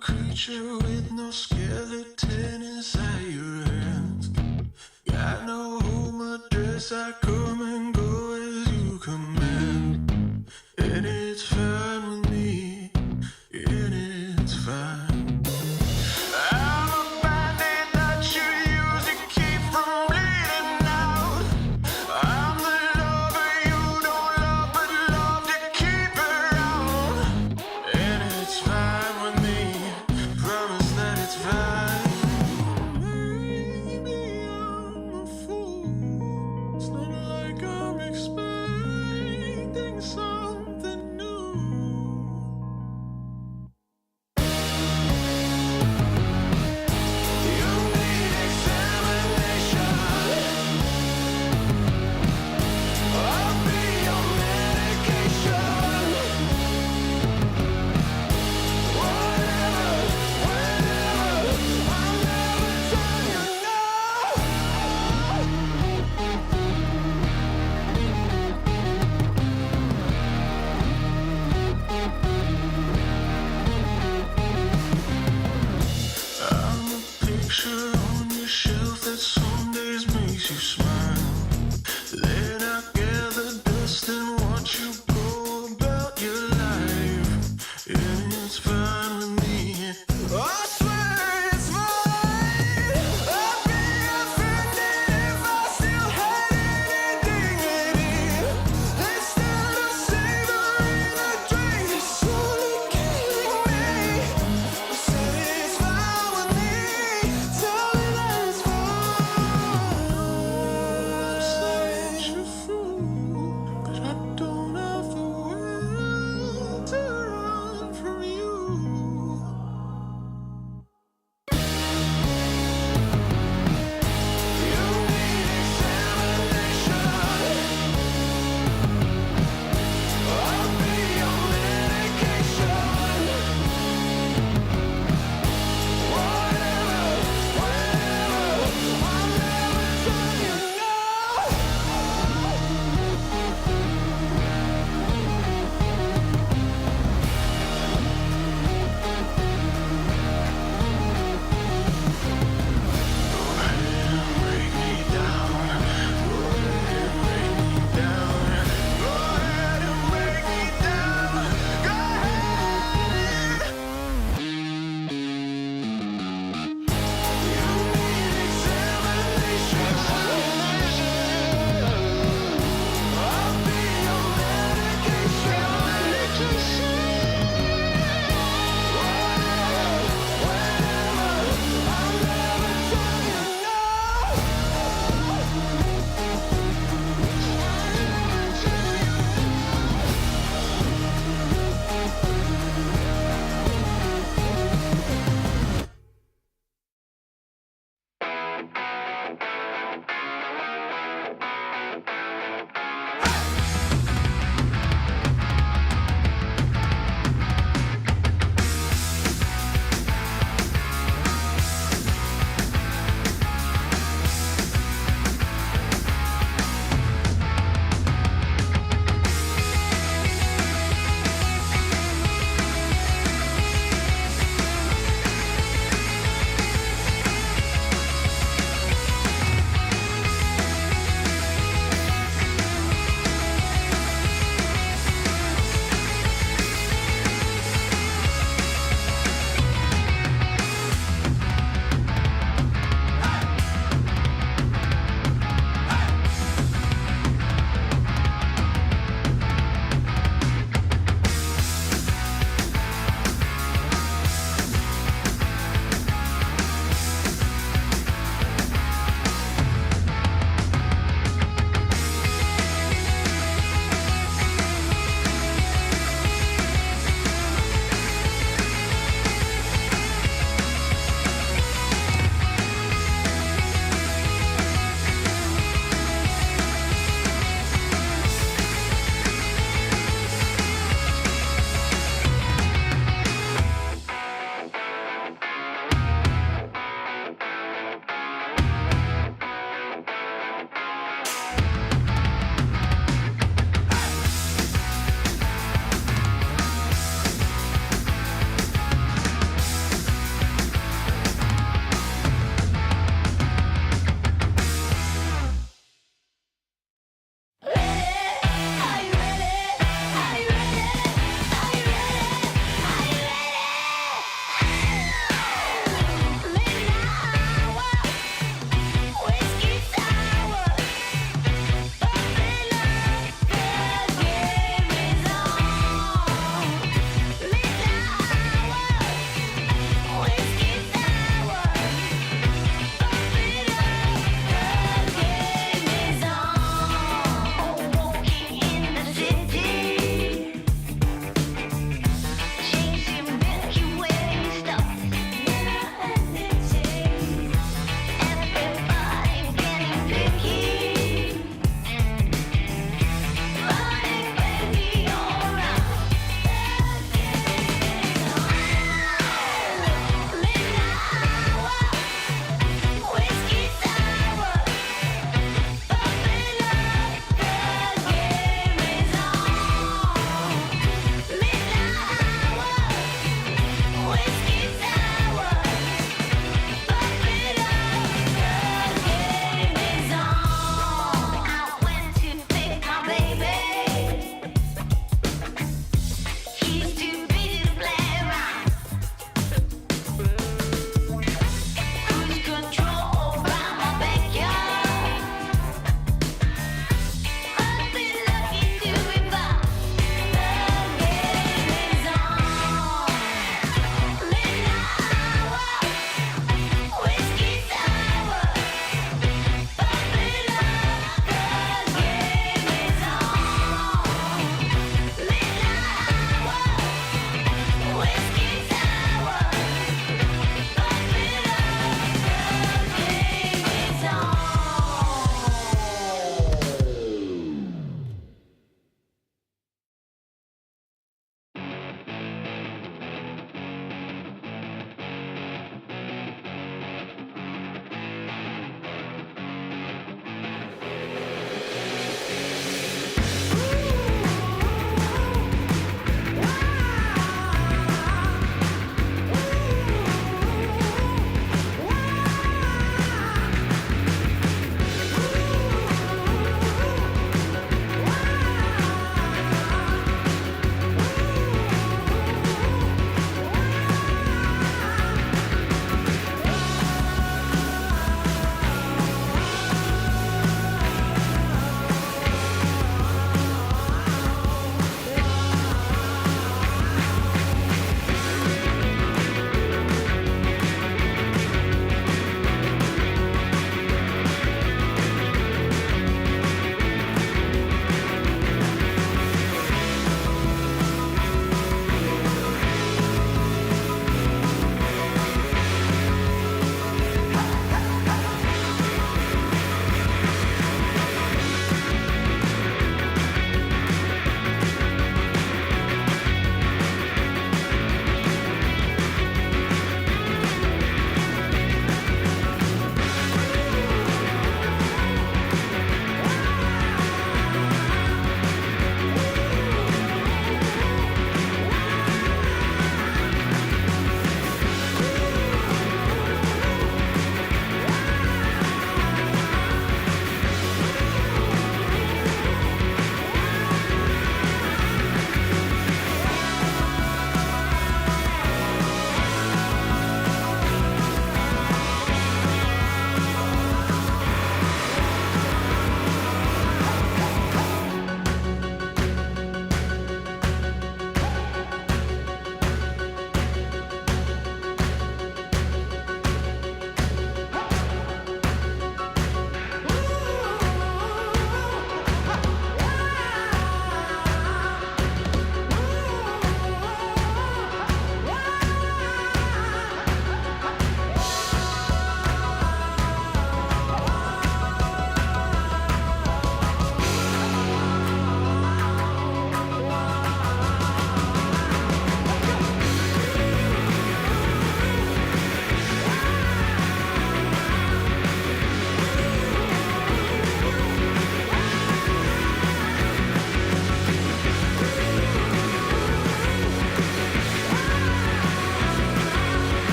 creature with no skeleton inside your hands. Got no home address, I come and go as you command. And it's fine with me, and it's fine. I'm a bandit that you use to keep from bleeding out. I'm the lover you don't love, but love to keep around. And it's fine with me, promise that it's fine. Maybe I'm a fool, it's not like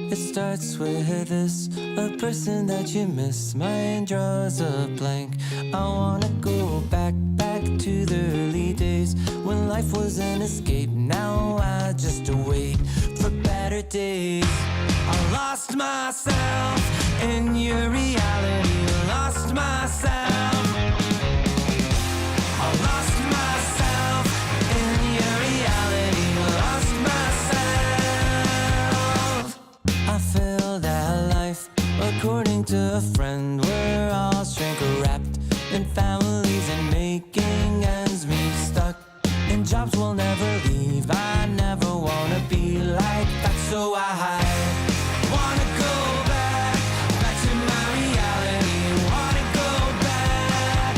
It starts with this, a person that you miss. Mine draws a blank. I wanna go back to the early days when life was an escape. Now I just wait for better days. I lost myself in your reality. Lost myself. I lost myself in your reality. Lost myself. I feel that life, according to a friend, we're all shrink wrapped in families and making ends meet, stuck in jobs we'll never leave. I never wanna be like that, so I wanna go back to my reality. Wanna go back.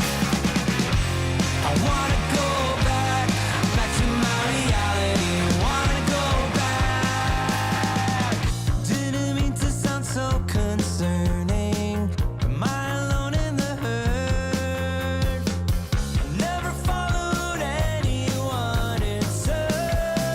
I wanna go back to my reality. Wanna go back. Didn't mean to sound so concerning. Am I alone in the hurt? I never followed anyone in search.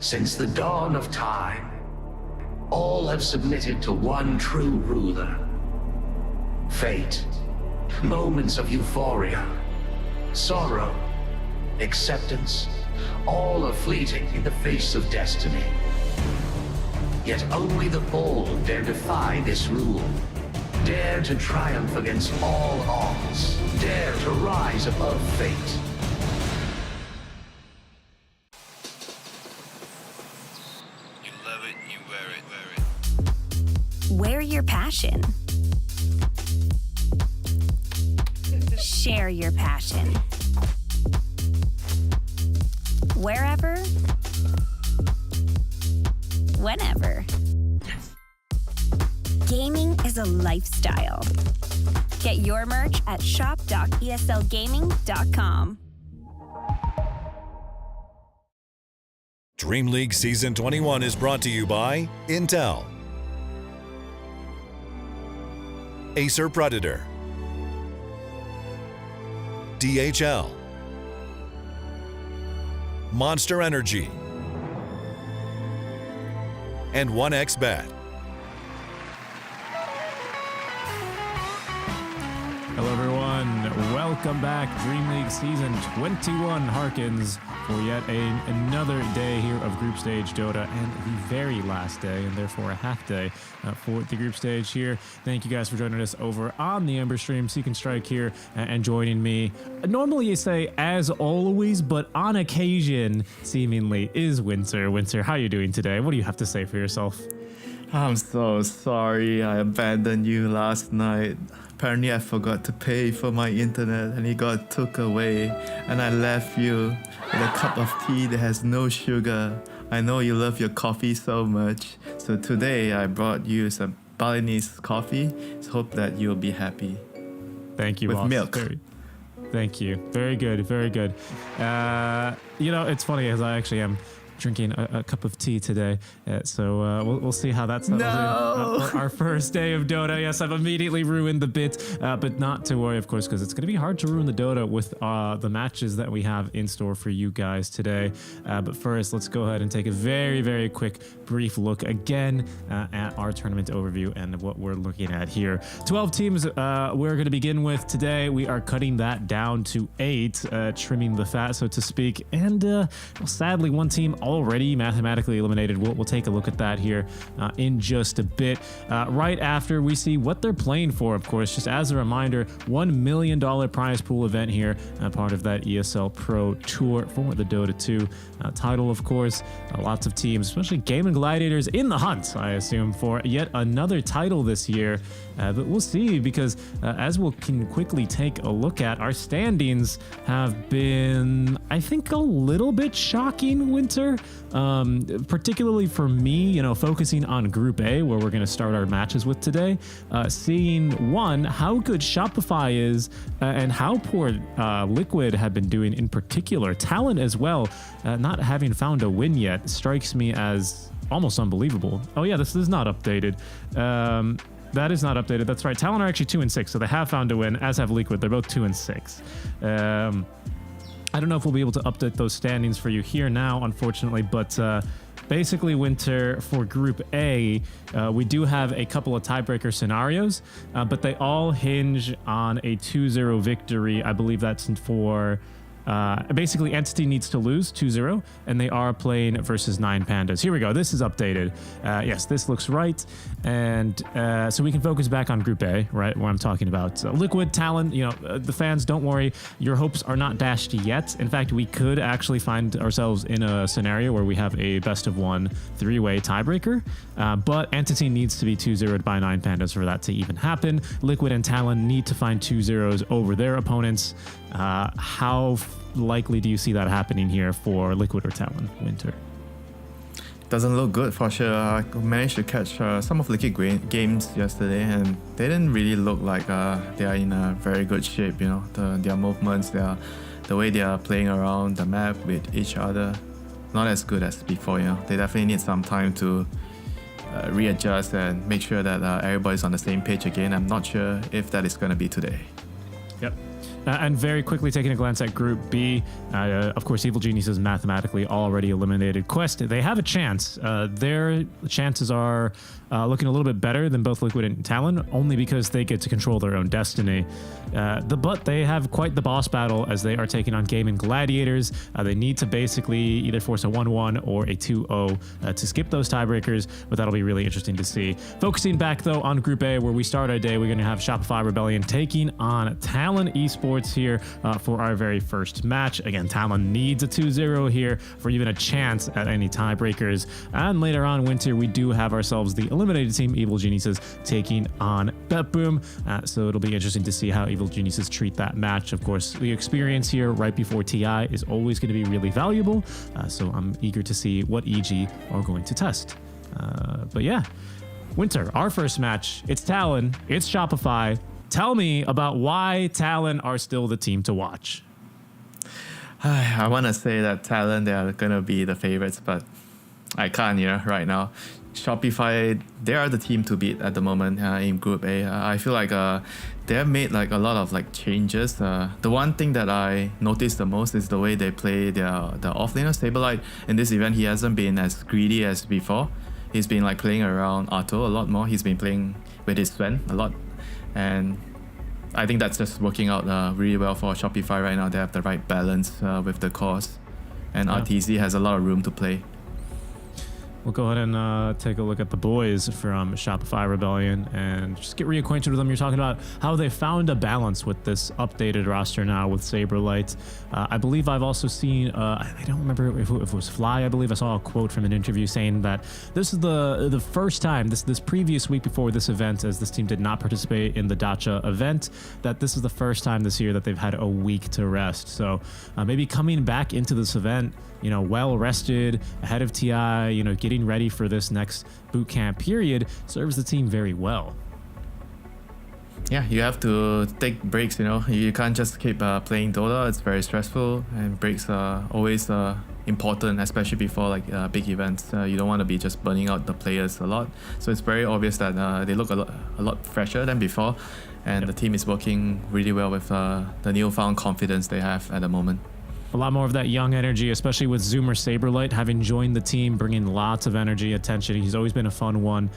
Since the dawn of time, all have submitted to one true ruler. Fate, moments of euphoria, sorrow, acceptance, all are fleeting in the face of destiny. Yet only the bold dare defy this rule. Dare to triumph against all odds. Dare to rise above fate. You love it, you wear it. Wear your passion. Share your passion. Wherever, whenever. Gaming is a lifestyle. Get your merch at shop.eslgaming.com. Dreamleague Season 21 is brought to you by Intel, Acer Predator, DHL, Monster Energy, and 1xBet. Hello everyone, welcome back. Dreamleague Season 21 harkens for yet another day here of Group Stage Dota, and the very last day, and therefore a half day for the group stage here. Thank you guys for joining us over on the Ember stream. Seek and Strike here and joining me. Normally you say as always, but on occasion, seemingly, is Winter. Winter, how are you doing today? What do you have to say for yourself? I'm so sorry I abandoned you last night. Apparently I forgot to pay for my internet and it got took away, and I left you with a cup of tea that has no sugar. I know you love your coffee so much, so today I brought you some Balinese coffee. So hope that you'll be happy. Thank you, with boss. milk. Thank you. Very good. Very good. You know, it's funny as I actually am drinking a cup of tea today, so we'll see how that settles in. Our first day of Dota. Yes, I've immediately ruined the bit, but not to worry, of course, because it's going to be hard to ruin the Dota with the matches that we have in store for you guys today. But first, let's go ahead and take a very, very quick, brief look again at our tournament overview and what we're looking at here. 12 teams we're going to begin with today. We are cutting that down to 8, trimming the fat, so to speak. And well, sadly, one team already mathematically eliminated. We'll take a look at that here in just a bit. Right after we see what they're playing for, of course, just as a reminder, $1 million prize pool event here, part of that ESL Pro Tour for the Dota 2 title, of course. Lots of teams, especially Gaming Gladiators, in the hunt, I assume, for yet another title this year. But we'll see, because as we can quickly take a look at, our standings have been, I think, a little bit shocking, Winter. Particularly for me, you know, focusing on Group A, where we're going to start our matches with today, seeing, one, how good Shopify is and how poor Liquid have been doing in particular. Talent as well, not having found a win yet, strikes me as almost unbelievable. Oh yeah, this is not updated. That is not updated. That's right. Talon are actually 2-6, so they have found a win, as have Liquid. They're both 2-6. I don't know if we'll be able to update those standings for you here now, unfortunately, but basically, Winter, for Group A, we do have a couple of tiebreaker scenarios, but they all hinge on a 2-0 victory. I believe that's for... basically, Entity needs to lose 2-0, and they are playing versus 9 Pandas. Here we go. This is updated. Yes, this looks right. And so we can focus back on Group A, right, where I'm talking about Liquid, Talon. You know, the fans, don't worry. Your hopes are not dashed yet. In fact, we could actually find ourselves in a scenario where we have a best-of-1 3-way tiebreaker. But Entity needs to be 2-0'd by 9 Pandas for that to even happen. Liquid and Talon need to find 2-0s over their opponents. How likely do you see that happening here for Liquid or Talon, Winter? Doesn't look good for sure. I managed to catch some of Liquid games yesterday, and they didn't really look like they are in a very good shape. You know, their movements, the way they are playing around the map with each other, not as good as before. You know, they definitely need some time to readjust and make sure that everybody's on the same page again. I'm not sure if that is going to be today. Yep. And very quickly taking a glance at Group B, of course, Evil Genius is mathematically already eliminated. Quest, they have a chance. Their chances are looking a little bit better than both Liquid and Talon, only because they get to control their own destiny. But they have quite the boss battle as they are taking on Gaming Gladiators. They need to basically either force a 1-1 or a 2-0 to skip those tiebreakers, but that'll be really interesting to see. Focusing back, though, on Group A, where we start our day, we're going to have Shopify Rebellion taking on Talon Esports here for our very first match. Again, Talon needs a 2-0 here for even a chance at any tiebreakers. And later on, Winter, we do have ourselves the eliminated team, Evil Geniuses, taking on Boom. So it'll be interesting to see how Evil Geniuses treat that match. Of course, the experience here right before TI is always going to be really valuable. So I'm eager to see what EG are going to test. But yeah, Winter, our first match, it's Talon, it's Shopify. Tell me about why Talon are still the team to watch. I want to say that Talon, they are going to be the favorites, but I can't, right now. Shopify, they are the team to beat at the moment in Group A. I feel like they have made like a lot of like changes. The one thing that I noticed the most is the way they play the offlaner Saberlight. In this event, he hasn't been as greedy as before. He's been like playing around Arto a lot more. He's been playing with his Sven a lot. And I think that's just working out really well for Shopify right now. They have the right balance with the cores. And RTZ has a lot of room to play. We'll go ahead and take a look at the boys from Shopify Rebellion and just get reacquainted with them. You're talking about how they found a balance with this updated roster now with Saberlight. I believe I've also seen, I don't remember if it was Fly, I believe I saw a quote from an interview saying that this is the first time, this previous week before this event, as this team did not participate in the Dacha event, that this is the first time this year that they've had a week to rest. So maybe coming back into this event, well rested, ahead of TI, getting ready for this next boot camp period serves the team very well. Yeah, you have to take breaks, You can't just keep playing Dota. It's very stressful, and breaks are always important, especially before like big events. You don't want to be just burning out the players a lot. So it's very obvious that they look a lot fresher than before, and the team is working really well with the newfound confidence they have at the moment. A lot more of that young energy, especially with Zoomer Saberlight having joined the team, bringing lots of energy, attention. He's always been a fun one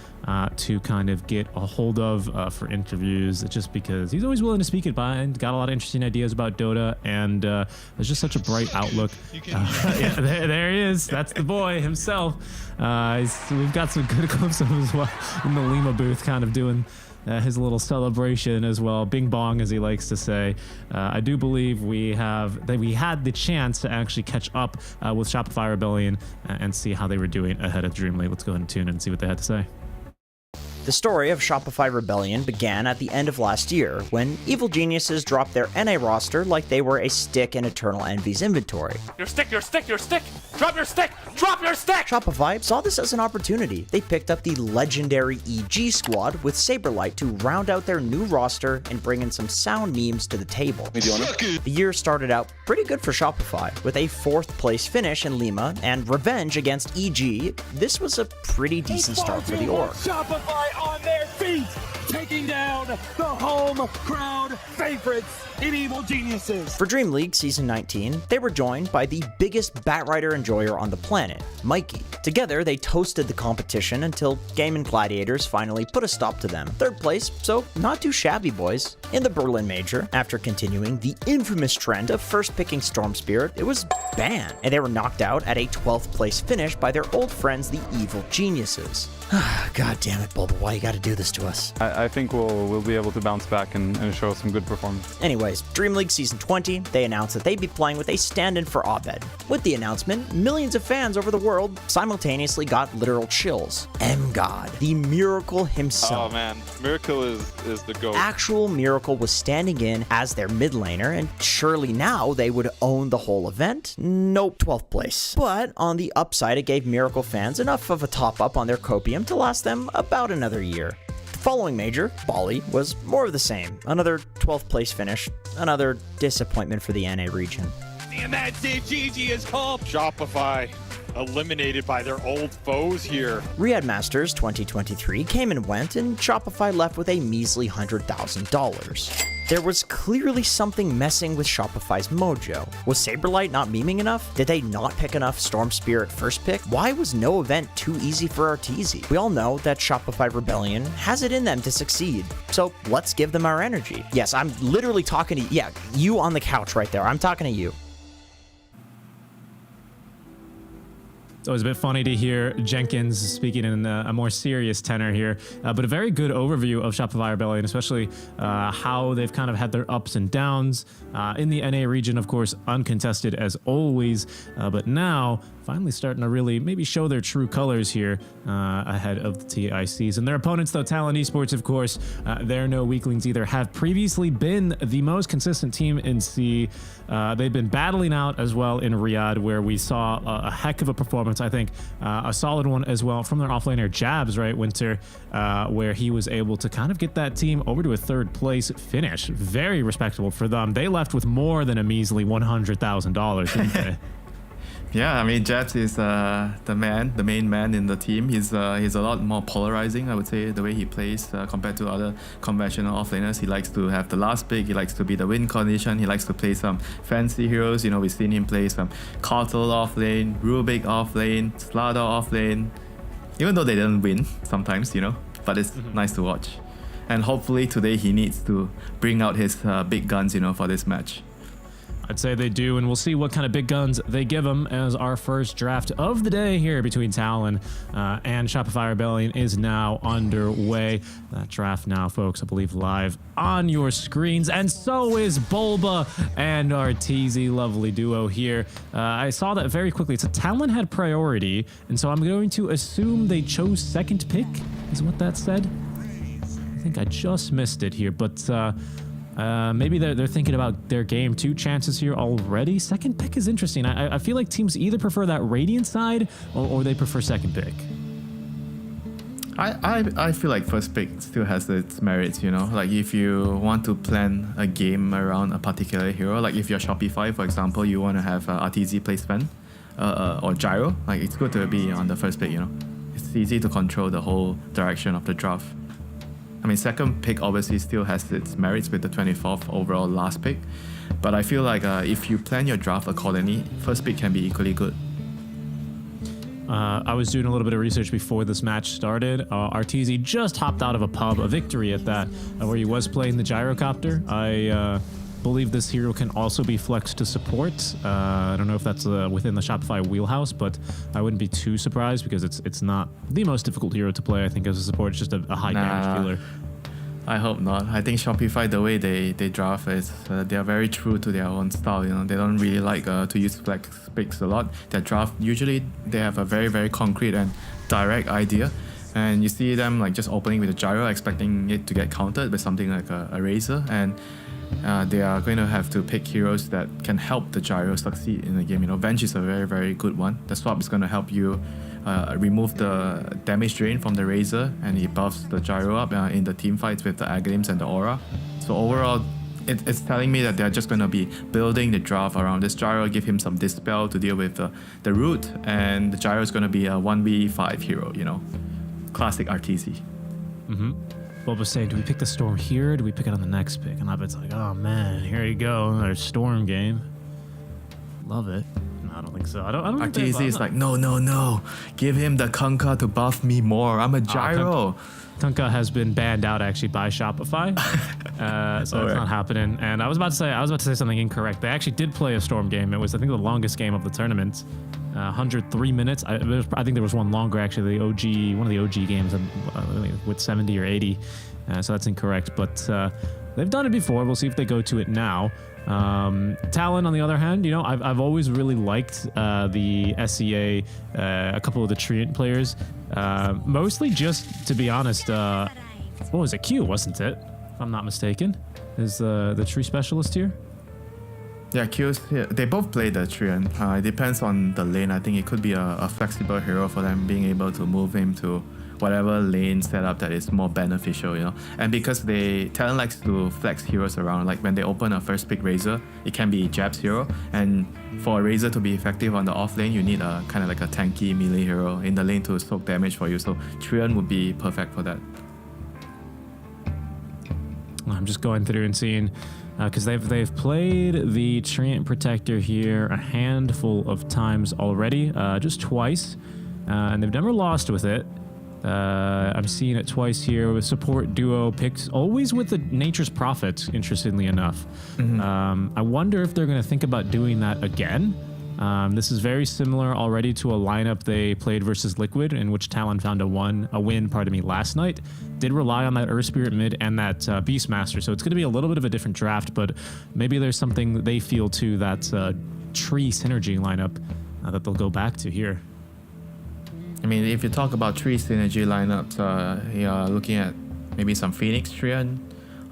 to kind of get a hold of for interviews, just because he's always willing to speak it by and got a lot of interesting ideas about Dota, and there's just such a bright outlook. Yeah, there he is. That's the boy himself. We've got some good clips of him as well in the Lima booth, kind of doing his little celebration as well, bing bong as he likes to say. I do believe we had the chance to actually catch up with Shopify Rebellion and see how they were doing ahead of Dreamleague. Let's go ahead and tune in and see what they had to say. The story of Shopify Rebellion began at the end of last year, when Evil Geniuses dropped their NA roster like they were a stick in Eternal Envy's inventory. Your stick, your stick, your stick! Drop your stick! Drop your stick! Shopify saw this as an opportunity. They picked up the legendary EG squad with Saberlight to round out their new roster and bring in some sound memes to the table. The year started out pretty good for Shopify, with a 4th place finish in Lima and revenge against EG. This was a pretty decent start for the org. Shopify on their feet, taking down the home crowd favorites in Evil Geniuses. For Dreamleague Season 19, they were joined by the biggest Batrider enjoyer on the planet, Mikey. Together, they toasted the competition until Gaming Gladiators finally put a stop to them. 3rd place, so not too shabby, boys. In the Berlin Major, after continuing the infamous trend of first picking Storm Spirit, it was banned, and they were knocked out at a 12th place finish by their old friends, the Evil Geniuses. God damn it, Bulba, why you gotta do this to us? I think we'll be able to bounce back and show some good performance. Anyways, Dreamleague Season 20, they announced that they'd be playing with a stand-in for Abed. With the announcement, millions of fans over the world simultaneously got literal chills. M-God, the Miracle himself. Oh man, Miracle is the GOAT. Actual Miracle was standing in as their mid laner, and surely now they would own the whole event? Nope, 12th place. But on the upside, it gave Miracle fans enough of a top-up on their copium to last them about another year. The following major, Bali, was more of the same. Another 12th place finish, another disappointment for the NA region. Damn that GG is called Shopify. Eliminated by their old foes here. Riyadh Masters 2023 came and went, and Shopify left with a measly $100,000. There was clearly something messing with Shopify's mojo. Was Saberlight not memeing enough? Did they not pick enough Storm Spirit first pick? Why was no event too easy for Arteezy? We all know that Shopify Rebellion has it in them to succeed, so let's give them our energy. Yes, I'm literally talking to you on the couch right there. I'm talking to you. It's always a bit funny to hear Jenkins speaking in a more serious tenor here, but a very good overview of Shopify Rebellion, especially how they've kind of had their ups and downs in the NA region, of course, uncontested as always, but now finally starting to really maybe show their true colors here ahead of the TICs. And their opponents, though, Talon Esports, of course, they're no weaklings either, have previously been the most consistent team in C. They've been battling out as well in Riyadh, where we saw a heck of a performance, I think, a solid one as well from their offlaner Jabs, right, Winter, where he was able to kind of get that team over to a third place finish. Very respectable for them. They left with more than a measly $100,000, didn't they? Yeah, I mean, Jabs is the main man in the team. He's a lot more polarizing, I would say, the way he plays compared to other conventional offlaners. He likes to have the last pick. He likes to be the win condition. He likes to play some fancy heroes. You know, we've seen him play some Kotal offlane, Rubik offlane, Slardar offlane. Even though they didn't win sometimes, you know, but it's nice to watch. And hopefully today he needs to bring out his big guns, you know, for this match. I'd say they do, and we'll see what kind of big guns they give them as our first draft of the day here between Talon and Shopify Rebellion is now underway. That draft now, folks, I believe live on your screens, and so is Bulba and Arteezy, lovely duo here. I saw that very quickly. So Talon had priority, and so I'm going to assume they chose second pick, is what that said. I think I just missed it here, but maybe they're thinking about their game 2 chances here already. Second pick is interesting. I feel like teams either prefer that Radiant side or they prefer second pick. I feel like first pick still has its merits, you know. Like if you want to plan a game around a particular hero, like if you're Shopify, for example, you want to have Arteezy play Sven or Gyro, like it's good to be on the first pick, you know. It's easy to control the whole direction of the draft. I mean, second pick obviously still has its merits with the 24th overall last pick, but I feel like if you plan your draft accordingly, first pick can be equally good. I was doing a little bit of research before this match started. Arteezy just hopped out of a pub, a victory at that, where he was playing the gyrocopter. I believe this hero can also be flexed to support. I don't know if that's within the Shopify wheelhouse, but I wouldn't be too surprised because it's not the most difficult hero to play, I think, as a support. It's just a high damage dealer. I hope not. I think Shopify, the way they draft is they are very true to their own style. You know, they don't really like to use flex picks a lot. Their draft usually they have a very, very concrete and direct idea, and you see them like just opening with a gyro, expecting it to get countered with something like a razor, and they are going to have to pick heroes that can help the gyro succeed in the game. You know, Venge is a very, very good one. The swap is going to help you remove the damage drain from the razor, and he buffs the gyro up in the team fights with the Aghanim's and the aura. So overall, it's telling me that they're just going to be building the draft around this gyro, give him some dispel to deal with the root, and the gyro is going to be a 1v5 hero, you know. Classic Arteezy. Bob was saying, do we pick the Storm here or do we pick it on the next pick? And I've like, oh man, here you go, another Storm game. Love it. No, I don't think so. I don't Arteezy is like, no. Give him the Kunkka to buff me more. I'm a gyro. Kunkka has been banned out actually by Shopify, so it's not happening. And I was about to say something incorrect. They actually did play a Storm game. It was, I think, the longest game of the tournament. 103 minutes. I think there was one longer actually. One of the OG games with 70 or 80. So that's incorrect. But they've done it before. We'll see if they go to it now. Talon, on the other hand, you know, I've always really liked the SEA, a couple of the Treant players, mostly just to be honest. What was it? Q, wasn't it? If I'm not mistaken, is the tree specialist here. Yeah, Q's here. They both play the Treant. It depends on the lane. I think it could be a flexible hero for them, being able to move him to whatever lane setup that is more beneficial, you know. And because Talon likes to flex heroes around, like when they open a first pick Razor, it can be Jab's hero, and for a Razor to be effective on the off lane, you need a kind of like a tanky melee hero in the lane to soak damage for you. So Treant would be perfect for that. I'm just going through and seeing because they've played the Treant Protector here a handful of times already, just twice, and they've never lost with it. I'm seeing it twice here with support duo picked, always with the Nature's Prophet, interestingly enough. I wonder if they're going to think about doing that again. This is very similar already to a lineup they played versus Liquid, in which Talon found a win last night. Did rely on that Earth Spirit mid and that Beastmaster, so it's going to be a little bit of a different draft, but maybe there's something they feel to that tree synergy lineup that they'll go back to here. I mean, if you talk about tree synergy lineups, you're looking at maybe some Phoenix Treant,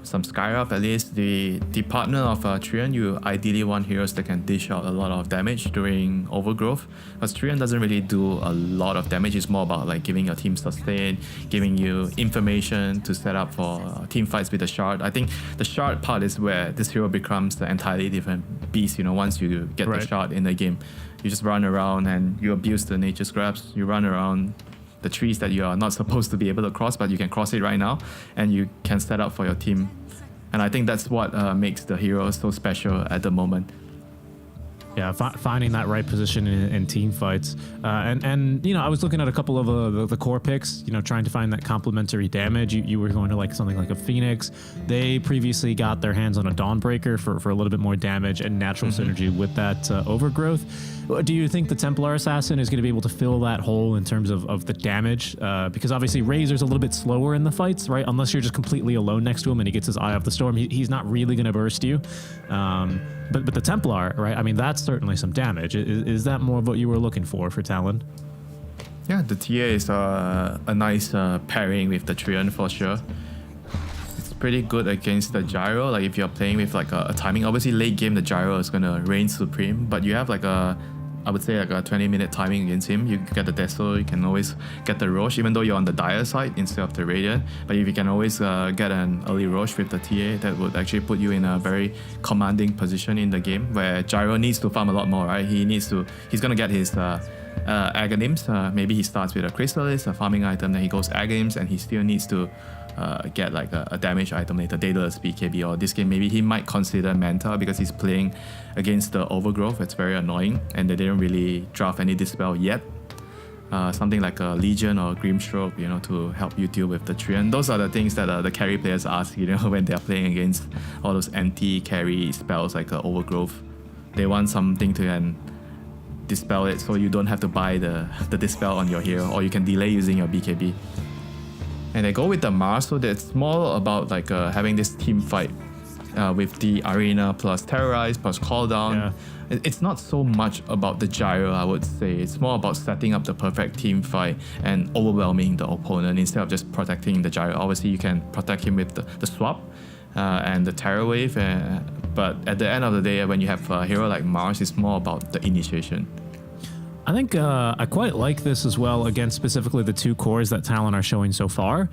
some Skyruff. At least the partner of Treant, you ideally want heroes that can dish out a lot of damage during overgrowth, because Treant doesn't really do a lot of damage. It's more about like giving your team sustain, giving you information to set up for team fights with the shard. I think the shard part is where this hero becomes an entirely different beast. Once you get the shard in the game, you just run around and you abuse the nature scraps. You run around the trees that you are not supposed to be able to cross, but you can cross it right now, and you can set up for your team. And I think that's what makes the hero so special at the moment. Yeah, finding that right position in team fights. And I was looking at a couple of the core picks, trying to find that complementary damage. You were going to like something like a Phoenix. They previously got their hands on a Dawnbreaker for a little bit more damage and natural synergy with that overgrowth. Do you think the Templar Assassin is going to be able to fill that hole in terms of the damage? Because obviously Razor's a little bit slower in the fights, right? Unless you're just completely alone next to him and he gets his eye off the storm, he's not really going to burst you. But the Templar, right? I mean, that's certainly some damage. Is that more of what you were looking for Talon? Yeah, the TA is a nice pairing with the Treant for sure. It's pretty good against the Gyro. Like if you're playing with like a timing, obviously late game the Gyro is gonna reign supreme, but you have like I would say like a 20-minute timing against him. You get the Deso, you can always get the Roche, even though you're on the Dire side instead of the Radiant. But if you can always get an early Roche with the TA, that would actually put you in a very commanding position in the game, where Gyro needs to farm a lot more, right? He's gonna get his Aghanim's. Maybe he starts with a Chrysalis, a farming item, then he goes Aghanim's, and he still needs to get like a damage item later, Daedalus, BKB, or this game maybe he might consider Manta because he's playing against the Overgrowth. It's very annoying, and they didn't really draft any Dispel yet. Something like a Legion or Grimstroke, to help you deal with the Treant. Those are the things that the carry players ask, when they're playing against all those anti-carry spells like Overgrowth. They want something to dispel it, so you don't have to buy the dispel on your hero, or you can delay using your BKB. And they go with the Mars, so that's more about like having this team fight with the Arena plus Terrorize plus Call Down. Yeah. It's not so much about the Gyro, I would say. It's more about setting up the perfect team fight and overwhelming the opponent instead of just protecting the Gyro. Obviously, you can protect him with the swap and the Terror Wave, but at the end of the day, when you have a hero like Mars, it's more about the initiation. I think I quite like this as well against specifically the two cores that Talon are showing so far.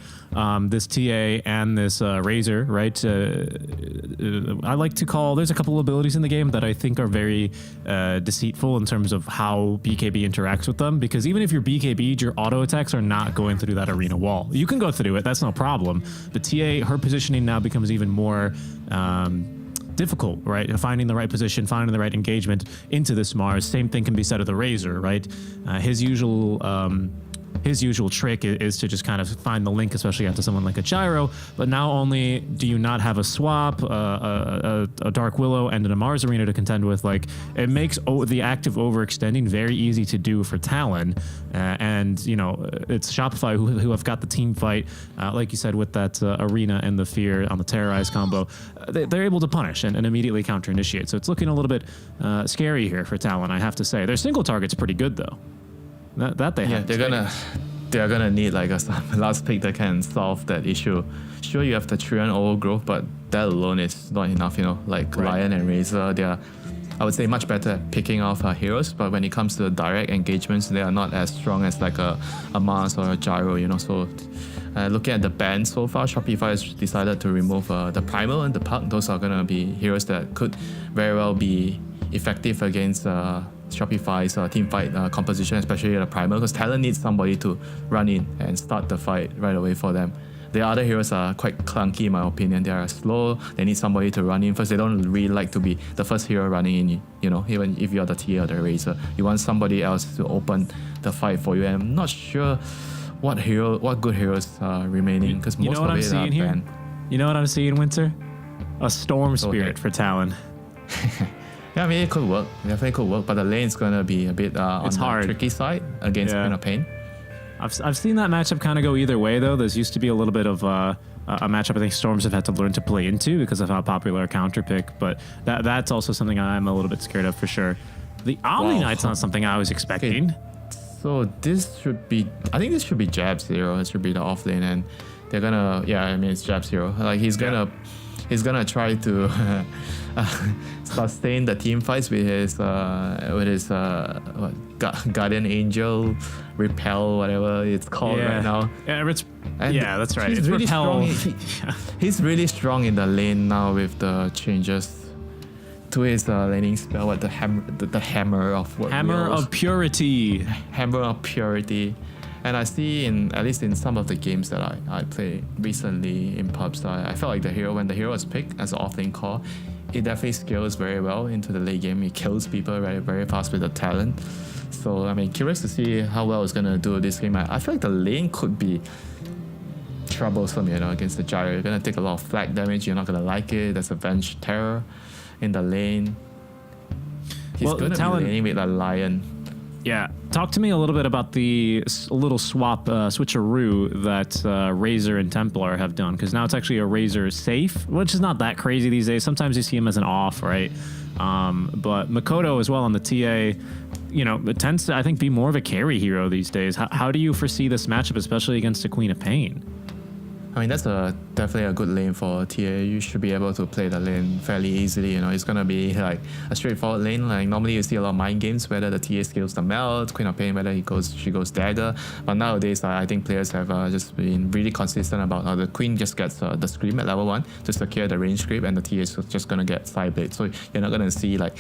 This TA and this Razor, right? I like to call, there's a couple of abilities in the game that I think are very deceitful in terms of how BKB interacts with them, because even if you're BKB'd, your auto attacks are not going through that arena wall. You can go through it, that's no problem. But TA, her positioning now becomes even more difficult, right? Finding the right position, finding the right engagement into this Mars. Same thing can be said of the Razor, right? His usual trick is to just kind of find the link, especially after someone like a Gyro. But now only do you not have a swap, a Dark Willow, and a Mars Arena to contend with. Like, it makes the active overextending very easy to do for Talon. And it's Shopify who have got the team fight, like you said, with that Arena and the Fear on the Terrorize combo. They're able to punish and immediately counter initiate. So it's looking a little bit scary here for Talon, I have to say. Their single target's pretty good though. That they have. They're gonna need like a last pick that can solve that issue. Sure, you have the Treant overgrowth, but that alone is not enough. Like right. Lion and Razor, they are, I would say, much better at picking off heroes. But when it comes to direct engagements, they are not as strong as like a Mars or a Gyro. So looking at the ban so far, Shopify has decided to remove the Primal and the Puck. Those are gonna be heroes that could very well be effective against Shopify's team fight composition, especially the Primal, because Talon needs somebody to run in and start the fight right away for them. The other heroes are quite clunky in my opinion. They are slow. They need somebody to run in first. They don't really like to be the first hero running in, you know, even if you're the TA or the Razor. You want somebody else to open the fight for you. And I'm not sure what good heroes are remaining, because most of it are banned. You know what I'm seeing, Winter? A Storm Spirit for Talon. Yeah, I mean, it could work. Definitely could work, but the lane's gonna be a bit on the tricky side against Queen of Pain. I've seen that matchup kind of go either way, though. There's used to be a little bit of a matchup I think Storms have had to learn to play into because of how popular a counter pick, but that's also something I'm a little bit scared of for sure. The Omni Knight's not something I was expecting. Okay. So this should be, I think this should be Jab Zero. It should be the off lane, and they're gonna, yeah, I mean, it's Jab Zero. Like, he's gonna try to sustain the team fights with his Guardian Angel, Repel, whatever it's called right now. Yeah, that's right. He's it's really Repel. strong. He's really strong in the lane now with the changes to his laning spell. What the hammer of what? Hammer of Purity. Hammer of Purity. And I see at least in some of the games that I played recently in pubs, I felt like when the hero is picked as an off-lane core, it definitely scales very well into the late game. It kills people very, very fast with the talent. So, I mean, curious to see how well it's going to do this game. I feel like the lane could be troublesome, you know, against the Gyro. You're going to take a lot of flag damage. You're not going to like it. There's a Venge Terror in the lane. He's going to be laning with a Lion. Yeah, talk to me a little bit about the little switcheroo that Razor and Templar have done, because now it's actually a Razor safe, which is not that crazy these days. Sometimes you see him as an off, right? But Makoto as well on the TA, you know, it tends to, I think, be more of a carry hero these days. How do you foresee this matchup, especially against the Queen of Pain? I mean, that's definitely a good lane for TA. You should be able to play the lane fairly easily. You know, it's gonna be like a straightforward lane. Like normally you see a lot of mind games, whether the TA skills the melt, Queen of Pain, whether she goes dagger. But nowadays, I think players have just been really consistent about how the Queen just gets the scream at level 1 to secure the range creep, and the TA is just gonna get side blade. So you're not gonna see like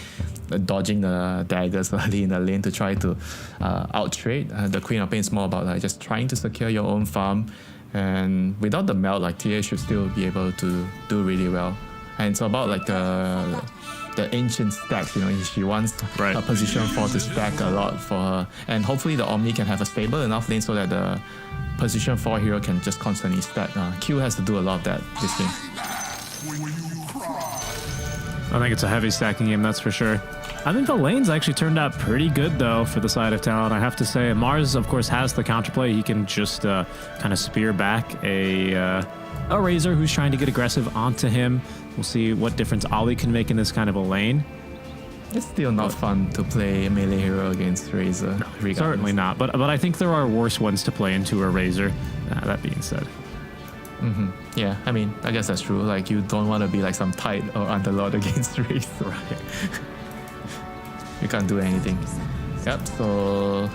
dodging the daggers early in the lane to try to out trade. The Queen of Pain is more about like just trying to secure your own farm. And without the melt, like TA should still be able to do really well. And it's about like the ancient stacks, you know, she wants a position 4 to stack a lot for her. And hopefully the Omni can have a stable enough lane so that the position 4 hero can just constantly stack. Q has to do a lot of that this game. I think it's a heavy stacking game, that's for sure. I think the lanes actually turned out pretty good, though, for the side of Talon. I have to say, Mars, of course, has the counterplay. He can just kind of spear back a Razor who's trying to get aggressive onto him. We'll see what difference Ollie can make in this kind of a lane. It's still not fun to play a melee hero against Razor. No, certainly not, but I think there are worse ones to play into a Razor, that being said. Yeah, I mean, I guess that's true. Like, you don't want to be like some Tide or Underlord against Razor. Right. You can't do anything. Yep, so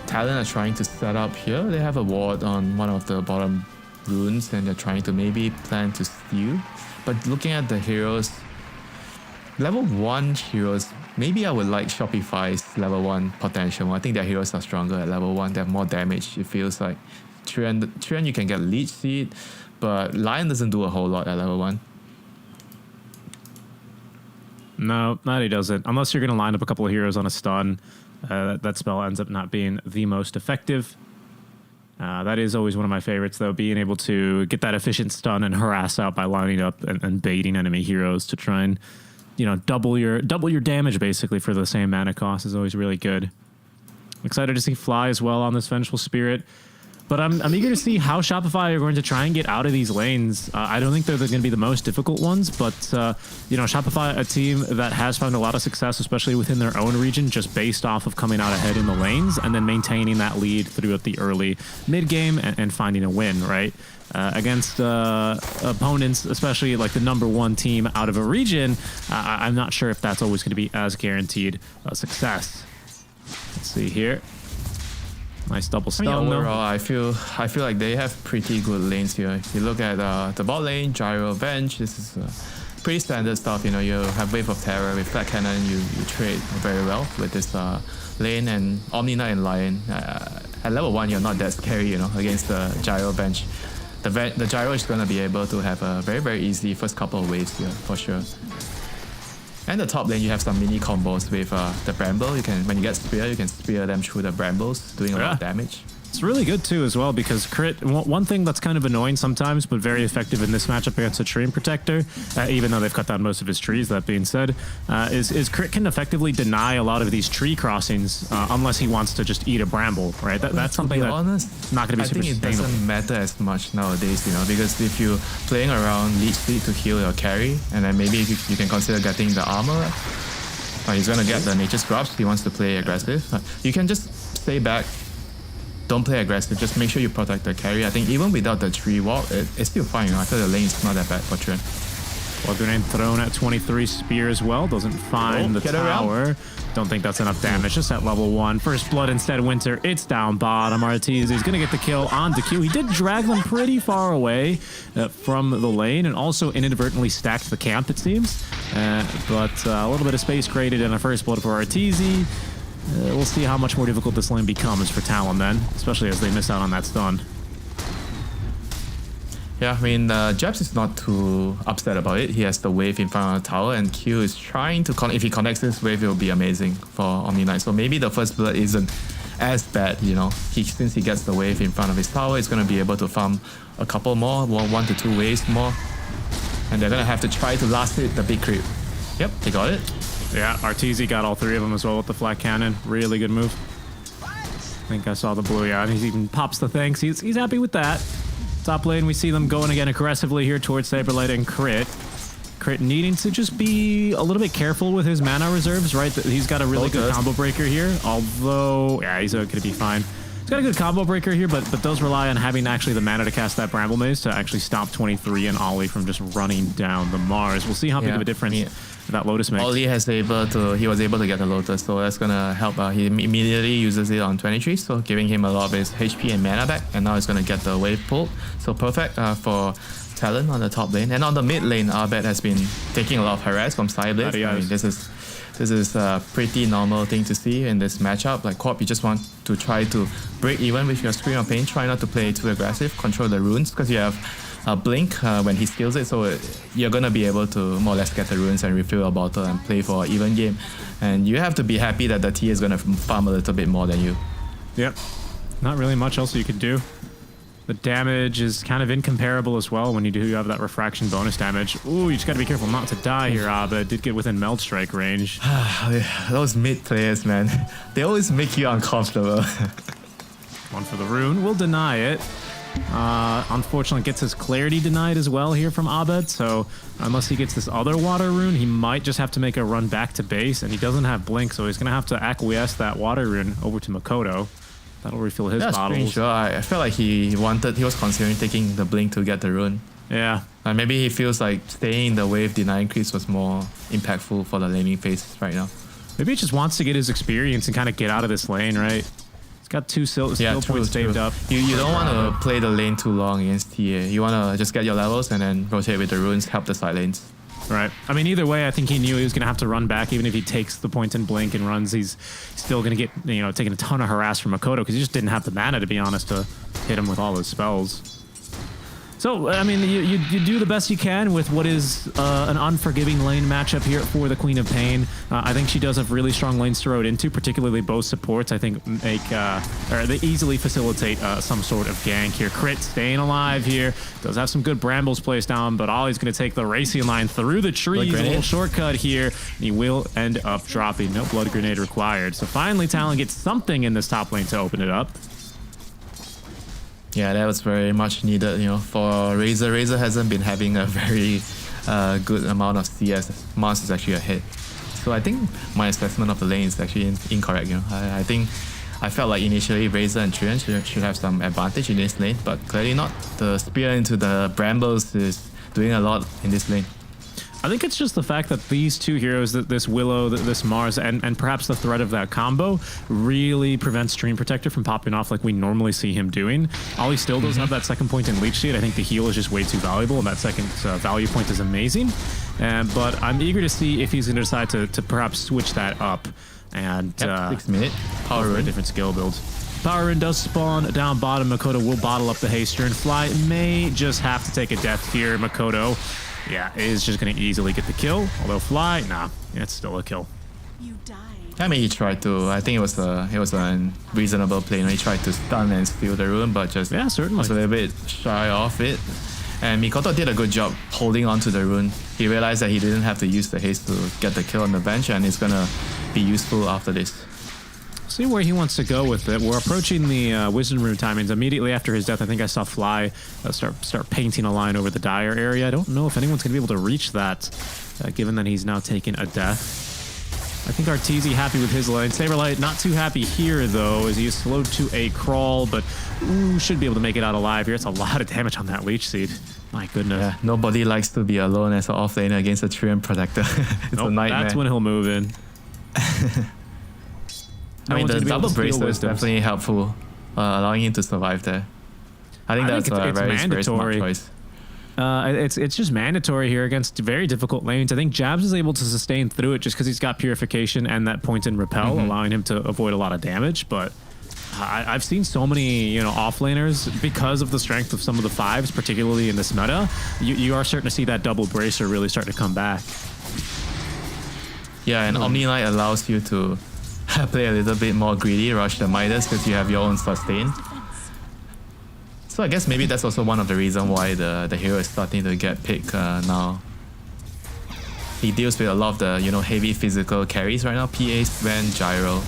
Talon are trying to set up here. They have a ward on one of the bottom runes, and they're trying to maybe plan to steal. But looking at the heroes, level 1 heroes, maybe I would like Shopify's level 1 potential. I think their heroes are stronger at level 1. They have more damage, it feels like. Trian you can get Leech Seed, but Lion doesn't do a whole lot at level 1. No, he doesn't. Unless you're going to line up a couple of heroes on a stun, that spell ends up not being the most effective. That is always one of my favorites, though, being able to get that efficient stun and harass out by lining up and baiting enemy heroes to try and, you know, double your damage basically for the same mana cost is always really good. Excited to see Fly as well on this Vengeful Spirit. But I'm eager to see how Shopify are going to try and get out of these lanes. I don't think they're going to be the most difficult ones, but you know, Shopify, a team that has found a lot of success, especially within their own region, just based off of coming out ahead in the lanes and then maintaining that lead throughout the early mid game and finding a win, right? Against opponents, especially like the #1 team out of a region, I'm not sure if that's always going to be as guaranteed success. Let's see here. Nice double stun. I mean, overall, I feel like they have pretty good lanes here. If you look at the bot lane, Gyro, Venge, this is pretty standard stuff. You know, you have Wave of Terror with Flat Cannon. You trade very well with this lane, and Omni Knight and Lion. At level 1, you're not that scary, you know, against the Gyro Venge. the gyro is going to be able to have a very, very easy first couple of waves here, for sure. And the top lane, you have some mini combos with the Bramble. When you get Spear, you can spear them through the Brambles, doing a lot of damage. It's really good too as well because crit, one thing that's kind of annoying sometimes but very effective in this matchup against a Dream Protector, even though they've cut down most of his trees, that being said, is crit can effectively deny a lot of these tree crossings unless he wants to just eat a Bramble, right? That's something that's not going to be super sustainable. I think it doesn't matter as much nowadays, you know, because if you're playing around leech speed to heal your carry, and then maybe you can consider getting the armor, he's going to get the Nature's Grasp, he wants to play aggressive. You can just stay back. Don't play aggressive, just make sure you protect the carry. I think even without the tree walk, it's still fine. You know? I feel the lane is not that bad for Trent. Blood Grenade thrown at 23 spear as well. Doesn't find the tower. Don't think that's enough damage. Just at level 1. First blood instead, Winter. It's down bottom. Arteezy is going to get the kill on DQ. He did drag them pretty far away from the lane and also inadvertently stacked the camp, it seems. But a little bit of space created in a first blood for Arteezy. We'll see how much more difficult this lane becomes for Talon then, especially as they miss out on that stun. Yeah, I mean, Jabs is not too upset about it. He has the wave in front of the tower, and Q is trying to if he connects this wave, it will be amazing for Omni Knight. So maybe the first blood isn't as bad, you know. Since he gets the wave in front of his tower, he's going to be able to farm a couple more, 1 to 2 waves more. And they're going to have to try to last hit the big creep. Yep, they got it. Yeah, Arteezy got all 3 of them as well with the flat cannon. Really good move. I think I saw the blue, yeah. He even pops the thanks. He's happy with that. Top lane, we see them going again aggressively here towards Saberlight and Crit. Crit needing to just be a little bit careful with his mana reserves, right? He's got a really good combo breaker here, although, yeah, he's going to be fine. He's got a good combo breaker here, but those rely on having actually the mana to cast that Bramble Maze to actually stop 23 and Ollie from just running down the Mars. We'll see how big of a difference that Lotus makes. Ollie he was able to get the Lotus, so that's gonna help. He immediately uses it on 23, so giving him a lot of his HP and mana back, and now he's gonna get the wave pulled. So perfect for Talon on the top lane. And on the mid lane, Arbet has been taking a lot of harass from Cyblade. I mean, this is a pretty normal thing to see in this matchup. Like Corp, you just want to try to break even with your Scream of Pain. Try not to play too aggressive. Control the runes because you have Blink when he steals it, so you're gonna be able to more or less get the runes and refill your bottle and play for an even game. And you have to be happy that the T is gonna farm a little bit more than you. Yep, not really much else you could do. The damage is kind of incomparable as well when you do have that refraction bonus damage. Ooh, you just gotta be careful not to die here, but did get within Meld Strike range. Those mid players, man, they always make you uncomfortable. One for the rune, we'll deny it. Unfortunately gets his clarity denied as well here from Abed, so unless he gets this other water rune, he might just have to make a run back to base, and he doesn't have blink, so he's gonna have to acquiesce that water rune over to Makoto. That'll refill his bottles. Sure. I felt like he was considering taking the blink to get the rune. Yeah. And maybe he feels like staying in the wave denying creeps was more impactful for the laning phase right now. Maybe he just wants to get his experience and kind of get out of this lane, right? Got 2 skill points saved up. You don't want to play the lane too long against TA. You want to just get your levels and then rotate with the runes, help the side lanes. Right. I mean, either way, I think he knew he was going to have to run back. Even if he takes the point and blink and runs, he's still going to get, taking a ton of harass from Makoto because he just didn't have the mana, to be honest, to hit him with all his spells. So, I mean, you do the best you can with what is an unforgiving lane matchup here for the Queen of Pain. I think she does have really strong lanes to road into, particularly both supports. I think they easily facilitate some sort of gank here. Crit staying alive here. Does have some good brambles placed down, but Ollie's going to take the racing line through the trees. A little shortcut here. And he will end up dropping. No blood grenade required. So finally, Talon gets something in this top lane to open it up. Yeah, that was very much needed, for Razor. Razor hasn't been having a very good amount of CS. Mars is actually ahead. So I think my assessment of the lane is actually incorrect, I felt like initially Razor and Trian should have some advantage in this lane, but clearly not. The spear into the brambles is doing a lot in this lane. I think it's just the fact that these two heroes, this Willow, this Mars, and perhaps the threat of that combo really prevents Dream Protector from popping off like we normally see him doing. Ollie still doesn't have that second point in Leech Seed. I think the heal is just way too valuable, and that second value point is amazing. But I'm eager to see if he's going to decide to perhaps switch that up and 6 minute power a different skill build. Power Rune does spawn down bottom. Makoto will bottle up the haster, and Fly may just have to take a death here. Makoto, yeah, is just going to easily get the kill. Although Fly, nah, it's still a kill. I mean, he tried to. I think it was a reasonable play. He tried to stun and steal the rune, but just certainly was a little bit shy of it. And Mikoto did a good job holding on to the rune. He realized that he didn't have to use the haste to get the kill on the bench, and it's gonna be useful after this. See where he wants to go with it. We're approaching the Wisdom Rune timings. Immediately after his death, I think I saw Fly start painting a line over the Dire area. I don't know if anyone's going to be able to reach that, given that he's now taken a death. I think Arteezy happy with his lane. Saberlight not too happy here, though, as he is slowed to a crawl, but should be able to make it out alive here. It's a lot of damage on that Leech Seed. My goodness. Yeah, nobody likes to be alone as an offlaner against a Treant Protector. It's a nightmare. That's when he'll move in. I mean, the double bracelet is definitely helpful, allowing him to survive there. I think that's a very smart choice. It's just mandatory here against very difficult lanes. I think Jabs is able to sustain through it just because he's got Purification and that point in Repel, allowing him to avoid a lot of damage. But I've seen so many, offlaners, because of the strength of some of the fives, particularly in this meta, you are starting to see that double bracer really start to come back. Yeah, and Omni Knight allows you to play a little bit more greedy, rush the Midas, because you have your own sustain. So I guess maybe that's also one of the reasons why the hero is starting to get picked now. He deals with a lot of the heavy physical carries right now. PA, Sven, Gyro.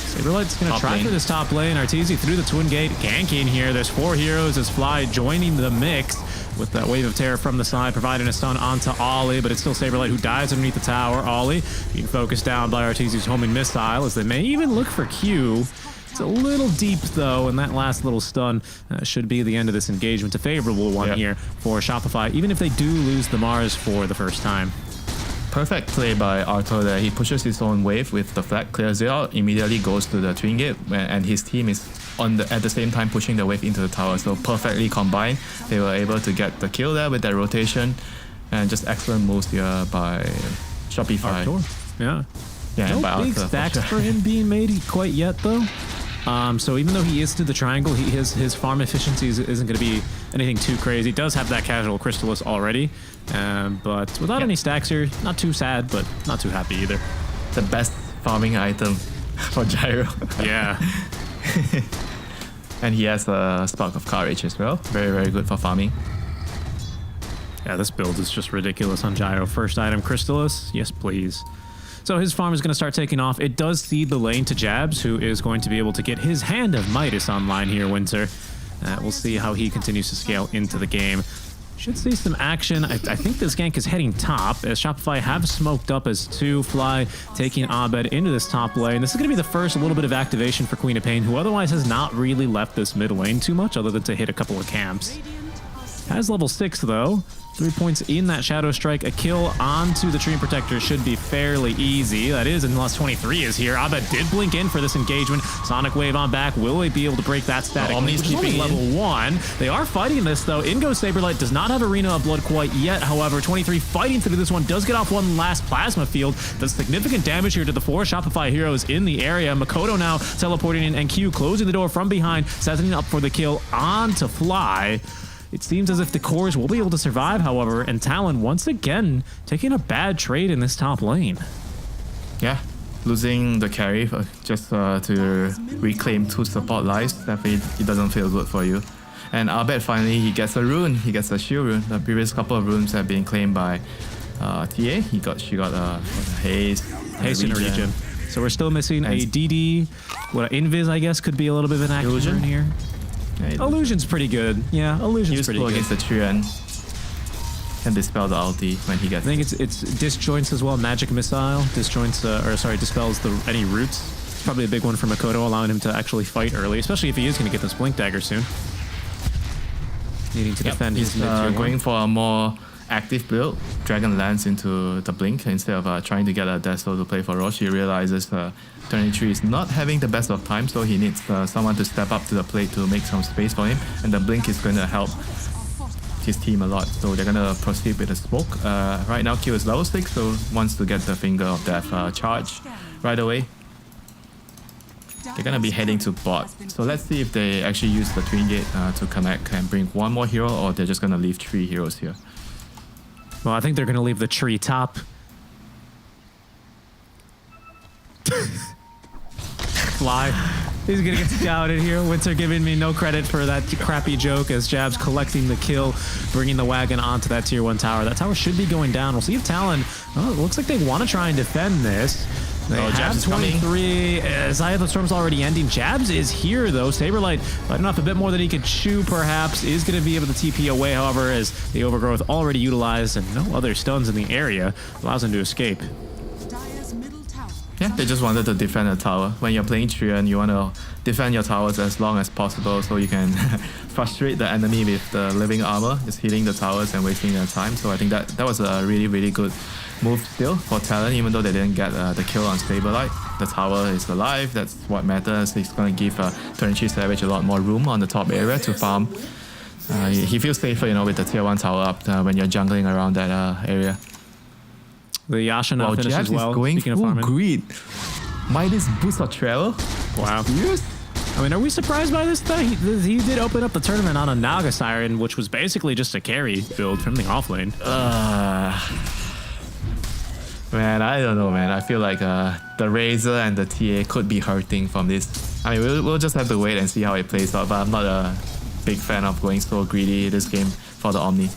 Saberlight's going to try for this top lane. Arteezy through the Twin Gate, ganking here. There's 4 heroes as Fly joining the mix with that wave of terror from the side, providing a stun onto Ollie, but it's still Saberlight who dies underneath the tower. Ollie being focused down by Arteezy's homing missile as they may even look for Q. It's a little deep, though, and that last little stun should be the end of this engagement. A favorable one here for Shopify, even if they do lose the Mars for the first time. Perfect play by Arthur there. He pushes his own wave with the flag, clears it out, immediately goes to the Twin Gate, and his team is at the same time pushing the wave into the tower. So perfectly combined. They were able to get the kill there with that rotation, and just excellent moves here by Shopify. Arthur. Yeah. Yeah, no big stacks for him being made quite yet, though. So even though he is to the triangle, his farm efficiency isn't going to be anything too crazy. He does have that casual Crystallis already, but without any stacks here, not too sad, but not too happy either. The best farming item for Gyro. Yeah. And he has a Spark of Courage as well. Very, very good for farming. Yeah, this build is just ridiculous on Gyro. First item, Crystallis. Yes, please. So his farm is going to start taking off. It does cede the lane to Jabs, who is going to be able to get his Hand of Midas online here, Winter. We'll see how he continues to scale into the game. Should see some action. I think this gank is heading top, as Shopify have smoked up as 2. Fly taking Abed into this top lane. This is going to be the first little bit of activation for Queen of Pain, who otherwise has not really left this mid lane too much, other than to hit a couple of camps. Has level 6, though. 3 points in that Shadow Strike. A kill onto the Treant Protector should be fairly easy. That is, unless 23 is here. Abed did blink in for this engagement. Sonic Wave on back. Will they be able to break that static? Omni's keeping level 1. They are fighting this, though. In goes Saberlight. Does not have Arena of Blood quite yet. However, 23 fighting through this one. Does get off one last Plasma Field. Does significant damage here to the 4 Shopify heroes in the area. Makoto now teleporting in, and Q closing the door from behind, setting up for the kill onto Fly. It seems as if the cores will be able to survive, however, and Talon once again taking a bad trade in this top lane. Yeah, losing the carry just to reclaim 2 support lives, definitely it doesn't feel good for you. And Abed finally, he gets a rune, he gets a shield rune. The previous couple of runes have been claimed by TA. She got haste and regen. So we're still missing a DD. What an Invis, I guess, could be a little bit of an action in here. Yeah, Illusion's pretty good. Yeah, Illusion's pretty good. Against the Treant. Can dispel the ulti when he gets. I think it's disjoints as well. Magic missile disjoints, dispels any roots. Probably a big one for Makoto, allowing him to actually fight early, especially if he is going to get this blink dagger soon. Needing to defend his mid tier going for a more active build. Dragon lands into the blink instead of trying to get a Desto to play for Roche. He realizes 23 is not having the best of time, so he needs someone to step up to the plate to make some space for him, and the blink is going to help his team a lot. So they're going to proceed with the smoke. Right now Q is level 6, so wants to get the Finger of Death charge right away. They're gonna be heading to bot. So let's see if they actually use the Twin Gate to connect and bring one more hero, or they're just gonna leave 3 heroes here. Well, I think they're gonna leave the tree top. Fly. He's gonna get scouted here. Winter giving me no credit for that crappy joke as Jabs collecting the kill, bringing the wagon onto that tier 1 tower. That tower should be going down. We'll see if Talon, oh, it looks like they want to try and defend this. They have Jabs is 23. Zaya of the Storm's already ending. Jabs is here though. Saberlight biting off a bit more than he could chew perhaps. Is going to be able to TP away, however, as the overgrowth already utilized and no other stuns in the area allows him to escape. Yeah, they just wanted to defend the tower. When you're playing Trian, you want to defend your towers as long as possible so you can frustrate the enemy with the living armor, just hitting the towers and wasting their time. So I think that was a really, really good move still for Talon, even though they didn't get the kill on Saberlight. The tower is alive, that's what matters. It's going to give 23 Savage a lot more room on the top area to farm. He feels safer, you know, with the tier 1 tower up when you're jungling around that area. The Yasha now finishes Jabs well. is going Speaking of full farming. greed. Midas boost of travel? Wow. Yes. I mean, are we surprised by this though? He did open up the tournament on a Naga Siren, which was basically just a carry build from the offlane. Man, I don't know, man. I feel like the Razor and the TA could be hurting from this. I mean, we'll just have to wait and see how it plays out, but I'm not a big fan of going so greedy this game for the Omni.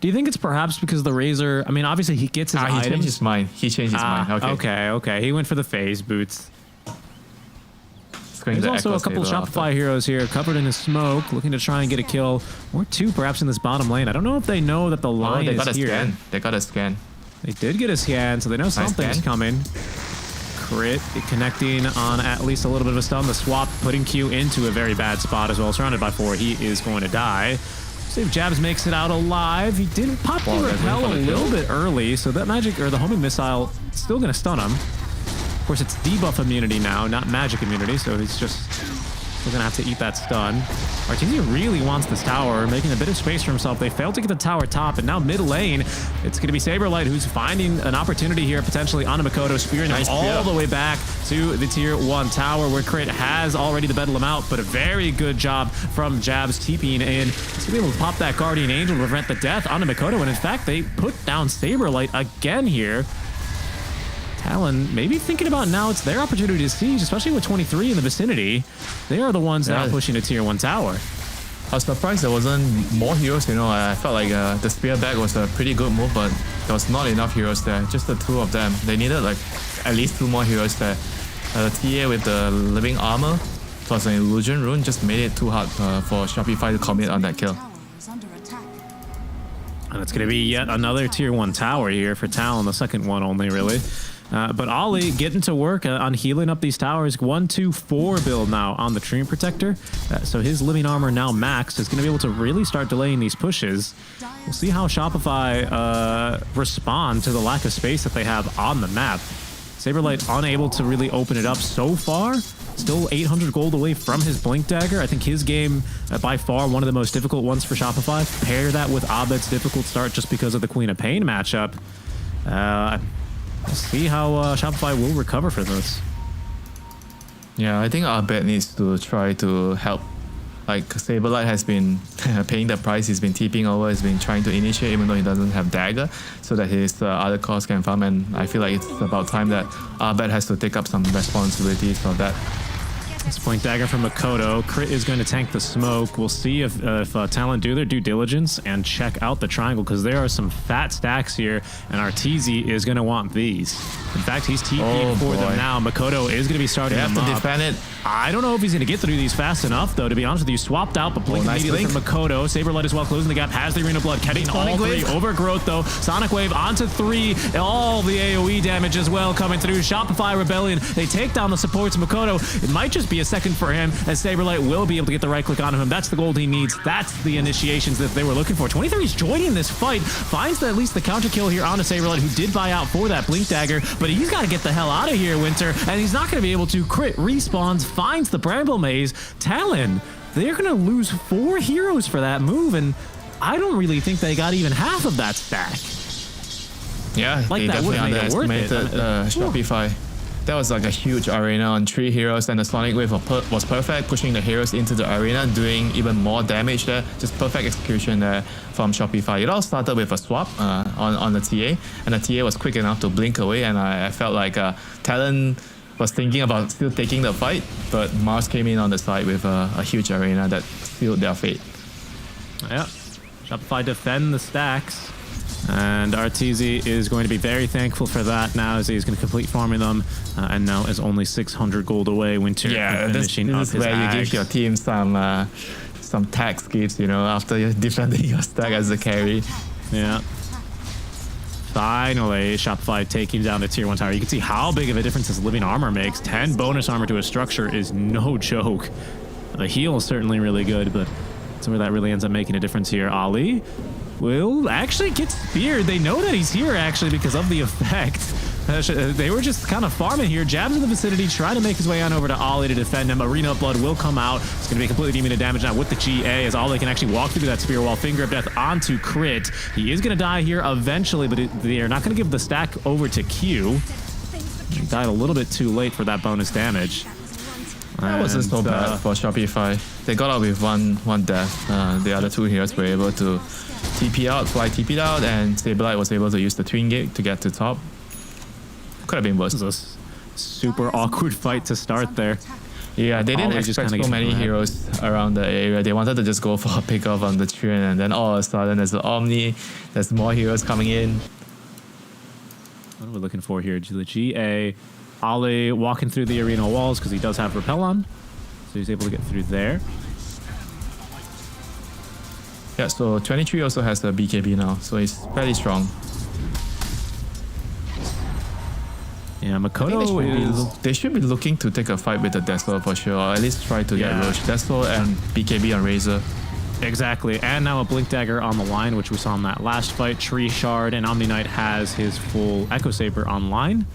Do you think it's perhaps because the Razor, I mean, obviously he gets his items. He changed his mind. He changed his mind. Okay. He went for the phase boots. There's also a couple Shopify heroes here covered in his smoke, looking to try and get a kill, or 2 perhaps in this bottom lane. I don't know if they know that the line they is got a here. scan. They got a scan. They did get a scan, so they know something's coming. Crit connecting on at least a little bit of a stun. The swap putting Q into a very bad spot as well. Surrounded by 4, he is going to die. See if Jabs makes it out alive. He did pop the repel a little bit early, so that magic or the homing missile still going to stun him. Of course, it's debuff immunity now, not magic immunity, so he's just still going to have to eat that stun. Artesia really wants this tower, making a bit of space for himself. They failed to get the tower top, and now mid lane, it's going to be Saberlight who's finding an opportunity here, potentially on a Makoto, spearing him all the way back to the tier 1 tower, where Crit has already the Bedlam out, but a very good job from Jabs TPing in to be able to pop that Guardian Angel to prevent the death on a Makoto, and in fact, they put down Saberlight again here. Talon maybe thinking about now it's their opportunity to siege, especially with 23 in the vicinity. They are the ones now pushing a tier 1 tower. I was surprised there wasn't more heroes, you know. I felt like the spear back was a pretty good move, but there was not enough heroes there. Just the 2 of them. They needed like at least 2 more heroes there. The TA with the living armor plus an illusion rune just made it too hard for Shopify to commit on that kill. And it's going to be yet another tier 1 tower here for Talon, the second one only really. But Ollie getting to work on healing up these towers. 1-2-4 build now on the Treant Protector. So his living armor now maxed is going to be able to really start delaying these pushes. We'll see how Shopify respond to the lack of space that they have on the map. Saberlight unable to really open it up so far. Still 800 gold away from his Blink Dagger. I think his game, by far, one of the most difficult ones for Shopify. Pair that with Abed's difficult start just because of the Queen of Pain matchup. We'll see how Shopify will recover for this. Yeah, I think Abed needs to try to help. Like, Saberlight has been paying the price. He's been TPing over. He's been trying to initiate even though he doesn't have Dagger, so that his other cores can farm. And I feel like it's about time that Abed has to take up some responsibilities for that. This Blink Dagger from Makoto. Crit is going to tank the smoke. We'll see if Talon do their due diligence and check out the triangle, because there are some fat stacks here, and Artesia is going to want these. In fact, he's TPing for them now. Makoto is going to be starting them up. They have to defend it. I don't know if he's going to get through these fast enough, though, to be honest with you. Swapped out, but Blink immediately from Makoto. Saberlight as well, closing the gap, has the Arena Blood, getting all 3. Overgrowth, though. Sonic Wave onto 3. All the AoE damage as well coming through. Shopify Rebellion, they take down the supports. Makoto, it might just be a second for him, as Saberlight will be able to get the right click on him. That's the gold he needs. That's the initiations that they were looking for. 23 is joining this fight, finds at least the counter kill here on a Saberlight, who did buy out for that Blink Dagger, but he's got to get the hell out of here, Winter, and he's not going to be able to. Crit respawns, finds the Bramble Maze. Talon, they're going to lose 4 heroes for that move, and I don't really think they got even half of that stack. Yeah, like they that definitely would have made it worth it. Shopify. That was like a huge arena on 3 heroes, and the Sonic Wave was perfect, pushing the heroes into the arena, doing even more damage there. Just perfect execution there from Shopify. It all started with a swap on the TA, and the TA was quick enough to blink away, and I felt like Talon was thinking about still taking the fight, but Mars came in on the side with a huge arena that sealed their fate. Yeah, Shopify defend the stacks. And Arteezy is going to be very thankful for that now, as he's going to complete farming them, and now is only 600 gold away. Winter finishing this up is his where axe. you give your team some tax gifts, you know, after you're defending your stack as a carry. Yeah. Finally, Shopify taking down the tier 1 tower. You can see how big of a difference his living armor makes. 10 bonus armor to a structure is no joke. The heal is certainly really good, but that's where that really ends up making a difference here. Ali will actually get speared. They know that he's here, actually, because of the effect. They were just kind of farming here. Jabs in the vicinity, trying to make his way on over to Ollie to defend him. Arena Blood will come out. It's going to be completely dealing damage now with the GA, as Ollie can actually walk through that spear wall. Finger of Death onto Crit. He is going to die here eventually, but they are not going to give the stack over to Q. He died a little bit too late for that bonus damage. That wasn't so bad for Shopify. They got out with one death. The other 2 heroes were able to TP out, Fly TP'd out, and Sableye was able to use the Twin Gate to get to top. Could have been worse. This is a super awkward fight to start there. Yeah, they didn't Ollie just expect so many heroes around the area. They wanted to just go for a pick off on the train, and then all of a sudden there's the Omni, there's more heroes coming in. What are we looking for here? The GA. Ollie walking through the arena walls because he does have Repel on. So he's able to get through there. Yeah, so 23 also has a BKB now, so he's fairly strong. Yeah, Makoto They should be looking to take a fight with the Deso for sure, or at least try to get Roche. Deso and BKB on Razor. Exactly, and now a Blink Dagger on the line, which we saw in that last fight. Tree Shard, and Omni Knight has his full Echo Saber online.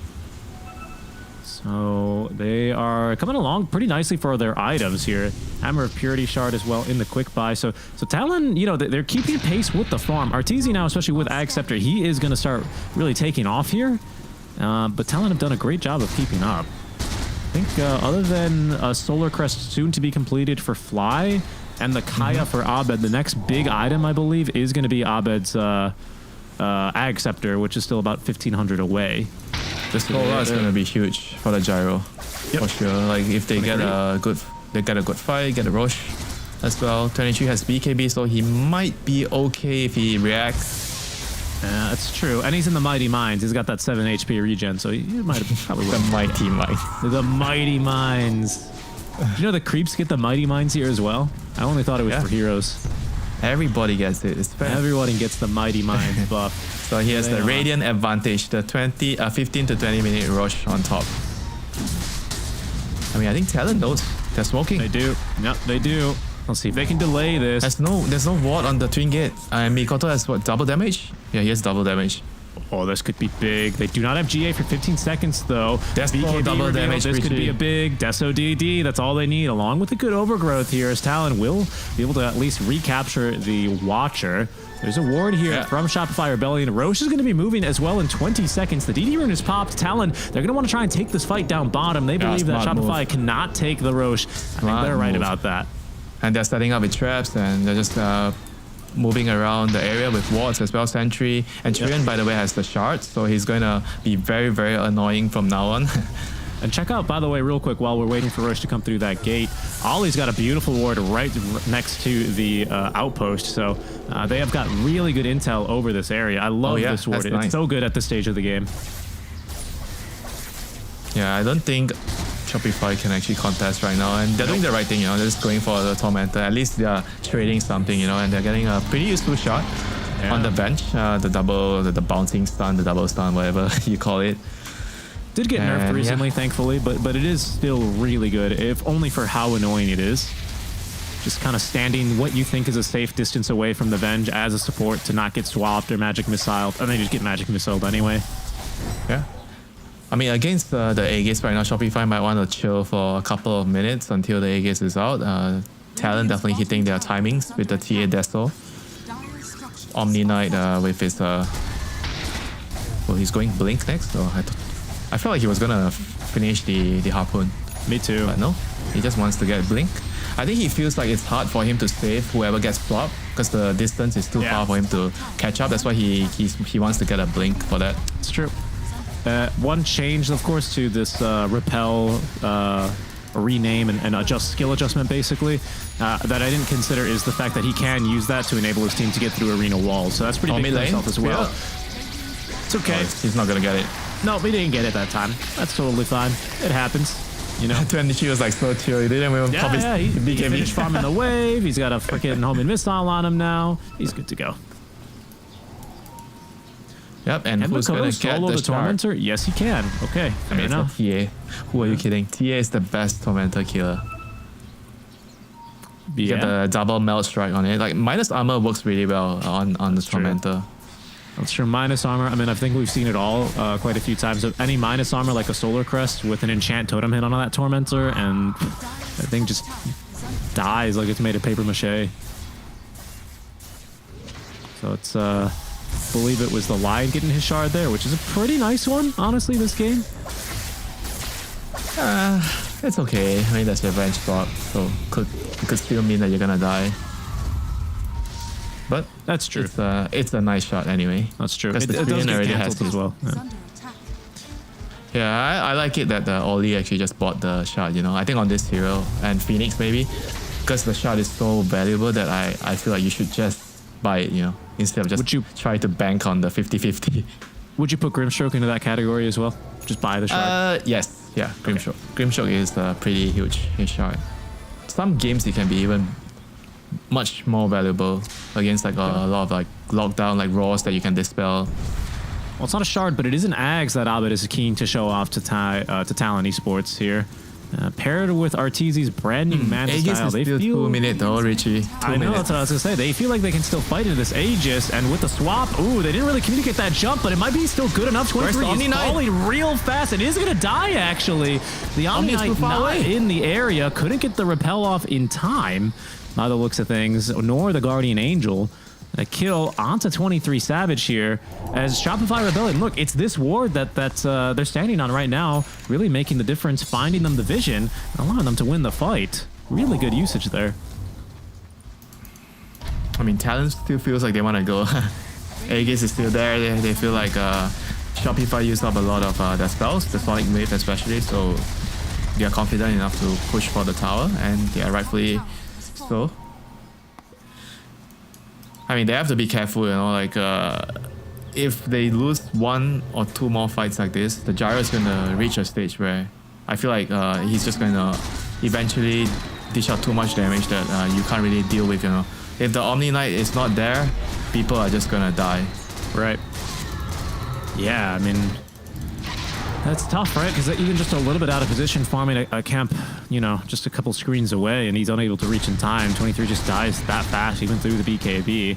So they are coming along pretty nicely for their items here. Hammer of Purity Shard as well in the quick buy. So Talon, you know, they're keeping pace with the farm. Arteezy now, especially with Ag Scepter, he is going to start really taking off here. But Talon have done a great job of keeping up. I think other than Solar Crest soon to be completed for Fly and the Kaya for Abed, the next big item, I believe, is going to be Abed's Ag Scepter, which is still about 1,500 away. The Solar is going to be huge for the Gyro, for sure. Like if they get a good fight, get a Roche as well. 23 has BKB, so he might be okay if he reacts. Yeah, that's true. And he's in the Mighty Mines. He's got that 7 HP regen, so he might have probably The Mighty Mines. The Mighty Mines. Do you know the creeps get the Mighty Mines here as well? I only thought it was for heroes. Everybody gets it. It's fair. Everybody gets the Mighty Mines buff. So he has the Radiant advantage, the 15 to 20 minute rush on top. I mean, I think Talon knows they're smoking. They do. Yep, they do. Let's see if they can delay this. There's no ward on the Twin Gate. And Mikoto has what, double damage? Yeah, he has double damage. Oh, this could be big. They do not have GA for 15 seconds, though. That's BKB double reveal. damage. This could be a big Deso DD. That's all they need, along with the good overgrowth here, as Talon will be able to at least recapture the Watcher. There's a ward here from Shopify Rebellion. Roche is going to be moving as well in 20 seconds. The DD rune is popped. Talon, they're going to want to try and take this fight down bottom. They believe that Shopify cannot take the Roche. I think they're right about that. And they're setting up with traps, and they're just moving around the area with wards as well. Sentry. And Trian, by the way, has the shards, so he's going to be very, very annoying from now on. And check out, by the way, real quick, while we're waiting for Roche to come through that gate, Ollie's got a beautiful ward right next to the outpost. So they have got really good intel over this area. I love this ward. It's so good at this stage of the game. Yeah, I don't think Shopify can actually contest right now, and they're doing the right thing, you know. They're just going for the Tormentor. At least they're trading something, you know, and they're getting a pretty useful shot on the bench. The bouncing stun, the double stun, whatever you call it. Did get nerfed recently, thankfully, but it is still really good, if only for how annoying it is. Just kind of standing what you think is a safe distance away from the Venge as a support to not get swapped or magic missiled, and then just get magic missiled anyway. Yeah. I mean, against the Aegis right now, Shopify might want to chill for a couple of minutes until the Aegis is out. Talon definitely hitting their timings with the TA Deso. Omni Knight with his... well, he's going Blink next, so I felt like he was gonna finish the harpoon. Me too. But no, he just wants to get blink. I think he feels like it's hard for him to save whoever gets flopped because the distance is too far for him to catch up. That's why he wants to get a blink for that. It's true. One change, of course, to this repel rename and skill adjustment, basically, that I didn't consider is the fact that he can use that to enable his team to get through arena walls. So that's pretty big for himself as well. Yeah. It's okay. He's not gonna get it. No, he didn't get it that time. That's totally fine. It happens. You know, 20 was like so chill. He didn't even pop his he finished farming the wave. He's got a freaking homing missile on him now. He's good to go. Yep, and who's gonna get solo the the Tormentor? Yes, he can. Okay, I mean, it's a TA. Who are you kidding? TA is the best Tormentor killer. You get the double melt strike on it. Like minus armor works really well on the Tormentor. That's true. Minus armor. I mean, I think we've seen it all quite a few times. So any minus armor, like a Solar Crest with an enchant totem hit on that Tormentor, and that thing just dies like it's made of paper mache. So it's, I believe it was the Lion getting his shard there, which is a pretty nice one, honestly, this game. It's okay. I mean, that's your revenge spot, so it could still mean that you're gonna die. But that's true. It's a nice shot anyway. That's true. Because the does get already has as well. Yeah, I like it that the Oli actually just bought the shard, you know. I think on this hero and Phoenix maybe, because the shard is so valuable that I feel like you should just buy it, you know, instead of just try to bank on the 50-50. Would you put Grimstroke into that category as well? Just buy the shard? Yes. Yeah, Grimstroke. Okay. Grimstroke is a pretty huge shard. Some games it can be even much more valuable against like a lot of like lockdown like Raws that you can dispel. Well, it's not a shard, but it is an Ags that Abed is keen to show off to Talon Esports here. Paired with Arteezy's brand new mana style, they feel 2 minutes though, Richie. I know, that's what I was gonna say. They feel like they can still fight into this Aegis, and with the swap, ooh, they didn't really communicate that jump, but it might be still good enough. 23 is falling real fast. It is gonna die actually. The Omni Knight not in the area, couldn't get the repel off in time. By the looks of things, nor the Guardian Angel. A kill onto 23 Savage here as Shopify Rebellion. Look, it's this ward that they're standing on right now, really making the difference, finding them the vision, and allowing them to win the fight. Really good usage there. I mean, Talon still feels like they want to go. Aegis is still there. They feel like Shopify used up a lot of their spells, the Sonic Wave especially, so they are confident enough to push for the tower, and they are rightfully so. I mean, they have to be careful, you know, like if they lose 1 or 2 more fights like this, the Gyro is gonna reach a stage where I feel like he's just gonna eventually dish out too much damage that you can't really deal with, you know. If the Omni Knight is not there, people are just gonna die. Right. Yeah, I mean, that's tough, right? Because even just a little bit out of position, farming a camp, you know, just a couple screens away, and he's unable to reach in time. 23 just dies that fast, even through the BKB.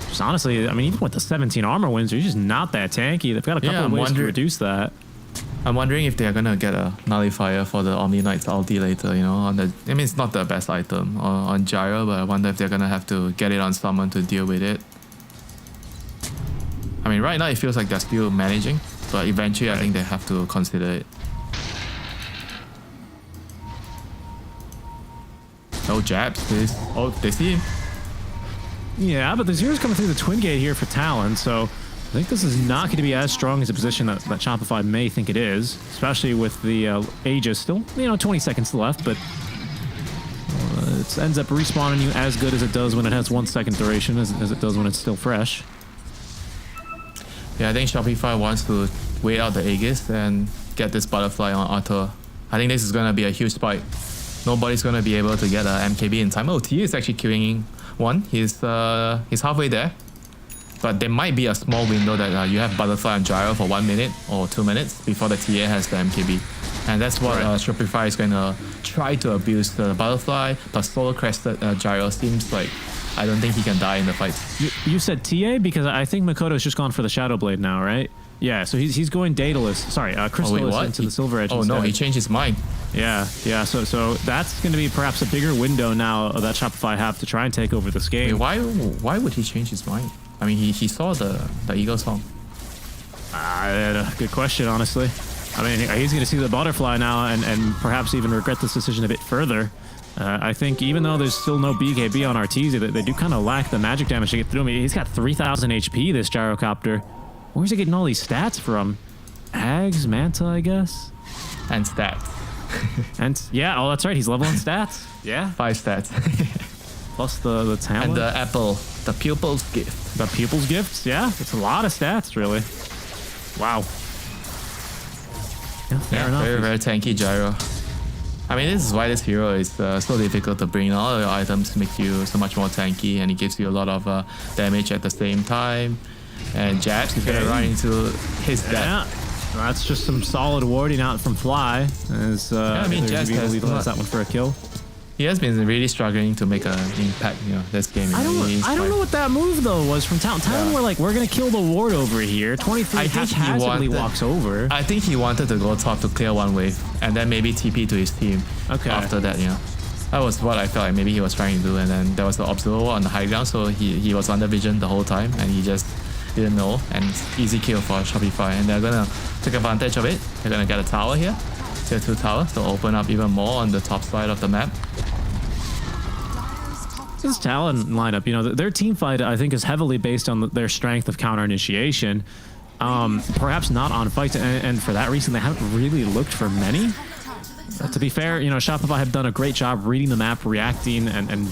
Just honestly, I mean, even with the 17 armor wins, he's just not that tanky. They've got a couple of ways to reduce that. I'm wondering if they're gonna get a nullifier for the Omni Knight's ulti later, you know, on the. I mean, it's not the best item on Gyro, but I wonder if they're gonna have to get it on someone to deal with it. I mean, right now it feels like they're still managing, but eventually I think they have to consider it. No jabs, please. Oh, they see him. Yeah, but the Zero's coming through the Twin Gate here for Talon, so I think this is not going to be as strong as a position that Shopify may think it is, especially with the Aegis still, you know, 20 seconds left, but it ends up respawning you as good as it does when it has 1 second duration, as it does when it's still fresh. Yeah, I think Shopify wants to wait out the Aegis and get this butterfly on Arthur. I think this is going to be a huge spike. Nobody's going to be able to get a MKB in time. Oh, T is actually killing one. He's halfway there. But there might be a small window that you have butterfly on Gyro for 1 minute or 2 minutes before the TA has the MKB. And that's what Shopify is going to try to abuse. The butterfly plus solar crested Gyro seems like I don't think he can die in the fight. You said TA? Because I think Makoto's just gone for the Shadow Blade now, right? Yeah, so he's going Daedalus. Sorry, Crystallis into the Silver Edge. Oh instead. no, he changed his mind. Yeah. So that's going to be perhaps a bigger window now that Shopify have to try and take over this game. Wait, why would he change his mind? I mean, he saw the Eagle song. Good question, honestly. I mean, he's going to see the butterfly now and perhaps even regret this decision a bit further. I think even though there's still no BKB on Arteezy, they do kind of lack the magic damage to get through him. He's got 3,000 HP, this Gyrocopter. Where's he getting all these stats from? Ags, Manta, I guess? And stats. And yeah, oh, that's right. He's leveling stats. Yeah. 5 stats. Plus the talent. And the apple, the pupil's gift. The pupil's gifts, yeah. It's a lot of stats, really. Wow. Yeah, fair enough. Very, very tanky gyro. I mean, this is why this hero is so difficult to bring. All your items make you so much more tanky, and it gives you a lot of damage at the same time. And jabs, he's gonna run into his death. Yeah, that's just some solid warding out from Fly. As, I mean, Jazz has that one for a kill. He has been really struggling to make an impact, this game. I don't know what that move though was from Talon. Talon were like, we're gonna kill the ward over here. 23 haphazardly walks over. I think he wanted to go top to clear one wave, and then maybe TP to his team. Okay. After that, that was what I felt like maybe he was trying to do. And then there was the observer on the high ground, so he was under vision the whole time, and he just didn't know. And it's easy kill for Shopify, and they're gonna take advantage of it. They're gonna get a tower here. Tier 2 tower to open up even more on the top side of the map. This Talon lineup, their team fight, I think, is heavily based on their strength of counter initiation. Perhaps not on fights, and for that reason, they haven't really looked for many. To be fair, Shopify have done a great job reading the map, reacting, and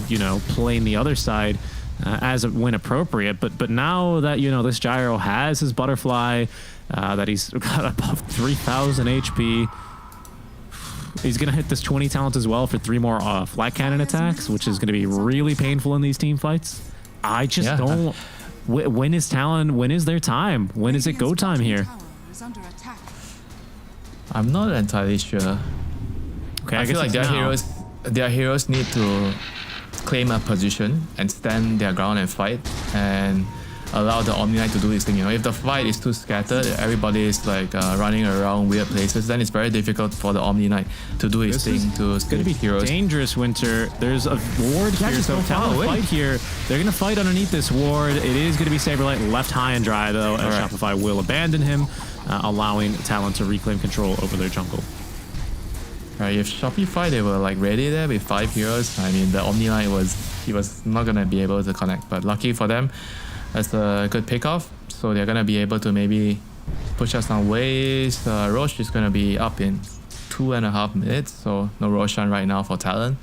playing the other side as when appropriate. But now that this Gyro has his butterfly, that he's got above 3,000 HP. He's going to hit this 20 talent as well for 3 more flat cannon attacks, which is going to be really painful in these team fights. I just don't... When is Talon? When is their time? When is it go time here? I'm not entirely sure. Okay, I feel like their heroes need to claim a position and stand their ground and fight and allow the Omni Knight to do his thing. If the fight is too scattered, everybody is like running around weird places, then it's very difficult for the Omni Knight to do his thing to it's gonna be heroes. Dangerous, Winter. There's a ward here, so Talon fight here. They're gonna fight underneath this ward. It is gonna be Saberlight left high and dry though, and Shopify will abandon him, allowing Talon to reclaim control over their jungle. Right, if Shopify they were like ready there with 5 heroes, I mean the Omni Knight was not gonna be able to connect, but lucky for them, that's a good pickoff. So they're gonna be able to maybe push us some ways. Roche is gonna be up in 2.5 minutes, so no Roshan right now for Talon.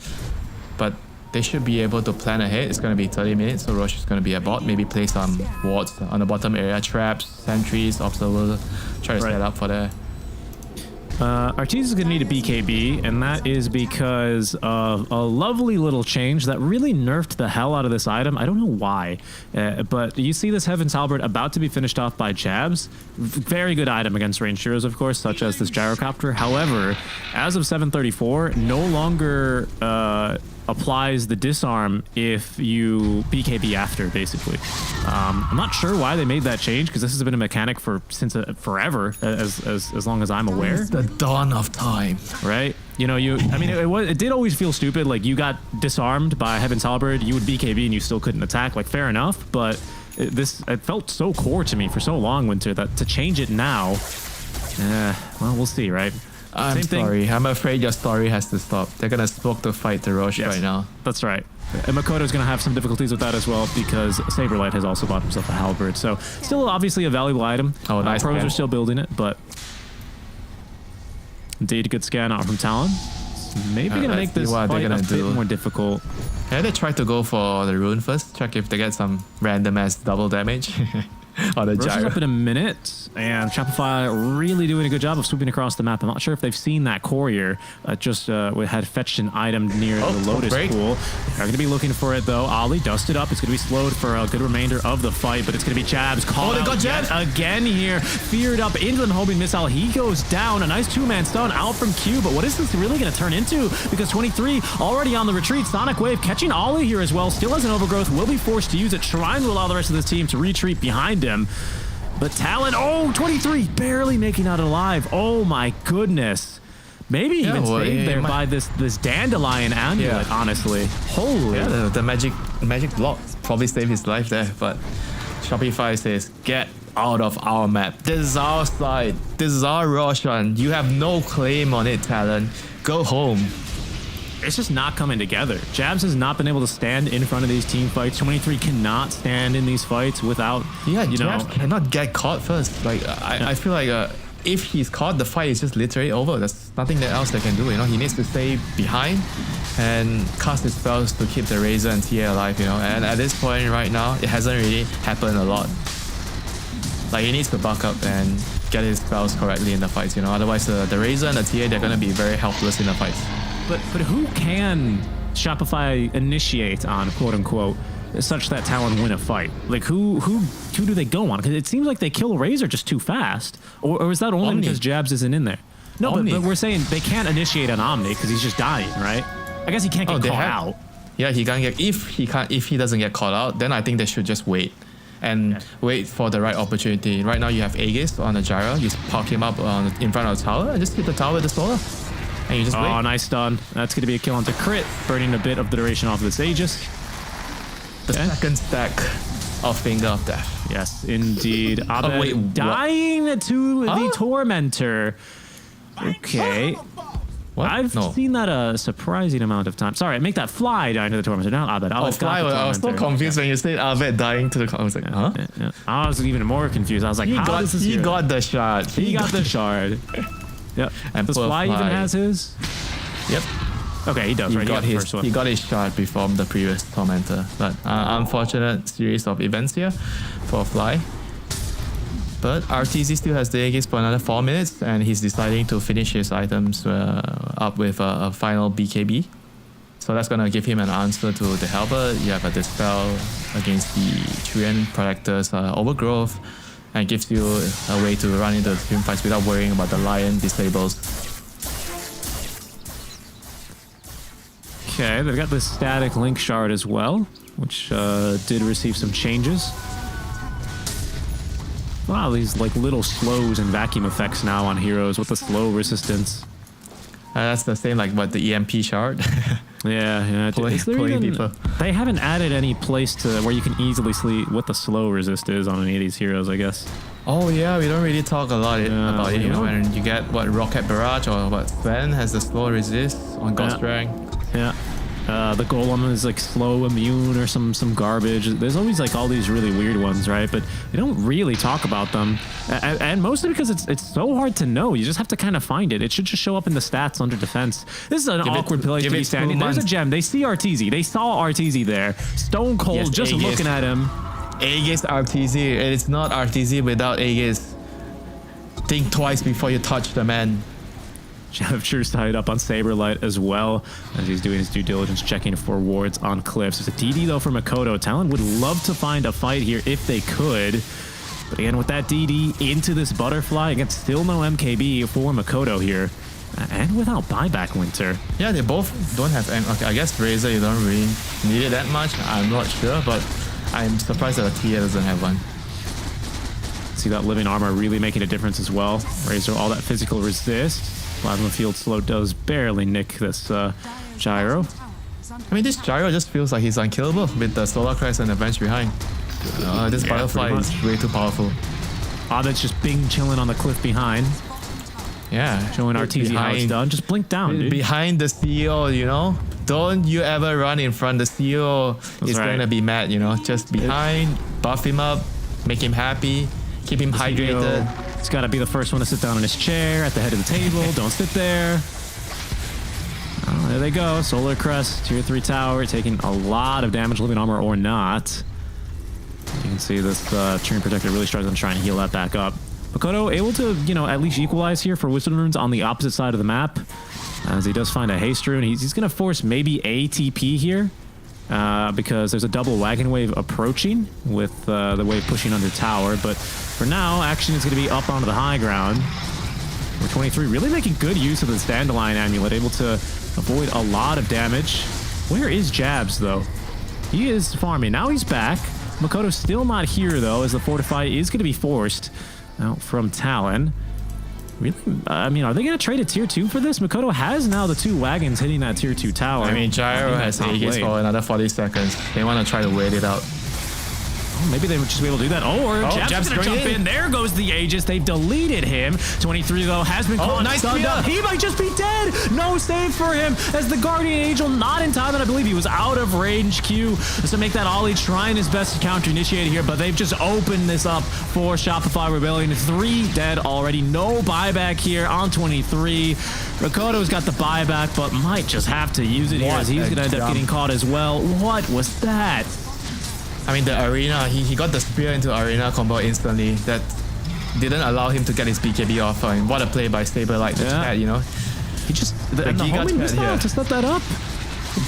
But they should be able to plan ahead. It's gonna be 30 minutes, so Roche is gonna be a bot. Maybe play some wards on the bottom area, traps, sentries, observer, try to set up for that. Arteezy is going to need a BKB, and that is because of a lovely little change that really nerfed the hell out of this item. I don't know why, but you see this Heaven's Halberd about to be finished off by jabs. Very good item against ranged heroes, of course, such as this Gyrocopter. However, as of 734, no longer applies the disarm if you BKB after, basically. I'm not sure why they made that change, because this has been a mechanic since forever, as long as I'm aware. It's the dawn of time, right? It did always feel stupid. Like, you got disarmed by Heaven's Halberd, you would BKB and you still couldn't attack. Like, fair enough, but it felt so core to me for so long, Winter, that to change it now, well, we'll see, right? I'm sorry. I'm afraid your story has to stop. They're gonna smoke to fight the Roche right now. That's right. And Makoto's gonna have some difficulties with that as well, because Saberlight has also bought himself a halberd. So still obviously a valuable item. Oh, nice. Pros are still building it, but indeed, a good scan out from Talon. Maybe gonna make this fight a bit more difficult. Yeah, they try to go for the rune first. Check if they get some random ass double damage. On the gyro. Up in a minute, and Shopify really doing a good job of swooping across the map. I'm not sure if they've seen that courier we had fetched an item near the Lotus pool. They're going to be looking for it though. Ollie dusted up. It's going to be slowed for a good remainder of the fight, but it's going to be Chabs called they got Jabs again here. Feared up into the homing missile. He goes down. A nice 2-man stun out from Q, but what is this really going to turn into? Because 23 already on the retreat. Sonic Wave catching Ollie here as well. Still has an overgrowth. Will be forced to use it, trying to allow the rest of this team to retreat behind him. But Talon, 23, barely making out alive. Oh my goodness. Maybe even saved there by this dandelion amulet, honestly. Holy. Yeah, the magic block probably saved his life there, but Shopify says, get out of our map. This is our side. This is our Roshan. You have no claim on it, Talon. Go home. It's just not coming together. Jabs has not been able to stand in front of these team fights. 23 cannot stand in these fights without, Jabs cannot get caught first. Like, I feel like if he's caught, the fight is just literally over. There's nothing else they can do, He needs to stay behind and cast his spells to keep the Razor and TA alive, And at this point right now, it hasn't really happened a lot. Like, he needs to buck up and get his spells correctly in the fights, Otherwise, the Razor and the TA, they're going to be very helpless in the fights. But who can Shopify initiate on, quote unquote, such that Talon win a fight? Like, who do they go on? Because it seems like they kill Razor just too fast. Or is that only Omni. because Jabs isn't in there? No, but Omni. we're saying they can't initiate on Omni because he's just dying, right? I guess he can't get caught out. Yeah, he can't get. If he doesn't get caught out, then I think they should just wait. And wait for the right opportunity. Right now you have Aegis on the gyro. You park him up in front of the tower and just hit the tower with the solar. And you just wait. Oh, nice stun. That's going to be a kill onto crit, burning a bit of the duration off of this Aegis. The second stack of Finger of Death. Yes, indeed. Abed wait, dying to the Tormentor. Okay. What? I've seen that a surprising amount of times. Sorry, make that Fly dying to the Tormentor. Not Abed. Oh, Fly. I was so confused when you said Abed dying to the. I was like, huh? Yeah. I was even more confused. I was like, He how does this hero? got the shard. He got the shard. Yep. And does Fly even has his? Yep. Okay, he does. Right? He got the first one. He got his shard before the previous Tormentor. But unfortunate series of events here for Fly. But RTZ still has the Aegis for another 4 minutes, and he's deciding to finish his items up with a final BKB. So that's going to give him an answer to the Halberd. You have a Dispel against the Treant Protector's Overgrowth, and gives you a way to run into the team fights without worrying about the Lion disables. Okay, they've got the Static Link Shard as well, which did receive some changes. Wow, these like little slows and vacuum effects now on heroes with the slow resistance. That's the same like what the EMP shard. Yeah. Pulling people. They haven't added any place to where you can easily see what the slow resist is on any of these heroes, I guess. Oh yeah, we don't really talk a lot about it, and you get what Rocket Barrage or what Sven has the slow resist on Ghost Rank. Yeah. The Golem is like slow immune or some garbage. There's always like all these really weird ones, right? But we don't really talk about them, and mostly because it's so hard to know. You just have to kind of find it. It should just show up in the stats under defense. This is an awkward place to be standing. There's a gem. They see RTZ. They saw RTZ there. Stone Cold just Aegis. looking at him. Aegis RTZ. It's not RTZ without Aegis. Think twice before you touch the man. Javcher's tied up on Saberlight as well as he's doing his due diligence, checking for wards on cliffs. There's a DD though for Makoto. Talon would love to find a fight here if they could. But again, with that DD into this butterfly, again, still no MKB for Makoto here. And without buyback Winter. Yeah, they both don't have... Okay, I guess Razor, you don't really need it that much. I'm not sure, but I'm surprised that the TA doesn't have one. See that living armor really making a difference as well. Razor, all that physical resist. Plasma Field Slow does barely nick this gyro. I mean, this gyro just feels like he's unkillable with the Solar Crest and the bench behind. This butterfly is way too powerful. Abed's just bing chilling on the cliff behind. Yeah. Showing RTZ how it's done. Just blink down, dude. Behind the CEO, Don't you ever run in front. The CEO is going to be mad, Just behind, buff him up, make him happy, keep him hydrated. He's got to be the first one to sit down in his chair at the head of the table. Don't sit there. Oh, there they go. Solar Crest, tier 3 tower, taking a lot of damage, living armor or not. You can see this Treant Protector really struggling to try and heal that back up. Makoto able to, at least equalize here for Wisdom Runes on the opposite side of the map. As he does find a Haste Rune. He's going to force maybe ATP here. Because there's a double wagon wave approaching with the wave pushing under tower. But for now, action is going to be up onto the high ground. We're 23 really making good use of the Dandelion Amulet, able to avoid a lot of damage. Where is Jabs, though? He is farming. Now he's back. Makoto's still not here, though, as the Fortify is going to be forced out from Talon. Really? I mean, are they going to trade a tier 2 for this? Makoto has now the 2 wagons hitting that tier 2 tower. I mean, Gyro has Aegis for another 40 seconds. They want to try to wait it out. Maybe they would just be able to do that. Or Jab's going to jump in. There goes the Aegis. They've deleted him. 23, though, has been caught. Nice stunned up. He might just be dead. No save for him as the Guardian Angel not in time, and I believe he was out of range. Q to make that Ollie, trying his best to counter initiate here, but they've just opened this up for Shopify Rebellion. 3 dead already. No buyback here on 23. Rakoto's got the buyback, but might just have to use it here as he's going to end up getting caught as well. What was that? I mean, the arena, he got the spear into arena combo instantly. That didn't allow him to get his BKB off. I mean, what a play by Saberlight, the chat, you know. He just, the homie missed out to set that up.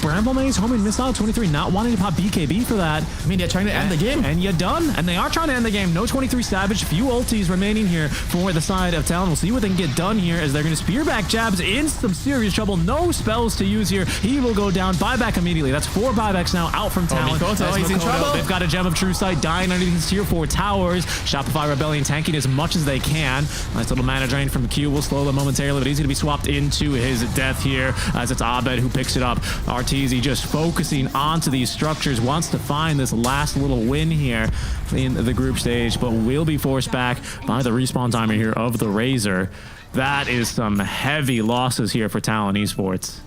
Bramble Maze, homie missed out. 23 not wanting to pop BKB for that. I mean, they're trying to end the game. And you're done. And they are trying to end the game. No 23 Savage. Few ultis remaining here for the side of Talon. We'll see what they can get done here as they're going to spear back Jabs in some serious trouble. No spells to use here. He will go down. Buyback immediately. That's 4 buybacks now out from Talon. He's in trouble. They've got a Gem of True Sight dying underneath these tier 4 towers. Shopify Rebellion tanking as much as they can. Nice little mana drain from Q. Will slow them momentarily, but he's going to be swapped into his death here as it's Abed who picks it up. RTZ just focusing onto these structures, wants to find this last little win here in the group stage, but will be forced back by the respawn timer here of the Razor. That is some heavy losses here for Talon Esports.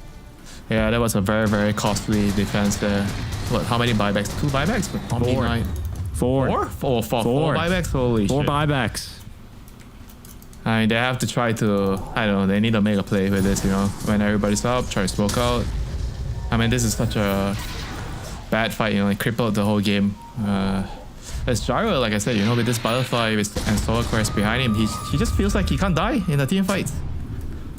Yeah, that was a very, very costly defense there. What, how many buybacks? 2 buybacks? 4 buybacks? Holy 4 shit. buybacks. I mean, they have to try to, I don't know, they need to make a play with this, you know, when everybody's up, try to smoke out. I mean, this is such a bad fight, you know, it crippled the whole game. As Gyro, like I said, you know, with this Butterfly and Solar Quest behind him, he just feels like he can't die in the team fights.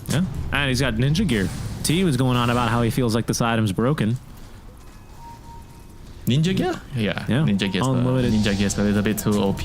Yeah, and he's got Ninja Gear. T was going on about how he feels like this item's broken. Ninja Gear? Yeah. Ninja Gear's a little bit too OP.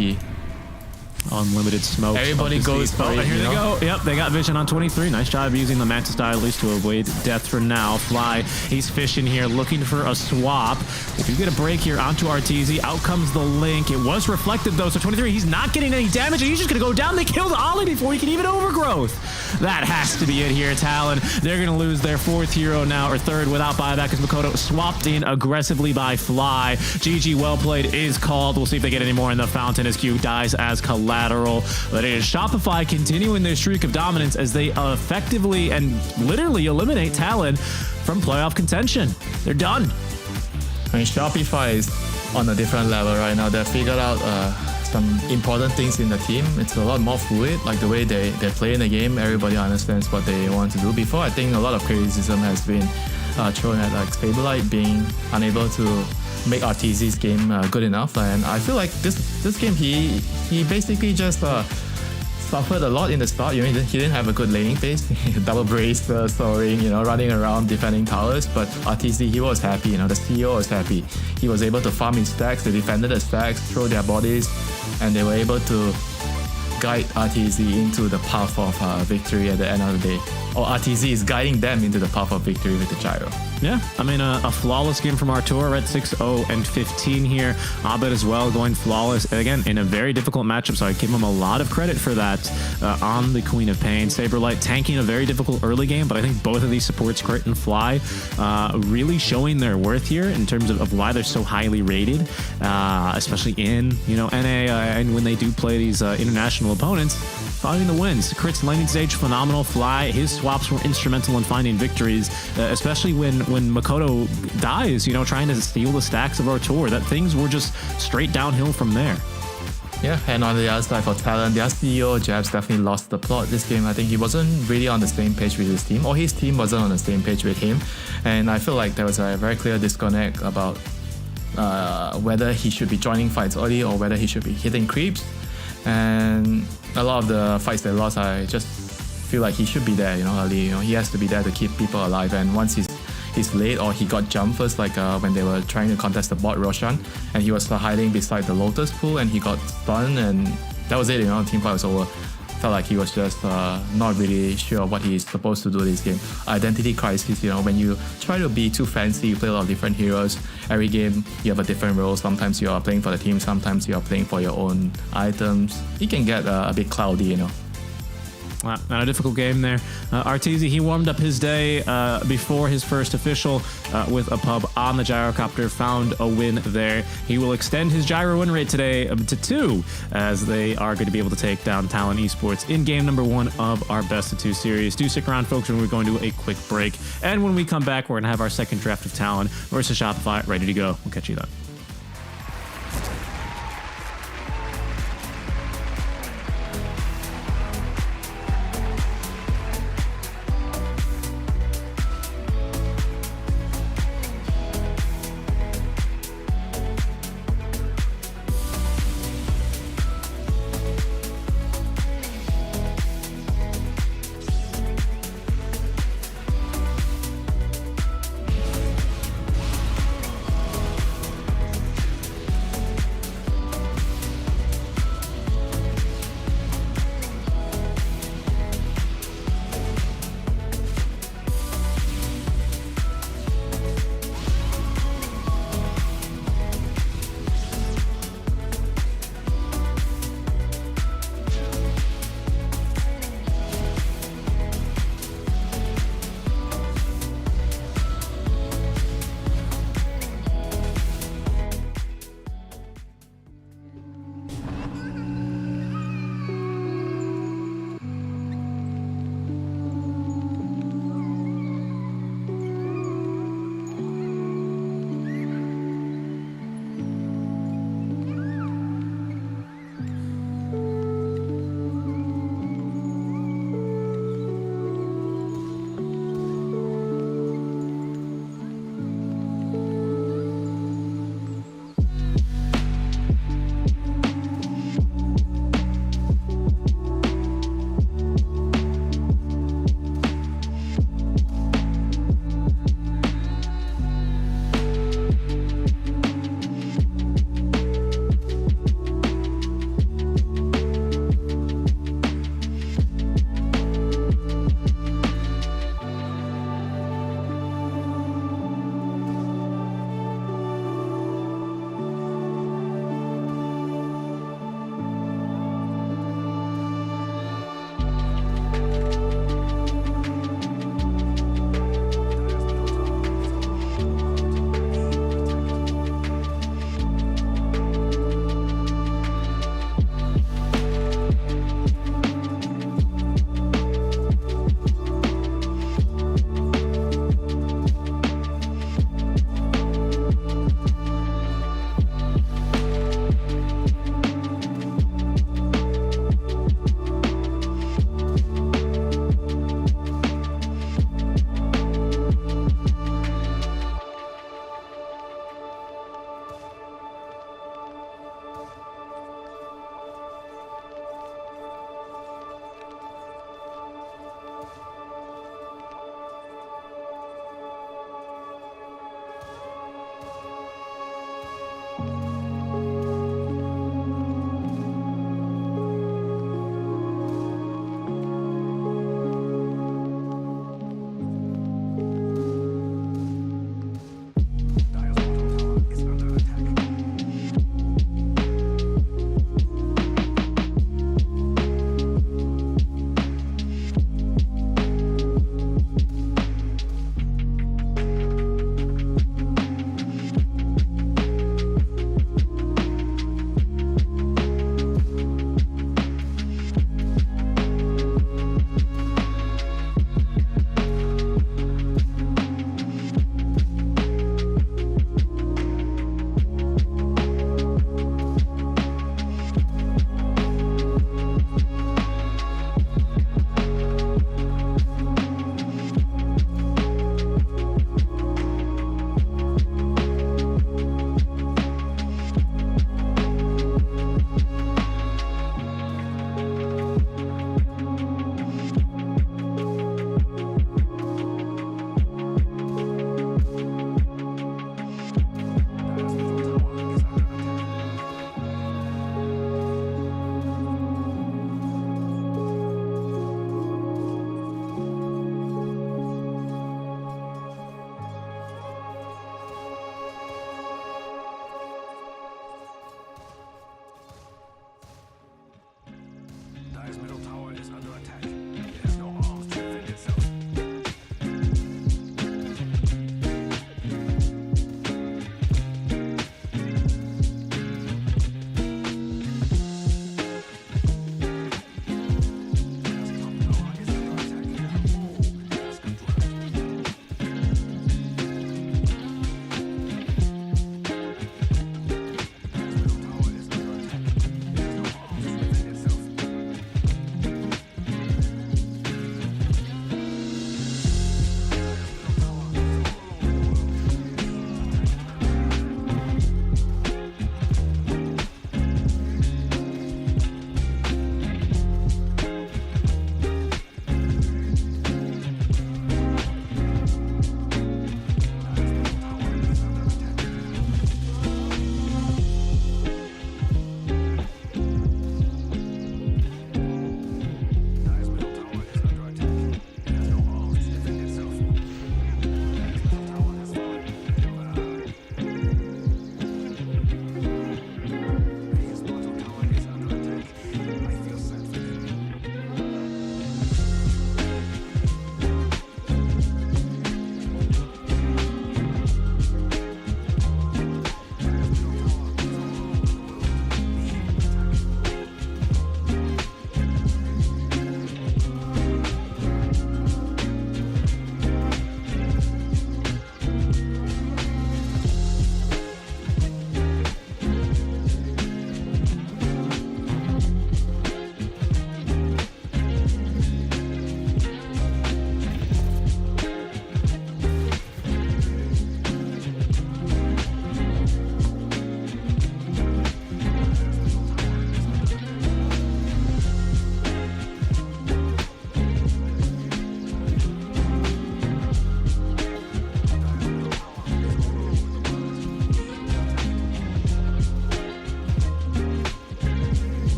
Unlimited smoke. Everybody goes for it. Here they go. Yep, they got vision on 23. Nice job using the Mantis style at least to avoid death for now. Fly, he's fishing here, looking for a swap. If you get a break here onto RTZ, out comes the link. It was reflective though, so 23, he's not getting any damage, and he's just gonna go down. They killed Ollie before he can even overgrowth. That has to be it here, Talon. They're gonna lose their 4th hero now, or 3rd without buyback as Makoto swapped in aggressively by Fly. GG, well played is called. We'll see if they get any more in the fountain as Q dies as collateral. But it is Shopify continuing their streak of dominance as they effectively and literally eliminate Talon from playoff contention. They're done. I mean, Shopify is on a different level right now. They've figured out some important things in the team. It's a lot more fluid, like the way they play in the game. Everybody understands what they want to do. Before, I think a lot of criticism has been thrown at like Saberlight being unable to make RTZ's game good enough, and I feel like this game he basically just suffered a lot in the start. You know, he didn't have a good laning phase. Double brace, soaring, you know, running around defending towers. But RTZ, he was happy. You know, the CEO was happy. He was able to farm his stacks. They defended the stacks, throw their bodies, and they were able to guide RTZ into the path of victory at the end of the day. Or RTZ is guiding them into the path of victory with the gyro. Yeah, I mean, a flawless game from Artur. Red 6-0 and 15 here. Abed as well going flawless. Again, in a very difficult matchup, so I give him a lot of credit for that on the Queen of Pain. Saberlight tanking a very difficult early game, but I think both of these supports, Crit and Fly, really showing their worth here in terms of why they're so highly rated, especially in, you know, NA and when they do play these international opponents. Finding the wins. Crit's landing stage, phenomenal. Fly, his swaps were instrumental in finding victories, especially when Makoto dies, you know, trying to steal the stacks of Artur. That things were just straight downhill from there. Yeah, and on the other side for Talon, their CEO, Jabs, definitely lost the plot this game. I think he wasn't really on the same page with his team, or his team wasn't on the same page with him. And I feel like there was a very clear disconnect about whether he should be joining fights early or whether he should be hitting creeps. And a lot of the fights they lost, I just feel like he should be there, you know, early. You know, he has to be there to keep people alive. And once he's late or he got jumped first, like when they were trying to contest the bot Roshan, and he was hiding beside the Lotus pool and he got stunned, and that was it, you know, team fight was over. Felt like he was just not really sure what he's supposed to do this game. Identity crisis, you know, when you try to be too fancy, you play a lot of different heroes. Every game you have a different role. Sometimes you are playing for the team, sometimes you are playing for your own items. It can get a bit cloudy, you know. Not a difficult game there. Arteezy, he warmed up his day before his first official with a pub on the gyrocopter, found a win there. He will extend his gyro win rate today to 2, as they are going to be able to take down Talon Esports in game number 1 of our best of 2 series. Do stick around, folks, when we're going to a quick break. And when we come back, we're going to have our second draft of Talon versus Shopify ready to go. We'll catch you then.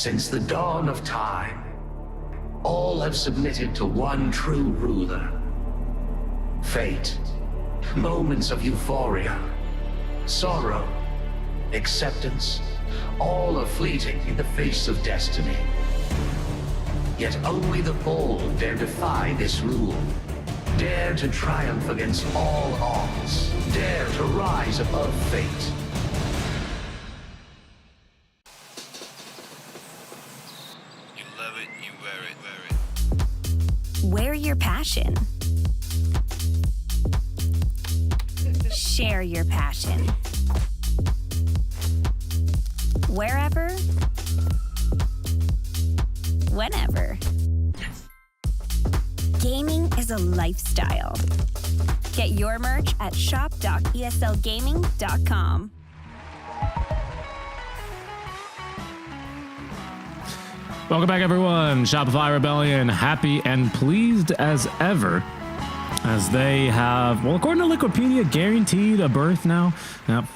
Since the dawn of time, all have submitted to one true ruler. Fate, moments of euphoria, sorrow, acceptance, all are fleeting in the face of destiny. Yet only the bold dare defy this rule. Dare to triumph against all odds. Dare to rise above fate. You love it, you wear it. Wear your passion. Share your passion. Wherever, whenever. Gaming is a lifestyle. Get your merch at shop.eslgaming.com. Welcome back, everyone. Shopify Rebellion, happy and pleased as ever, as they have, well, according to Wikipedia, guaranteed a berth now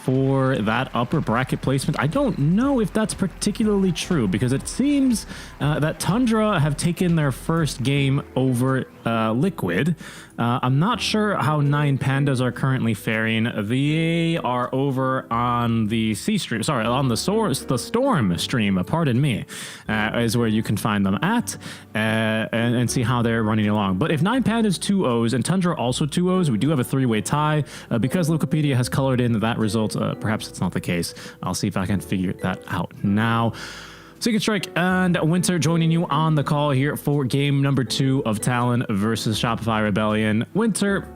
for that upper bracket placement. I don't know if that's particularly true, because it seems that Tundra have taken their first game over Liquid. I'm not sure how 9 Pandas are currently faring. They are over on the C stream, sorry, on the Storm stream, pardon me, is where you can find them at and see how they're running along. But if 9 Pandas 2-0s and Tundra also 2-0s, we do have a 3-way tie. Because Wikipedia has colored in that result, perhaps it's not the case. I'll see if I can figure that out now. Secret Strike and Winter joining you on the call here for game number 2 of Talon versus Shopify Rebellion. Winter,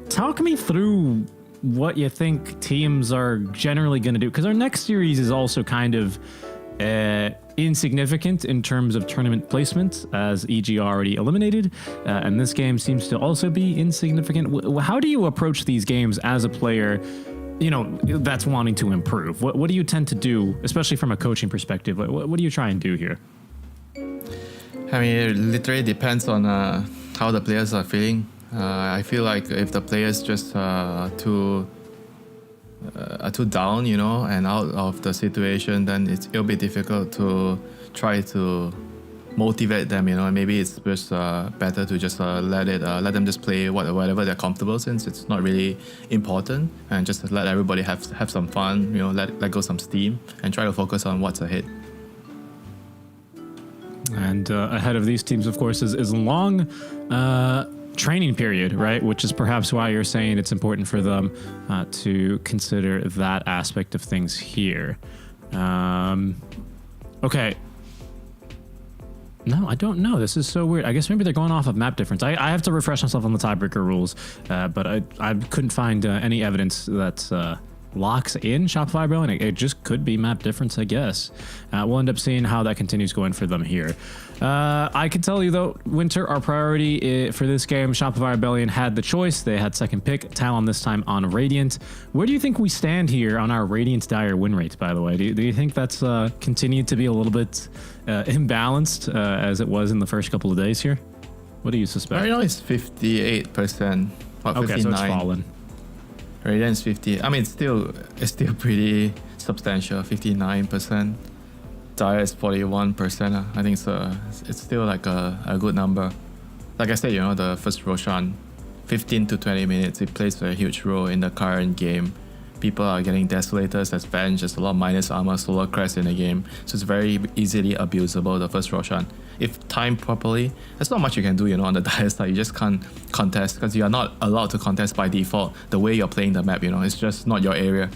talk me through what you think teams are generally going to do, because our next series is also kind of insignificant in terms of tournament placement, as EG already eliminated, and this game seems to also be insignificant. How do you approach these games as a player, you know, that's wanting to improve? What do you tend to do, especially from a coaching perspective? What do you try and do here? I mean, it literally depends on how the players are feeling. I feel like if the players just are too down, you know, and out of the situation, then it'll be difficult to try to motivate them, you know. And maybe it's just better to just let them just play whatever they're comfortable, since it's not really important, and just let everybody have some fun, you know, let go some steam and try to focus on what's ahead. And ahead of these teams, of course, is a long training period, right? Which is perhaps why you're saying it's important for them to consider that aspect of things here. Okay. No, I don't know. This is so weird. I guess maybe they're going off of map difference. I have to refresh myself on the tiebreaker rules, but I couldn't find any evidence that locks in Shopify Rebellion. It just could be map difference, I guess. We'll end up seeing how that continues going for them here. I can tell you, though, Winter, our priority for this game, Shopify Rebellion had the choice. They had second pick, Talon this time on Radiant. Where do you think we stand here on our Radiant Dire win rate, by the way? Do you think that's continued to be a little bit imbalanced as it was in the first couple of days here? What do you suspect? Right now it's 58%. What, okay, 59? So it's fallen. Radiant's 50. I mean, it's still pretty substantial. 59%. Dire is 41%. I think it's still like a good number. Like I said, you know, the first Roshan, 15 to 20 minutes, it plays a huge role in the current game. People are getting Desolators as bench, there's a lot of minus armor, Solar Crest in the game, so it's very easily abusable, the first Roshan. If timed properly, there's not much you can do, you know, on the Dire side. You just can't contest, because you are not allowed to contest by default the way you're playing the map, you know, it's just not your area.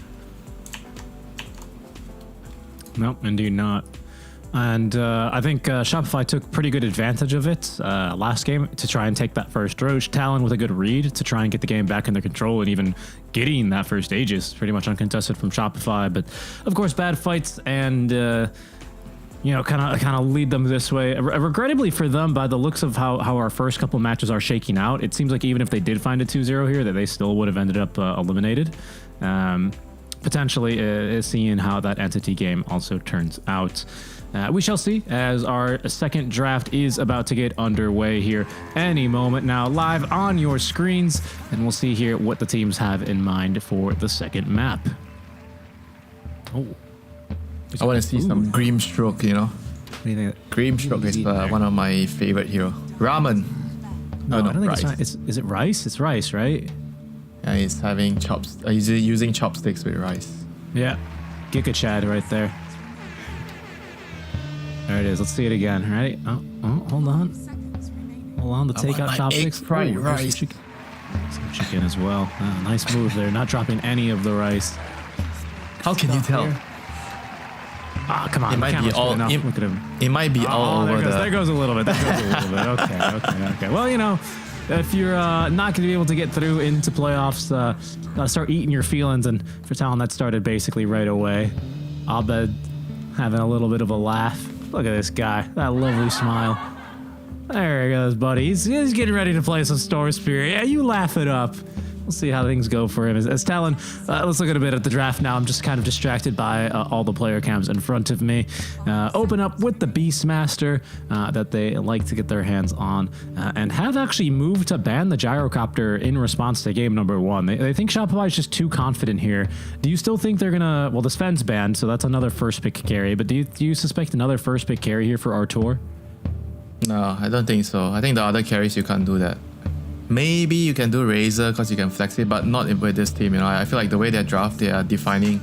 Nope, indeed not. And I think Shopify took pretty good advantage of it last game to try and take that first Roche. Talon with a good read to try and get the game back in their control, and even getting that first Aegis pretty much uncontested from Shopify. But of course, bad fights and you know, kind of lead them this way. Regrettably for them, by the looks of how our first couple matches are shaking out, it seems like even if they did find a 2-0 here, that they still would have ended up eliminated. Potentially seeing how that entity game also turns out. We shall see, as our second draft is about to get underway here any moment now, live on your screens, and we'll see here what the teams have in mind for the second map. Oh, I want to see some Grimstroke, you know. What do you think? Grimstroke is one of my favorite hero. Ramen. No, I don't think rice. it's not. Is it rice? It's rice, right? Yeah, he's having he's using chopsticks with rice. Yeah. Giga Chad right there. There it is. Let's see it again. Ready? Oh, hold on. Hold on. The takeout chopsticks. Fried Ooh, rice. Some chicken as well. Nice move there. Not dropping any of the rice. How can you tell? Ah, come on. It might be all. Look at him. It might be all over there goes a little bit. Okay. Well, you know, if you're not going to be able to get through into playoffs, gotta start eating your feelings. And for Talon, that started basically right away. Abed having a little bit of a laugh. Look at this guy. That lovely smile. There he goes, buddy. He's getting ready to play some Storm Spirit. Yeah, you laugh it up. We'll see how things go for him. As Talon, let's look at a bit at the draft now. I'm just kind of distracted by all the player cams in front of me. Open up with the Beastmaster that they like to get their hands on and have actually moved to ban the gyrocopter in response to game number 1. They think Shopify is just too confident here. Do you still think they're going to... Well, the Sven's banned, so that's another first pick carry. But do you suspect another first pick carry here for Artur? No, I don't think so. I think the other carries you can't do that. Maybe you can do Razor because you can flex it, but not with this team. You know, I feel like the way they draft, they are defining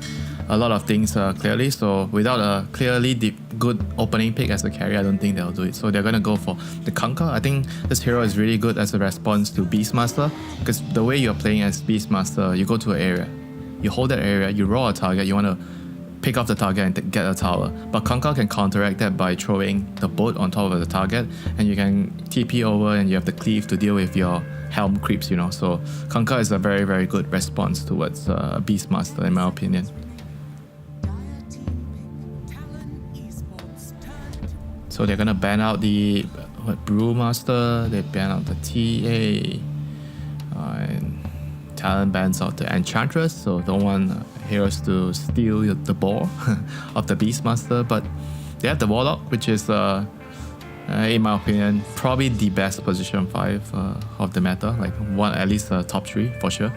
a lot of things clearly. So without a clearly good opening pick as a carry, I don't think they'll do it. So they're gonna go for the Kanka. I think this hero is really good as a response to Beastmaster, because the way you're playing as Beastmaster, you go to an area, you hold that area, you roll a target, you want to pick off the target and get a tower. But Kanka can counteract that by throwing the boat on top of the target, and you can TP over and you have the cleave to deal with your helm creeps, you know. So Kanka is a very, very good response towards Beastmaster, in my opinion. So they're gonna ban out the Brewmaster, they ban out the TA, and Talon bans out the Enchantress, so don't want heroes to steal the ball of the Beastmaster. But they have the Warlock, which is in my opinion probably the best position 5 of the meta, like one, at least top 3 for sure.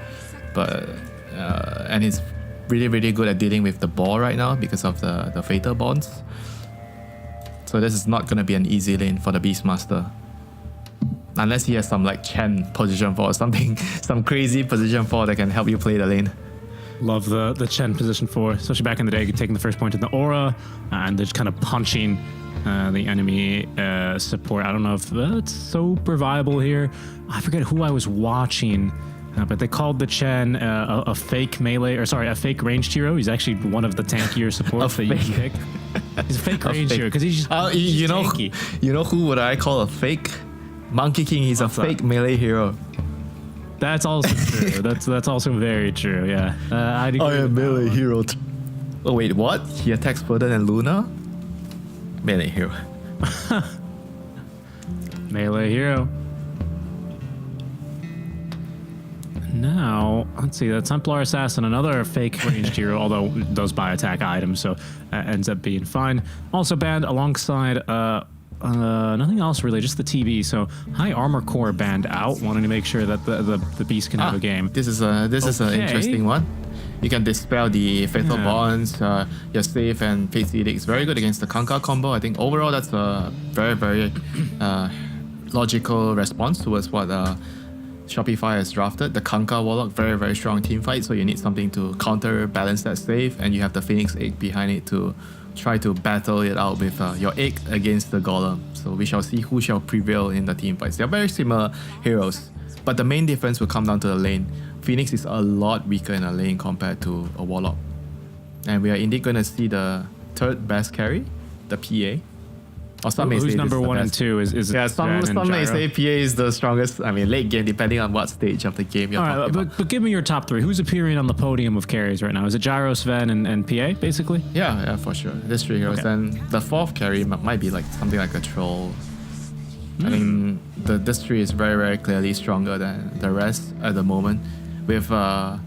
But and he's really, really good at dealing with the ball right now because of the Fatal Bonds. So this is not going to be an easy lane for the Beastmaster, unless he has some like Chen position 4 or something, some crazy position 4 that can help you play the lane. Love the Chen position 4, especially back in the day, taking the first point in the aura and just kind of punching the enemy support. I don't know if that's super viable here. I forget who I was watching, but they called the Chen a fake melee, or sorry, a fake ranged hero. He's actually one of the tankier supports that you can pick. He's a fake ranged hero because he's just you know, tanky. You know who would I call a fake? Monkey King. He's a fake melee hero. That's also true. That's also very true. Yeah. I am melee hero. Oh wait, what? He attacks further than Luna? Melee hero. Melee hero. Now, let's see, the Templar Assassin, another fake ranged hero, although does buy attack items, so ends up being fine. Also banned alongside nothing else really, just the TV. So high armor core banned out, wanting to make sure that the beast can have a game. This is an interesting one. You can dispel the Fatal Bonds, your Save and Fate's Edict is very good against the Kanka combo. I think overall that's a very, very logical response towards what Shopify has drafted. The Kanka Warlock, very, very strong team fight, so you need something to counterbalance that save, and you have the Phoenix Egg behind it to try to battle it out with your egg against the Golem. So we shall see who shall prevail in the team fights. They're very similar heroes, but the main difference will come down to the lane. Phoenix is a lot weaker in a lane compared to a Warlock. And we are indeed going to see the third best carry, the PA. Or some may who's say number 1 and 2 is yeah, some may say PA is the strongest. I mean, late game, depending on what stage of the game you're talking about. But give me your top 3. Who's appearing on the podium of carries right now? Is it Gyro, Sven, and PA, basically? Yeah, for sure. There's 3 heroes. Okay. And the 4th carry might be like something like a troll. I think this 3 is very, very clearly stronger than the rest at the moment, with the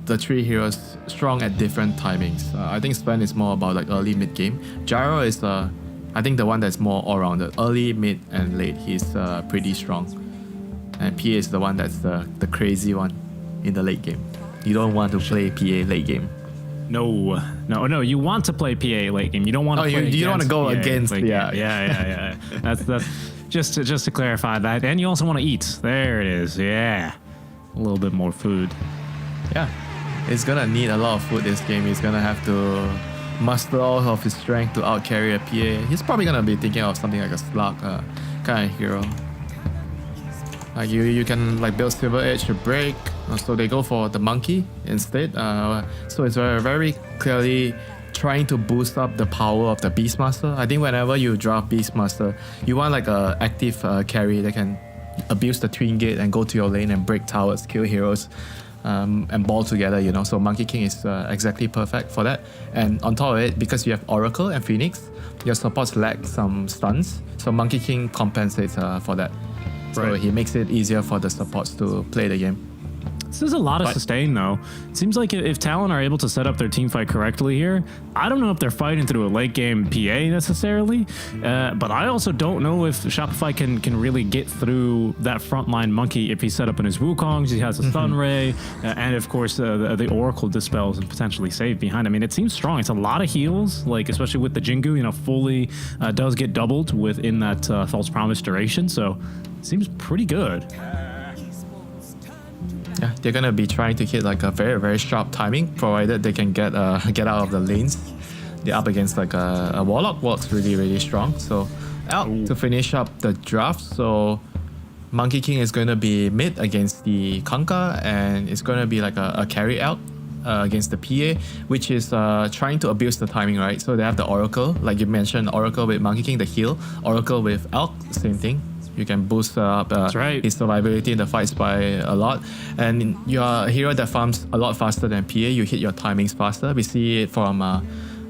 3 heroes strong at different timings. I think Sven is more about like early mid game. Gyro is I think the one that's more all-rounded. Early, mid, and late, he's pretty strong. And PA is the one that's the crazy one in the late game. You don't want to play PA late game. No. You want to play PA late game. You don't want to. You don't want to go against. Yeah. That's just to clarify that. And you also want to eat. There it is. Yeah, a little bit more food. Yeah, he's gonna need a lot of food this game. He's gonna have to muster all of his strength to out carry a PA. He's probably gonna be thinking of something like a slug kind of hero. Like you can like build Silver Edge to break, so they go for the monkey instead. So it's very clearly trying to boost up the power of the Beastmaster. I think whenever you draft Beastmaster, you want like a active carry that can abuse the Twin Gate and go to your lane and break towers, kill heroes, and ball together. So Monkey King is exactly perfect for that. And on top of it, because you have Oracle and Phoenix, your supports lack some stuns, so Monkey King compensates for that. So he makes it easier for the supports to play the game. This is a lot of sustain, though. It seems like if Talon are able to set up their team fight correctly here, I don't know if they're fighting through a late game PA necessarily, but I also don't know if Shopify can really get through that frontline monkey if he's set up in his Wukongs, he has a stun ray, and of course the Oracle dispels and potentially save behind. I mean, it seems strong. It's a lot of heals, like especially with the Jingu, fully does get doubled within that false promise duration, so it seems pretty good. Yeah, they're gonna be trying to hit like a very sharp timing, provided they can get out of the lanes. They're up against like a Warlock. Warlock's really strong. So out to finish up the draft. So Monkey King is gonna be mid against the Kunkka, and it's gonna be like a carry out against the PA, which is trying to abuse the timing, right? So they have the Oracle, like you mentioned, Oracle with Monkey King, the heal, Oracle with Elk, same thing. You can boost up his survivability in the fights by a lot. And you're a hero that farms a lot faster than PA. You hit your timings faster. We see it from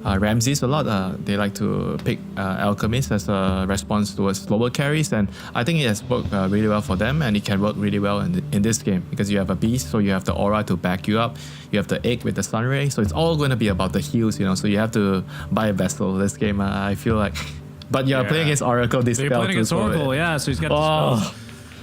Ramses a lot. They like to pick Alchemist as a response towards slower carries. And I think it has worked really well for them. And it can work really well in this game because you have a Beast, so you have the Aura to back you up. You have the Egg with the Sunray. So it's all going to be about the heals, So you have to buy a vessel this game. I feel like... But you're playing against Oracle. This you're playing against Oracle, so he's got the spells.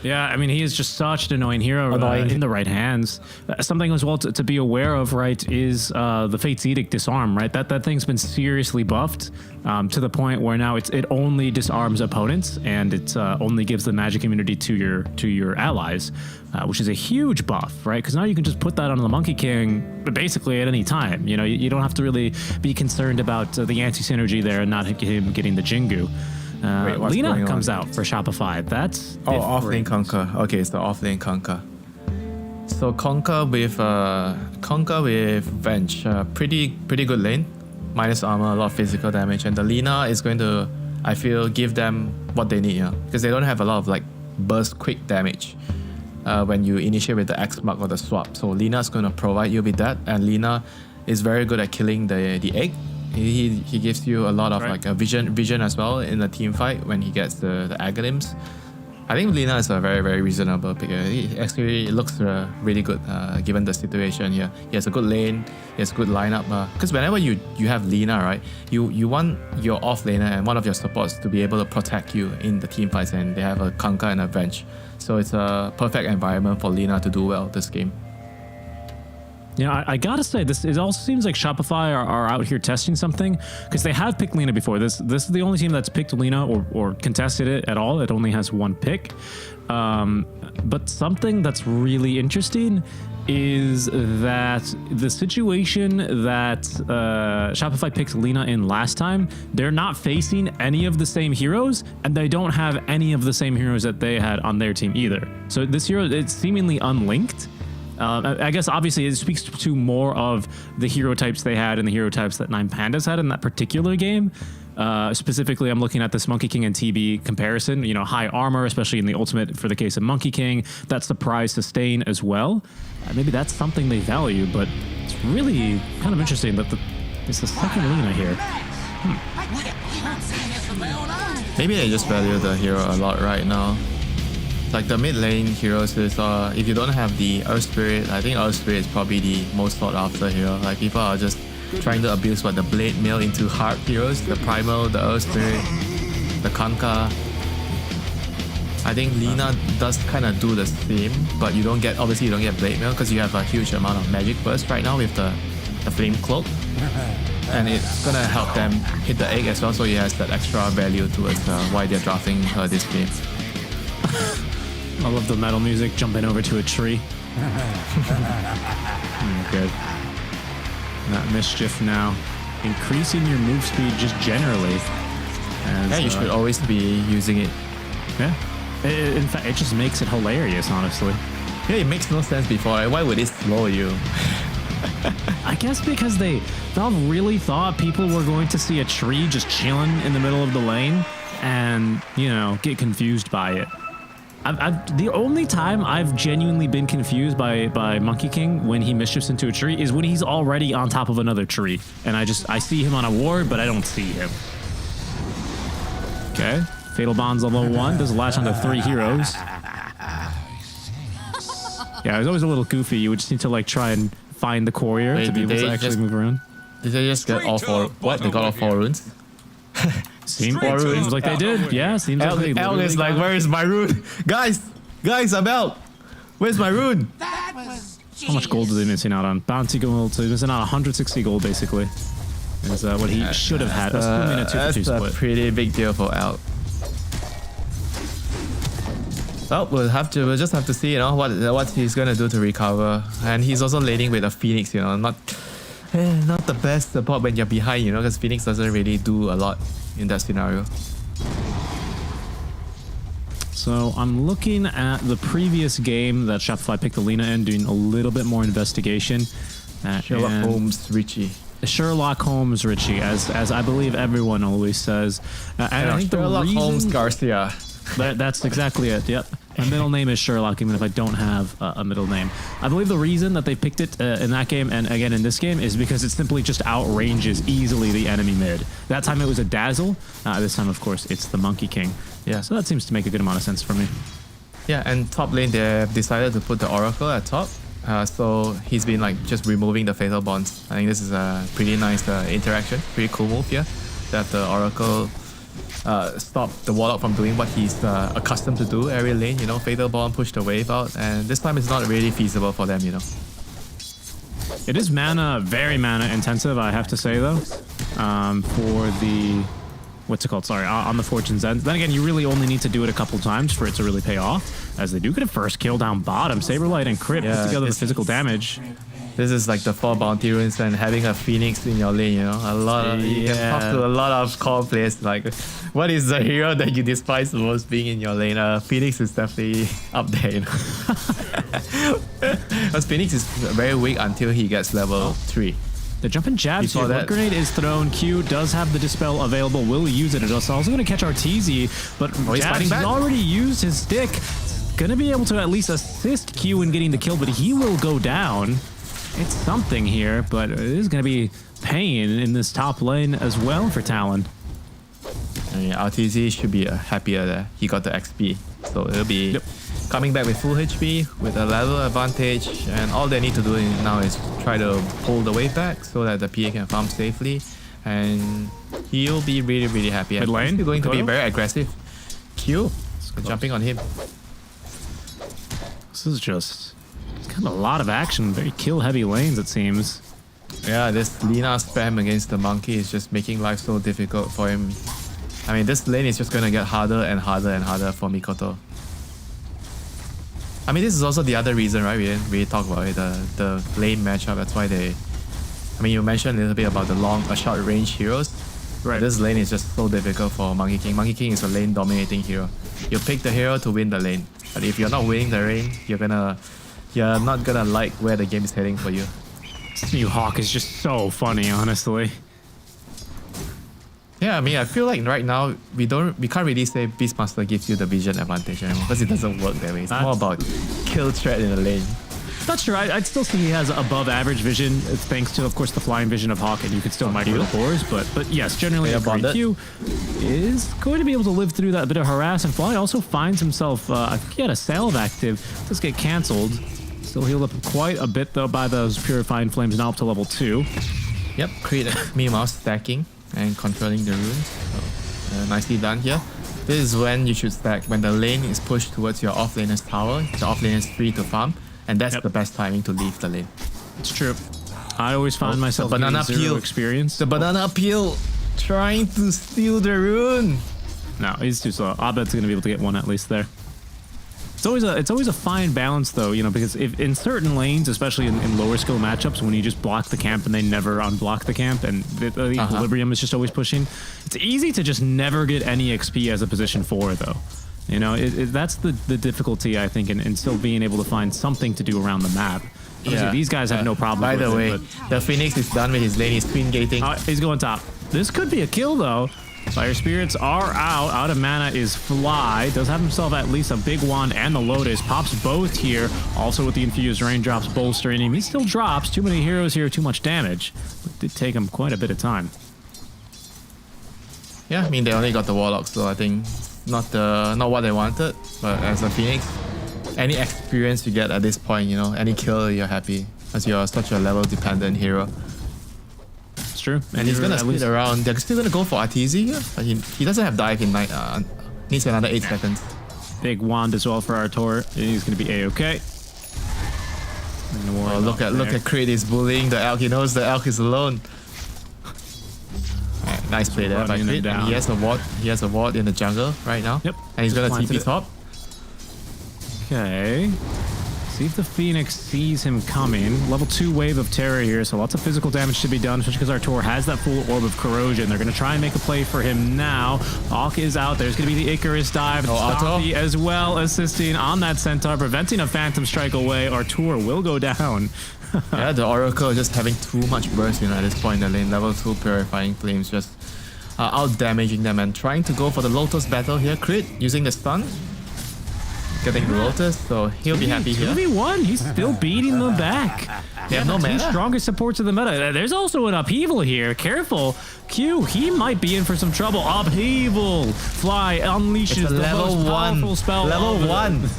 Yeah, I mean, he is just such an annoying hero in the right hands. Something as well to be aware of, right, is the Fate's Edict disarm, right? That thing's been seriously buffed to the point where now it only disarms opponents and it only gives the magic immunity to your allies, which is a huge buff, right? Because now you can just put that on the Monkey King basically at any time. You don't have to really be concerned about the anti-synergy there and not him getting the Jingu. Lina comes out for Shopify. That's offlane Kunkka. Okay, it's the offlane Kunkka. So Kunkka with Venge, pretty good lane, minus armor, a lot of physical damage, and the Lina is going to, I feel, give them what they need, because they don't have a lot of like burst quick damage when you initiate with the X mark or the swap. So Lina's going to provide you with that, and Lina is very good at killing the egg. He gives you a lot of like a vision as well in the team fight when he gets the Aghanim's. I think Lina is a very reasonable pick. He actually looks really good given the situation here. He has a good lane, he has a good lineup. Because whenever you have Lina, right, you want your off laner and one of your supports to be able to protect you in the team fights, and they have a Kunkka and a Venge. So it's a perfect environment for Lina to do well this game. I gotta say, it also seems like Shopify are out here testing something, because they have picked Lina before. This is the only team that's picked Lina or contested it at all. It only has one pick. But something that's really interesting is that the situation that Shopify picked Lina in last time, they're not facing any of the same heroes, and they don't have any of the same heroes that they had on their team either. So this hero, it's seemingly unlinked. I guess obviously it speaks to more of the hero types they had and the hero types that Nine Pandas had in that particular game. Specifically, I'm looking at this Monkey King and TB comparison. High armor, especially in the ultimate for the case of Monkey King. That surprise sustain as well. Maybe that's something they value, but it's really kind of interesting that it's the second Lina here. Maybe they just value the hero a lot right now. Like the mid lane heroes is, if you don't have the Earth Spirit, I think Earth Spirit is probably the most sought after hero. Like people are just trying to abuse the Blade Mail into hard heroes, the Primal, the Earth Spirit, the Kunkka. I think Lina does kind of do the same, but obviously you don't get Blade Mail because you have a huge amount of magic burst right now with the Flame Cloak. And it's gonna help them hit the egg as well, so it has that extra value towards why they're drafting this game. I love the metal music jumping over to a tree. Good. That mischief now. Increasing your move speed just generally. Yeah, you should always be using it. Yeah. In fact, it just makes it hilarious, honestly. Yeah, it makes no sense before. Why would it slow you? I guess because Valve really thought people were going to see a tree just chilling in the middle of the lane and, you know, get confused by it. The only time I've genuinely been confused by Monkey King when he mischiefs into a tree is when he's already on top of another tree. And I see him on a ward, but I don't see him. Okay. Fatal Bond's level 1. Does latch onto 3 heroes. Yeah, it was always a little goofy. You would just need to like try and find the courier to be able to actually move around. Did they just get all 4? What? They got all 4 runes? Seems like they did. Yeah, seems like they El is like, where is my rune? Guys, I'm out. Where's my rune? How much gold are they missing out on? Bounty gold, so he's missing out 160 gold basically. Is what he should have had. That's a pretty big deal for El. Well, we'll just have to see, you know, what he's gonna do to recover. And he's also laning with a Phoenix, you know, not the best support when you're behind, you know, because Phoenix doesn't really do a lot in that scenario. So I'm looking at the previous game that Shopify picked Alina in, doing a little bit more investigation. Sherlock Holmes Richie. Sherlock Holmes Richie, as I believe everyone always says. And I think Sherlock Holmes Garcia. That's exactly it. Yep. My middle name is Sherlock, even if I don't have a middle name. I believe the reason that they picked it in that game and again in this game is because it simply just outranges easily the enemy mid. That time it was a Dazzle. This time, of course, it's the Monkey King. Yeah. So that seems to make a good amount of sense for me. Yeah, and top lane, they've decided to put the Oracle at top. So he's been like just removing the Fatal Bonds. I think this is a pretty nice interaction. Pretty cool move here. That the Oracle stop the Warlock from doing what he's accustomed to do every lane, you know, Fatal Bond, push the wave out, and this time it's not really feasible for them, you know. It is very mana intensive, I have to say though, for the, what's it called, sorry, on the Fortune's End. Then again, you really only need to do it a couple times for it to really pay off, as they do get a first kill down bottom. Saberlight and Crit put together the physical damage. This is like the 4 bounty runes and having a Phoenix in your lane, you know. You can talk to a lot of core players like, what is the hero that you despise the most being in your lane? Phoenix is definitely up there, you know. Because Phoenix is very weak until he gets level 3. The jumping jabs here. Blood Grenade is thrown. Q does have the Dispel available. Will use it. It's also going to catch Arteezy, but he's already used his stick. Going to be able to at least assist Q in getting the kill, but he will go down. It's something here, but it is going to be pain in this top lane as well for Talon. I mean, Arteezy should be happier there. He got the XP, so it'll be coming back with full HP, with a level advantage, and all they need to do now is try to pull the wave back so that the PA can farm safely, and he'll be really, really happy. Mid lane, he's going to be very aggressive. Q, jumping on him. This is just... kind of a lot of action, very kill-heavy lanes, it seems. Yeah, this Lina spam against the monkey is just making life so difficult for him. I mean, this lane is just going to get harder and harder and harder for Mikoto. I mean, this is also the other reason, right? We didn't really talk about it, the lane matchup. That's why they... I mean, you mentioned a little bit about the short range heroes. Right. This lane is just so difficult for Monkey King. Monkey King is a lane dominating hero. You pick the hero to win the lane. But if you're not winning the lane, you're not gonna like where the game is heading for you. This new Hawk is just so funny, honestly. Yeah, I mean, I feel like right now we can't really say Beastmaster gives you the vision advantage anymore because it doesn't work that way. It's more about kill threat in the lane. That's true. I'd still say he has above average vision, thanks to, of course, the flying vision of Hawk, and you could still micro the cores. But yes, generally, Q is going to be able to live through that bit of harass, and Fly also finds himself. I think he had a salve active. Does get canceled. Still healed up quite a bit though by those purifying flames, now up to level 2. Yep, create meanwhile stacking and controlling the runes. So, nicely done here. This is when you should stack, when the lane is pushed towards your offlaner's tower. The offlaner is free to farm, and that's the best timing to leave the lane. It's true. I always find myself the banana getting 0 peel. experience. The banana peel trying to steal the rune. No, he's too slow. Abed's gonna be able to get one at least there. It's always a fine balance though, you know, because if in certain lanes, especially in lower skill matchups, when you just block the camp and they never unblock the camp and the equilibrium is just always pushing, it's easy to just never get any XP as a position 4 though. You know, that's the difficulty I think in still being able to find something to do around the map. Obviously, these guys have no problem. By with the way, it, the Phoenix is done with his lane. He's twin gating. he's going top. This could be a kill though. Fire Spirits are out. Out of mana is Fly. Does have himself at least a big wand and the Lotus. Pops both here. Also with the Infused Raindrops bolstering him. He still drops. Too many heroes here. Too much damage. It did take him quite a bit of time. Yeah, I mean, they only got the Warlock, so I think not what they wanted. But as a Phoenix, any experience you get at this point, you know, any kill, you're happy. As you're such a level-dependent hero. It's true. And he's gonna split around. They're still gonna go for RTZ here, but he doesn't have dive in night. Needs another 8 seconds. Big wand as well for Artur. He's gonna be A-okay. Oh, look at Creed is bullying the Elk. He knows the Elk is alone. Right, nice play there by Creed. And he has a ward. He has a ward in the jungle right now. Yep. And he's gonna TP top. Okay. See if the Phoenix sees him coming. Level 2 wave of terror here, so lots of physical damage to be done, especially because Artur has that full orb of corrosion. They're going to try and make a play for him now. Hawk is out. There's going to be the Icarus dive. Stompy as well, assisting on that Centaur, preventing a Phantom Strike away. Artur will go down. Yeah, the Oracle just having too much burst, you know, at this point in the lane. Level 2 Purifying Flames just out-damaging them and trying to go for the Lotus battle here. Crit using the stun. Getting the Lotus, so he'll be happy here. 2v1, he's still beating them back. They have no mana. Strongest supports of the meta. There's also an upheaval here. Careful. Q, he might be in for some trouble. Upheaval. Fly unleashes the level most 1 powerful spell. Level 1.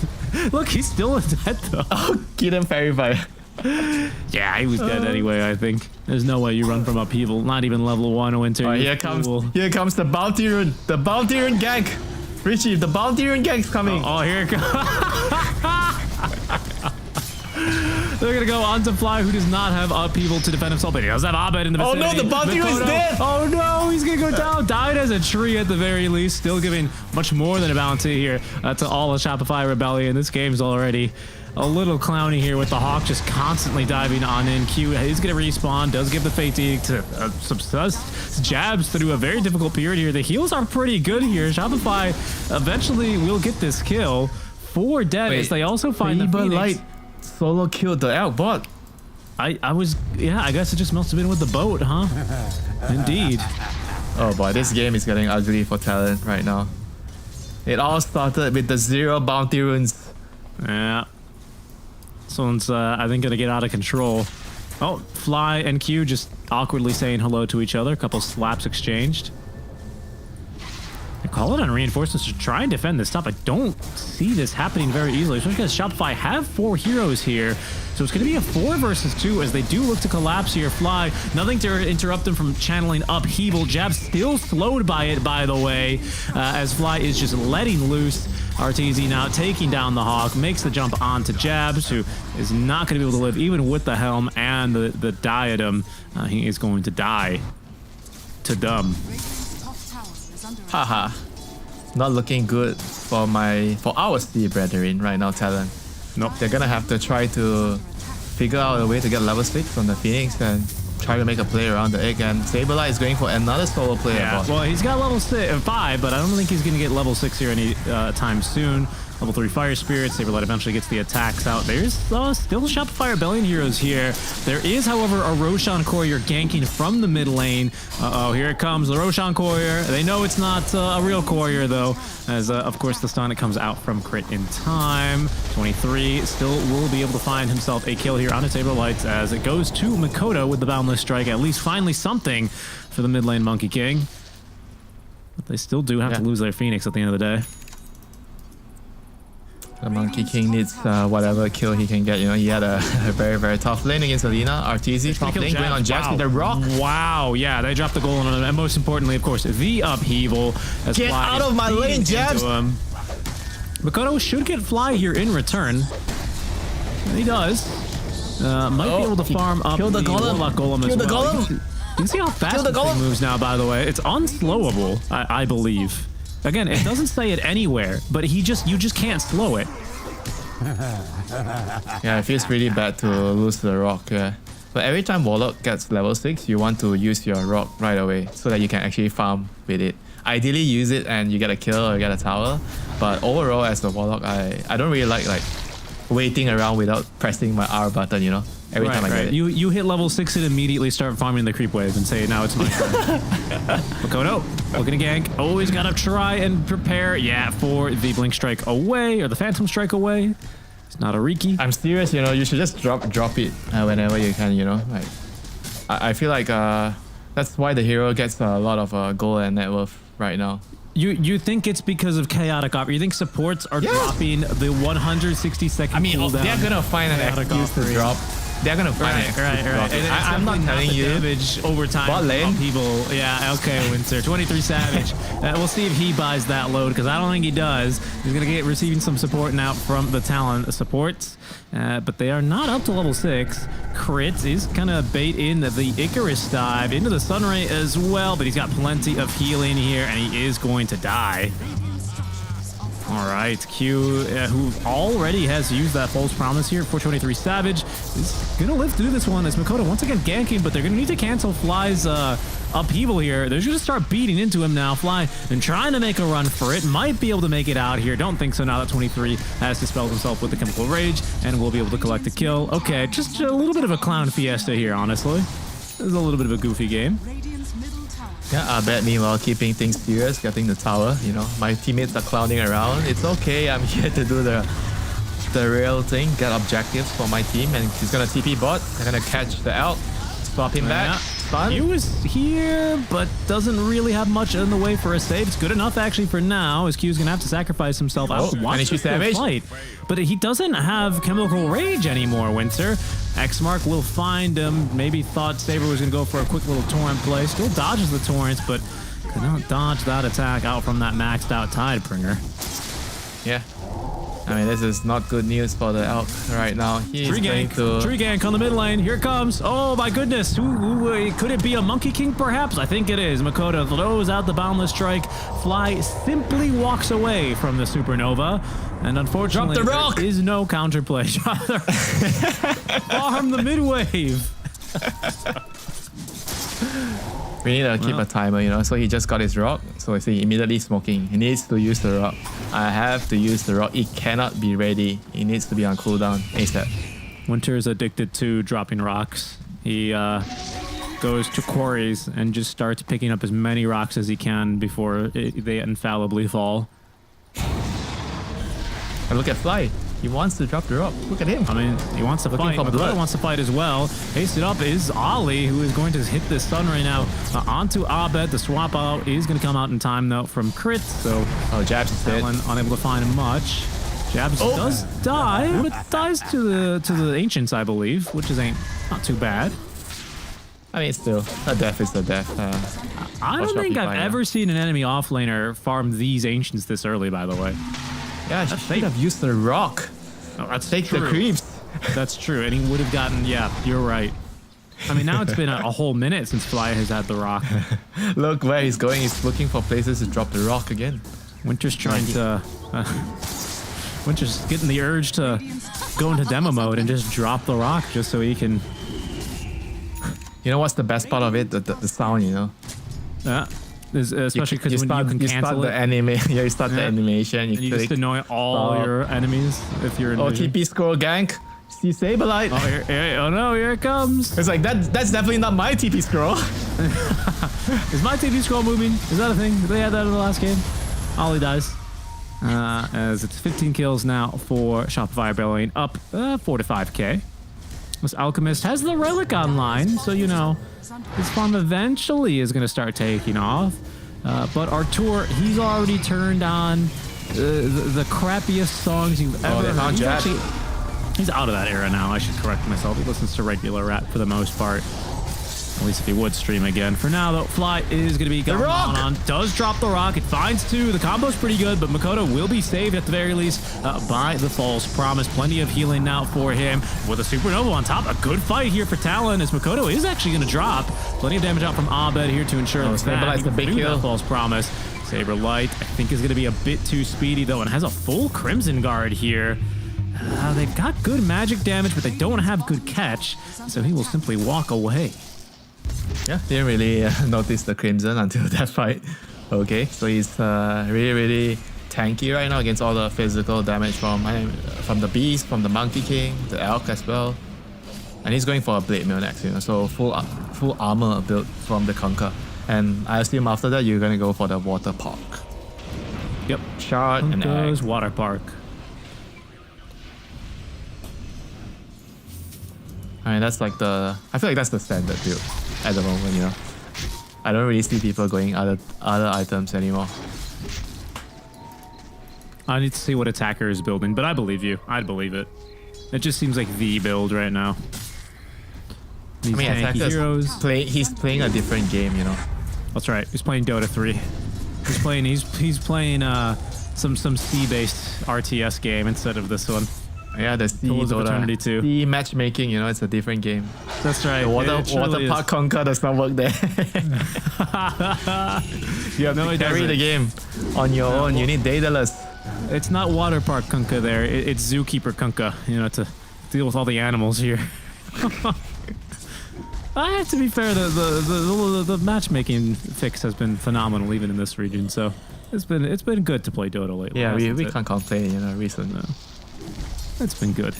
Look, he's still dead though. Oh, get him Fairy Fire. Yeah, he was dead anyway, I think. There's no way you run from upheaval. Not even level 1 Winter. Here comes the Bounty Rune. The Bounty Rune gank. Richie, the Bounty Rune gank's coming. Oh, here it comes. They're going to go on to Fly, who does not have upheaval to defend himself, but he does have Abed in the vicinity. Oh no, the Bounty Rune is dead. Oh no, he's going to go down. Died as a tree at the very least. Still giving much more than a bounty here to all of Shopify Rebellion. This game's already a little clowny here with the Hawk just constantly diving on in. Q is going to respawn, does give the Fate Edict to subsist, jabs through a very difficult period here. The heals are pretty good here. Shopify eventually will get this kill for dead as they also find the Phoenix. Light solo killed the Elk bot. I guess it just must have been with the boat, huh? Indeed. Oh boy, this game is getting ugly for Talon right now. It all started with the 0 Bounty Runes. Yeah. This one's, I think, gonna get out of control. Oh, Fly and Q just awkwardly saying hello to each other. A couple slaps exchanged. They call it on reinforcements to try and defend this top. I don't see this happening very easily, especially because Shopify have 4 heroes here. So it's going to be a 4 versus 2 as they do look to collapse here. Fly, nothing to interrupt them from channeling upheaval. Jab still slowed by it, by the way, as Fly is just letting loose. RTZ now taking down the Hawk, makes the jump onto Jabs, who is not going to be able to live even with the helm and the diadem. He is going to die to dumb. Haha. Not looking good for our Sea Brethren right now, Talon. Nope. They're gonna have to try to figure out a way to get level 6 from the Phoenix and try to make a play around the egg. And Saberlight is going for another solo player. Yeah, well, he's got level 5, but I don't think he's going to get level 6 here any time soon. Level 3 Fire Spirit. Saberlight eventually gets the attacks out. There's still Shopify Rebellion heroes here. There is, however, a Roshan Courier ganking from the mid lane. Uh-oh, here it comes, the Roshan Courier. They know it's not a real Courier, though, as, of course, the stun comes out from Crit in time. 23 still will be able to find himself a kill here on his Saberlights as it goes to Makoto with the Boundless Strike. At least finally something for the mid lane Monkey King. But they still do have to lose their Phoenix at the end of the day. The Monkey King needs whatever kill he can get. You know, he had a very, very tough lane against Alina. RTZ top lane going on Jax with the rock. Wow, yeah, they dropped the goal on him. And most importantly, of course, the upheaval. As Get Fly out of my lane, Jabs! Makoto should get Fly here in return. And he does. Might be able to farm up kill the golem. Warlock Golem Kill as the well. golem. You can see how fast Kill the this thing golem. moves now, by the way. It's unslowable, I believe. Again, it doesn't say it anywhere, but you just can't slow it. Yeah, it feels really bad to lose the rock, yeah. But every time Warlock gets level 6, you want to use your rock right away so that you can actually farm with it. Ideally use it and you get a kill or get a tower. But overall as a Warlock, I don't really like waiting around without pressing my R button, you know? Every time I get it. You hit level 6 and immediately start farming the creep wave and say, now it's my turn. Makoto, looking to gank. Always gotta try and prepare, for the Blink Strike away or the Phantom Strike away. It's not a Riki. I'm serious, you know, you should just drop it whenever you can, you know? Like, I feel like that's why the hero gets a lot of gold and net worth right now. You think it's because of chaotic offer? You think supports are dropping the 160-second cooldown? They're gonna find an excuse to drop. They're gonna find an excuse to drop it. I'm not telling you. Damage over time. Bot lane? People. Yeah. Okay. Winter. 23 Savage. We'll see if he buys that load because I don't think he does. He's gonna get receiving some support now from the Talon supports, but they are not up to level 6. Crit is gonna bait in the Icarus dive into the Sunray as well, but he's got plenty of healing here, and he is going to die. All right, Q, who already has used that false promise here for 23 Savage, is going to live through this one as Makoto once again ganking, but they're going to need to cancel Fly's upheaval here. They're going to start beating into him now. Fly and trying to make a run for it. Might be able to make it out here. Don't think so now that 23 has dispelled himself with the Chemical Rage and will be able to collect a kill. Okay, just a little bit of a clown fiesta here, honestly. This is a little bit of a goofy game. Yeah, I bet meanwhile keeping things serious, getting the tower, you know. My teammates are clowning around. It's okay, I'm here to do the real thing, get objectives for my team, and he's gonna TP bot. They're gonna catch the ult, swap him back. Stun. He was here, but doesn't really have much in the way for a save. It's good enough actually for now, as Q's gonna have to sacrifice himself out to watch the fight. But he doesn't have Chemical Rage anymore, Winter. Xmark will find him. Maybe thought Saber was gonna go for a quick little torrent play. Still dodges the torrents, but could not dodge that attack out from that maxed out Tidebringer. Yeah. I mean, this is not good news for the Elk right now. He's Tree gank on the mid lane. Here it comes. Oh my goodness. Who could it be? A Monkey King perhaps? I think it is. Makoto throws out the Boundless Strike. Fly simply walks away from the Supernova. And unfortunately, Drop the rock. There is no counterplay. Farm the mid wave. We need to keep a timer, you know. So he just got his rock. So I see immediately smoking. He needs to use the rock. I have to use the rock. It cannot be ready. It needs to be on cooldown ASAP. Winter is addicted to dropping rocks. He goes to quarries and just starts picking up as many rocks as he can before they infallibly fall. And look at Fly. He wants to drop the rock. Look at him. I mean, he wants to fight. Makoto wants to fight as well. Hasted up is Ollie, who is going to hit the stun right now onto Abed. The swap out is going to come out in time, though, from Crit. So, Jabs is dead. Unable to find much. Jabs does die, but dies to the Ancients, I believe, which is not too bad. I mean, still, a death is a death. I don't think I've ever seen an enemy offlaner farm these Ancients this early, by the way. Yeah, I should have used the rock. Oh, that's Take true. the creeps. That's true, and he would have gotten, yeah, you're right. I mean, now it's been a whole minute since Fly has had the rock. Look where he's going. He's looking for places to drop the rock again. Winter's trying to... Winter's getting the urge to go into demo mode and just drop the rock just so he can... You know what's the best part of it? The sound, you know? Yeah. Especially because when you can cancel the you start the animation. You just annoy all your enemies if you're in vision. TP scroll gank. See Saberlight. Oh no, here it comes. It's like that's definitely not my TP scroll. Is my TP scroll moving? Is that a thing? Did they have that in the last game? Ollie dies. As it's 15 kills now for Shopify Bellowing, up 4 to 5k. This Alchemist has the Relic online, so you know his farm eventually is going to start taking off. But Artur, he's already turned on the crappiest songs you've ever heard. He's out of that era now, I should correct myself. He listens to regular rap for the most part. At least if he would stream again. For now, though, Fly is going to be going on. Does drop the rock. It finds 2. The combo's pretty good, but Makoto will be saved at the very least by the false promise. Plenty of healing now for him. With a supernova on top, a good fight here for Talon as Makoto is actually going to drop. Plenty of damage out from Abed here to ensure that the big kill. That false promise. Saber Light, I think, is going to be a bit too speedy, though, and has a full Crimson Guard here. They've got good magic damage, but they don't have good catch, so he will simply walk away. Yeah, didn't really notice the Crimson until that fight. Okay, so he's really tanky right now against all the physical damage from the Beast, from the Monkey King, the Elk as well. And he's going for a Blade Mail next, so full armor build from the Conquer. And I assume after that you're gonna go for the Water Park. Yep. Shard and egg. Water Park. I mean, that's like I feel like that's the standard build at the moment, I don't really see people going other items anymore. I need to see what attacker is building, but I believe you. I'd believe it. It just seems like the build right now. These Attacker's he's playing a different game, That's right. He's playing Dota 3. He's playing some C-based RTS game instead of this one. Yeah, the C Dota. C matchmaking, it's a different game. That's right. The water Park Conquer does not work there. You have to carry the game on your own. You need Daedalus. It's not Water Park Kunkka there. It's Zookeeper Kunkka, to deal with all the animals here. I have to be fair, the matchmaking fix has been phenomenal even in this region, so it's been good to play Dota lately. Yeah, we can't complain, recently. It's been good.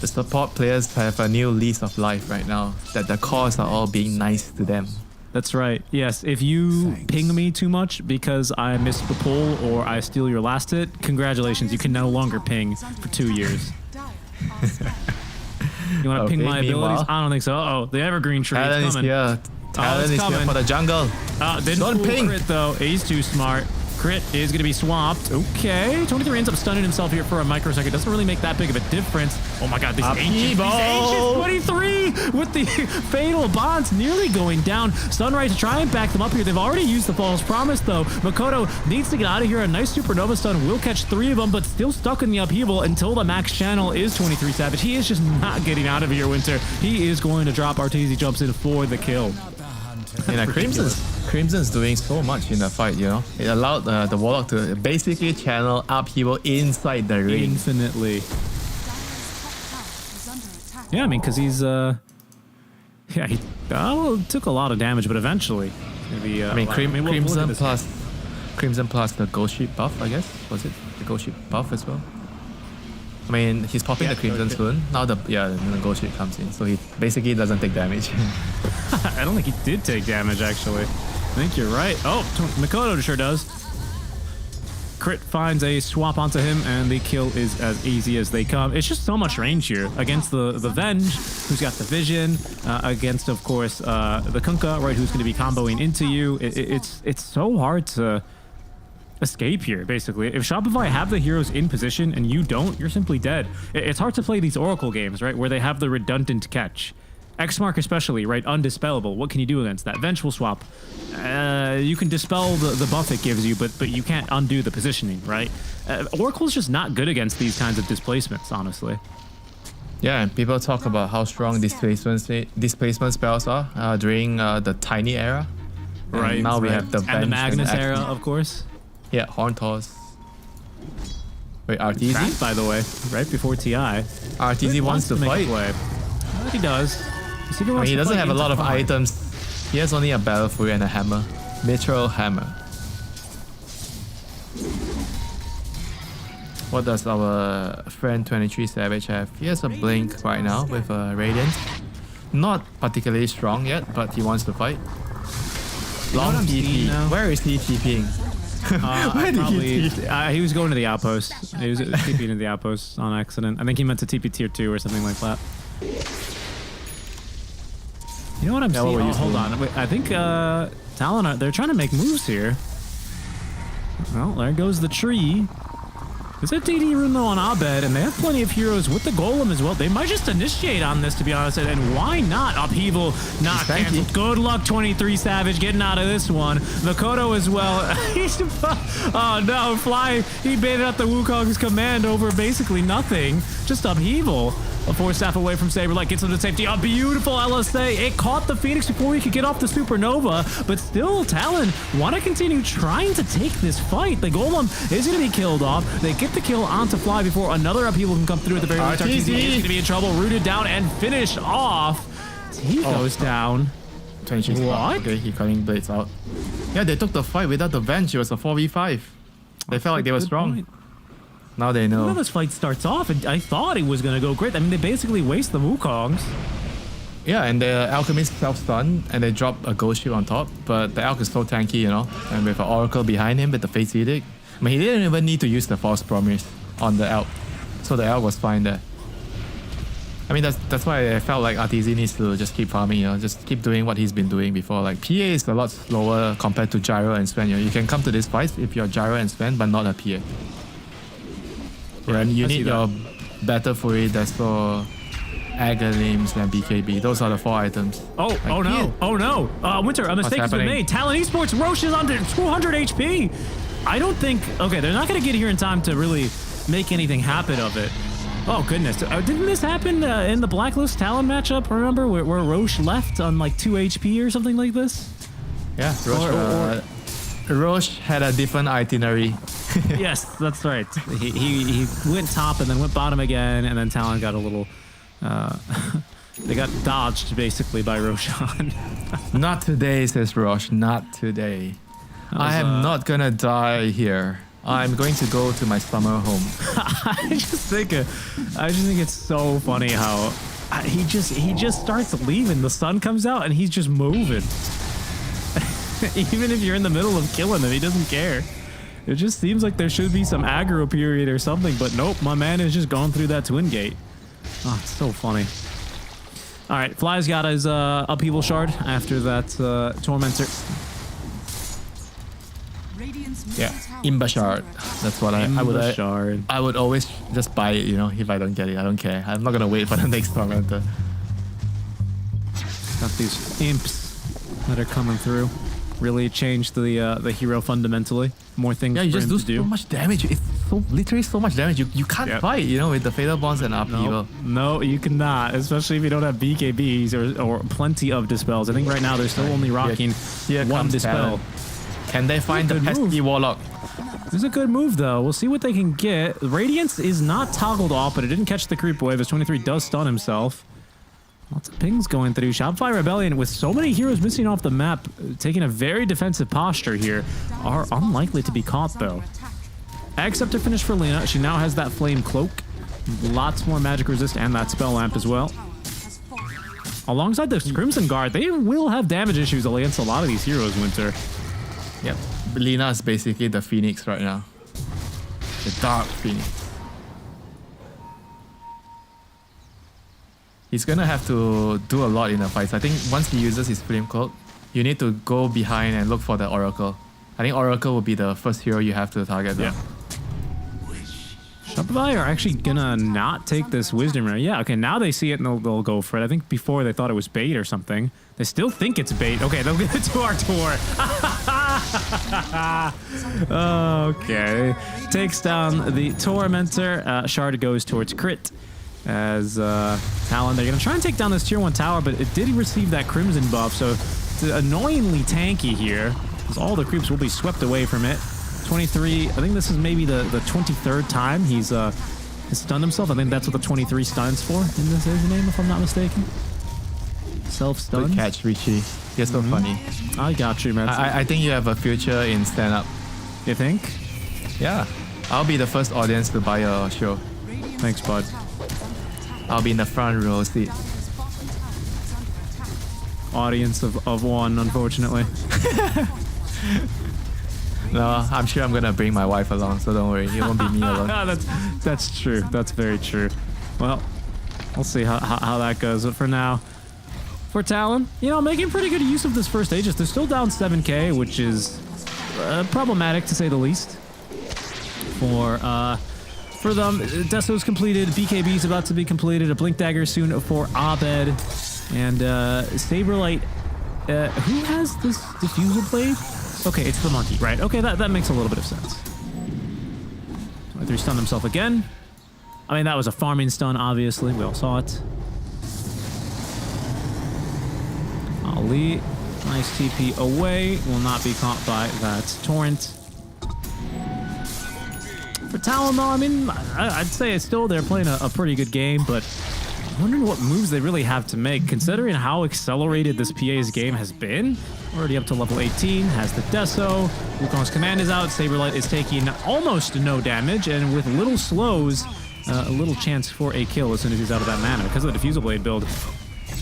The support players have a new lease of life right now, that the cores are all being nice to them. That's right. Yes, if you ping me too much because I missed the pull or I steal your last hit, congratulations, you can no longer ping for 2 years. You want to ping my abilities? I don't think so. Uh-oh, the evergreen tree is coming. Talon is here for the jungle. Don't ping. Crit, though. He's too smart. Crit is going to be swapped. Okay. 23 ends up stunning himself here for a microsecond. Doesn't really make that big of a difference. Oh my god, these ancients. 23 with the fatal bonds nearly going down. Sunrise to try and back them up here. They've already used the false promise, though. Makoto needs to get out of here. A nice supernova stun will catch 3 of them, but still stuck in the upheaval until the max channel is 23 Savage. He is just not getting out of here, Winter. He is going to drop Arteezy jumps in for the kill. Crimson's doing so much in the fight, It allowed the Warlock to basically channel upheaval inside the ring. Infinitely. Yeah, I mean, because he's, he took a lot of damage, but eventually. Crimson plus the Ghost Ship buff, I guess. Was it the Ghost Ship buff as well? I mean, he's popping the Crimson soon. Now the Ghost Ship comes in, so he basically doesn't take damage. I don't think he did take damage, actually. I think you're right. Oh, Makoto sure does. Crit finds a swap onto him, and the kill is as easy as they come. It's just so much range here against the Venge, who's got the vision, against, of course, the Kunkka, right, who's going to be comboing into you. It's so hard to escape here, basically. If Shopify have the heroes in position and you don't, you're simply dead. It's hard to play these Oracle games, right, where they have the redundant catch. X-Mark especially, right, undispellable. What can you do against that? Vengeful swap. You can dispel the buff it gives you, but you can't undo the positioning, right? Oracle's just not good against these kinds of displacements, honestly. Yeah, and people talk about how strong displacement spells are during the Tiny era. Right. And now we have the Venge and the Magnus era, of course. Yeah, Horn Toss. Wait, Arteezy? By the way, right before TI. Arteezy wants to fight. He does. He doesn't have a lot of items. He has only a Battle Fury and a hammer. Mithril hammer. What does our friend 23 Savage have? He has a Blink right now with a Radiant. Not particularly strong yet, but he wants to fight. Long TP. Where is he TPing? Where did he TP? He was going to the outpost. He was TPing to the outpost on accident. I think he meant to TP tier 2 or something like that. You know what I'm seeing? Oh, hold on. Wait, I think Talon, they're trying to make moves here. Well, there goes the tree. There's a DD rune though on Abed, and they have plenty of heroes with the Golem as well. They might just initiate on this, to be honest, and why not? Upheaval not canceled. Good luck, 23 Savage, getting out of this one. Makoto as well. Oh no, Fly, he baited out the Wukong's command over basically nothing. Just Upheaval. A 4-staff away from Saberlight, gets him to safety. A beautiful LSA. It caught the Phoenix before he could get off the Supernova, but still, Talon want to continue trying to take this fight. The Golem is going to be killed off. They get the kill onto Fly before another upheaval can come through at the very least. RTZ is going to be in trouble, rooted down and finished off. T goes down. 26. What? Okay, he calling Blades out. Yeah, they took the fight without the bench. It was a 4v5. They felt like they were strong. Point. Now they know. This fight starts off, and I thought it was going to go great. I mean, they basically waste the Wukongs. Yeah, and the Alchemist self-stun, and they drop a Ghost Shield on top, but the Alch is so tanky, you know, and with an Oracle behind him with the Fate's Edict. I mean, he didn't even need to use the False Promise on the Alch, so the Alch was fine there. I mean, that's why I felt like RTZ needs to just keep farming, you know, just keep doing what he's been doing before. Like, PA is a lot slower compared to Gyro and Sven. You know, you can come to this fight if you're Gyro and Sven, but not a PA. And you need your Battle Fury, Despo, Agalims, and BKB. Those are the 4 items. Oh, like, oh no, oh no. Winter, a mistake has been made. Talon Esports, Roche is under 200 HP. I don't think, okay, they're not going to get here in time to really make anything happen of it. Oh goodness, didn't this happen in the Blacklist Talon matchup, remember, where Roche left on like 2 HP or something like this? Yeah, Roche had a different itinerary. Yes, that's right. He went top and then went bottom again, and then Talon got a little... they got dodged basically by Roshan. Not today, says Roche. Not today. I am not gonna die here. I'm going to go to my summer home. I just think it's so funny how he just starts leaving. The sun comes out and he's just moving. Even if you're in the middle of killing him, he doesn't care. It just seems like there should be some aggro period or something, but nope, my man is just going through that twin gate. Oh, it's so funny. All right, Fly's got his upheaval shard after that tormentor. Yeah, Imba shard. That's what I would always just buy it, you know, if I don't get it. I don't care. I'm not gonna wait for the next tormentor. Got these imps that are coming through. Really changed the hero fundamentally. More things. Yeah, you for just him do to do so much damage. It's literally so much damage. You can't fight, you know, with the Fatal Bonds and Upheaval. No, you cannot, especially if you don't have BKBs or plenty of dispels. I think right now they're still only rocking one dispel. Can they find the pesky Warlock? This is a good move, though. We'll see what they can get. Radiance is not toggled off, but it didn't catch the creep wave as 23 does stun himself. Lots of pings going through. Shopify Rebellion, with so many heroes missing off the map, taking a very defensive posture here, are unlikely to be caught, though. Except to finish for Lena. She now has that Flame Cloak. Lots more magic resist and that Spell Lamp as well. Alongside the Crimson Guard, they will have damage issues against a lot of these heroes, Winter. Yep. Lena is basically the Phoenix right now. The Dark Phoenix. He's gonna have to do a lot in the fights. I think once he uses his Flame Cloak, you need to go behind and look for the Oracle. I think Oracle will be the first hero you have to target. Yeah. Shopify are actually gonna not take this Wisdom Rare. Yeah, okay, now they see it and they'll go for it. I think before they thought it was bait or something. They still think it's bait. Okay, they'll get it to our tour. Okay. Takes down the Tormentor. Shard goes towards crit. As Talon, they're going to try and take down this tier 1 tower, but it did receive that Crimson buff, so it's annoyingly tanky here, because all the creeps will be swept away from it. 23, I think this is maybe the 23rd time he's stunned himself. I think that's what the 23 stuns for in this is name, if I'm not mistaken. Self-stun. Good catch, Richie. You're so funny. I got you, man. I think you have a future in stand-up. You think? Yeah. I'll be the first audience to buy your show. Thanks, bud. I'll be in the front row seat. Audience of one, unfortunately. No, I'm sure I'm gonna bring my wife along, so don't worry. It won't be me alone. That's true. That's very true. Well, we'll see how that goes. But for now, for Talon, you know, making pretty good use of this first Aegis. They're still down 7k, which is problematic to say the least. For for them. Deso's completed. BKB's about to be completed. A Blink Dagger soon for Abed. And Saberlight. Who has this Diffusal Blade? Okay, it's the monkey, right? Okay, that makes a little bit of sense. 23 stunned himself again. I mean, that was a farming stun, obviously. We all saw it. Ali, nice TP away. Will not be caught by that torrent. For Talon, though, I mean, I'd say it's still they're playing a pretty good game, but I'm wondering what moves they really have to make, considering how accelerated this PA's game has been. Already up to level 18, has the Deso. Wukong's command is out. Saberlight is taking almost no damage, and with little slows, a little chance for a kill as soon as he's out of that mana because of the Diffusal Blade build.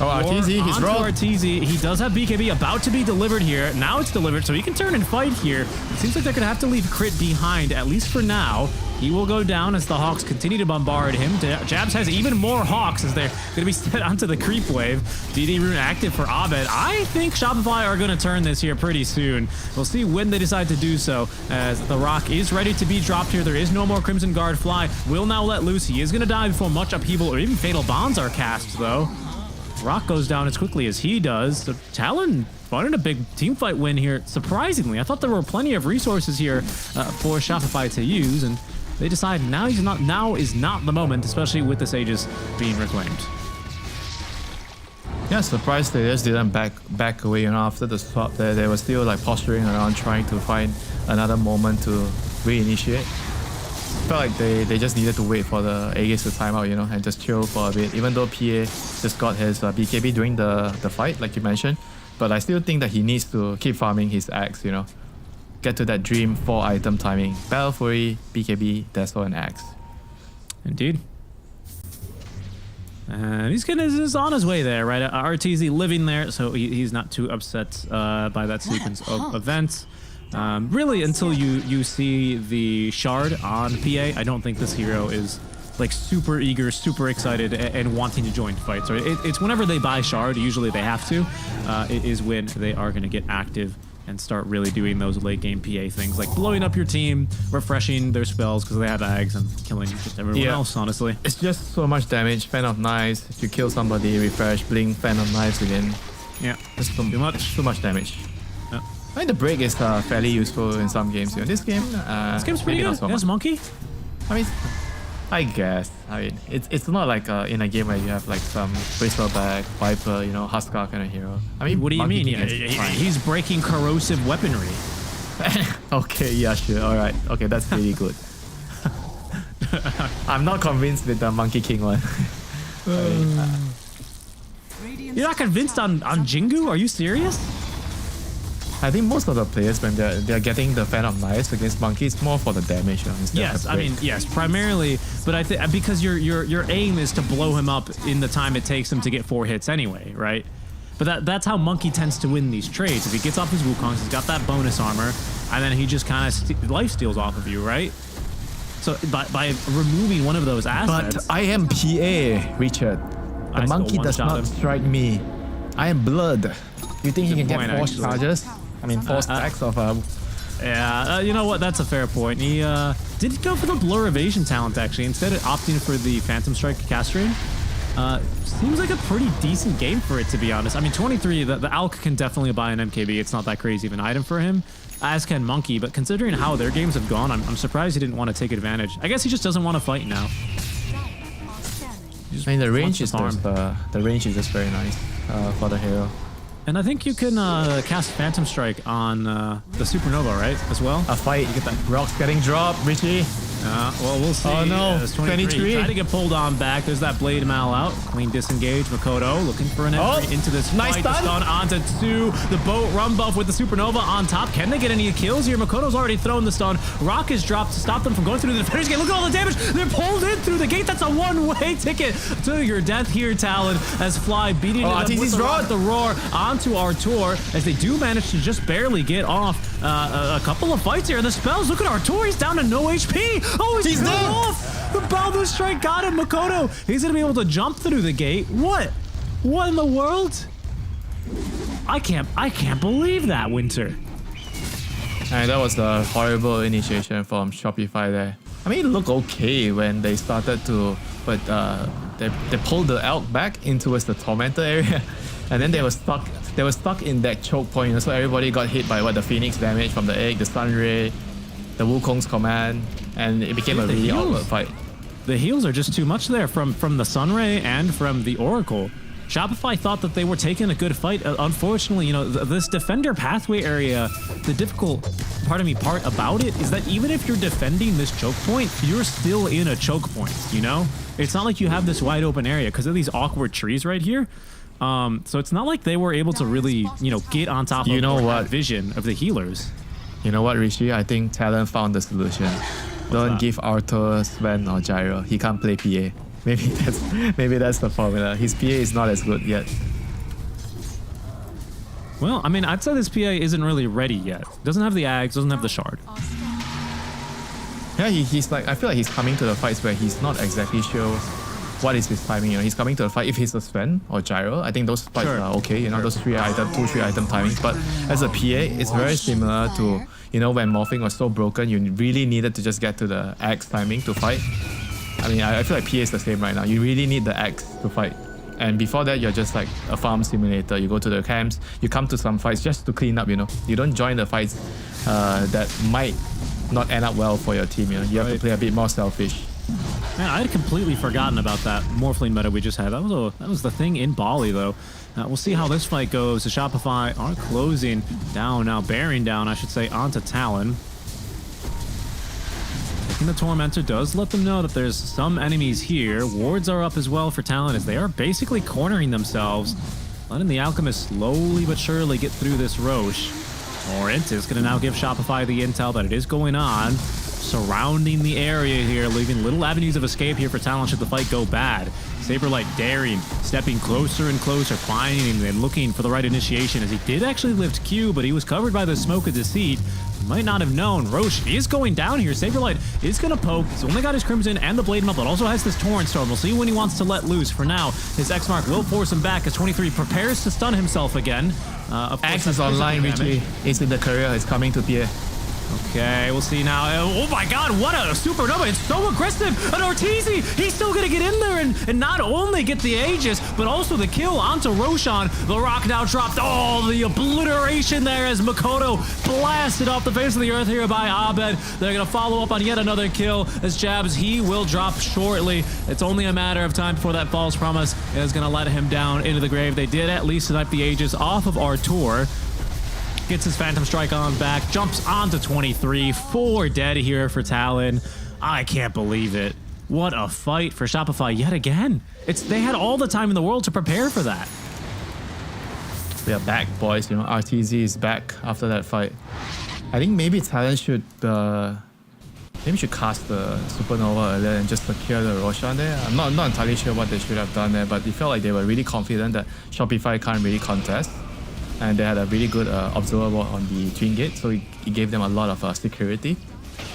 Oh, Arteezy, he's rolled. Arteezy. He does have BKB about to be delivered here. Now it's delivered, so he can turn and fight here. It seems like they're going to have to leave Crit behind, at least for now. He will go down as the Hawks continue to bombard him. Jabs has even more Hawks as they're going to be set onto the creep wave. DD Rune active for Abed. I think Shopify are going to turn this here pretty soon. We'll see when they decide to do so, as the Rock is ready to be dropped here. There is no more Crimson Guard fly. Will now let loose. He is going to die before much upheaval or even Fatal Bonds are cast, though. Rock goes down as quickly as he does. So Talon wanted a big team fight win here, surprisingly. I thought there were plenty of resources here for Shopify to use, and they decide now is not the moment, especially with the Aegis being reclaimed. Yeah, surprised they just didn't back away, after the swap there. They were still like posturing around trying to find another moment to reinitiate. Felt like they just needed to wait for the Aegis to time out, and just chill for a bit. Even though PA just got his BKB during the fight, like you mentioned. But I still think that he needs to keep farming his axe, Get to that dream 4-item timing. Battle Fury, BKB, Deso, and axe. Indeed. And he's just on his way there, right? RTZ living there, so he's not too upset by that sequence of events. Really, until you see the Shard on PA, I don't think this hero is like super eager, super excited, and wanting to join fights. Right? It's whenever they buy Shard, usually they have to, it is when they are going to get active and start really doing those late game PA things, like blowing up your team, refreshing their spells because they have Ags, and killing just everyone else, honestly. It's just so much damage. Fan of Knives, if you kill somebody, refresh, blink, Fan of Knives again. Yeah, just too much damage. I think the break is fairly useful in some games. This game, this game's pretty good. There's Monkey. I mean, I guess. I mean, it's not like in a game where you have like some Bristleback, Viper, Huskar kind of hero. I mean, what do you mean? He's breaking corrosive weaponry. Okay, yeah, sure. All right. Okay, that's really good. I'm not convinced with the Monkey King one. You're not convinced on Jingu? Are you serious? I think most of the players, when they're getting the Fan of Knives against Monkey, it's more for the damage. Yes, I mean, yes, primarily, but I think because your aim is to blow him up in the time it takes him to get 4 hits anyway, right? But that's how Monkey tends to win these trades. If he gets off his Wukongs, he's got that bonus armor, and then he just kind of life steals off of you, right? So by removing one of those assets. But I am PA, Richard. The Monkey does not strike me. I am blood. You think he can get 4 charges? I mean, 4 stacks of... Yeah, you know what? That's a fair point. He did go for the Blur Evasion talent, actually, instead of opting for the Phantom Strike Castrain. Seems like a pretty decent game for it, to be honest. I mean, 23, the Alk can definitely buy an MKB. It's not that crazy of an item for him, as can Monkey. But considering how their games have gone, I'm surprised he didn't want to take advantage. I guess he just doesn't want to fight now. I mean, the range is just very nice for the hero. And I think you can cast Phantom Strike on the Supernova, right? As well. A fight. You get that rocks getting dropped, Richie. Well, we'll see. Oh no, 23. Trying to get pulled on back. There's that Blade Mal out. Clean disengage. Makoto looking for an entry into this nice fight. Stun onto 2. The boat run buff with the Supernova on top. Can they get any kills here? Makoto's already thrown the stun. Rock is dropped to stop them from going through the defender's gate. Look at all the damage. They're pulled in through the gate. That's a one-way ticket to your death here, Talon, as Fly beating it up with the roar onto Artur, as they do manage to just barely get off a couple of fights here. And the spells, look at Artur. He's down to no HP. Oh, he's dead off. The Baldur Strike got him. Makoto, he's gonna be able to jump through the gate. What in the world? I can't believe that, Winter. And that was a horrible initiation from Shopify there. I mean, it looked okay when they started to, but they pulled the elk back in towards the tormentor area, and then they were stuck. They were stuck in that choke point, you know, so everybody got hit by the Phoenix damage from the egg, the stun ray, the Wukong's command, and it became a really awkward fight. The heals are just too much there from the Sunray and from the Oracle. Shopify thought that they were taking a good fight. Unfortunately, you know, this defender pathway area, the difficult part about it is that even if you're defending this choke point, you're still in a choke point, you know? It's not like you have this wide open area because of these awkward trees right here. So it's not like they were able to really, you know, get on top of that vision of the healers. You know what, Rishi? I think Talon found the solution. Don't give Arthur, Sven, or Gyro. He can't play PA. Maybe that's the formula. His PA is not as good yet. Well, I mean, I'd say this PA isn't really ready yet. Doesn't have the Ags, doesn't have the Shard. Yeah, he's like, I feel like he's coming to the fights where he's not exactly sure what is his timing. You know, he's coming to the fight if he's a Sven or Gyro. I think those fights are okay. You know, those 3 item timings. But as a PA, it's very similar to, you know, when morphing was so broken, you really needed to just get to the Axe timing to fight. I mean, I feel like PA is the same right now. You really need the Axe to fight. And before that, you're just like a farm simulator. You go to the camps, you come to some fights just to clean up, you know. You don't join the fights that might not end up well for your team, you know. You have to play a bit more selfish. Man, I had completely forgotten about that Morphling meta we just had. That was the thing in Bali, though. We'll see how this fight goes. The Shopify are closing down now, bearing down, I should say, onto Talon. Taking the Tormentor does let them know that there's some enemies here. Wards are up as well for Talon as they are basically cornering themselves, letting the Alchemist slowly but surely get through this Roche. Torrent is going to now give Shopify the intel that it is going on, surrounding the area here, leaving little avenues of escape here for Talon should the fight go bad. Saberlight daring, stepping closer and closer, finding and looking for the right initiation as he did actually lift Q, but he was covered by the smoke of deceit. He might not have known. Roche is going down here. Saberlight is going to poke. He's only got his Crimson and the Blade Mail, but also has this Torrent Storm. We'll see when he wants to let loose. For now, his X-Mark will force him back as 23 prepares to stun himself again. Axe is online, Richie. It's in the career. It's coming to PA. Okay, we'll see now. Oh my god, what a supernova. It's so aggressive. An Ortizi, he's still going to get in there and not only get the Aegis, but also the kill onto Roshan. The rock now dropped. Oh, the obliteration there as Makoto blasted off the face of the earth here by Abed. They're going to follow up on yet another kill as Jabs, he will drop shortly. It's only a matter of time before that false promise is going to let him down into the grave. They did at least snipe the Aegis off of Artur. Gets his Phantom Strike on back, jumps onto 23, 4 dead here for Talon. I can't believe it. What a fight for Shopify yet again. They had all the time in the world to prepare for that. We are back, boys. You know, RTZ is back after that fight. I think maybe Talon should cast the Supernova earlier and just secure the Roshan there. I'm not entirely sure what they should have done there, but it felt like they were really confident that Shopify can't really contest. And they had a really good observer on the Twin Gate, so it gave them a lot of security.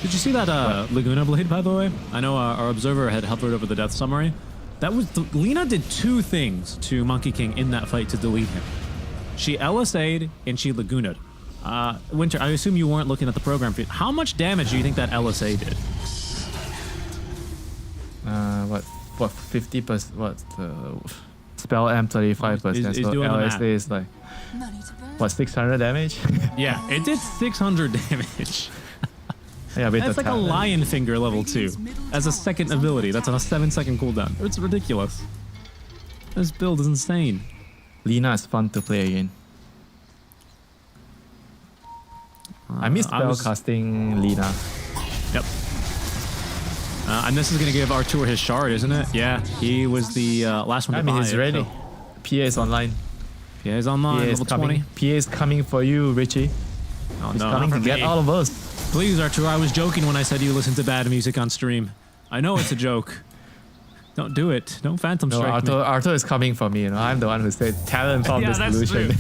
Did you see that Laguna Blade, by the way? I know our observer had hovered over the death summary. That was Lina did 2 things to Monkey King in that fight to delete him. She LSA'd and she Laguna'd. Winter, I assume you weren't looking at the program feed. How much damage do you think that LSA did? What 50%? What spell M 35%? So LSA is like what, 600 damage? Yeah, it did 600 damage. Yeah, that's like a Lion Finger level 2 as a second ability. That's on a 7-second cooldown. It's ridiculous. This build is insane. Lina is fun to play again. I miss spellcasting Lina. Yep. And this is going to give Artur his shard, isn't it? Yeah, he was the last one to buy he's ready. So. PA is online. PA is online, level 20. PA is coming for you, Richie. Oh, he's no, coming to get all of us. Please, Artur, I was joking when I said you listen to bad music on stream. I know it's a joke. Don't do it. Don't Phantom Strike me. Artur is coming for me. You know, I'm the one who said Talon found the solution.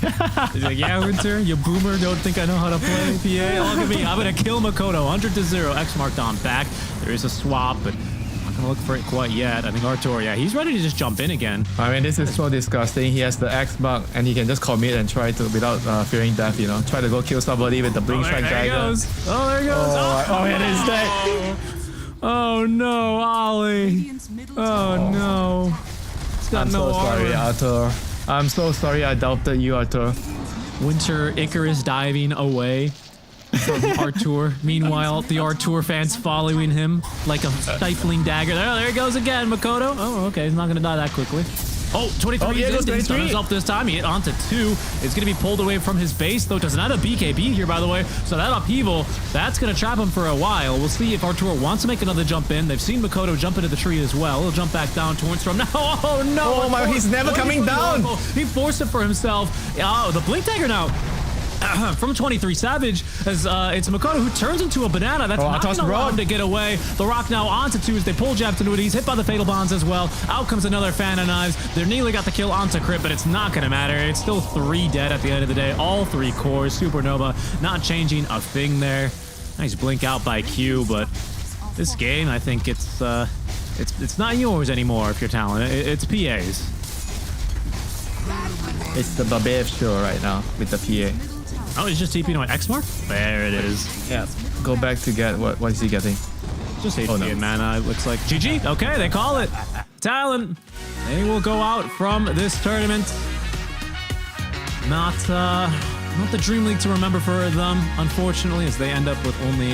He's like, yeah, Winter, you boomer, don't think I know how to play PA. Look at me. I'm going to kill Makoto. 100-0. X marked on back. There is a swap, but I'm not going to look for it quite yet. I think Artur, yeah, he's ready to just jump in again. I mean, this is so disgusting. He has the X mark and he can just commit and try to, without fearing death, you know, try to go kill somebody with the Blink Strike Dagger. Oh, there he goes. Oh, it is dead. Oh no, Ollie. Oh no. It's got I'm no so sorry, armor. Arthur. I'm so sorry I doubted you, Arthur. Winter Icarus diving away from Artur. Meanwhile, the Artur fans following him like a stifling dagger. There he goes again, Makoto. Oh, okay, he's not going to die that quickly. Oh, 23 Oh, yeah, didn't 23. stun himself this time. He hit onto 2. It's going to be pulled away from his base, though. Doesn't have a BKB here, by the way. So that upheaval, that's going to trap him for a while. We'll see if Artur wants to make another jump in. They've seen Makoto jump into the tree as well. He'll jump back down towards from. No, oh no! Oh my, he's never coming down. He forced it for himself. Oh, the blink dagger now. From 23 Savage, as it's Makoto who turns into a banana. That's not going to allow him to get away. The rock now onto 2 as they pull jabs into it. He's hit by the fatal bonds as well. Out comes another fan of knives. They're nearly got the kill onto Crypt, but it's not going to matter. It's still 3 dead at the end of the day. All 3 cores. Supernova not changing a thing there. Nice blink out by Q, but this game, I think it's not yours anymore if you're talented. It's PA's. It's the Babev show right now with the PA. Oh, he's just TPing away X-Mark? There it is. Yeah. Go back to get what is he getting? Just HP and mana, it looks like. GG. Okay, they call it. Talent. They will go out from this tournament. Not the Dream League to remember for them, unfortunately, as they end up with only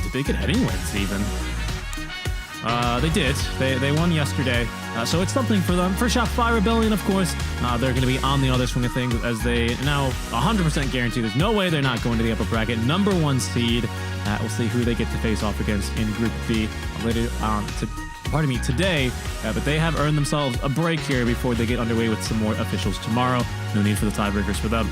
did they get heading wins even? They did. They won yesterday. So it's something for them. For Shopify Rebellion, of course, they're going to be on the other swing of things as they now 100% guarantee there's no way they're not going to the upper bracket. Number 1 seed. We'll see who they get to face off against in Group B later on today. But they have earned themselves a break here before they get underway with some more officials tomorrow. No need for the tiebreakers for them.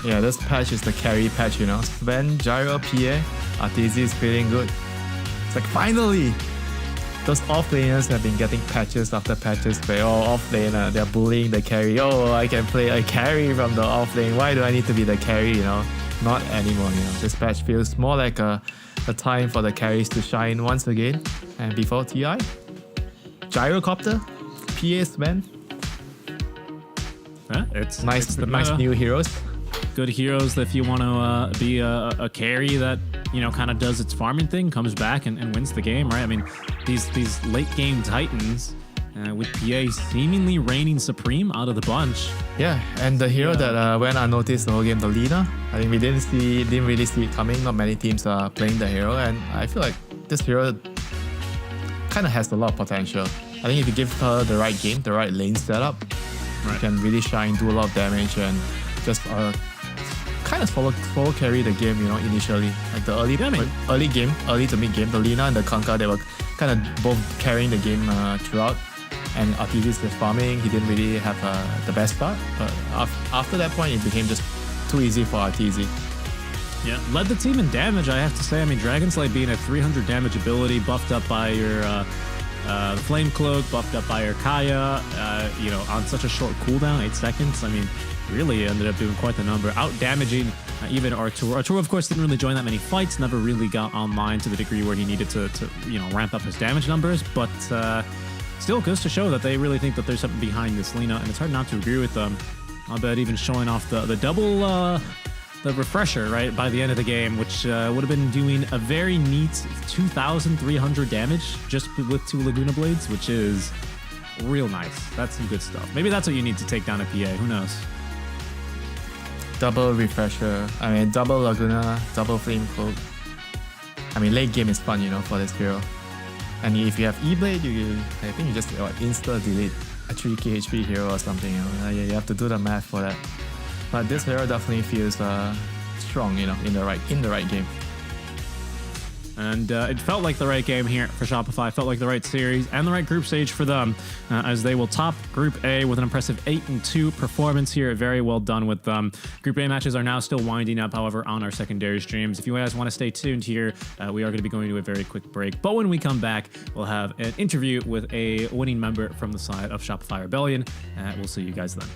Yeah, this patch is the carry patch, you know. Sven, Gyro, PA, Arteezy is feeling good. It's like finally! Those off-laners have been getting patches after patches where, off-laner, they're bullying the carry. Oh, I can play a carry from the off-lane. Why do I need to be the carry, you know? Not anymore, you know. This patch feels more like a time for the carries to shine once again. And before TI, Gyrocopter, PA Sven. It's nice the new heroes. Good heroes if you want to be a carry that, you know, kind of does its farming thing, comes back and wins the game, right? I mean, these late game titans with PA seemingly reigning supreme out of the bunch. Yeah, and the hero that went unnoticed the whole game, the Lina. I think we didn't really see it coming. Not many teams are playing the hero, and I feel like this hero kind of has a lot of potential. I think if you give her the right game, the right lane setup, you can really shine, do a lot of damage, and just kind of follow carry the game, you know, initially. Like the early to mid game, the Lina and the Kanka, they were kind of both carrying the game throughout. And Arteezy was farming, he didn't really have the best start. But after that point, it became just too easy for Arteezy. Yeah, led the team in damage, I have to say. I mean, Dragonslay being a 300 damage ability, buffed up by your Flame Cloak, buffed up by your Kaya, you know, on such a short cooldown, 8 seconds. I mean, really ended up doing quite the number, out damaging even Artur. Artur, of course, didn't really join that many fights, never really got online to the degree where he needed to you know, ramp up his damage numbers, but still goes to show that they really think that there's something behind this Lina, and it's hard not to agree with them. I bet even showing off the double the refresher right by the end of the game, which would have been doing a very neat 2,300 damage just with 2 Laguna Blades, which is real nice. That's some good stuff. Maybe that's what you need to take down a PA. Who knows? Double refresher. I mean, double Laguna, double Flame Cloak. I mean, late game is fun, you know, for this hero. And if you have E-Blade, I think you just insta-delete a 3k HP hero or something. You know? You have to do the math for that. But this hero definitely feels strong, you know, in the right game. And it felt like the right game here for Shopify. Felt like the right series and the right group stage for them, as they will top Group A with an impressive 8-2 performance here. Very well done with them. Group A matches are now still winding up, however, on our secondary streams. If you guys want to stay tuned here, we are going to be going to a very quick break. But when we come back, we'll have an interview with a winning member from the side of Shopify Rebellion. We'll see you guys then.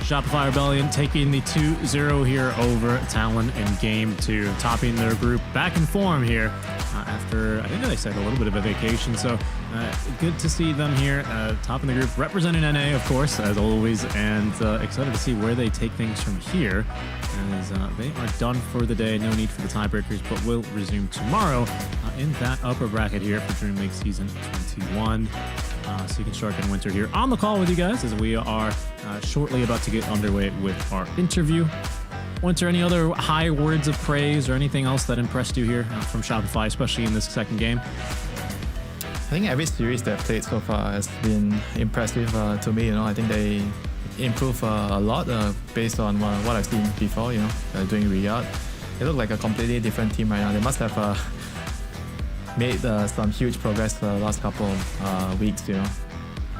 Shopify Rebellion taking the 2-0 here over Talon in game 2, topping their group, back in form here after, I think they said, a little bit of a vacation. So good to see them here, topping the group, representing NA, of course, as always, and excited to see where they take things from here, as they are done for the day. No need for the tiebreakers, but will resume tomorrow in that upper bracket here for Dreamleague Season 21. Seeking Shark and Winter here on the call with you guys as we are shortly about to get underway with our interview. Winter, any other high words of praise or anything else that impressed you here from Shopify, especially in this second game? I think every series they've played so far has been impressive to me. I think they improve a lot based on what I've seen before. Doing Riyadh, they look like a completely different team right now. They must have made some huge progress the last couple of weeks.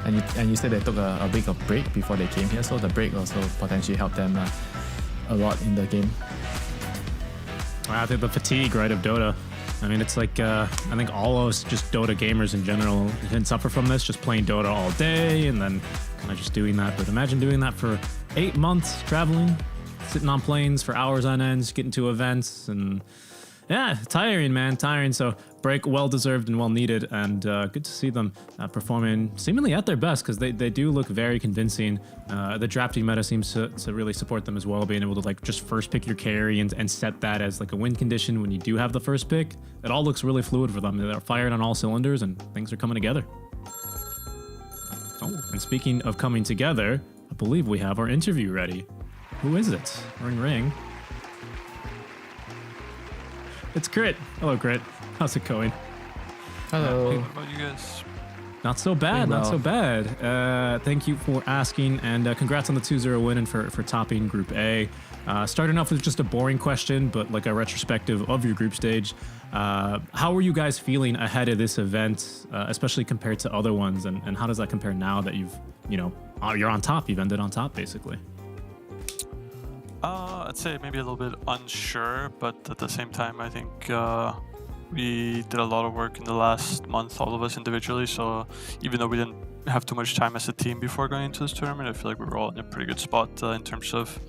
And you said they took a big break before they came here, so the break also potentially helped them a lot in the game. I think the fatigue, right, of Dota. I mean, it's like, I think all of us just Dota gamers in general can suffer from this, just playing Dota all day and then kind of just doing that. But imagine doing that for 8 months, traveling, sitting on planes for hours on end, getting to events, and yeah, tiring, man, tiring. So break well-deserved and well-needed, and good to see them performing seemingly at their best, because they do look very convincing. The drafting meta seems to really support them as well, being able to like just first pick your carry and set that as like a win condition when you do have the first pick. It all looks really fluid for them. They're firing on all cylinders and things are coming together. Oh, and speaking of coming together, I believe we have our interview ready. Who is it? Ring ring. It's Crit. Hello, Crit. How's it going? Hello. How about you guys? Not so bad, not so bad. Thank you for asking, and congrats on the 2-0 win and for topping Group A. Starting off with just a boring question, but like a retrospective of your group stage. How were you guys feeling ahead of this event, especially compared to other ones, and how does that compare now that you're on top, you've ended on top, basically? I'd say maybe a little bit unsure, but at the same time, I think we did a lot of work in the last month, all of us individually. So even though we didn't have too much time as a team before going into this tournament, I feel like we were all in a pretty good spot in terms of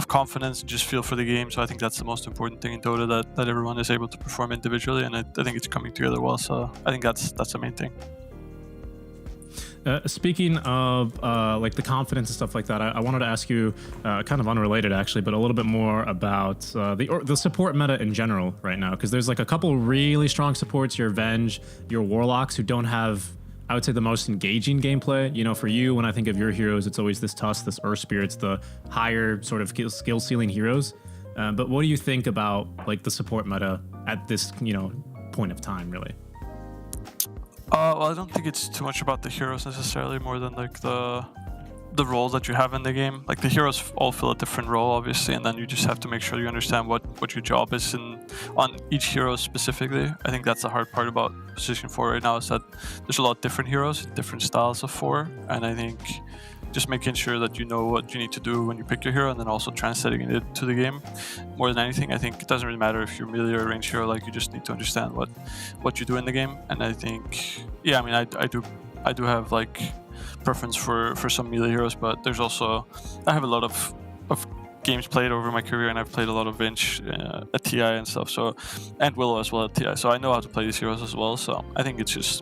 confidence and just feel for the game. So I think that's the most important thing in Dota, that everyone is able to perform individually, and I think it's coming together well. So I think that's the main thing. Speaking of like the confidence and stuff like that, I wanted to ask you, kind of unrelated actually, but a little bit more about the support meta in general right now, because there's like a couple really strong supports, your Venge, your Warlocks, who don't have, I would say, the most engaging gameplay. For you, when I think of your heroes, it's always this Tusk, this Earth Spirits, the higher sort of skill ceiling heroes. But what do you think about like the support meta at this point of time, really? Well, I don't think it's too much about the heroes necessarily, more than like the roles that you have in the game. Like the heroes all fill a different role, obviously, and then you just have to make sure you understand what your job is on each hero specifically. I think that's the hard part about Position 4 right now, is that there's a lot of different heroes, different styles of 4, and I think just making sure that you know what you need to do when you pick your hero, and then also translating it to the game. More than anything, I think it doesn't really matter if you're melee or range hero. Like, you just need to understand what you do in the game. And I think, yeah, I mean, I do have like preference for some melee heroes, but there's also, I have a lot of games played over my career, and I've played a lot of Vinch at TI and stuff. So, and Willow as well at TI. So I know how to play these heroes as well. So I think it's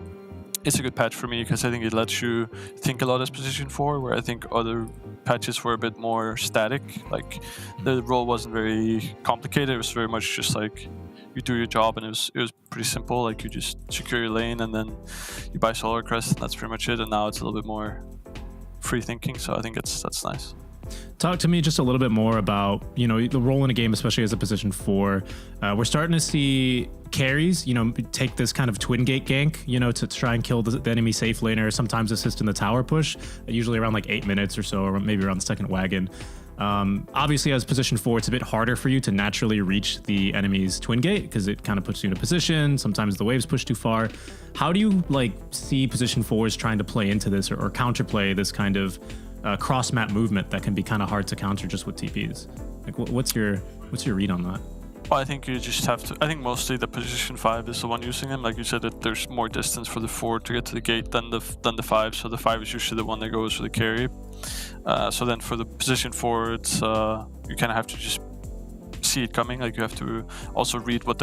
a good patch for me, because I think it lets you think a lot as Position 4, where I think other patches were a bit more static. Like, the role wasn't very complicated. It was very much just like you do your job, and it was pretty simple. Like, you just secure your lane, and then you buy Solar Crest, and that's pretty much it. And now it's a little bit more free thinking, so I think that's nice. Talk to me just a little bit more about, the role in a game, especially as a Position 4. We're starting to see carries, take this kind of twin gate gank, to try and kill the enemy safe laner, sometimes assist in the tower push, usually around like 8 minutes or so, or maybe around the second wagon. Obviously, as Position 4, it's a bit harder for you to naturally reach the enemy's twin gate, because it kind of puts you in a position. Sometimes the waves push too far. How do you see Position 4s trying to play into this, or counterplay this kind of cross map movement that can be kind of hard to counter just with TPs? Like, what's your read on that? Well, I think you just have to. I think mostly the Position 5 is the one using them. Like you said, that there's more distance for the 4 to get to the gate than the 5. So the 5 is usually the one that goes for the carry. So then for the position forwards, you kind of have to just see it coming. Like you have to also read what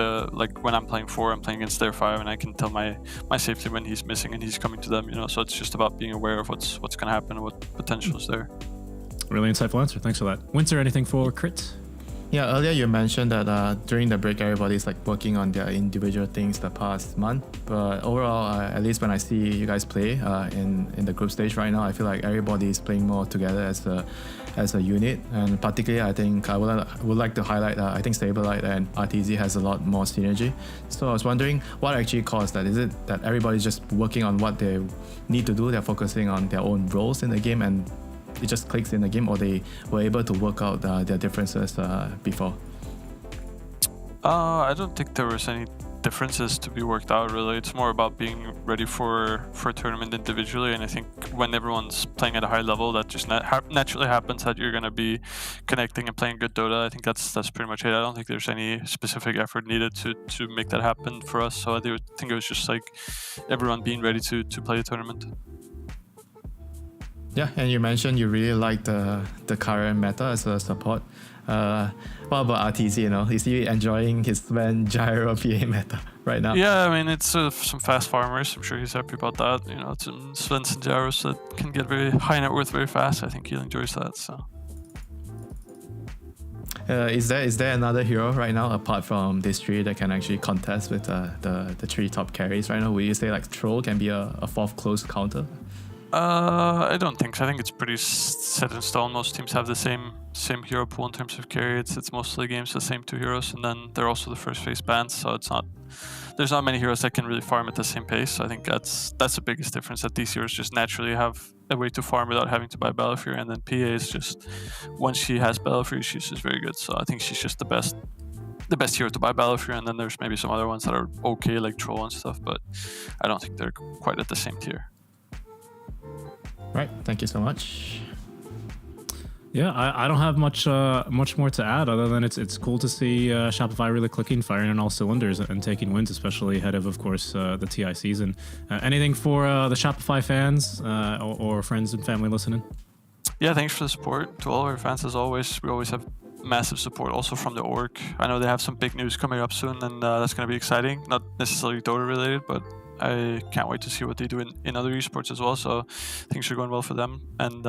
when I'm playing 4, I'm playing against their 5, and I can tell my safety when he's missing and he's coming to them. So it's just about being aware of what's going to happen and what potential is there. Really insightful answer. Thanks for that. Winter, anything for Crit? Yeah, earlier you mentioned that during the break, everybody's like working on their individual things the past month. But overall, at least when I see you guys play in the group stage right now, I feel like everybody is playing more together as a unit. And particularly, I think I would like to highlight I think Saberlight and RTZ has a lot more synergy. So I was wondering what actually caused that. Is it that everybody's just working on what they need to do? They're focusing on their own roles in the game and it just clicks in the game, or they were able to work out their differences before? I don't think there was any differences to be worked out really. It's more about being ready for a tournament individually, and I think when everyone's playing at a high level, that just naturally happens that you're going to be connecting and playing good Dota. I think that's pretty much it. I don't think there's any specific effort needed to make that happen for us. So I think it was just like everyone being ready to play a tournament. Yeah, and you mentioned you really like the current meta as a support. What about RTZ? Is he enjoying his Sven Gyro PA meta right now? Yeah, I mean, it's some fast farmers. I'm sure he's happy about that. It's some Svens and Gyros that can get very high net worth very fast. I think he enjoys that. So. Is there another hero right now apart from these 3 that can actually contest with the 3 top carries right now? Would you say like Troll can be a 4th close counter? I don't think so. I think it's pretty set in stone. Most teams have the same hero pool in terms of carry. It's mostly games the same 2 heroes, and then they're also the first phase bans. So there's not many heroes that can really farm at the same pace. So I think that's the biggest difference, that these heroes just naturally have a way to farm without having to buy Balafir, and then PA is just, once she has Balafir, she's just very good. So I think she's just the best hero to buy Balafir, and then there's maybe some other ones that are okay, like Troll and stuff, but I don't think they're quite at the same tier. Right, thank you so much. Yeah, I don't have much more to add other than it's cool to see Shopify really clicking, firing on all cylinders and taking wins, especially ahead of course, the TI season. Anything for the Shopify fans or friends and family listening? Yeah, thanks for the support to all our fans as always. We always have massive support also from the org. I know they have some big news coming up soon, and that's going to be exciting. Not necessarily Dota related, but I can't wait to see what they do in other esports as well. So things are going well for them. And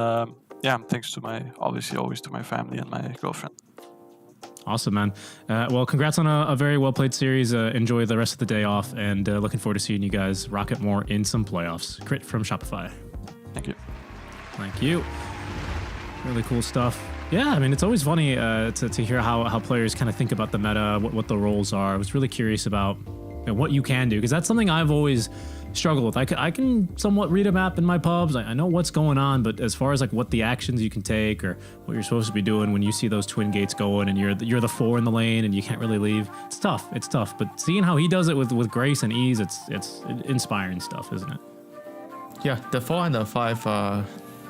thanks to always to my family and my girlfriend. Awesome, man. Well, congrats on a very well played series. Enjoy the rest of the day off, and looking forward to seeing you guys rock it more in some playoffs. Crit from Shopify. Thank you. Thank you. Really cool stuff. Yeah, I mean, it's always funny to hear how players kind of think about the meta, what the roles are. I was really curious about what you can do, because that's something I've always struggled with. I can somewhat read a map in my pubs. I know what's going on, but as far as like what the actions you can take or what you're supposed to be doing when you see those twin gates going and you're the 4 in the lane and you can't really leave, it's tough. But seeing how he does it with grace and ease, it's inspiring stuff, isn't it? Yeah, the 4 and the 5 are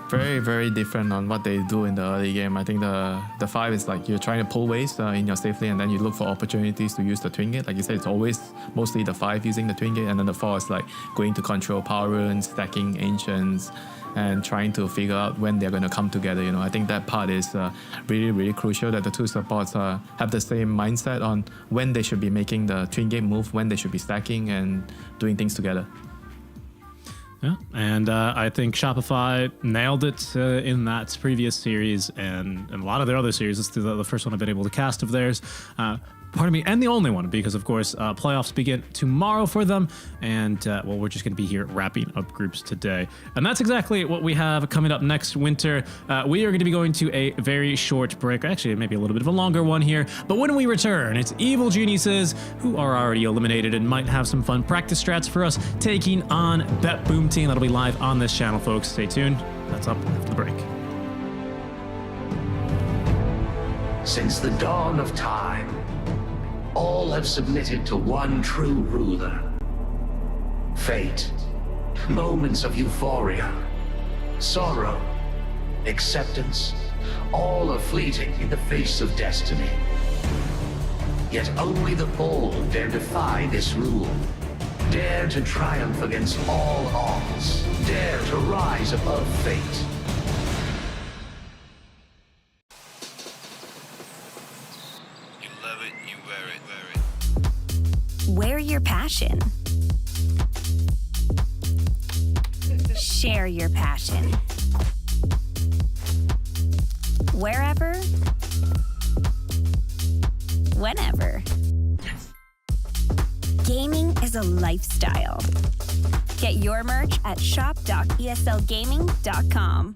very, very different on what they do in the early game. I think the 5 is like you're trying to pull waves in your safe lane, and then you look for opportunities to use the twin gate. Like you said, it's always mostly the 5 using the twin gate, and then the 4 is like going to control power runes, stacking ancients, and trying to figure out when they're going to come together. I think that part is really, really crucial, that the 2 supports have the same mindset on when they should be making the twin gate move, when they should be stacking and doing things together. Yeah, and I think Shopify nailed it in that previous series and a lot of their other series. This is the first one I've been able to cast of theirs. Pardon me, and the only one, because of course playoffs begin tomorrow for them, and we're just going to be here wrapping up groups today, and that's exactly what we have coming up next winter. We are going to be going to a very short break, actually maybe a little bit of a longer one here, but when we return, it's Evil Geniuses, who are already eliminated and might have some fun practice strats for us, taking on Bet Boom Team. That'll be live on this channel, folks. Stay tuned. That's up after the break. Since the dawn of time, all have submitted to one true ruler. Fate, moments of euphoria, sorrow, acceptance, all are fleeting in the face of destiny. Yet only the bold dare defy this rule. Dare to triumph against all odds. Dare to rise above fate. your passion. Share your passion. Wherever, whenever. Gaming is a lifestyle. Get your merch at shop.eslgaming.com.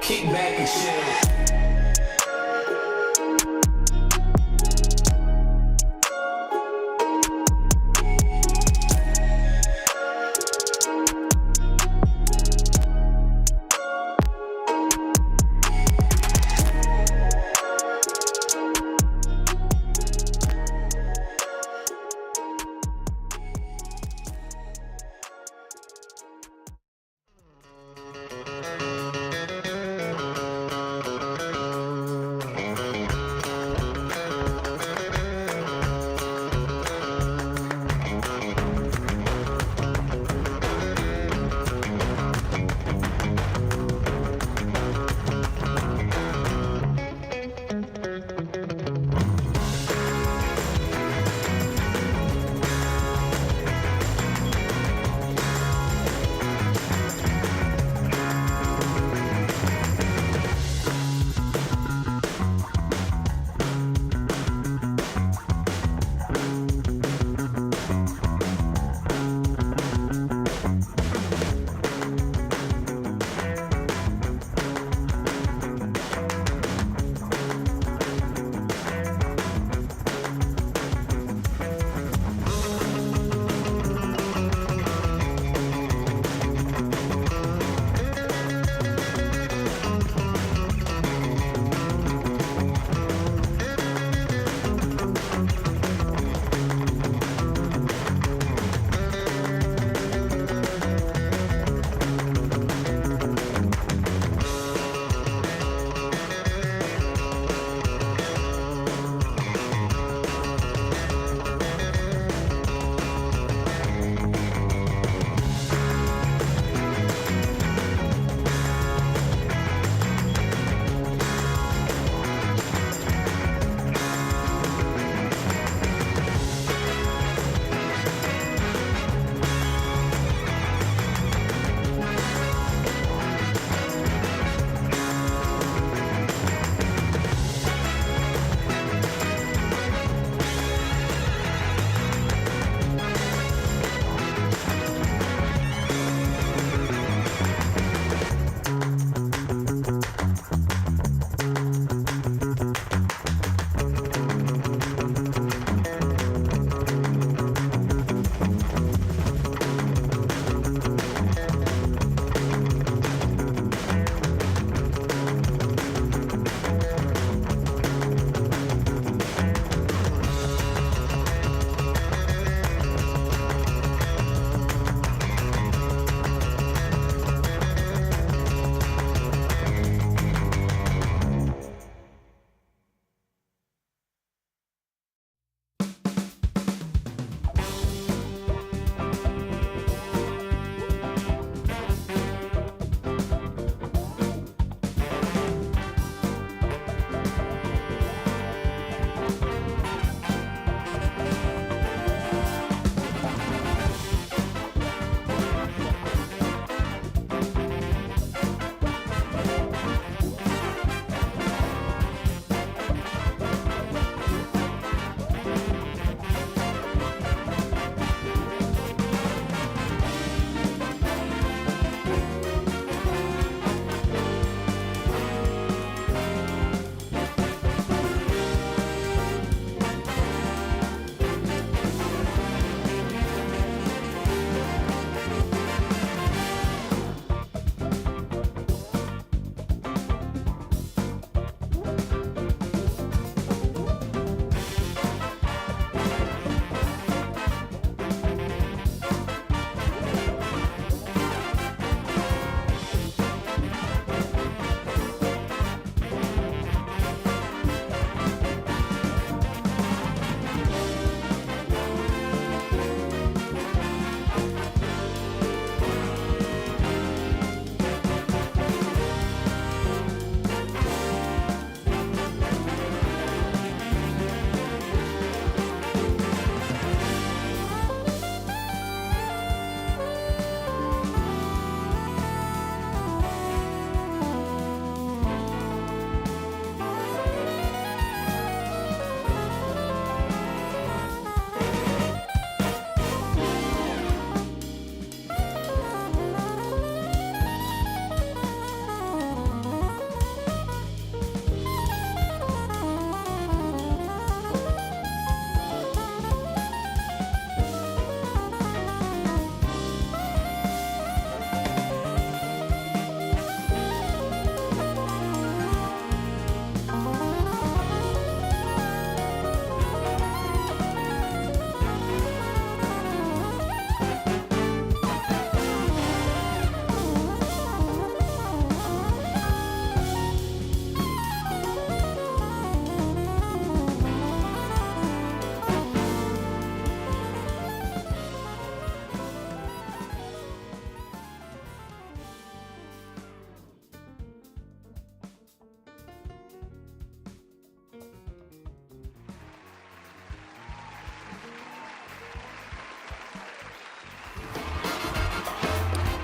Kick back and chill.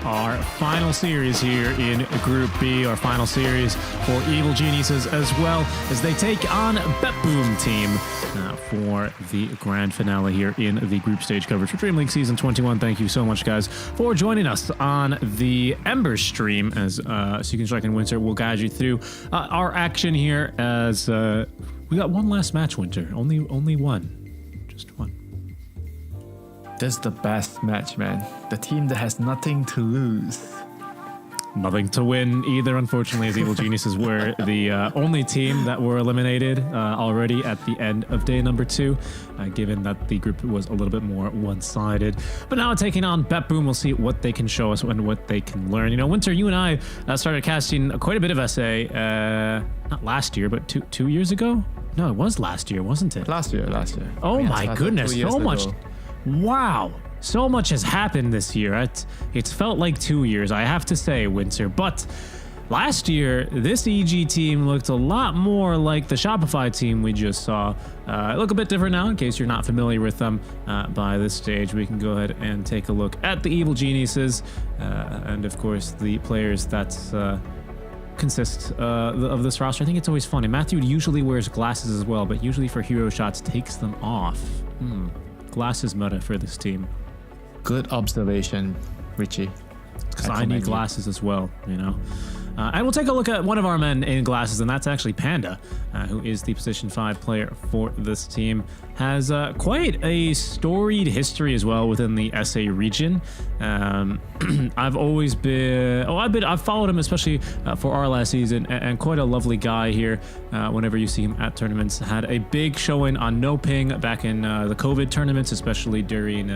our final series here in Group B, our final series for Evil Geniuses, as well as they take on BetBoom team for the grand finale here in the group stage coverage for Dreamleague Season 21. Thank you so much, guys, for joining us on the Ember stream, as Seeking Strike and Winter will guide you through our action here, as we got one last match, Winter. Only one. Just one. This is the best match, man. The team that has nothing to lose. Nothing to win either, unfortunately, as Evil Geniuses were the only team that were eliminated already at the end of day number 2, given that the group was a little bit more one-sided. But now taking on BetBoom, we'll see what they can show us and what they can learn. You know, Winter, you and I started casting quite a bit of SA, not last year, but two years ago? No, it was last year, wasn't it? Last year. Oh my goodness, so much. Wow. So much has happened this year. It's felt like 2 years, I have to say, Winter. But last year, this EG team looked a lot more like the Shopify team we just saw. Look a bit different now, in case you're not familiar with them. By this stage, we can go ahead and take a look at the Evil Geniuses, and of course, the players that consist of this roster. I think it's always funny. Matthew usually wears glasses as well, but usually for hero shots, takes them off. Glasses meta for this team. Good observation, Richie. Because I need glasses as well, you know. And we'll take a look at one of our men in glasses, and that's actually Panda, who is the position 5 player for this team. Has quite a storied history as well within the SA region. I've always been, I've followed him, especially for our last season, and quite a lovely guy here. Whenever you see him at tournaments, had a big showing on No Ping back in the COVID tournaments, especially during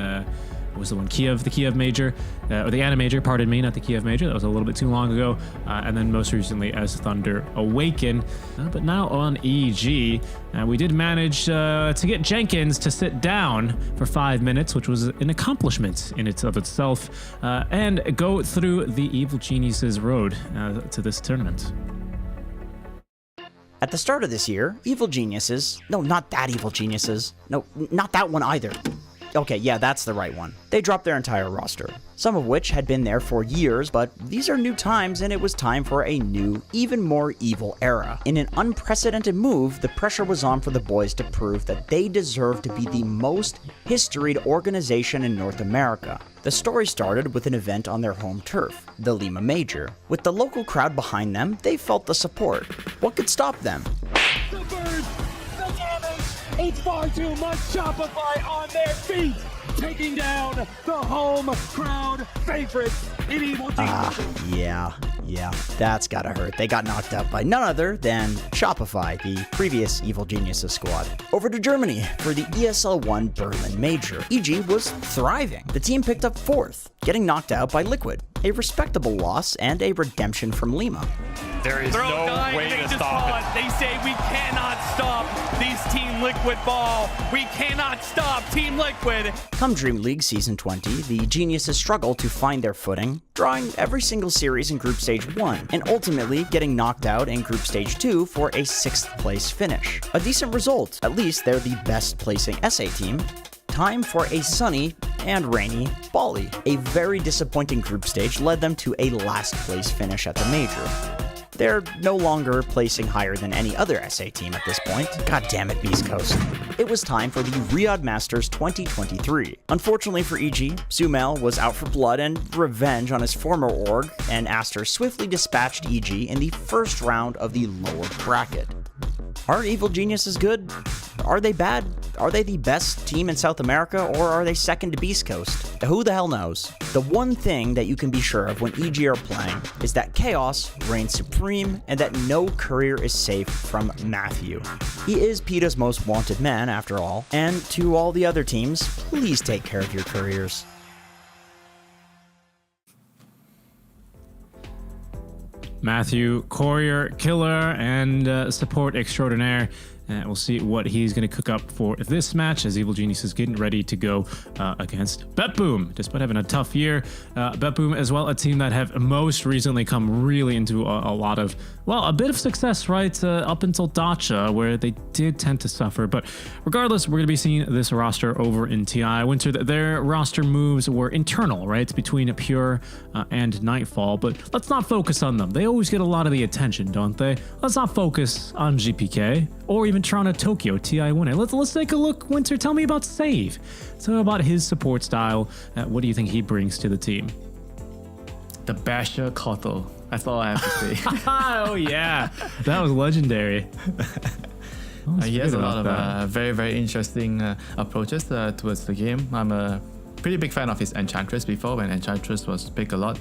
what was the one? The Kiev Major, or the Ana Major, pardon me, not the Kiev Major. That was a little bit too long ago. And then most recently as Thunder Awaken. But now on EG, we did manage to get Jenkins to sit down for 5 minutes, which was an accomplishment in of itself, and go through the Evil Geniuses road to this tournament. At the start of this year, Evil Geniuses, no, not that Evil Geniuses, no, not that one either. Okay, yeah, that's the right one. They dropped their entire roster, some of which had been there for years, but these are new times and it was time for a new, even more evil era. In an unprecedented move, the pressure was on for the boys to prove that they deserve to be the most historied organization in North America. The story started with an event on their home turf, the Lima Major. With the local crowd behind them, they felt the support. What could stop them? The birds, the damage, it's far too much Shopify on their feet, taking down the home crowd favorites in Evil Geniuses. Yeah, that's gotta hurt. They got knocked out by none other than Shopify, the previous Evil Geniuses squad. Over to Germany for the ESL 1 Berlin Major. EG was thriving. The team picked up 4th, getting knocked out by Liquid. A respectable loss and a redemption from Lima. There is no way to stop it. They say we cannot stop these Team Liquid ball. We cannot stop Team Liquid. Come Dreamleague Season 20, the Geniuses struggle to find their footing, drawing every single series in Group Stage 1, and ultimately getting knocked out in Group Stage 2 for a 6th place finish. A decent result, at least they're the best placing SA team. Time for a sunny and rainy Bali. A very disappointing group stage led them to a last place finish at the major. They're no longer placing higher than any other SA team at this point. God damn it, Beast Coast. It was time for the Riyadh Masters 2023. Unfortunately for EG, Zumel was out for blood and revenge on his former org, and Aster swiftly dispatched EG in the first round of the lower bracket. Are Evil Geniuses good? Are they bad? Are they the best team in South America, or are they second to Beast Coast? Who the hell knows? The one thing that you can be sure of when EG are playing is that chaos reigns supreme and that no courier is safe from Matthew. He is PETA's most wanted man, after all, and to all the other teams, please take care of your couriers. Matthew, courier, killer, and support extraordinaire. We'll see what he's going to cook up for this match as Evil Genius is getting ready to go against BetBoom. Despite having a tough year, BetBoom as well, a team that have most recently come really into a lot of, well, a bit of success, right? Up until Dota, where they did tend to suffer. But regardless, we're going to be seeing this roster over in TI. Winter, their roster moves were internal, right? Between Pure and Nightfall. But let's not focus on them. They always get a lot of the attention, don't they? Let's not focus on GPK or even Toronto Tokyo TI winner. Let's take a look. Winter, tell me about Save. Tell me about his support style. What do you think he brings to the team? The Basher Kotal. That's all I have to say. Oh yeah, that was legendary. He has a lot of very, very interesting approaches towards the game. I'm a pretty big fan of his Enchantress before, when Enchantress was big a lot.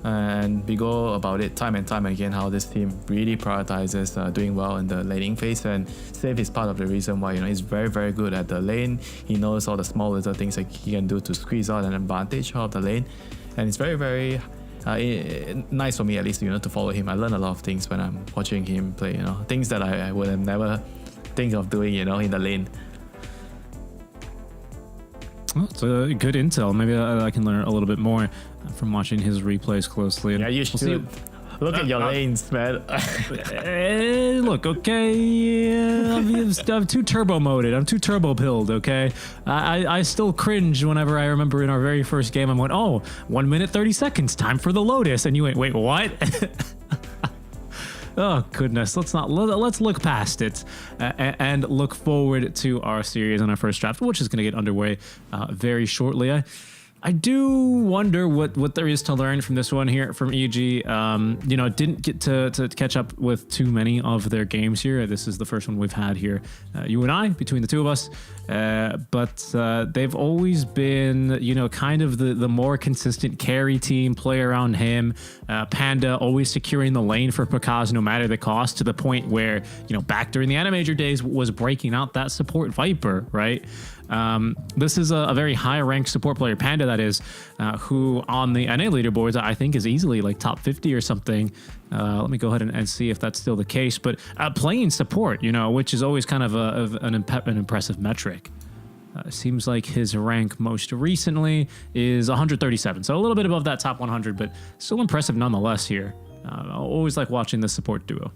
And we go about it time and time again how this team really prioritizes doing well in the laning phase, and Save is part of the reason why, he's very, very good at the lane. He knows all the small little things that he can do to squeeze out an advantage out of the lane, and it's very, very nice for me at least, to follow him. I learn a lot of things when I'm watching him play, things that I would have never think of doing, in the lane. Well, it's a good intel. Maybe I can learn a little bit more from watching his replays closely. Yeah, you should. Look at your lanes, man. Look, okay, I'm too turbo moded. I'm too turbo pilled, okay? I still cringe whenever I remember in our very first game, I went, oh, 1 minute, 30 seconds, time for the Lotus. And you went, wait, what? Oh, goodness. Let's look past it and look forward to our series on our first draft, which is going to get underway very shortly. I do wonder what there is to learn from this one here from EG. Didn't get to catch up with too many of their games here. This is the first one we've had here, you and I, between the two of us. But they've always been, kind of the more consistent carry team, play around him. Panda always securing the lane for Pakaz no matter the cost, to the point where, back during the Animajor days was breaking out that support Viper, right? This is a very high-ranked support player, Panda that is, who on the NA leaderboards I think is easily like top 50 or something. Let me go ahead and see if that's still the case. But playing support, which is always kind of an impressive metric. Seems like his rank most recently is 137, so a little bit above that top 100, but still impressive nonetheless here. I always like watching this support duo.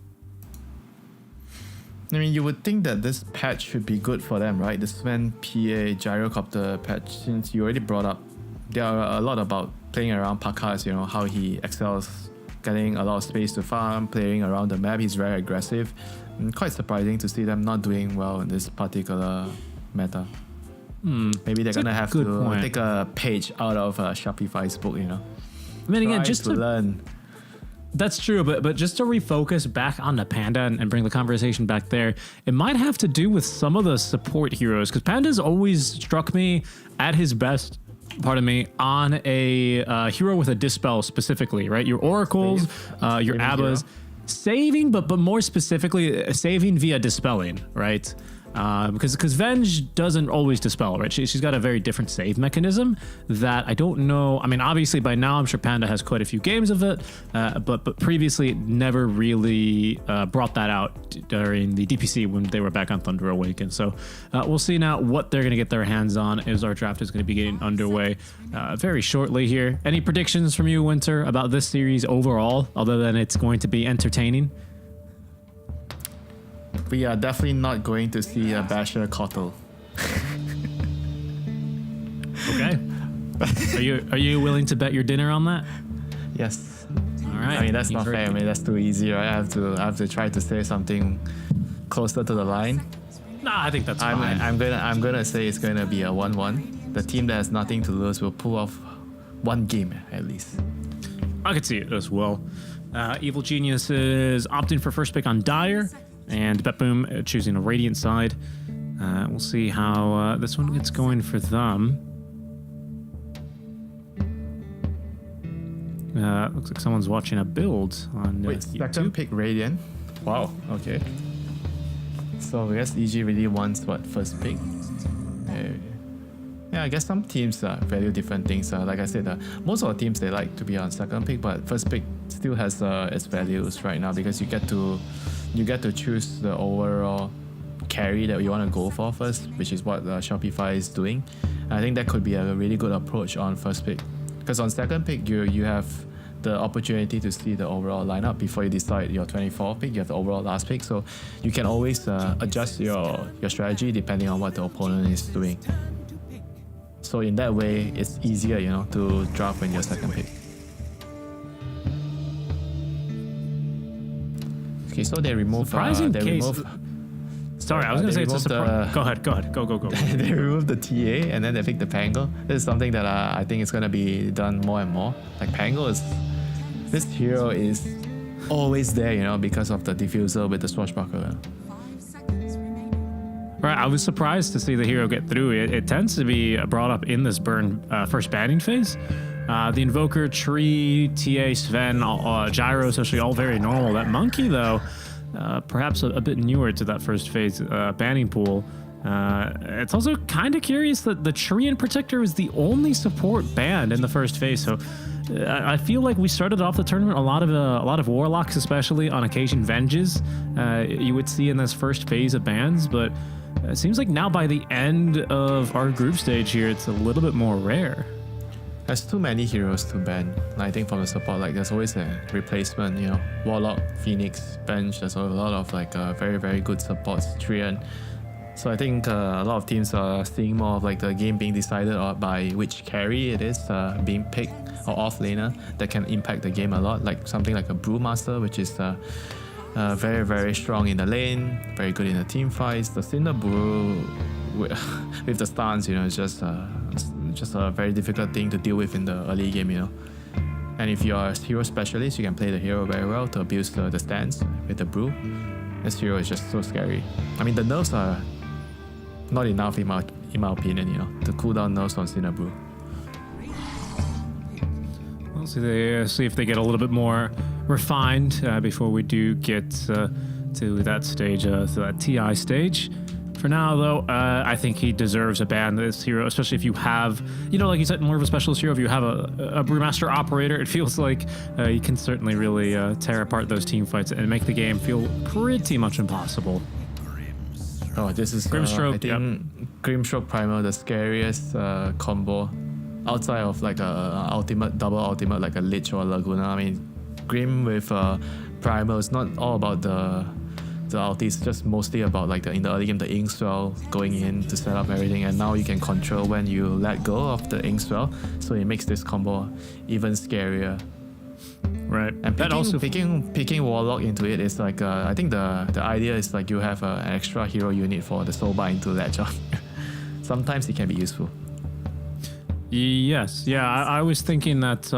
I mean, you would think that this patch should be good for them, right? The Sven PA Gyrocopter patch, since you already brought up, there are a lot about playing around Pakaz, how he excels, getting a lot of space to farm, playing around the map. He's very aggressive. And quite surprising to see them not doing well in this particular meta. Maybe they're going to have to take a page out of Shopify's book, I mean, again, just to learn. That's true, but just to refocus back on the Panda and bring the conversation back there, it might have to do with some of the support heroes, because Panda's always struck me at his best, on a hero with a Dispel specifically, right? Your Oracles, your Abbas, saving, but more specifically, saving via Dispelling, right? Because Venge doesn't always dispel, right? She's got a very different save mechanism that I don't know. I mean, obviously by now I'm sure Panda has quite a few games of it, but previously it never really brought that out during the DPC when they were back on Thunder Awaken. So we'll see now what they're going to get their hands on as our draft is going to be getting underway very shortly here. Any predictions from you, Winter, about this series overall, other than it's going to be entertaining? We are definitely not going to see a Basher Kotal. Okay. Are you willing to bet your dinner on that? Yes. All right. I mean, that's not fair. I mean, that's too easy, right? I have to try to say something closer to the line. Nah, I think that's fine. I'm gonna say it's gonna be a 1-1. The team that has nothing to lose will pull off one game at least. I could see it as well. Evil Genius is opting for first pick on Dire, and BetBoom choosing a Radiant side. We'll see how this one gets going for them. Looks like someone's watching a build on YouTube. Second pick Radiant. Wow, okay. So I guess EG really wants first pick? Yeah, I guess some teams value different things. Like I said, most of the teams, they like to be on second pick, but first pick still has its values right now, because you get to choose the overall carry that you want to go for first, which is what Shopify is doing. I think that could be a really good approach on first pick, because on second pick you have the opportunity to see the overall lineup before you decide your 24th pick. You have the overall last pick, so you can always adjust your strategy depending on what the opponent is doing. So in that way, it's easier, to draft when you're second pick. Okay, so they remove. Sorry, I was going to say it's a surprise. Go ahead. Go. They remove the TA and then they pick the Pango. This is something that I think is going to be done more and more. Like Pango this hero is always there, because of the diffuser with the Swashbuckler. Right, I was surprised to see the hero get through. It tends to be brought up in this burn first banning phase. The Invoker, Tree, TA, Sven, Gyro, especially all very normal. That Monkey, though, perhaps a bit newer to that first phase banning pool. It's also kind of curious that the Tree and Protector is the only support banned in the first phase. So I feel like we started off the tournament a lot of Warlocks, especially on occasion Venges, you would see in this first phase of bans, but it seems like now by the end of our group stage here, it's a little bit more rare. There's too many heroes to ban. I think from the support, there's always a replacement, Warlock, Phoenix, Bench. There's a lot of very, very good supports, Trian. So I think a lot of teams are seeing more of the game being decided by which carry it is being picked, or off-laner that can impact the game a lot. Like something like a Brewmaster, which is very, very strong in the lane, very good in the team fights. The Cinder Brew with the stance, it's just a very difficult thing to deal with in the early game, And if you are a hero specialist, you can play the hero very well to abuse the stance with the Brew. This hero is just so scary. I mean, the nerfs are not enough in my opinion, to cool down nerfs on Cinder Brew. We'll see if they get a little bit more refined before we do get to that stage, to that TI stage. For now, though, I think he deserves a ban, this hero, especially if you have, like you said, more of a specialist hero. If you have a Brewmaster operator, it feels like you can certainly really tear apart those team fights and make the game feel pretty much impossible. Oh, this is Grimstroke. I think Grimstroke Primal, the scariest combo outside of a ultimate, double ultimate like a Lich or a Laguna. I mean, Grim with Primal is not all about the ulti, it's just mostly about in the early game, the ink swell going in to set up everything, and now you can control when you let go of the ink swell, so it makes this combo even scarier. Right. And picking Warlock into it is I think the idea is you have an extra hero unit for the Soulbind to latch on. Sometimes it can be useful. Yes. Yeah, I was thinking that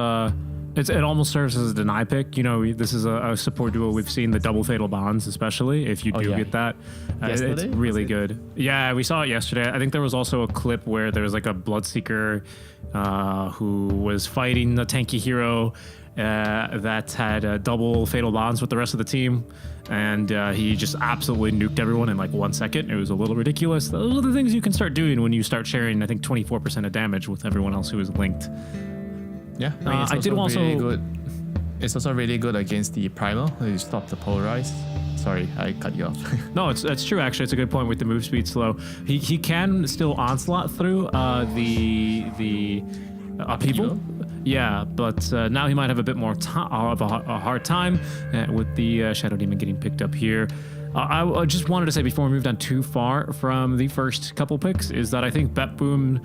it almost serves as a deny pick. This is a support duo. We've seen the double fatal bonds, especially if you do get that. It's really good. Yeah, we saw it yesterday. I think there was also a clip where there was a Bloodseeker who was fighting the tanky hero that had double fatal bonds with the rest of the team, and he just absolutely nuked everyone in 1 second. It was a little ridiculous. Those are the things you can start doing when you start sharing, I think, 24% of damage with everyone else who is linked. Yeah, it's also really good against the Primal. You stop the Polarize. Sorry, I cut you off. No, it's true. Actually, it's a good point with the move speed slow. He can still onslaught through the upheaval. Yeah, but now he might have a bit more of a hard time with the Shadow Demon getting picked up here. I just wanted to say before we moved on too far from the first couple picks is that I think Bet Boom,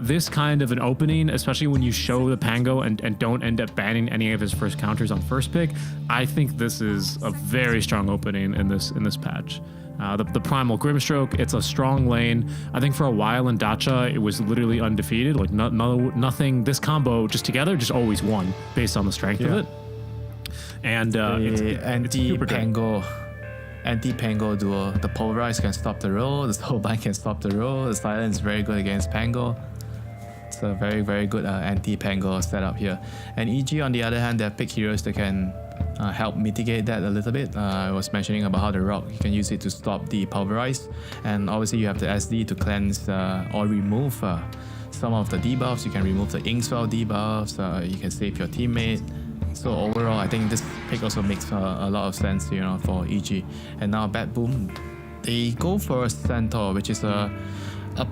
this kind of an opening, especially when you show the Pango and don't end up banning any of his first counters on first pick, I think this is a very strong opening in this patch. The Primal Grimstroke, it's a strong lane. I think for a while in Dacha, it was literally undefeated. Nothing, this combo just together just always won based on the strength of it. And it's super good. Anti-Pango duo. The Polarize can stop the roll, the Soulbind can stop the roll, the Silence is very good against Pango. It's a very, very good anti-Pango setup here. And EG, on the other hand, they have pick heroes that can help mitigate that a little bit. I was mentioning about how the Rock, you can use it to stop the Pulverize, and obviously you have the SD to cleanse or remove some of the debuffs. You can remove the Inkswell debuffs, you can save your teammate. So overall, I think this pick also makes a lot of sense, for EG. And now Bet Boom, they go for a Centaur, which is a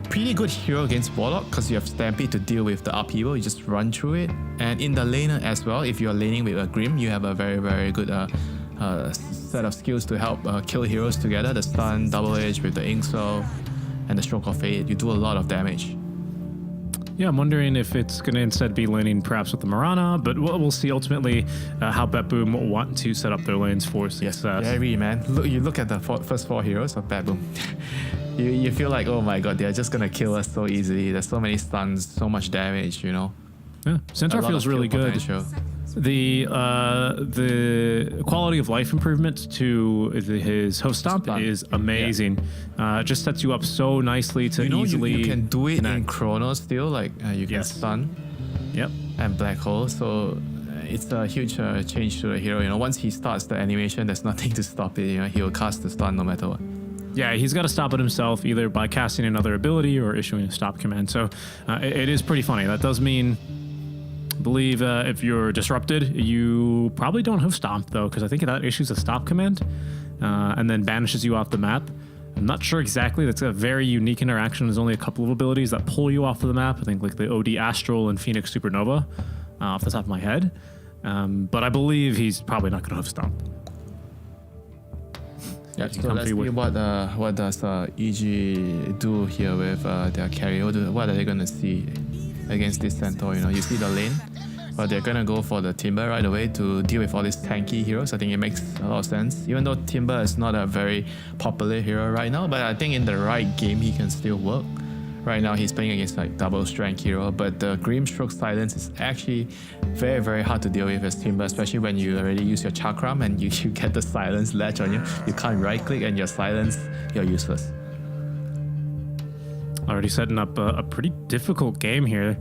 pretty good hero against Warlock because you have Stampede to deal with the upheaval. You just run through it. And in the laner as well, if you're laning with a Grim, you have a very, very good set of skills to help kill heroes together. The stun, double edge with the Inkswell, and the Stroke of Fate. You do a lot of damage. Yeah, I'm wondering if it's going to instead be laning perhaps with the Mirana, but we'll see ultimately how BetBoom want to set up their lanes for success. Yes, very man. You look at the first 4 heroes of BetBoom. you feel like, oh my god, they're just going to kill us so easily. There's so many stuns, so much damage, you know. Yeah, Centaur feels really good. Potential. The quality of life improvement to his host stomp is amazing. Just sets you up so nicely to easily. You can do it connect. in Chrono still, like you can stun. Yep. And Black Hole, so it's a huge change to the hero. You know, once he starts the animation, there's nothing to stop it. You know, he will cast the stun no matter what. Yeah, he's got to stop it himself either by casting another ability or issuing a stop command. So it is pretty funny. That does mean. Believe if you're disrupted, you probably don't host stomp though, because I think that issues a stop command and then banishes you off the map. I'm not sure exactly. That's a very unique interaction. There's only a couple of abilities that pull you off of the map. I think like the OD Astral and Phoenix Supernova off the top of my head. But I believe he's probably not going to host stomp. Yeah, so let's see what does EG do here with their carry. What are they going to see against this Centaur? You know, you see the lane, but they're gonna go for the Timber right away to deal with all these tanky heroes. I think it makes a lot of sense, even though Timber is not a very popular hero right now, but I think in the right game he can still work. Right now he's playing against like double strength hero, but the Grimstroke Silence is actually very, very hard to deal with as Timber, especially when you already use your Chakram and you get the Silence latch on you. You can't right click and you're silenced, you're useless. Already setting up a pretty difficult game here.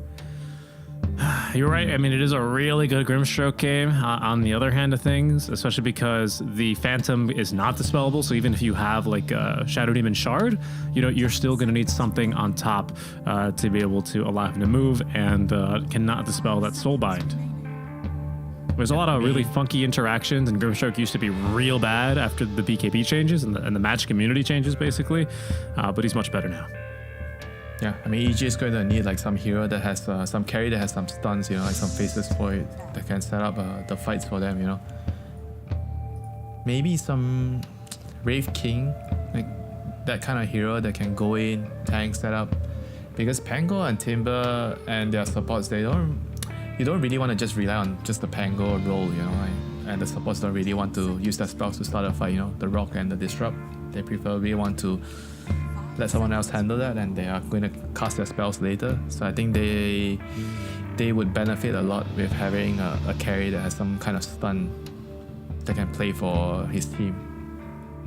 You're right. I mean, it is a really good Grimstroke game on the other hand of things, especially because the Phantom is not dispellable. So even if you have like a Shadow Demon Shard, you know, you're still going to need something on top to be able to allow him to move and cannot dispel that Soulbind. There's a lot of really funky interactions, and Grimstroke used to be real bad after the BKB changes and the Magic Immunity changes, basically. But he's much better now. Yeah, I mean, EG is going to need like some hero that has some carry that has some stuns, you know, like some faces for it that can set up the fights for them, you know. Maybe some Wraith King, like that kind of hero that can go in, tank setup. Because Pango and Timber and their supports, you don't really want to just rely on just the Pango role, you know, and the supports don't really want to use their spells to start a fight, you know, the Rock and the Disrupt. They preferably want to let someone else handle that, and they are going to cast their spells later. So I think they would benefit a lot with having a carry that has some kind of stun that can play for his team.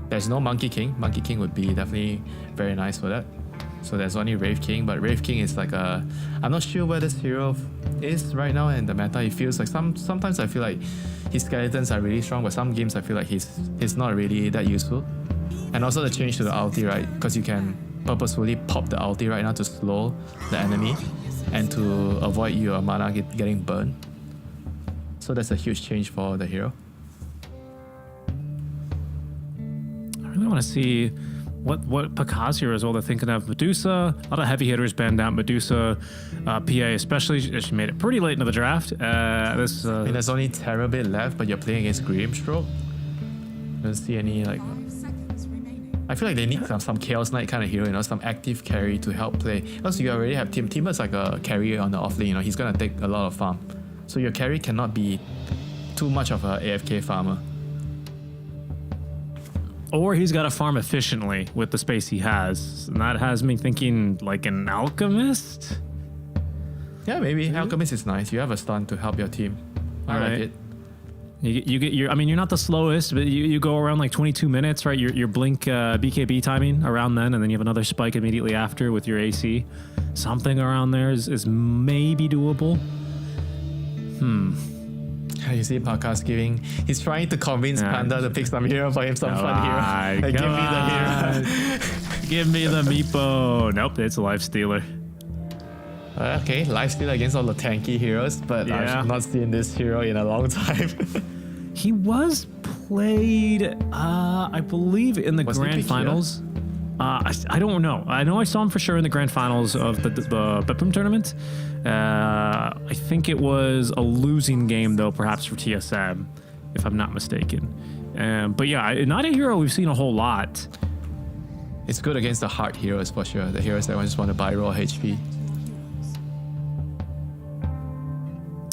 There's no Monkey King. Monkey King would be definitely very nice for that. So there's only Wraith King, but Wraith King is like I'm not sure where this hero is right now in the meta. It feels like sometimes I feel like his skeletons are really strong, but some games I feel like he's not really that useful. And also the change to the ulti, right? Because you can purposefully pop the ulti right now to slow the enemy and to avoid your mana getting burned. So that's a huge change for the hero. I really want to see what Pakaz here as well. They're thinking of Medusa. A lot of heavy hitters banned out. Medusa, PA especially. She made it pretty late into the draft. I mean, there's only Terrabit left, but you're playing against Grimstroke. Don't see any like. I feel like they need some Chaos Knight kind of hero, you know, some active carry to help play. Because you already have Timber's like a carrier on the offlane, you know, he's gonna take a lot of farm. So your carry cannot be too much of a AFK farmer. Or he's got to farm efficiently with the space he has. And that has me thinking like an Alchemist? Yeah, maybe. Alchemist is nice. You have a stun to help your team. I like it. You get your, I mean, you're not the slowest, but you go around like 22 minutes, right? Your blink BKB timing around then, and then you have another spike immediately after with your AC. Something around there is maybe doable. You see Pakaz he's trying to convince Panda to pick some hero for him, some fun hero. Like, give me the hero. Give me the Meepo. Nope, it's a Lifestealer. Okay, Lifestealer against all the tanky heroes, but I've not seen this hero in a long time. He was played, I believe, in the grand finals. I don't know. I know I saw him for sure in the grand finals of the Bepum tournament. I think it was a losing game, though, perhaps for TSM, if I'm not mistaken. But yeah, not a hero we've seen a whole lot. It's good against the hard heroes for sure. The heroes that just want to buy raw HP.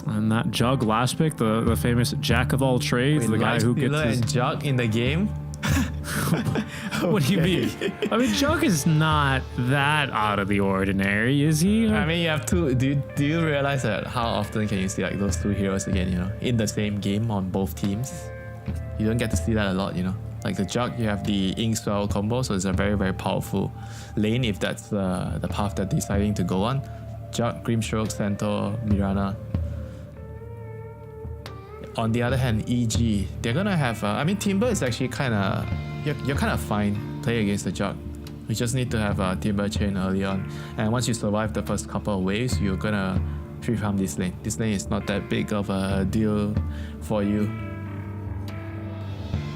And that Jug last pick, the famous jack of all trades, the guy who gets his... and Jug in the game. What do you mean? I mean, Jug is not that out of the ordinary, is he? I mean, you have two. Do you realize that how often can you see like those two heroes again? You know, in the same game on both teams. You don't get to see that a lot. You know, like the Jug, you have the Inkswell combo, so it's a very very powerful lane if that's the path they're deciding to go on. Jug, Grimstroke, Centaur, Mirana. On the other hand, EG, they're gonna have. I mean, Timber is actually kind of. You're kind of fine playing against the Jug. You just need to have a Timber chain early on, and once you survive the first couple of waves, you're gonna free farm this lane. This lane is not that big of a deal for you.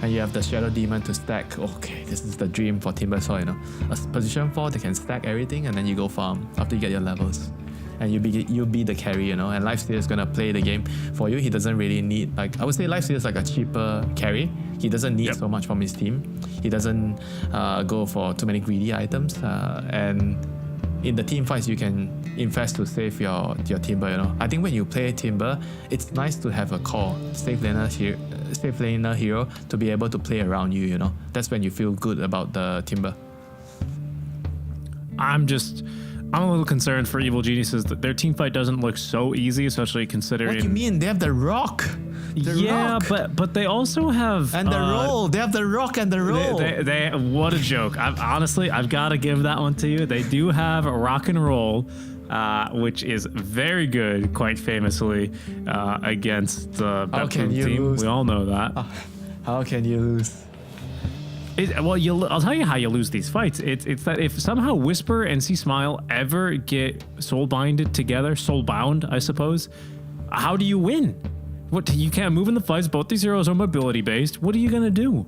And you have the Shadow Demon to stack. Okay, this is the dream for Timber, so you know, a position 4 they can stack everything, and then you go farm after you get your levels. And you'll be the carry, you know, and Lifesteal is gonna play the game for you. He doesn't really need, like, I would say Lifesteal is like a cheaper carry. He doesn't need so much from his team. He doesn't go for too many greedy items. And in the team fights, you can invest to save your Timber, you know. I think when you play Timber, it's nice to have a core, safe laner hero to be able to play around you, you know. That's when you feel good about the Timber. I'm a little concerned for Evil Geniuses that their team fight doesn't look so easy, especially considering. What do you mean? They have the rock. But they also have and the roll. They have the rock and the roll. They what a joke. I've got to give that one to you. They do have a rock and roll, which is very good, quite famously against the Bepum team. Lose? We all know that. How can you lose? I'll tell you how you lose these fights. It's that if somehow Whisper and C Smile ever get soulbound, I suppose, how do you win? You can't move in the fights. Both these heroes are mobility based. What are you gonna do?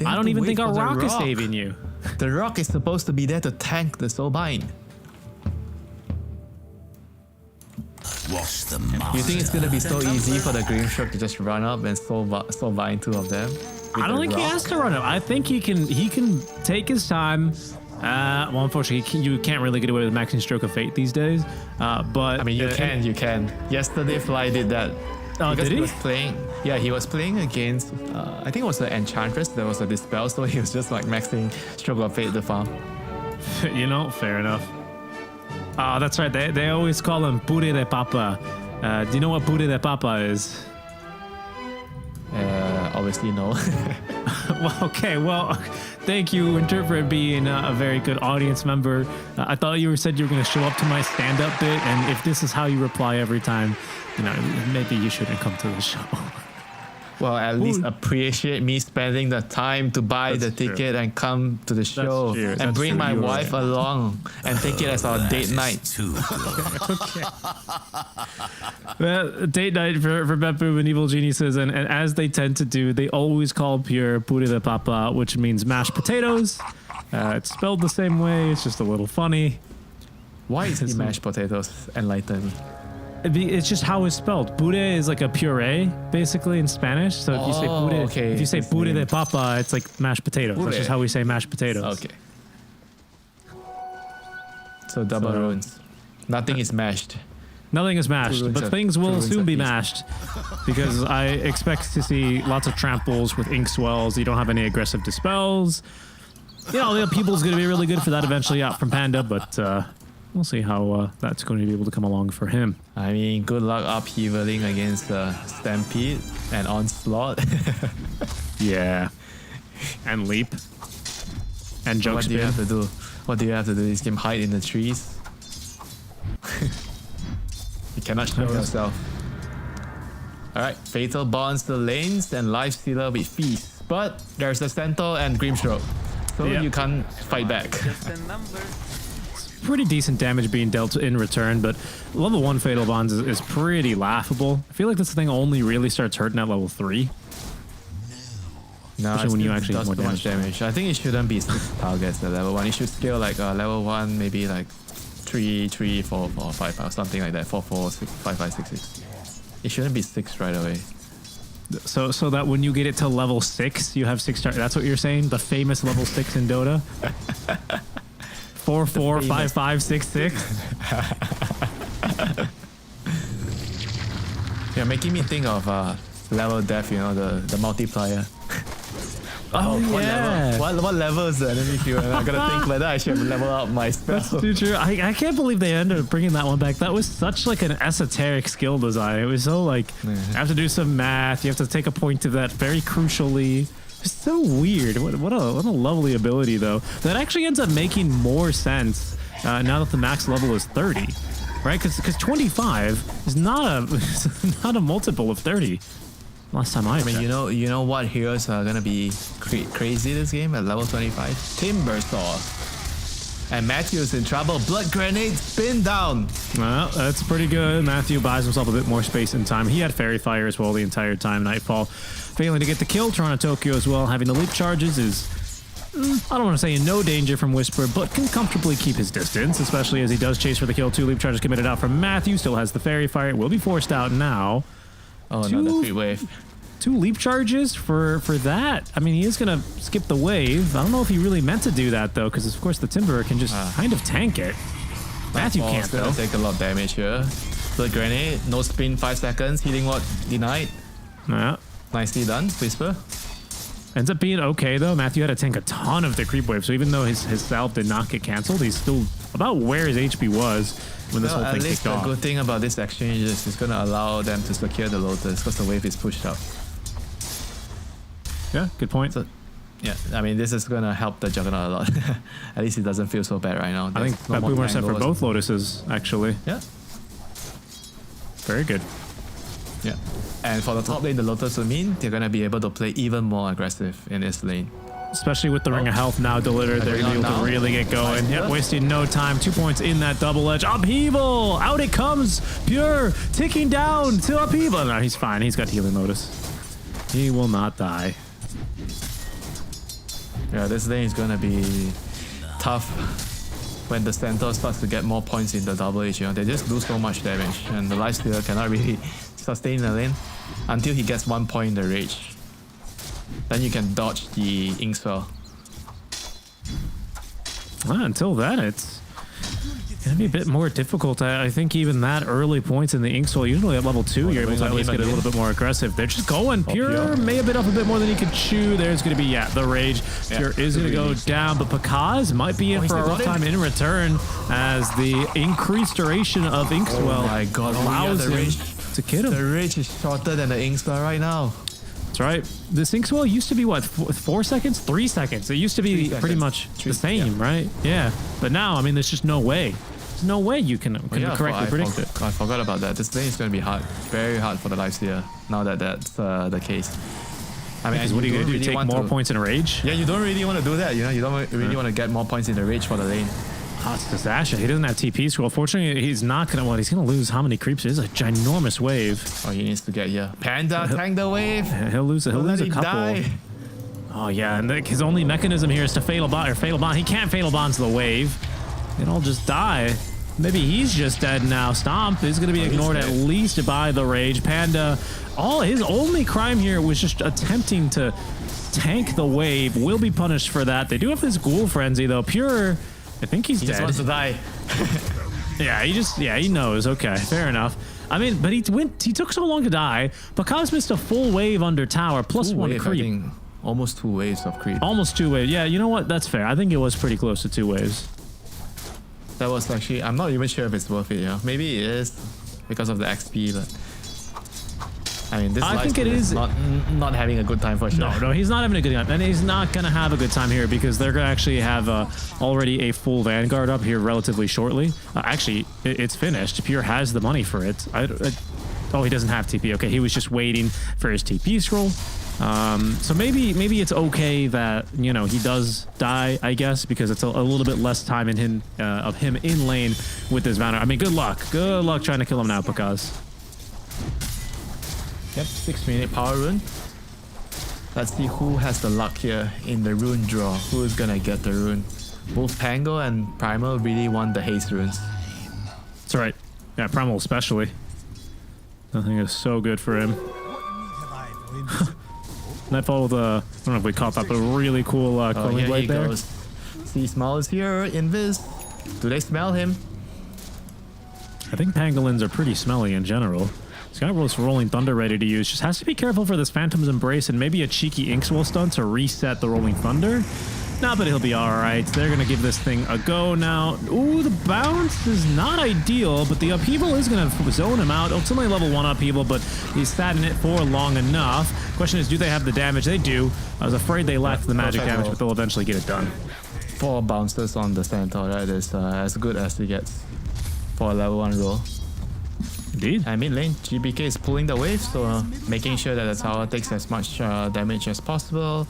I don't even think a rock is saving you. The rock is supposed to be there to tank the soulbind. You think it's gonna be so easy for the Grimstroke to just run up and soulbind two of them? I don't think he has to run up. I think he can take his time. Well, unfortunately, you can't really get away with maxing Stroke of Fate these days. But I mean, you can. Yesterday, Fly did that. Oh, did he? He was playing. Yeah, he was playing against. I think it was the Enchantress. There was a Dispel, so he was just like maxing Stroke of Fate to farm. You know, fair enough. That's right. They always call him Pure de Papa. Do you know what Pure de Papa is? Obviously no. Well, thank you, Winter, for being a very good audience member. I thought you said you were going to show up to my stand-up bit, and if this is how you reply every time, you know, maybe you shouldn't come to the show. Well, at least appreciate me spending the time to buy the ticket and come to the show and bring my wife along and take it as our date night. Okay. Well, date night for Bepum and Evil Geniuses, and as they tend to do, they always call Pure de Papa, which means mashed potatoes. It's spelled the same way. It's just a little funny. Why is it mashed potatoes? Enlighten me. It's just how it's spelled. Pure is like a puree, basically, in Spanish. So if you say pure, if you say pure de papa, it's like mashed potatoes. Pure. That's just how we say mashed potatoes. Okay. So double runes. Nothing is mashed. Nothing is mashed, but things will soon be mashed because I expect to see lots of tramples with ink swells. You don't have any aggressive dispels. You know, the people's going to be really good for that eventually out from Panda, but we'll see how that's going to be able to come along for him. I mean, good luck upheavaling against Stampede and Onslaught. Yeah. And Leap. And Joke What do you have to do? What do you have to do? This game hide in the trees? You cannot show yourself. Alright, Fatal bonds the lanes and Lifestealer with Feast. But there's a Centaur and Grimstroke, so you can't fight back. Pretty decent damage being dealt in return, but level 1 Fatal Bonds is pretty laughable. I feel like this thing only really starts hurting at level 3. No, especially when you actually does more too much damage. I think it shouldn't be 6 targets at level 1. It should scale like level 1, maybe like 3, 3, 4, 4, 5, 5, something like that. 4, 4, 6, 5, 5, 6, 6. It shouldn't be 6 right away. So that when you get it to level 6, you have 6 targets. That's what you're saying? The famous level 6 in Dota? 4, 4, 5, 5, 6, 6? You're making me think of level death, you know, the multiplier. Oh, yeah. What level is the enemy hero? And I gotta think whether I should level up my spell. That's too true. I can't believe they ended up bringing that one back. That was such like an esoteric skill design. It was so like, you have to do some math. You have to take a point of that very crucially. It's so weird. What a lovely ability, though. That actually ends up making more sense now that the max level is 30. Right? Because 25 is not a multiple of 30. Last time I mean, you know what heroes are gonna be crazy this game at level 25? Timbersaw. And Matthew's in trouble. Blood grenade spin down. Well, that's pretty good. Matthew buys himself a bit more space and time. He had Fairy Fire as well the entire time. Nightfall failing to get the kill. Toronto Tokyo as well. Having the leap charges is, I don't want to say in no danger from Whisper, but can comfortably keep his distance, especially as he does chase for the kill. 2 leap charges committed out from Matthew. Still has the Fairy Fire. It will be forced out now. Oh, no, the free wave. 2 leap charges for that. I mean, he is going to skip the wave. I don't know if he really meant to do that, though, because, of course, the Timber can just kind of tank it. Matthew can't, though. Take a lot of damage here. Blood grenade, no spin, 5 seconds. Healing what? Denied. Yeah. Nicely done, Whisper. Ends up being okay, though. Matthew had to tank a ton of the creep wave, so even though his salve did not get cancelled, he's still about where his HP was when this whole thing kicked off. The good thing about this exchange is it's going to allow them to secure the Lotus because the wave is pushed up. Yeah, good point. So, yeah, I mean, this is going to help the Juggernaut a lot. At least it doesn't feel so bad right now. I think that boomer set for both Lotuses, actually. Yeah. Very good. Yeah. And for the top lane, the Lotus will mean they're going to be able to play even more aggressive in this lane. Especially with the Ring of Health now delivered, they're able to really get going. Yep, wasting no time. 2 points in that double edge. Upheaval! Out it comes! Pure ticking down to Upheaval. No, he's fine. He's got Healing Lotus. He will not die. Yeah, this lane is going to be tough when the Centaur starts to get more points in the double edge. You know, they just do so much damage, and the Lifestealer cannot really sustain the lane until he gets 1 point in the rage. Then you can dodge the Inkswell. Well, until then, it's going to be a bit more difficult. I think even that early points in the Inkswell, usually at level 2, you're able to at least get a little bit more aggressive. They're just going. Pure may have been up a bit more than he could chew. There's going to be, the rage. Pure is going to go down, but Pakaz might be in for a rough time in return as the increased duration of Inkswell allows him to kid him. The rage is shorter than the Inkswell right now. That's right. This Inkswell used to be, what, 4 seconds? 3 seconds. It used to be pretty much the same, right? Yeah. But now, I mean, there's just no way. There's no way you can correctly predict it. I forgot about that. This lane is going to be hard. Very hard for the Lifestealer now that that's the case. I mean, what are you going to do? Take more points in a rage? Yeah, you don't really want to do that. You know, you don't really want to get more points in the rage for the lane. Oh, it's Zasha. He doesn't have TP scroll. Fortunately, he's not going to, he's going to lose how many creeps? It is a ginormous wave. Oh, he needs to get here. Panda, tank the wave. He'll lose a couple. Die. Oh, yeah, and his only mechanism here is to Fatal Bond. He can't Fatal Bond to the wave. They'll all just die. Maybe he's just dead now. Stomp is going to be ignored at least by the rage. Panda, his only crime here was just attempting to tank the wave. Will be punished for that. They do have this Ghoul Frenzy, though. Pure... I think he's dead. He just wants to die. He knows. Okay, fair enough. I mean, but he took so long to die. Pakaz missed a full wave under tower, plus 1 creep. Almost 2 waves of creep. Almost 2 waves. Yeah, you know what? That's fair. I think it was pretty close to 2 waves. That was actually, I'm not even sure if it's worth it, yeah. Maybe it is because of the XP, but I mean, this I think it is not having a good time for sure. No, he's not having a good time, and he's not gonna have a good time here because they're gonna actually have already a full Vanguard up here relatively shortly. Actually, it's finished. Pure has the money for it. He doesn't have TP. Okay, he was just waiting for his TP scroll. So maybe it's okay that he does die, I guess, because it's a little bit less time in him in lane with this Vanguard. I mean, good luck trying to kill him now, Pakaz. Yep, 6-minute power rune. Let's see who has the luck here in the rune draw. Who is gonna get the rune? Both Pango and Primal really want the haste runes. That's right. Yeah, Primal especially. Nothing is so good for him. Nightfall with I don't know if we caught that, but a really cool Coiling Blade there. Goes. Sea Small is here, Invis. Do they smell him? I think pangolins are pretty smelly in general. He's got this Rolling Thunder ready to use. Just has to be careful for this Phantom's Embrace and maybe a cheeky Inkswell stun to reset the Rolling Thunder. Nah, but he'll be alright. They're going to give this thing a go now. Ooh, the bounce is not ideal, but the upheaval is going to zone him out. It's only level 1 upheaval, but he's sat in it for long enough. Question is, do they have the damage? They do. I was afraid they lacked the magic damage, but they'll eventually get it done. 4 bounces on the Centaur, right? Is as good as it gets for a level 1 roll. Indeed. And mid lane, GBK is pulling the wave, so making sure that the tower takes as much damage as possible.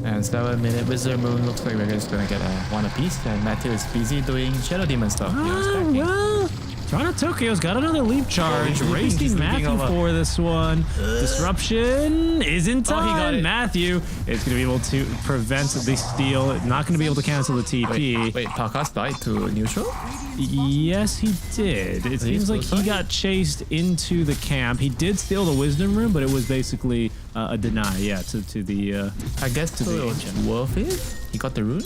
And 7-minute Wizard Moon looks like we're just gonna get one apiece. And Matthew is busy doing Shadow Demon stuff. Well, Toronto Tokyo's got another leap charge. Racing Matthew for this one. Disruption is in time. Oh, he got it. Matthew is going to be able to prevent the steal. Not going to be able to cancel the TP. Wait, Parkas died to neutral? Yes, he did. It seems like he got chased into the camp. He did steal the Wisdom Room, but it was basically a deny, yeah, to the... I guess to the ancient. Worth it? He got the rune?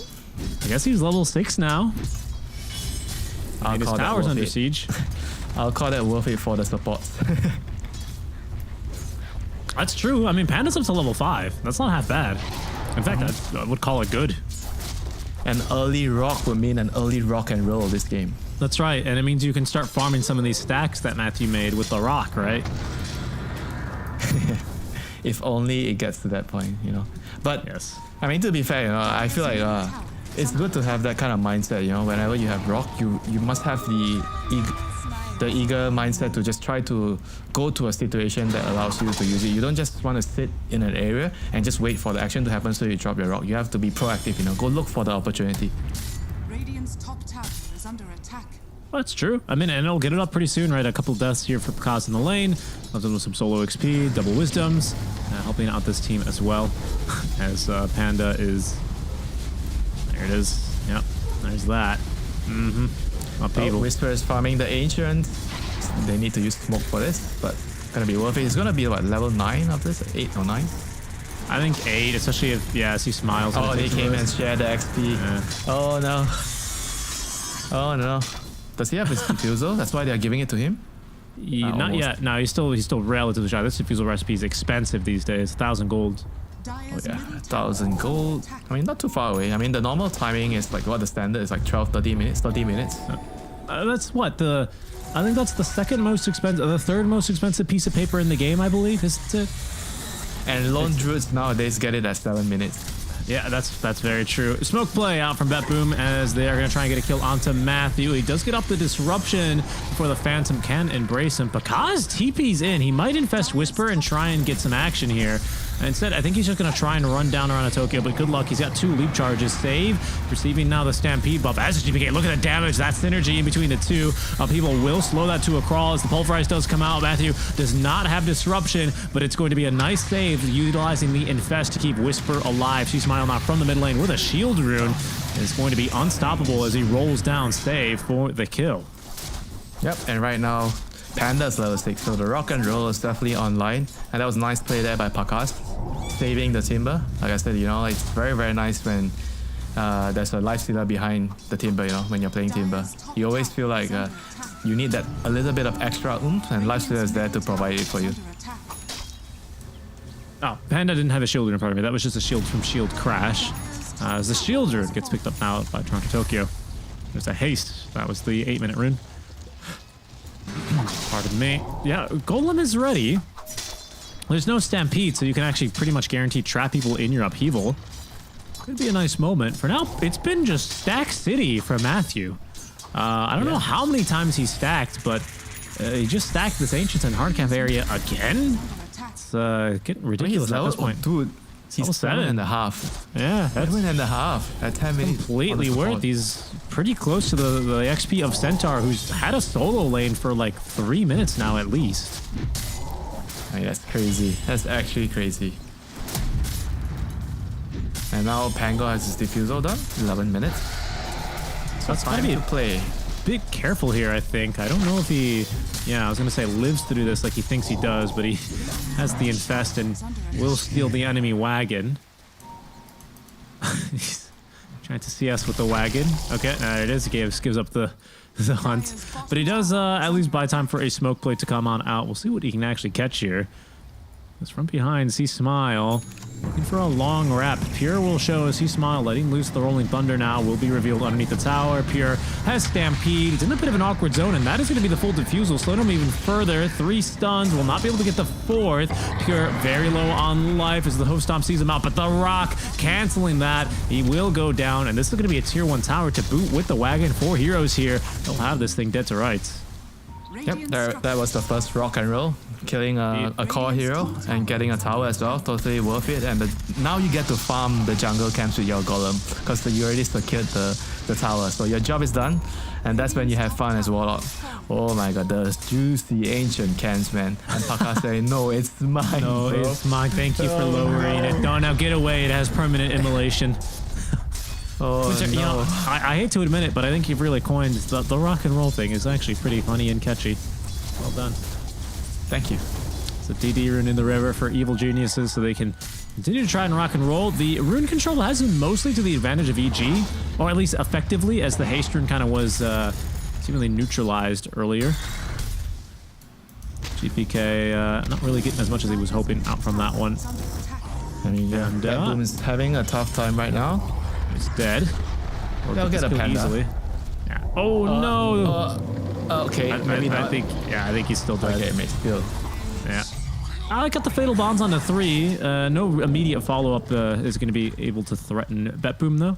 I guess he's level 6 now. And his tower's under siege. I'll call that worth it for the support. That's true. I mean, Panda's up to level 5. That's not half bad. In fact, I would call it good. An early rock would mean an early rock and roll this game. That's right, and it means you can start farming some of these stacks that Matthew made with the rock, right? If only it gets to that point, you know. But yes, I mean, to be fair, you know, I feel like it's good to have that kind of mindset, you know. Whenever you have rock, you must have the eager mindset to just try to go to a situation that allows you to use it. You don't just want to sit in an area and just wait for the action to happen so you drop your rock. You have to be proactive, you know. Go look for the opportunity. Radiant's top tower is under attack. Well, that's true. I mean, and it'll get it up pretty soon, right? A couple deaths here for Kaz in the lane. Left him with some solo XP, double wisdoms, helping out this team as well. As Panda is... There it is. Yep, there's that. Upheaval. Whisper is farming the ancient. They need to use smoke for this, but gonna be worth it. It's gonna be what, level 9 of this? 8 or 9? I think 8, especially if, yeah, as he smiles. Oh, they came and shared the XP. Yeah. Oh no. Oh no. Does he have his diffusal? That's why they are giving it to him? Not yet. No, he's still relatively shy. This diffusal recipe is expensive these days. 1,000 gold. Oh yeah, 1,000 gold. I mean, not too far away. I mean, the normal timing is like what the standard is like 12, 30 minutes, 30 minutes. That's what I think that's the second most expensive, the third most expensive piece of paper in the game, I believe. Isn't it? And lone druids nowadays get it at 7 minutes. Yeah, that's very true. Smoke play out from Bet Boom as they are going to try and get a kill onto Matthew. He does get up the disruption before the Phantom can embrace him. Pakaz TP's in. He might infest Whisper and try and get some action here. Instead, I think he's just going to try and run down around a Tokyo, but good luck. He's got 2 leap charges. Save, receiving now the Stampede buff. As a GPK, look at the damage. That synergy in between the two. People will slow that to a crawl as the Pulverize does come out. Matthew does not have disruption, but it's going to be a nice save utilizing the Infest to keep Whisper alive. She smile now from the mid lane with a shield rune. It's going to be unstoppable as he rolls down. Save for the kill. Yep, and right now, Panda's level 6, so the rock and roll is definitely online. And that was a nice play there by Pakas, saving the Timber. Like I said, you know, it's very, very nice when there's a lifestealer behind the Timber, you know, when you're playing Timber. You always feel like you need that a little bit of extra oomph, and lifestealer is there to provide it for you. Oh, Panda didn't have a shield in front of me. That was just a shield from Shield Crash. As the shield rune gets picked up now by Toronto Tokyo. There's a haste. That was the 8-minute rune. Pardon me. Yeah, Golem is ready. There's no Stampede, so you can actually pretty much guarantee trap people in your upheaval. Could be a nice moment. For now, it's been just Stack City for Matthew. I don't know how many times he stacked, but he just stacked this Ancients and Hardcamp area again. It's getting ridiculous at this point. Dude, he's level 7.5. Yeah, that's 7.5 at 10 minutes. Completely worth. He's pretty close to the XP of Centaur, who's had a solo lane for like 3 minutes now at least. I mean, that's crazy. That's actually crazy. And now Pango has his defusal done. 11 minutes. So That's time gotta be to play. Bit careful here, I think. I don't know if he, yeah, I was gonna say lives through this like he thinks he does, but he has the infest and will steal the enemy wagon. He's trying to CS with the wagon. Okay, there it is. He gives up the hunt, but he does at least buy time for a smoke plate to come on out. We'll see what he can actually catch here. Because from behind, see Smile looking for a long wrap. Pure will show as he Smile letting loose the Rolling Thunder now will be revealed underneath the tower. Pure has Stampede. It's in a bit of an awkward zone, and that is going to be the full defusal. Slowing him even further. 3 stuns. Will not be able to get the 4th. Pure very low on life as the host stomp sees him out, but the Rock canceling that. He will go down, and this is going to be a tier 1 tower to boot with the wagon. 4 heroes here. They'll have this thing dead to rights. Yep, that was the first rock and roll. Killing a core hero and getting a tower as well. Totally worth it. And now you get to farm the jungle camps with your golem because you already secured the tower. So your job is done. And that's when you have fun as Warlock. Oh my god, the juicy ancient cans, man. And Paka saying, no, it's mine. No, bro. it's mine. Thank you for lowering it. No, now get away. It has permanent immolation. Oh, Which, no. you know, I hate to admit it, but I think you've really coined the rock and roll thing is actually pretty funny and catchy. Well done. Thank you. So DD rune in the river for evil geniuses so they can continue to try and rock and roll. The rune control has been mostly to the advantage of EG, or at least effectively, as the haste rune kind of was seemingly neutralized earlier. GPK not really getting as much as he was hoping out from that one. I mean, yeah, that Boom is having a tough time right now. He's dead. They'll get a panda. Easily. Yeah. Oh no! Okay, maybe not. I think he's still dead. Okay, mate, still. Yeah. I got the fatal bonds on the 3. No immediate follow-up is going to be able to threaten Betboom though.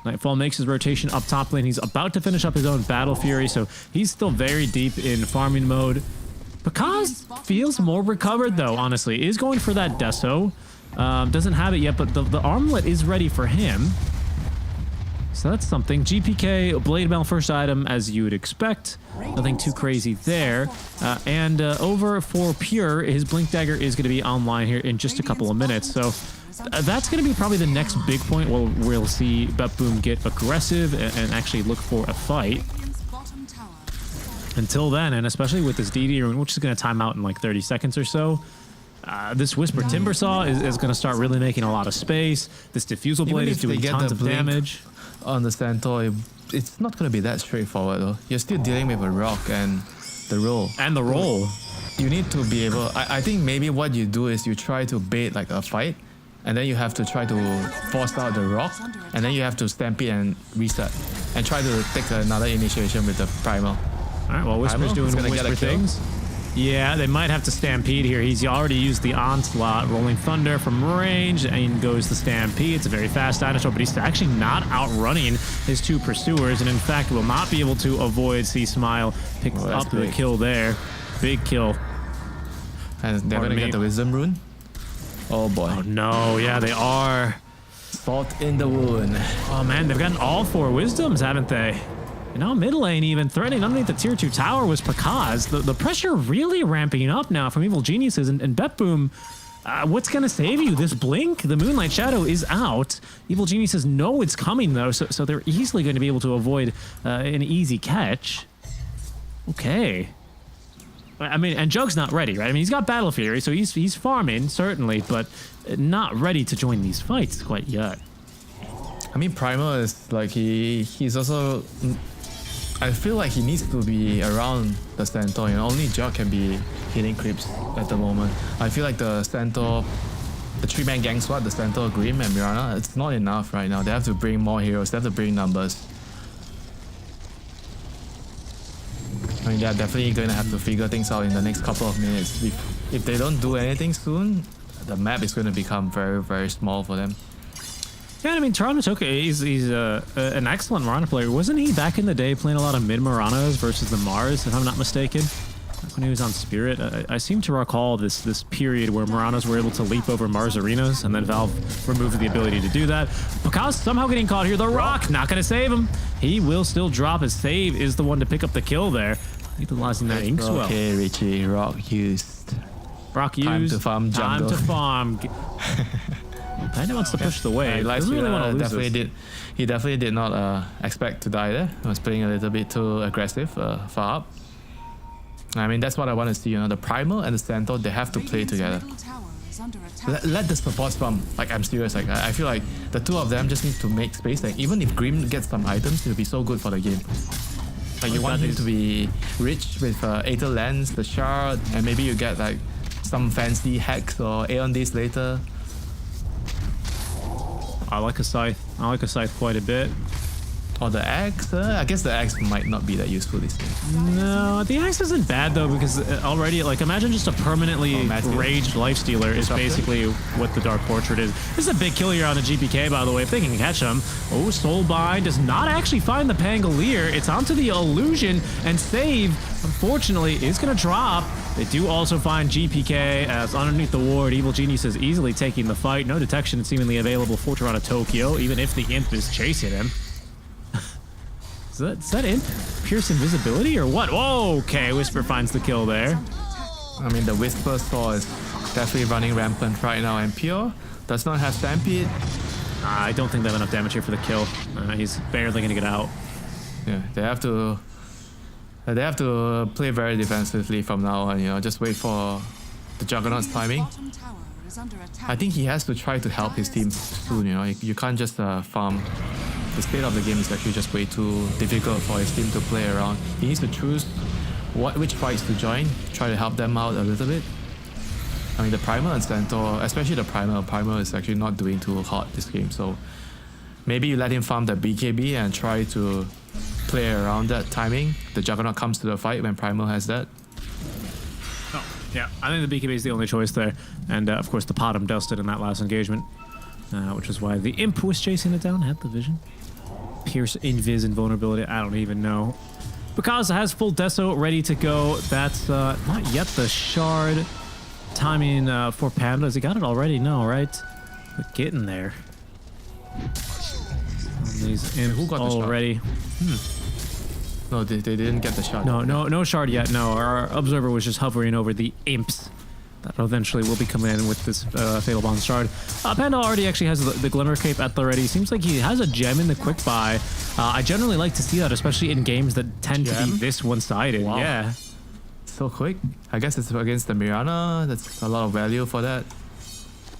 Nightfall makes his rotation up top lane. He's about to finish up his own Battle Fury, so he's still very deep in farming mode. Pakaz feels more recovered though, honestly. Is going for that Deso. Doesn't have it yet, but the armlet is ready for him. So that's something. GPK, Blade Mail first item, as you would expect. Nothing too crazy there. And over for Pure, his Blink Dagger is going to be online here in just a couple of minutes. So that's going to be probably the next big point where we'll see Betboom get aggressive and actually look for a fight. Until then, and especially with this DD rune, which is going to time out in like 30 seconds or so, this Whisper Timbersaw is going to start really making a lot of space. This Diffusal Blade is doing tons of damage. On the Centaur, it's not going to be that straightforward though. You're still dealing with a rock and the roll. And the roll. You need to be able... I think maybe what you do is you try to bait like a fight, and then you have to try to force out the rock, and then you have to stampede and reset. And try to take another initiation with the Primal. Alright, well, Whisper's doing Whisper things. Yeah, they might have to Stampede here. He's already used the Onslaught. Rolling Thunder from range, and goes the Stampede. It's a very fast dinosaur, but he's actually not outrunning his 2 pursuers, and in fact will not be able to avoid C-Smile. Picks up the kill there. Big kill. And they're going to get the Wisdom Rune. Oh boy. Oh no, yeah, they are. Salt in the wound. Oh man, they've gotten all 4 Wisdoms, haven't they? And now mid lane even threatening underneath the tier 2 tower was Pakaz. The pressure really ramping up now from Evil Geniuses and Betboom. What's going to save you? This blink? The Moonlight Shadow is out. Evil Geniuses know it's coming though, so they're easily going to be able to avoid an easy catch. Okay. I mean, and Jug's not ready, right? I mean, he's got Battle Fury, so he's farming, certainly, but not ready to join these fights quite yet. I mean, Primal is like, he's also... I feel like he needs to be around the Centaur, you know, only Jug can be hitting creeps at the moment. I feel like the Centaur, the 3-man gang squad, the Centaur, Grim and Mirana, it's not enough right now. They have to bring more heroes, they have to bring numbers. I mean, they're definitely going to have to figure things out in the next couple of minutes. If they don't do anything soon, the map is going to become very, very small for them. Yeah, I mean, Toronto Toka, he's an excellent Mirana player. Wasn't he back in the day playing a lot of mid Miranas versus the Mars, if I'm not mistaken? Back when he was on Spirit, I seem to recall this period where Miranas were able to leap over Mars arenas, and then Valve removed the ability to do that. Pakaz somehow getting caught here. The Rock, not going to save him. He will still drop. His save is the one to pick up the kill there. Utilizing that Inkswell. Okay, Richie, Rock used. Rock used. Time to farm jungle. Time to farm. Panda wants to push the wave. Light Doesn't really want to lose definitely this. did. He definitely did not expect to die there. He was playing a little bit too aggressive, far up. I mean, that's what I want to see. You know, the Primal and the Centaur, they have to play together. Let the supports farm. Like, I'm serious. Like, I feel like the two of them just need to make space. Like, even if Grim gets some items, it'll be so good for the game. Like, you want him to be rich with Aether Lens, the Shard, and maybe you get like some fancy Hex or Aeon Days later. I like a Scythe. I like a Scythe quite a bit. Or the Axe? I guess the Axe might not be that useful this game. No, the Axe isn't bad though, because already, like, imagine just a permanently raged Lifestealer is basically what the Dark Portrait is. This is a big kill here on a GPK, by the way, if they can catch him. Oh, Soulbind does not actually find the Pangolier. It's onto the Illusion, and Save, unfortunately, is going to drop. They do also find GPK as underneath the ward. Evil Genius is easily taking the fight. No detection seemingly available for Toronto Tokyo, even if the Imp is chasing him. Is that Imp pierce invisibility or what? Whoa, okay, Whisper finds the kill there. I mean, the Whisper Saw is definitely running rampant right now, and Pure does not have Stampede. I don't think they have enough damage here for the kill. He's barely going to get out. Yeah, they have to play very defensively from now on, you know, just wait for the Juggernaut's timing. I think he has to try to help his team soon, you know, you can't just farm. The state of the game is actually just way too difficult for his team to play around. He needs to choose which fights to join, try to help them out a little bit. I mean, the Primal and Centaur, especially the Primal is actually not doing too hot this game, so maybe you let him farm the BKB and try to play around that timing. The Juggernaut comes to the fight when Primal has that. Oh, yeah, I think the BKB is the only choice there. And of course, the Potom dusted in that last engagement, which is why the Imp was chasing it down, had the vision. Pierce, Invis, Invulnerability, I don't even know. Because has full Deso ready to go. That's not yet the Shard. Timing for Panda. Has he got it already? No, right? But getting there. These Imps who got the already. No, they didn't get the shard. No Shard yet. No, our Observer was just hovering over the Imps. That eventually will be coming in with this Fatal Bond Shard. Panda already actually has the Glimmer Cape at the ready. Seems like he has a gem in the quick buy. I generally like to see that, especially in games that tend to be this one-sided. Wow. Yeah. So quick. I guess it's against the Mirana. That's a lot of value for that.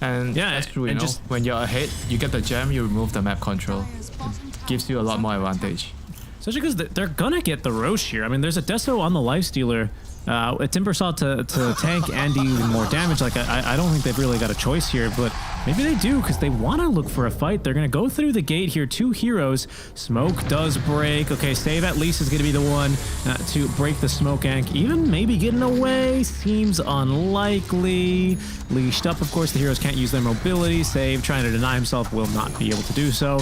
And yeah, that's true, you know, just when you're ahead, you get the gem, you remove the map control. It gives you a lot more advantage. Especially because they're gonna get the Roche here. I mean, there's a Deso on the Lifestealer. A Timbersaw to tank and do even more damage. Like, I don't think they've really got a choice here, but maybe they do because they want to look for a fight. They're going to go through the gate here. 2 heroes. Smoke does break. Okay, Save at least is going to be the one to break the Smoke Ank. Even maybe getting away seems unlikely. Leashed up, of course. The heroes can't use their mobility. Save, trying to deny himself, will not be able to do so.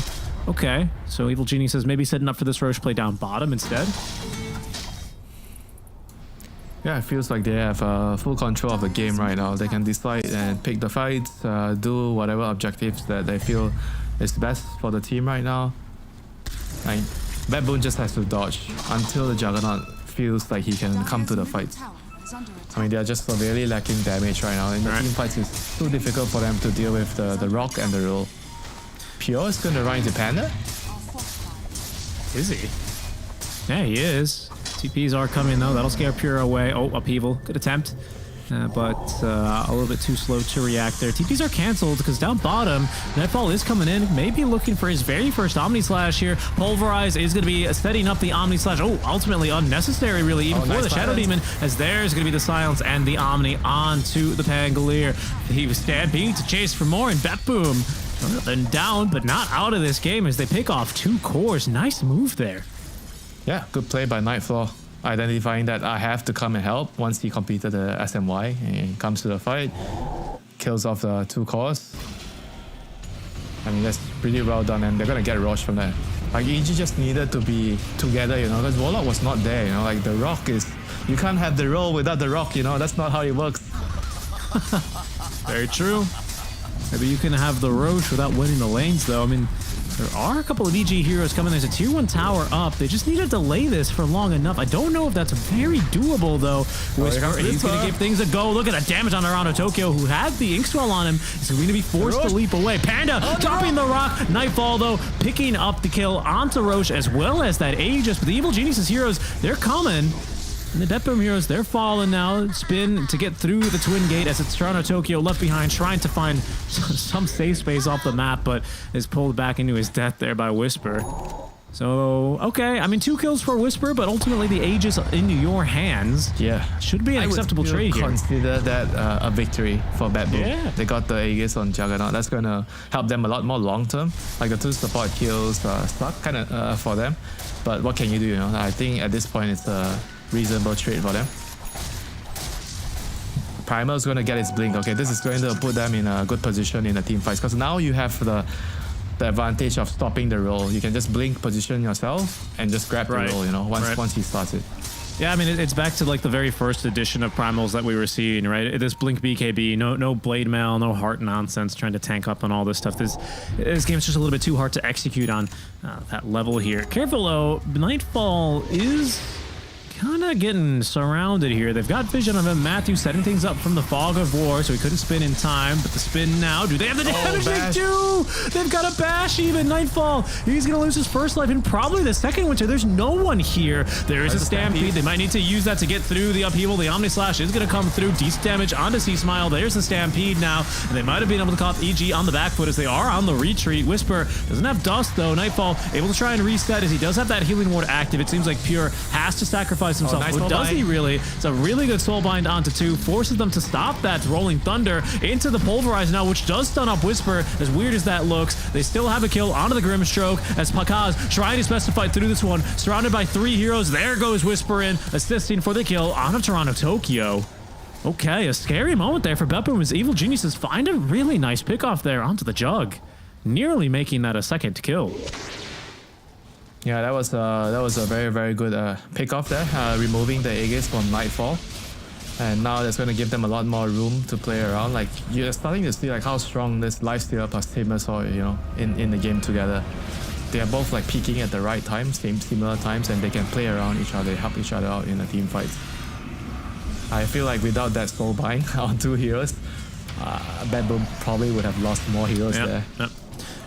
Okay, so Evil Genie says maybe setting up for this Roche play down bottom instead. Yeah, it feels like they have full control of the game right now. They can decide and pick the fights, do whatever objectives that they feel is best for the team right now. Like, Backbone just has to dodge until the Juggernaut feels like he can come to the fights. I mean, they're just severely lacking damage right now. In the team fights, it's too difficult for them to deal with the Rock and the Roll. Pure is going to run into Panda? Is he? Yeah, he is. TPs are coming though. That'll scare Pure away. Oh, Upheaval. Good attempt. But a little bit too slow to react there. TPs are cancelled because down bottom, Nightfall is coming in. Maybe looking for his very first Omni Slash here. Pulverize is going to be setting up the Omni Slash. Oh, ultimately unnecessary really, even for the Shadow Demon, as there's going to be the Silence and the Omni onto the Pangolier. He was stamping to chase for more, and Bat Boom then down, but not out of this game as they pick off 2 cores. Nice move there. Yeah, good play by Nightfall. Identifying that I have to come and help once he completed the SMY and comes to the fight. Kills off the 2 cores. I mean, that's pretty well done, and they're going to get Roche from that. Like, EG just needed to be together, you know, because Warlock was not there, you know, like the Rock is... You can't have the roll without the Rock, you know, that's not how it works. Very true. Maybe you can have the Roche without winning the lanes, though. I mean, There are a couple of EG heroes coming. There's a tier 1 tower up. They just need to delay this for long enough. I don't know if that's very doable, though. Whisper, he's going to give things a go. Look at the damage on Toronto Tokyo, who had the Ink Swell on him. He's going to be forced to leap away. Panda dropping the rock. Nightfall, though, picking up the kill onto Roche, as well as that Aegis. But the Evil Geniuses heroes, they're coming. And the Death Boom heroes, they're falling now. Spin to get through the Twin Gate as it's Toronto Tokyo left behind, trying to find some safe space off the map, but is pulled back into his death there by Whisper. So, okay, I mean, 2 kills for Whisper, but ultimately the Aegis into your hands. Yeah. Should be an acceptable trade here. Consider that a victory for Bad Boom. Yeah. They got the Aegis on Juggernaut. That's going to help them a lot more long term. Like the 2 support kills stuck kind of for them. But what can you do, you know? I think at this point it's a reasonable trade for them. Primal is going to get his blink. Okay, this is going to put them in a good position in the team fights, because now you have the advantage of stopping the roll. You can just blink, position yourself, and just grab the roll, you know, once he starts it. Yeah, I mean, it's back to like the very first edition of Primals that we were seeing, right? This Blink BKB, no blade mail, no heart nonsense, trying to tank up on all this stuff. This game's just a little bit too hard to execute on that level here. Careful though, Nightfall is kind of getting surrounded here. They've got vision of him. Matthew setting things up from the fog of war, so he couldn't spin in time, but the spin now. Do they have the damage? They do! They've got a bash even. Nightfall, he's going to lose his first life and probably the second winter. There's no one here. There is a stampede. They might need to use that to get through the upheaval. The Omni Slash is going to come through. Decent damage onto C-Smile. There's the stampede now, and they might have been able to cop EG on the back foot as they are on the retreat. Whisper doesn't have dust though. Nightfall able to try and reset as he does have that healing ward active. It seems like Pure has to sacrifice himself. Nice What does bind. he really? It's a really good soulbind onto 2, forces them to stop that rolling thunder into the pulverize now, which does stun up Whisper. As weird as that looks, they still have a kill onto the Grimstroke as Pakaz trying his best to fight through this one, surrounded by 3 heroes. There goes Whisper in, assisting for the kill onto Toronto Tokyo. Okay, a scary moment there for Bad Boom as Evil Geniuses find a really nice pick off there onto the Jug, nearly making that a second kill. Yeah, that was a very, very good pick off there, removing the Aegis from Nightfall. And now that's going to give them a lot more room to play around. Like, you're starting to see like how strong this Lifestealer plus Tamus are, you know, in the game together. They are both like peaking at the right times, similar times, and they can play around each other, help each other out in the team fights. I feel like without that soulbind on 2 heroes, Bad Boom probably would have lost more heroes there. Yep.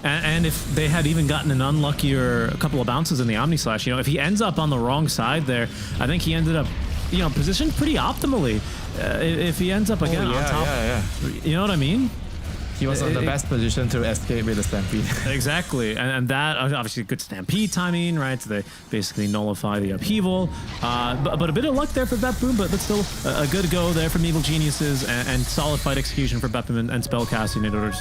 And if they had even gotten an unluckier a couple of bounces in the Omni Slash, you know, if he ends up on the wrong side there, I think he ended up, you know, positioned pretty optimally. If he ends up again on top, you know what I mean? He was on the best position to escape with the Stampede. Exactly, and that obviously good Stampede timing, right? So they basically nullify the upheaval. But a bit of luck there for Bad Boom, but still a good go there from Evil Geniuses and solid fight execution for Bad Boom and spellcasting in order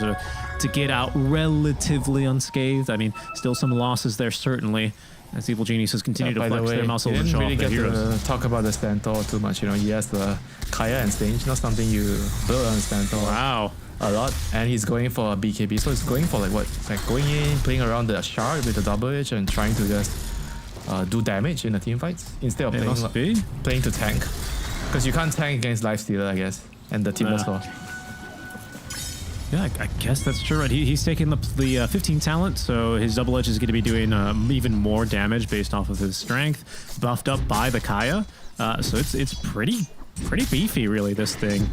to get out relatively unscathed. I mean, still some losses there certainly, as Evil Geniuses continue to flex their muscles and show off their heroes. Didn't really get to talk about the Stentor too much. You know, he has the Kaya and Stage, not something you build on Stentor. Wow. A lot, and he's going for a BKB, so he's going for like what, like going in, playing around the shard with the double edge and trying to just do damage in the team fights instead of playing to tank, because you can't tank against Lifestealer, I guess, and the team also. Yeah, I guess that's true. Right, he's taking the 15 talent, so his double edge is going to be doing even more damage based off of his strength, buffed up by the Kaya. So it's pretty beefy, really. This thing.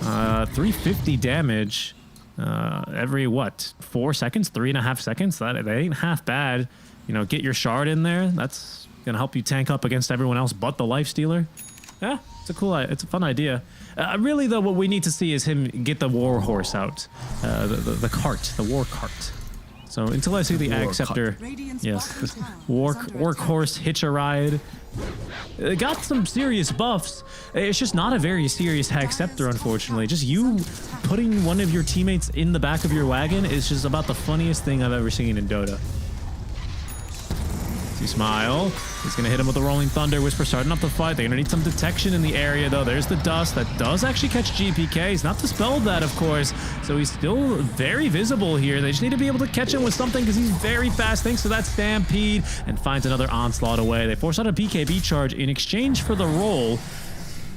350 damage every 4 seconds, 3.5 seconds. That ain't half bad. You know, get your shard in there. That's gonna help you tank up against everyone else but the Lifestealer. Yeah, it's a fun idea. Really though, what we need to see is him get the war horse out, the cart, the war cart. So until I see the Ag Scepter, yes, this workhorse hitch a ride. It got some serious buffs. It's just not a very serious Ag Scepter, unfortunately. Just you putting one of your teammates in the back of your wagon is just about the funniest thing I've ever seen in Dota. Smile. He's going to hit him with the Rolling Thunder. Whisper starting up the fight. They're going to need some detection in the area, though. There's the dust. That does actually catch GPK. He's not dispelled that, of course. So he's still very visible here. They just need to be able to catch him with something because he's very fast thanks to that Stampede, and finds another onslaught away. They force out a BKB charge in exchange for the roll.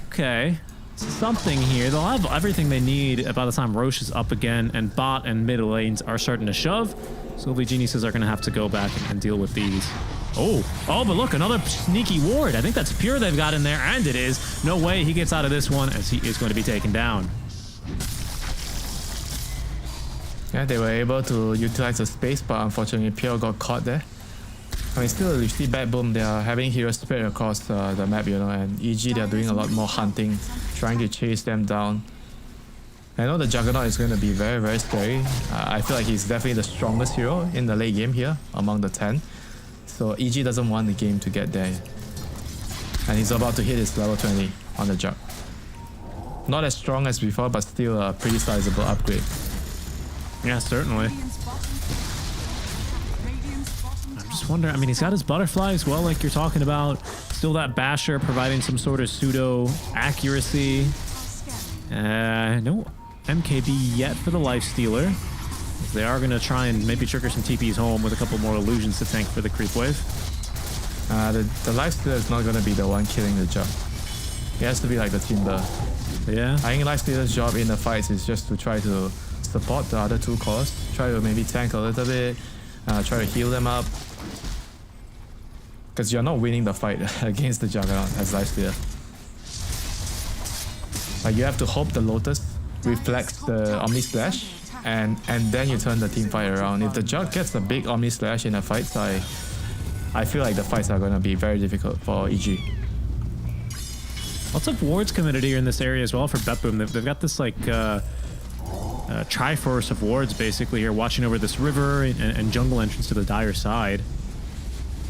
Okay. something here. They'll have everything they need by the time Roche is up again, and bot and mid lanes are starting to shove. So the geniuses are going to have to go back and deal with these. Oh, but look, another sneaky ward. I think that's Pure they've got in there, and it is. No way he gets out of this one, as he is going to be taken down. Yeah, they were able to utilize the space, but unfortunately Pure got caught there. I mean, still, you see Bad Boom, they are having heroes spread across the map, you know, and EG, they are doing a lot more hunting, trying to chase them down. I know the Juggernaut is going to be very, very scary. I feel like he's definitely the strongest hero in the late game here, among the 10. So EG doesn't want the game to get there. And he's about to hit his level 20 on the Jug. Not as strong as before, but still a pretty sizable upgrade. Yeah, certainly. I'm just wondering, I mean, he's got his butterfly as well, like you're talking about. Still that basher providing some sort of pseudo accuracy. No MKB yet for the Lifestealer. They are going to try and maybe trigger some TPs home with a couple more illusions to tank for the creep wave. The Lifestealer is not going to be the one killing the Jug. It has to be like the Timber. Yeah. I think Lifestealer's job in the fights is just to try to support the other two cores. Try to maybe tank a little bit. Try to heal them up. Because you're not winning the fight against the Juggernaut as Lifestealer. Like, you have to hope the Lotus reflects the Omni Slash, and then you turn the team fight around. If the Jug gets a big Omni Slash in a fight, I feel like the fights are going to be very difficult for EG. Lots of wards committed here in this area as well for Betboom. They've got this like Triforce of wards basically here watching over this river and jungle entrance to the Dire side.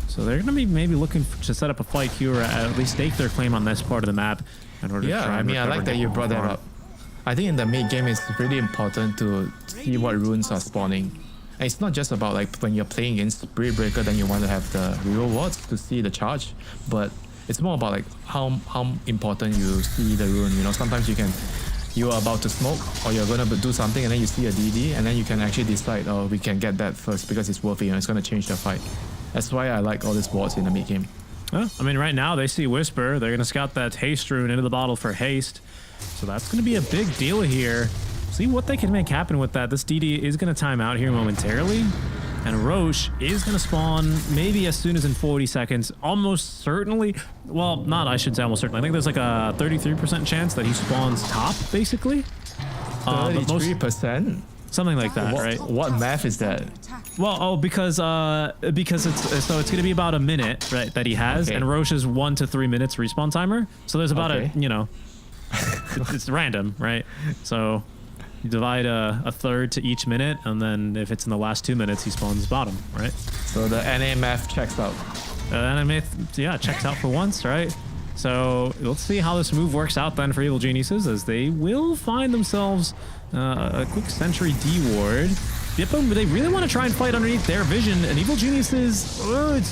So they're going to be maybe looking to set up a fight here, or at least stake their claim on this part of the map. In order to try and I like that you brought that up. I think in the mid game it's really important to see what runes are spawning. And it's not just about like when you're playing against Spirit Breaker, then you want to have the reroll wards to see the charge, but it's more about like how important you see the rune. You know, sometimes you are about to smoke or you're going to do something and then you see a DD and then you can actually decide, oh, we can get that first because it's worth it, you know, it's going to change the fight. That's why I like all these wards in the mid game. Well, I mean, right now they see Whisper. They're going to scout that haste rune into the bottle for haste. So that's going to be a big deal here. See what they can make happen with that. This DD is going to time out here momentarily. And Roche is going to spawn maybe as soon as in 40 seconds. Almost certainly. Well, not I should say almost certainly. I think there's like a 33% chance that he spawns top, basically. 33%? Something like that, right? What math is that? Well, because it's going to be about a minute, right, that he has, and Roche's 1 to 3 minutes respawn timer. So there's about a, you know, it's random, right? So you divide a third to each minute, and then if it's in the last 2 minutes, he spawns bottom, right? So the NA math checks out. NA math, yeah, checks out for once, right? So let's see how this move works out then for Evil Geniuses, as they will find themselves a quick Sentry D ward. They really want to try and fight underneath their vision, and Evil Geniuses,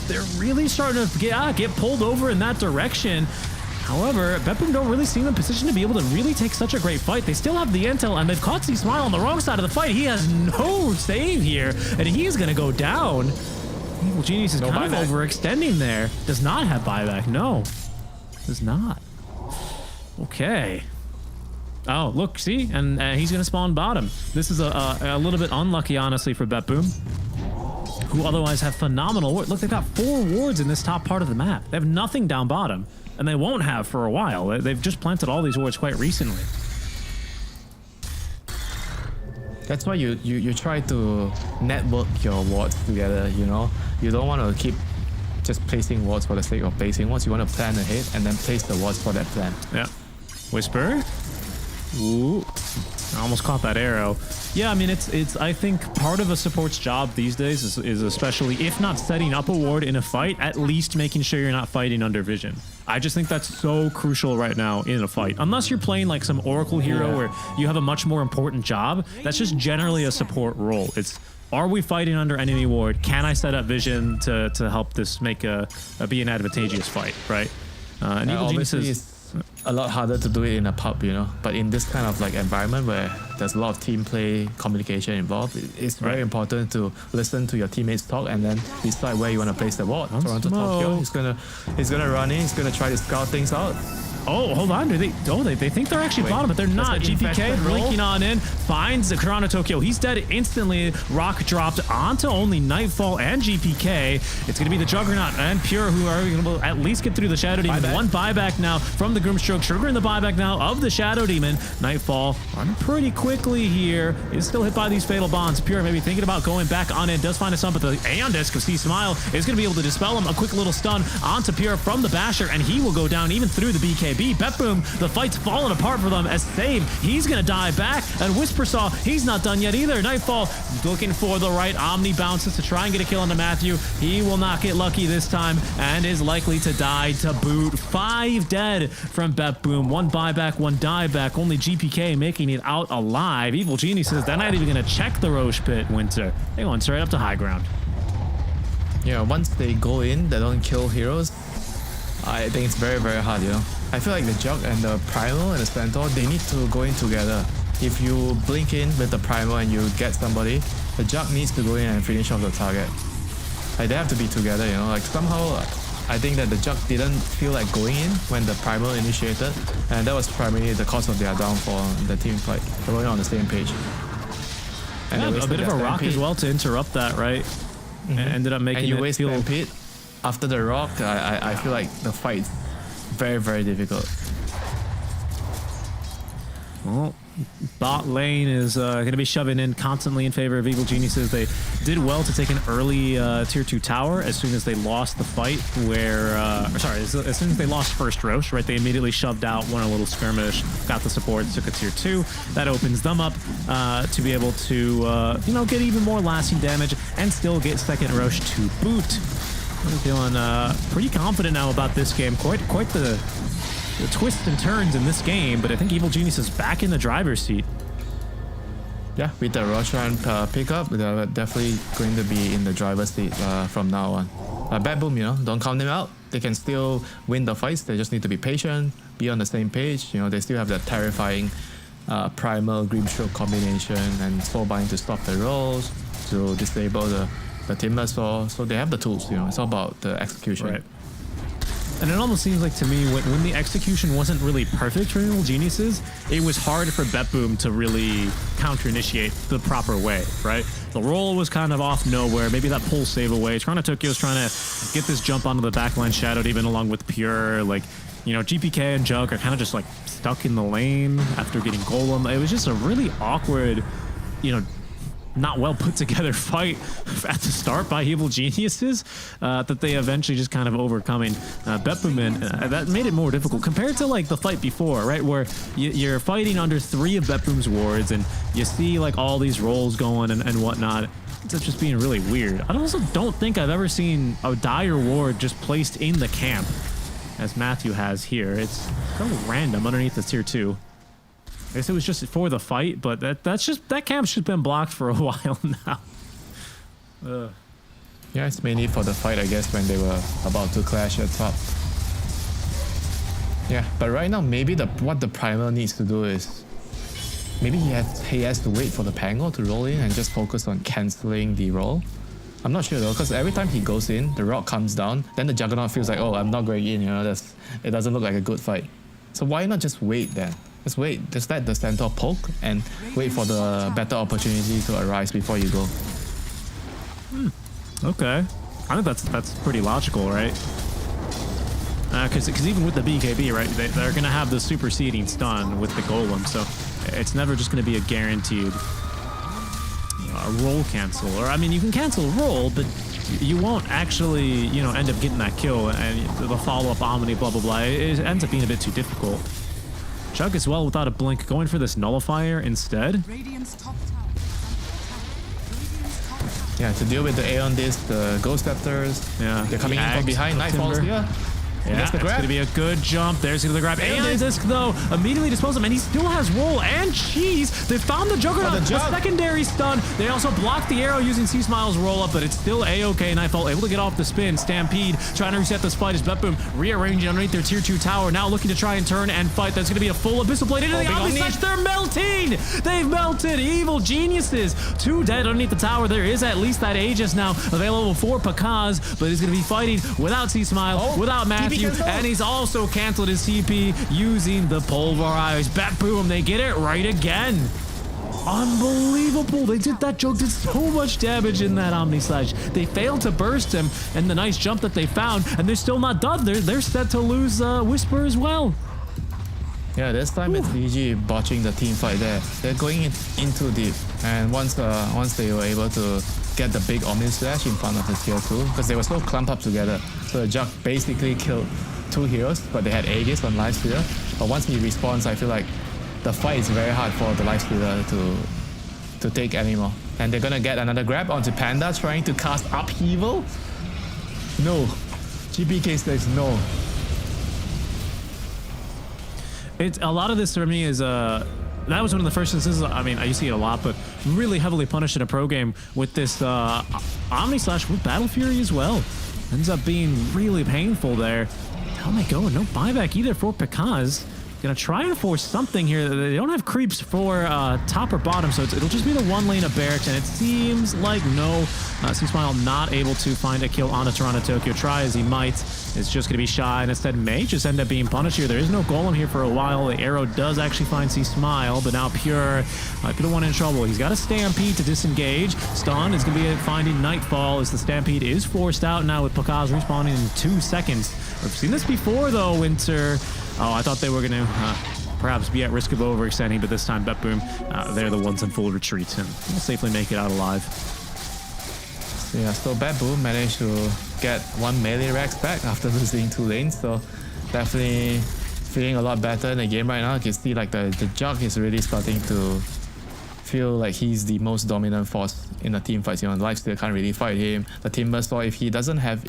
they're really starting to get pulled over in that direction. However, Betboom don't really seem in a position to be able to really take such a great fight. They still have the intel, and they've caught C-Smile on the wrong side of the fight. He has no save here, and he's going to go down. Evil Genius is kind of overextending there. Does not have buyback. No, does not. Okay. Oh, look, see? And he's going to spawn bottom. This is a little bit unlucky, honestly, for Betboom, who otherwise have phenomenal wards. Look, they've got 4 wards in this top part of the map. They have nothing down bottom, and they won't have for a while. They've just planted all these wards quite recently. That's why you try to network your wards together, you know? You don't want to keep just placing wards for the sake of placing wards. You want to plan ahead and then place the wards for that plan. Yeah. Whisper. Ooh, I almost caught that arrow. Yeah, I mean, it's I think part of a support's job these days is especially, if not setting up a ward in a fight, at least making sure you're not fighting under vision. I just think that's so crucial right now in a fight. Unless you're playing like some Oracle hero where you have a much more important job, that's just generally a support role. It's, are we fighting under enemy ward? Can I set up vision to help this make be an advantageous fight, right? And Evil Geniuses, a lot harder to do it in a pub, you know, but in this kind of like environment where there's a lot of team play, communication involved, it's very important to listen to your teammates talk and then decide where you want to place the ward. Toronto top here, he's gonna run in, he's gonna try to scout things out. Oh, hold on. They think they're actually bottom, but they're not. GPK blinking on in, finds the Kurana Tokyo. He's dead instantly. Rock dropped onto only Nightfall and GPK. It's going to be the Juggernaut and Pure who are going to at least get through the Shadow Demon. One buyback now from the Groomstroke. Sugar in the buyback now of the Shadow Demon. Nightfall running pretty quickly here. Is still hit by these Fatal Bonds. Pure maybe thinking about going back on in. Does find a stun, but the Aeon Disc of C-Smile is going to be able to dispel him. A quick little stun onto Pure from the Basher, and he will go down even through the BKB. Betboom, the fight's falling apart for them as Save, he's going to die back, and Whispersaw, he's not done yet either. Nightfall looking for the right Omni bounces to try and get a kill onto Matthew. He will not get lucky this time and is likely to die to boot. 5 dead from Betboom. 1 buyback, 1 dieback. Only GPK making it out alive. Evil Genie says they're not even going to check the Roche Pit, Winter. They went straight up to high ground. Yeah, once they go in, they don't kill heroes. I think it's very, very hard, you know. I feel like the Jug and the Primal and the Centaur, they need to go in together. If you blink in with the Primal and you get somebody, the Jug needs to go in and finish off the target. Like, they have to be together, you know. Like, somehow, I think that the Jug didn't feel like going in when the Primal initiated, and that was primarily the cause of their downfall in the team fight. They weren't on the same page. And yeah, a bit of a rock as well to interrupt that, right? Ended up making and you it waste feel... Stampede. After the rock, I feel like the fight's very, very difficult. Well, bot lane is going to be shoving in constantly in favor of Evil Geniuses. They did well to take an early tier 2 tower as soon as they lost the fight where, as soon as they lost first Roche, right? They immediately shoved out, won a little skirmish, got the support, took a tier 2. That opens them up to be able to, get even more lasting damage and still get second Roche to boot. I'm feeling pretty confident now about this game. Quite the twists and turns in this game, but I think Evil Genius is back in the driver's seat. Yeah, with the Roshan pickup, they're definitely going to be in the driver's seat from now on. Bad Boom, don't count them out. They can still win the fights. They just need to be patient, be on the same page. They still have that terrifying Primal Grimstroke combination and Soulbind to stop the rolls, to disable the Timbersaw. So they have the tools, It's all about the execution. Right. And it almost seems like to me when the execution wasn't really perfect for Evil Geniuses, it was hard for Betboom to really counter-initiate the proper way, right? The roll was kind of off nowhere. Maybe that pull save away. Toronto Tokyo's trying to get this jump onto the backline Shadowed even along with Pure. Like, GPK and Jug are kind of just like stuck in the lane after getting Golem. It was just a really awkward, not well put together fight at the start by Evil Geniuses that they eventually just kind of overcoming Betboom, and that made it more difficult compared to like the fight before, right, where you're fighting under 3 of Betboom's wards and you see like all these rolls going and whatnot. It's just being really weird. I also don't think I've ever seen a dire ward just placed in the camp as Matthew has here. It's kind of random underneath the tier 2. I guess it was just for the fight, but that camp's just been blocked for a while now. Yeah, it's mainly for the fight, I guess, when they were about to clash at top. Yeah, but right now, maybe what the Primal needs to do is maybe he has to wait for the Pango to roll in and just focus on cancelling the roll. I'm not sure though, because every time he goes in, the rock comes down, then the Juggernaut feels like, oh, I'm not going in, it doesn't look like a good fight. So why not just wait then? Just wait, just let the Centaur poke and wait for the better opportunity to arise before you go. Okay. I think that's pretty logical, right? Because even with the BKB, right, they're going to have the superseding stun with the Golem, so it's never just going to be a guaranteed roll cancel. Or, I mean, you can cancel a roll, but you won't actually, end up getting that kill, and the follow-up Omni, blah, blah, blah. It ends up being a bit too difficult. Chug as well without a blink, going for this nullifier instead. Yeah, to deal with the Aeon Disc, the Ghost Scepters. Yeah, they're coming in from behind. Nightfall's here. Yeah, it's going to be a good jump. There's the grab. Aeon Disc, though, immediately disposes him, and he still has roll and cheese. They found the Juggernaut, a secondary stun. They also blocked the arrow using C-Smile's roll-up, but it's still A-OK. Nightfall able to get off the spin. Stampede trying to reset this fight as Betboom rearranging underneath their tier 2 tower, now looking to try and turn and fight. That's going to be a full Abyssal Blade into the Omni Slash. They're melting! They've melted. Evil Geniuses. 2 dead underneath the tower. There is at least that Aegis now available for Pakaz, but he's going to be fighting without C-Smile, without Matthew. you. And he's also canceled his CP using the Pulverize. Bet boom, they get it right again. Unbelievable. That joke did so much damage in that Omni Slash. They failed to burst him, and the nice jump that they found, and they're still not done. They're set to lose Whisper as well. Yeah, this time it's VG botching the team fight there. They're going in too deep, and once they were able to get the big Omni Slash in front of the tier 2, because they were so clumped up together, so the Jug basically killed 2 heroes, but they had Aegis on Lifestealer. But once he respawns, I feel like the fight is very hard for the Lifestealer to take anymore. And they're gonna get another grab onto Panda, trying to cast Upheaval. No. GPK says no. It's a lot of this for me is that was one of the first instances. I mean, I used to see it a lot, but really heavily punished in a pro game with this Omni Slash with Battle Fury as well. Ends up being really painful there. How am I going? No buyback either for Pikaz. Gonna try and force something here. They don't have creeps for top or bottom, so it'll just be the one lane of Barracks, and it seems like no. C-Smile not able to find a kill on a Toronto Tokyo. Try as he might. It's just gonna be shy, and instead may just end up being punished here. There is no golem here for a while. The arrow does actually find C-Smile, but now Pure might be the one in trouble. He's got a Stampede to disengage. Stun is gonna be finding Nightfall as the Stampede is forced out now with Pikaz respawning in 2 seconds. We've seen this before though, Winter. Oh, I thought they were going to perhaps be at risk of overextending, but this time, Bet Boom, they're the ones in full retreat and will safely make it out alive. Yeah, so Bet Boom managed to get 1 melee Rex back after losing 2 lanes, so definitely feeling a lot better in the game right now. You can see like the Jug is really starting to feel like he's the most dominant force in the team fights. You know, Lifesteal can't really fight him. The Timber Saw, if he doesn't have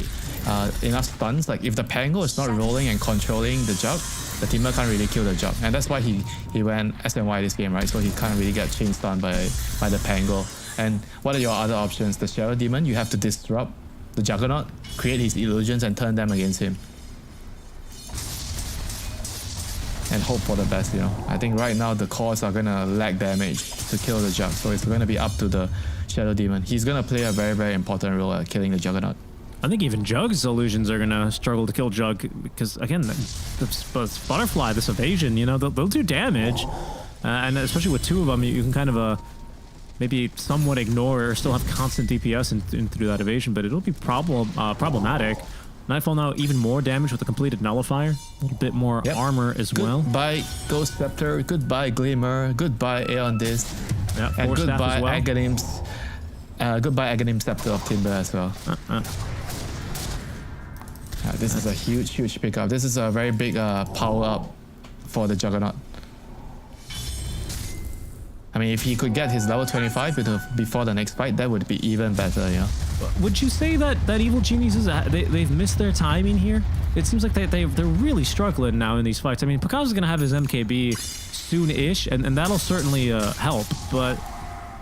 enough stuns, like if the Pango is not rolling and controlling the Jug, the Timber can't really kill the Jug. And that's why he went SNY this game, right? So he can't really get chain stunned by the Pango. And what are your other options? The Shadow Demon, you have to disrupt the Juggernaut, create his illusions and turn them against him. And hope for the best, you know. I think right now the cores are gonna lack damage to kill the Jug, so it's gonna be up to the Shadow Demon. He's gonna play a very, very important role at killing the Juggernaut. I think even Jug's illusions are gonna struggle to kill Jug because again, the Butterfly, this evasion, you know, they'll do damage, and especially with 2 of them, you can kind of maybe somewhat ignore or still have constant DPS in through that evasion, but it'll be problematic. Nightfall now even more damage with a completed nullifier. A little bit more armor as well. Goodbye Ghost Scepter, goodbye Glimmer, goodbye Aeon Disc, and goodbye well. Goodbye Aghanim Scepter of Timber as well. This is a huge pickup. This is a very big power up for the Juggernaut. I mean, if he could get his level 25 before the next fight, that would be even better, yeah. Would you say that Evil Geniuses, they've missed their timing here? It seems like they're really struggling now in these fights. I mean, Pikaz is going to have his MKB soon-ish, and that'll certainly help, but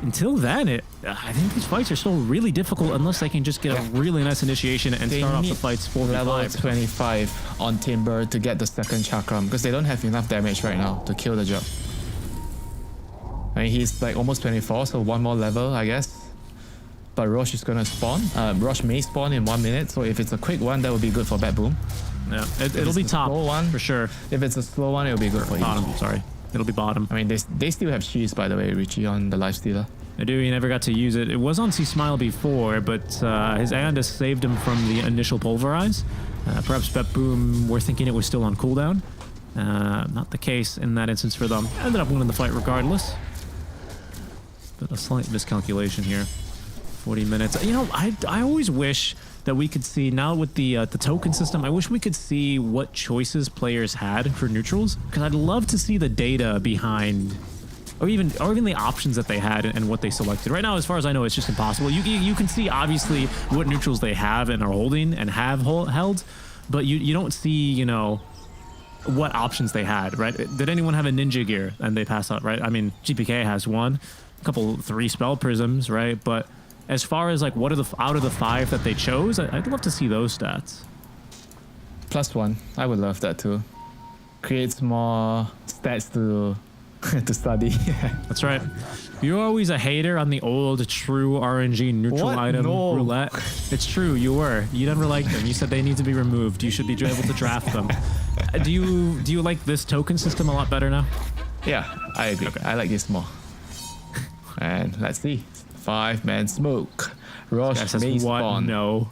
until then, I think these fights are still really difficult unless they can just get a really nice initiation and start off the fights 4v5. Level 25 on Timber to get the second Chakram, because they don't have enough damage right now to kill the Jug. I mean, he's like almost 24, so 1 more level, I guess. But Roche is gonna spawn. Roche may spawn in 1 minute, so if it's a quick one, that would be good for Bat Boom. Yeah, it'll be top one for sure. If it's a slow one, it'll be good for bottom. Sorry, it'll be bottom. I mean, they still have cheese, by the way, Richie, on the Lifestealer. I do. He never got to use it. It was on C-Smile before, but his Aeon saved him from the initial Pulverize. Perhaps Bet Boom were thinking it was still on cooldown. Not the case in that instance for them. Ended up winning the fight regardless. But a slight miscalculation here. 40 minutes. You know, I always wish that we could see, now with the token system, I wish we could see what choices players had for neutrals, because I'd love to see the data behind, or even the options that they had and what they selected. Right now, as far as I know, it's just impossible. You can see obviously what neutrals they have and are holding and have held, but you don't see, you know, what options they had, right? Did anyone have a ninja gear and they pass out, right? I mean, GPK has one, a couple 3 spell prisms, right? But as far as like what are out of the 5 that they chose, I'd love to see those stats. +1, I would love that too. Creates more stats to to study. That's right. You're always a hater on the old true RNG neutral What? item No. roulette. It's true, you were. You never liked them. You said they need to be removed. You should be able to draft them. Do you like this token system a lot better now? Yeah, I agree. Okay. I like this more. And let's see. 5-man smoke. Roche Says may what? spawn. No.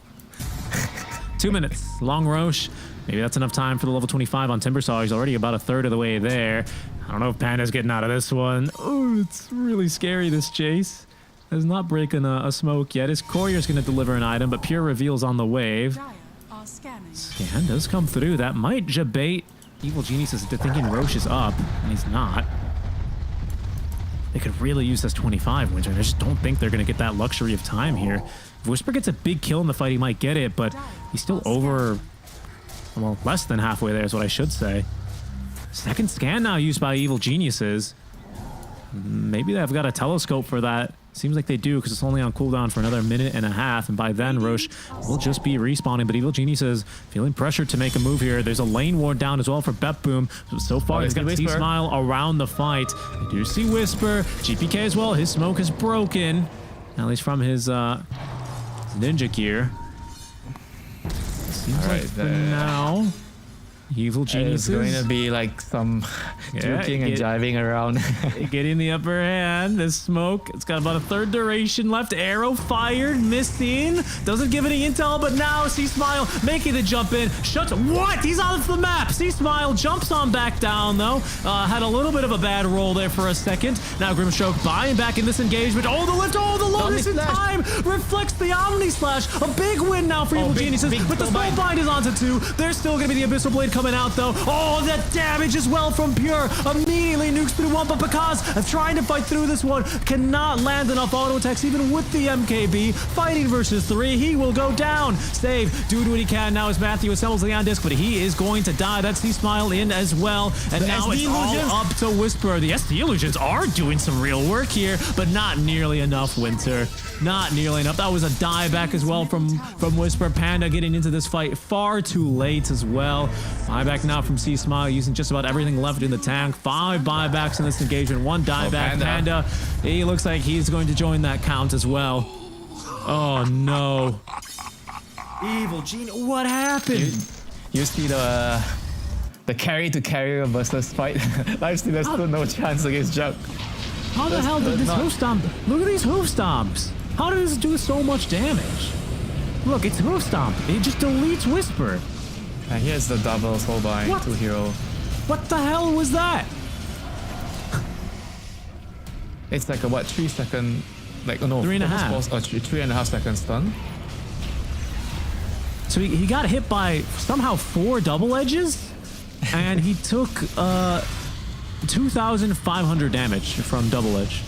2 minutes. Long Roche. Maybe that's enough time for the level 25 on Timbersaw. He's already about a third of the way there. I don't know if Panda's getting out of this one. Oh, it's really scary, this chase. Is not breaking a smoke yet. His courier's going to deliver an item, but Pure reveals on the wave. Dire are scanning. Scan does come through. That might jabate Evil Geniuses into thinking Roche is up, and he's not. They could really use this 25 Winter. I just don't think they're going to get that luxury of time here. If Whisper gets a big kill in the fight, he might get it, but he's still over, well, less than halfway there is what I should say. Second scan now used by Evil Geniuses. Maybe they've got a telescope for that. Seems like they do, because it's only on cooldown for another minute and a half, and by then Roche will just be respawning. But Evil Geniuses feeling pressured to make a move here. There's a lane ward down as well for Bet Boom. So far, he's got T-Smile around the fight. I do see Whisper. GPK as well. His smoke is broken, at least from his ninja gear. Seems like for now, Evil Geniuses. It's going to be like some juking and jiving around. Getting the upper hand. This smoke, it's got about a third duration left. Arrow fired, missing. Doesn't give any intel, but now C-Smile making the jump in. Shuts. What? He's off the map. C-Smile jumps on back down, though. Had a little bit of a bad roll there for a second. Now Grimstroke buying back in this engagement. Oh, the lift. Oh, the Lotus in time. Reflects the Omni Slash. A big win now for Evil Geniuses. But the Soulbind is onto 2. There's still going to be the Abyssal Blade coming out, though. Oh, the damage as well from Pure. Immediately nukes through one, but because of trying to fight through this one, cannot land enough auto attacks even with the MKB. Fighting versus 3, he will go down. Save, doing what he can now as Matthew assembles the on disc, but he is going to die. That's C-Smile in as well. And now it's all up to Whisper. The SD Illusions are doing some real work here, but not nearly enough, Winter. Not nearly enough. That was a die back as well from Whisper. Panda getting into this fight far too late as well. Buyback now from C-Smile, using just about everything left in the tank. 5 buybacks in this engagement. 1 dieback. Panda, he looks like he's going to join that count as well. Oh no. Evil Genius, what happened? You see the carry to carrier versus fight. Lifesteal, there's still no chance against Jug. How the hell did this hoof stomp? Look at these hoof stomps. How does this do so much damage? Look, it's hoof stomp. It just deletes Whisper. And here's the double Soulbind, 2 hero. What the hell was that? It's like a what, 3 second, like, oh no, 3.5. 3.5 second stun. So he got hit by somehow 4 double edges, and he took 2,500 damage from double edge,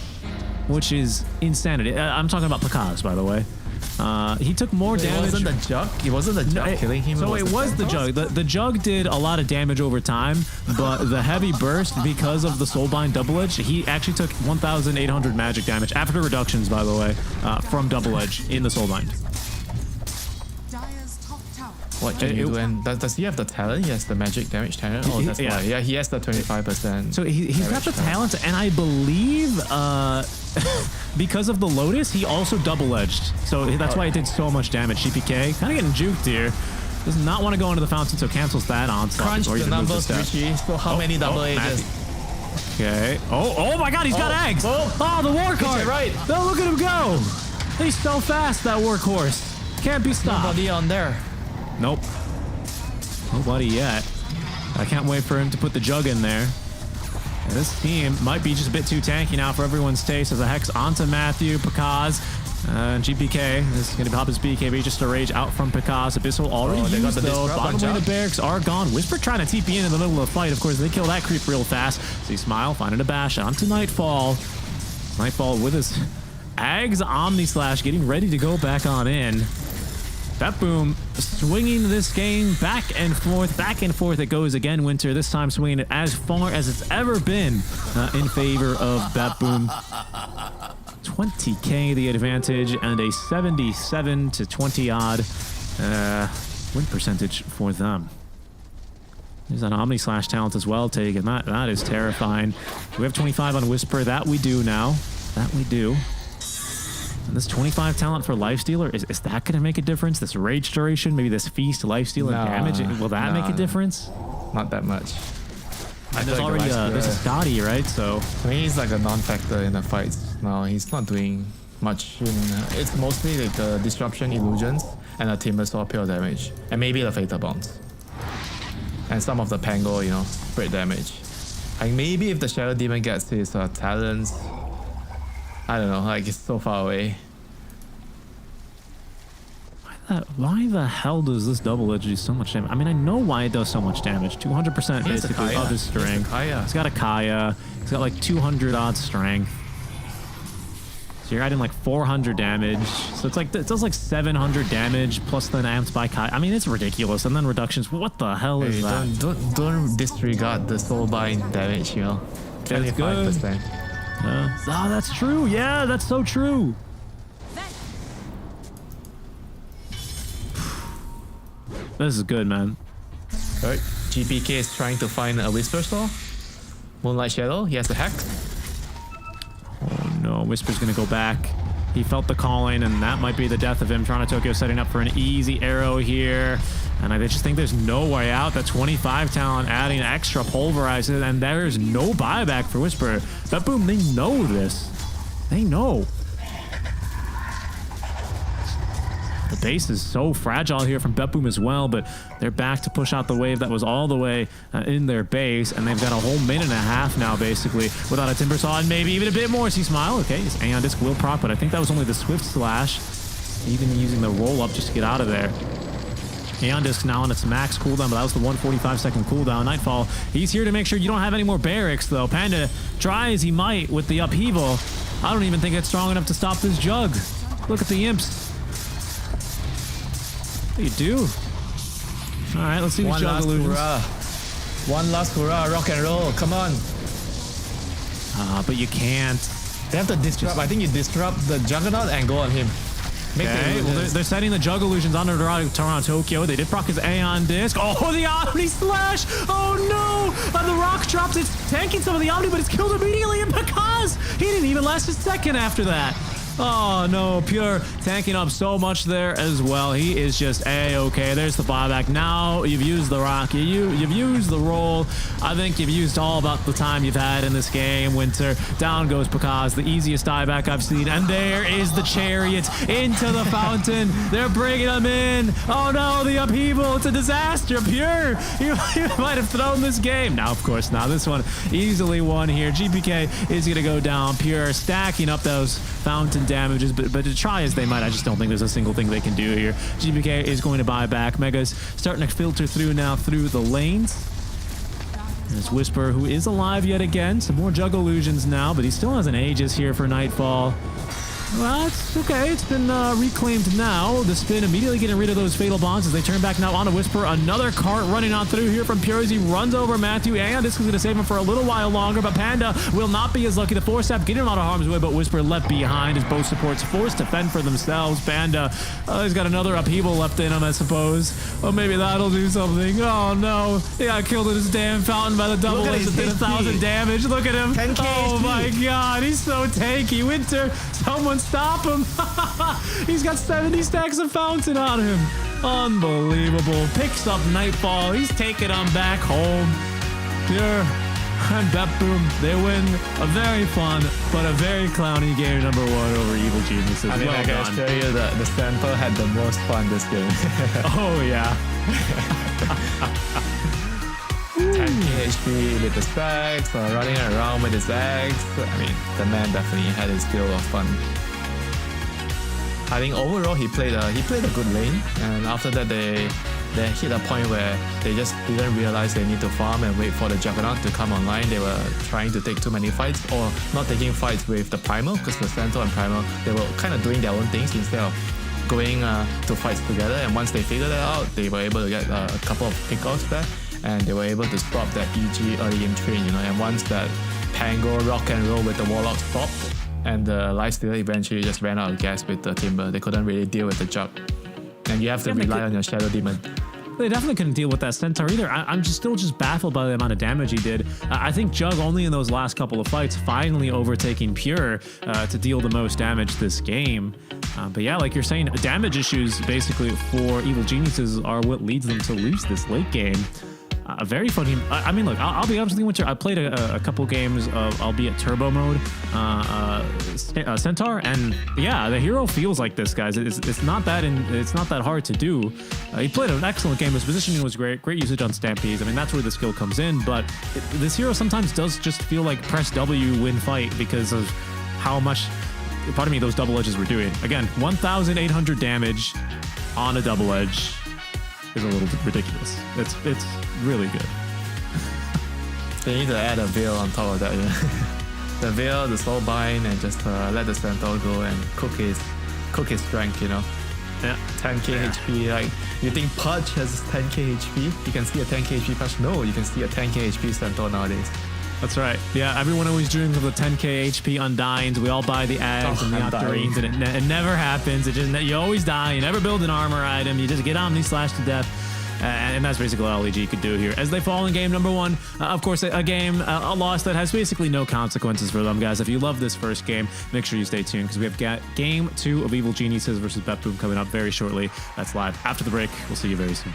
which is insanity. I'm talking about Pakaz, by the way. He took more damage. It wasn't the Jug? It wasn't the Jug killing him? So it was the Jug. The Jug did a lot of damage over time, but the heavy burst, because of the Soulbind double edge, he actually took 1,800 magic damage, after reductions, by the way, from double edge in the Soulbind. Dire's top tower. What can you do? And does he have the talent? He has the magic damage talent? Oh, that's why. Yeah, he has the 25%. So he's got the talent, and I believe because of the Lotus, he also double-edged. So that's why it did so much damage. GPK, kind of getting juked here. Does not want to go into the fountain, so cancels that onslaught. Crunch the numbers, Richie. So how many double edges? Okay. Oh my god, he's got eggs! Oh, the war card! Right. Oh, look at him go! He's so fast, that workhorse. Can't be stopped. Nobody on there. Nope. Nobody yet. I can't wait for him to put the Jug in there. And this team might be just a bit too tanky now for everyone's taste, as a Hex onto Matthew, Pakaz, and GPK. This is going to pop his BKB just to rage out from Pakaz. Abyssal already used, though. Bottom lane of barracks are gone. Whisper trying to TP in the middle of the fight. Of course, they kill that creep real fast. See Smile finding a bash onto Nightfall. Nightfall with his Ags Omni Slash getting ready to go back on in. Bet Boom swinging this game back and forth it goes again, Winter. This time swinging it as far as it's ever been in favor of Bet Boom. 20k the advantage, and a 77 to 20 odd win percentage for them. There's that Omni Slash talent as well taken. That is terrifying. We have 25 on Whisper. That we do now. That we do. And this 25 talent for Lifestealer, is that going to make a difference? This Rage duration, maybe this Feast, Lifestealer damage, will that make a difference? Not that much. And there's already there's a Scotty, right? So I mean, he's like a non-factor in the fights now. He's not doing much. It's mostly like the Disruption Illusions and a Timbersaw pure damage. And maybe the Fatal Bounce. And some of the Pango, you know, spread damage. Like maybe if the Shadow Demon gets his talents, I don't know, like it's so far away. Why the hell does this double edge do so much damage? I mean, I know why it does so much damage. 200% basically of his strength. He's got a Kaya. He's got like 200 odd strength. So you're adding like 400 damage. So it's like it does like 700 damage plus then amped by Kaya. I mean, it's ridiculous. And then reductions. What the hell is that? Don't disregard the soulbind damage, you know. 25%. Oh, that's true. Yeah, that's so true. This is good, man. Alright, GPK is trying to find a Whisper Saw. Moonlight Shadow, he has a hack. Oh no, Whisper's gonna go back. He felt the calling, and that might be the death of him. Toronto Tokyo setting up for an easy arrow here. And I just think there's no way out. That 25 talent adding extra pulverizes, and there's no buyback for Whisper. But boom, they know this. They know. The base is so fragile here from Betboom as well, but they're back to push out the wave that was all the way in their base, and they've got a whole minute and a half now, basically, without a Timber Saw, and maybe even a bit more. See Smile, okay, his Aeon Disc will proc, but I think that was only the Swift Slash, even using the roll-up just to get out of there. Aeon Disc now on its max cooldown, but that was the 145-second cooldown. Nightfall, he's here to make sure you don't have any more barracks, though. Panda, try as he might with the upheaval. I don't even think it's strong enough to stop this Jug. Look at the imps. You do. All right, let's see the Jug illusions. One last hurrah, rock and roll. Come on. But you can't. They have to disrupt. I think you disrupt the Juggernaut and go on him. Okay, well, they're setting the Jug illusions on Toronto Tokyo. They did proc his Aeon Disc. Oh, the Omni Slash! Oh no! The Rock drops. It's tanking some of the Omni, but it's killed immediately. And because he didn't even last a second after that. Oh no, Pure tanking up so much there as well. He is just A-okay. There's the buyback. Now you've used the rock. You've used the roll. I think you've used all about the time you've had in this game, Winter. Down goes Pakaz, the easiest dieback I've seen. And there is the Chariot into the fountain. They're bringing him in. Oh no, the upheaval. It's a disaster. Pure, you might have thrown this game. Now, of course, now this one easily won here. GPK is going to go down. Pure stacking up those fountain damages, but to try as they might, I just don't think there's a single thing they can do here. GPK is going to buy back. Mega's starting to filter through now through the lanes. There's Whisper, who is alive yet again. Some more Jug illusions now, but he still has an Aegis here for Nightfall. Well, it's okay. It's been reclaimed now. The spin immediately getting rid of those fatal bonds as they turn back now on to Whisper. Another cart running on through here from Pure as he runs over Matthew. And this is going to save him for a little while longer, but Panda will not be as lucky. The 4-step getting him out of harm's way, but Whisper left behind as both supports forced to fend for themselves. Panda, he's got another upheaval left in him, I suppose. Oh, maybe that'll do something. Oh, no. He got killed in his damn fountain by the double edge that did 1,000 damage. Look at him. 10K oh, my God. He's so tanky. Winter, someone stop him. He's got 70 stacks of fountain on him. Unbelievable. Picks up Nightfall. He's taking him back home. Pure and Betboom, they win a very fun but a very clowny game number 1 over Evil Geniuses. I mean, well I can done. assure you that the Sample had the most fun this game. Oh, yeah. 10k HP with the stacks, running around with his axe. I mean, the man definitely had his fill of fun. I think overall he played a good lane, and after that they hit a point where they just didn't realize they need to farm and wait for the Juggernaut to come online. They were trying to take too many fights, or not taking fights with the Primal, because the Centaur and Primal, they were kind of doing their own things instead of going to fights together. And once they figured that out, they were able to get a couple of pickoffs there, and they were able to stop that EG early game train, you know. And once that Pango rock and roll with the Warlock stopped, and the Lifestealer eventually just ran out of gas with the Timber. They couldn't really deal with the Jug. And you have to rely on your Shadow Demon. they definitely couldn't deal with that Centaur either. I'm still baffled by the amount of damage he did. I think Jug only in those last couple of fights finally overtaking Pure to deal the most damage this game. But yeah, like you're saying, damage issues basically for Evil Geniuses are what leads them to lose this late game. Very funny. I mean, look, I'll be honest with you, Winter. I played a couple games of, albeit turbo mode, Centaur, and yeah, the hero feels like this, guys. It's not that hard to do. He played an excellent game. His positioning was great usage on Stampedes. I mean, that's where the skill comes in. But this hero sometimes does just feel like press W, win fight because of how much, pardon me, those double edges were doing. Again, 1,800 damage on a double edge is a little bit ridiculous. It's really good. They need to add a veil on top of that, yeah. The veil, the slow bind, and just let the Centaur go and cook his strength, you know. Yeah. 10k HP, like, you think Pudge has 10k HP? You can see a 10k HP Pudge? No, you can see a 10k HP Centaur nowadays. That's right. Yeah, everyone always dreams of the 10k HP Undynes. We all buy the Ags and the Octarines, and it never happens. You always die. You never build an armor item. You just get Omni Slash to death. And that's basically all LEG could do here. As they fall in game number 1, of course, a game, a loss that has basically no consequences for them, guys. If you love this first game, make sure you stay tuned because we have game 2 of Evil Geniuses versus Bet Boom coming up very shortly. That's live after the break. We'll see you very soon.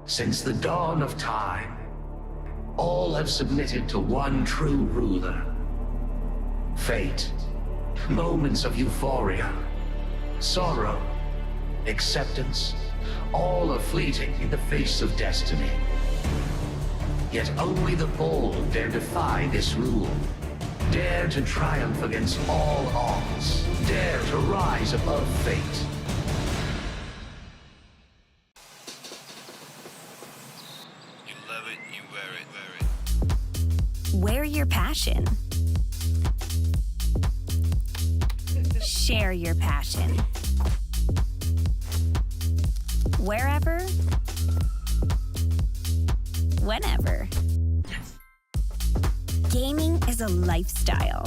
Since the dawn of time, all have submitted to one true ruler. Fate, moments of euphoria, sorrow, acceptance, all are fleeting in the face of destiny. Yet only the bold dare defy this rule. Dare to triumph against all odds. Dare to rise above fate. Wear your passion. Share your passion. Wherever, whenever. Gaming is a lifestyle.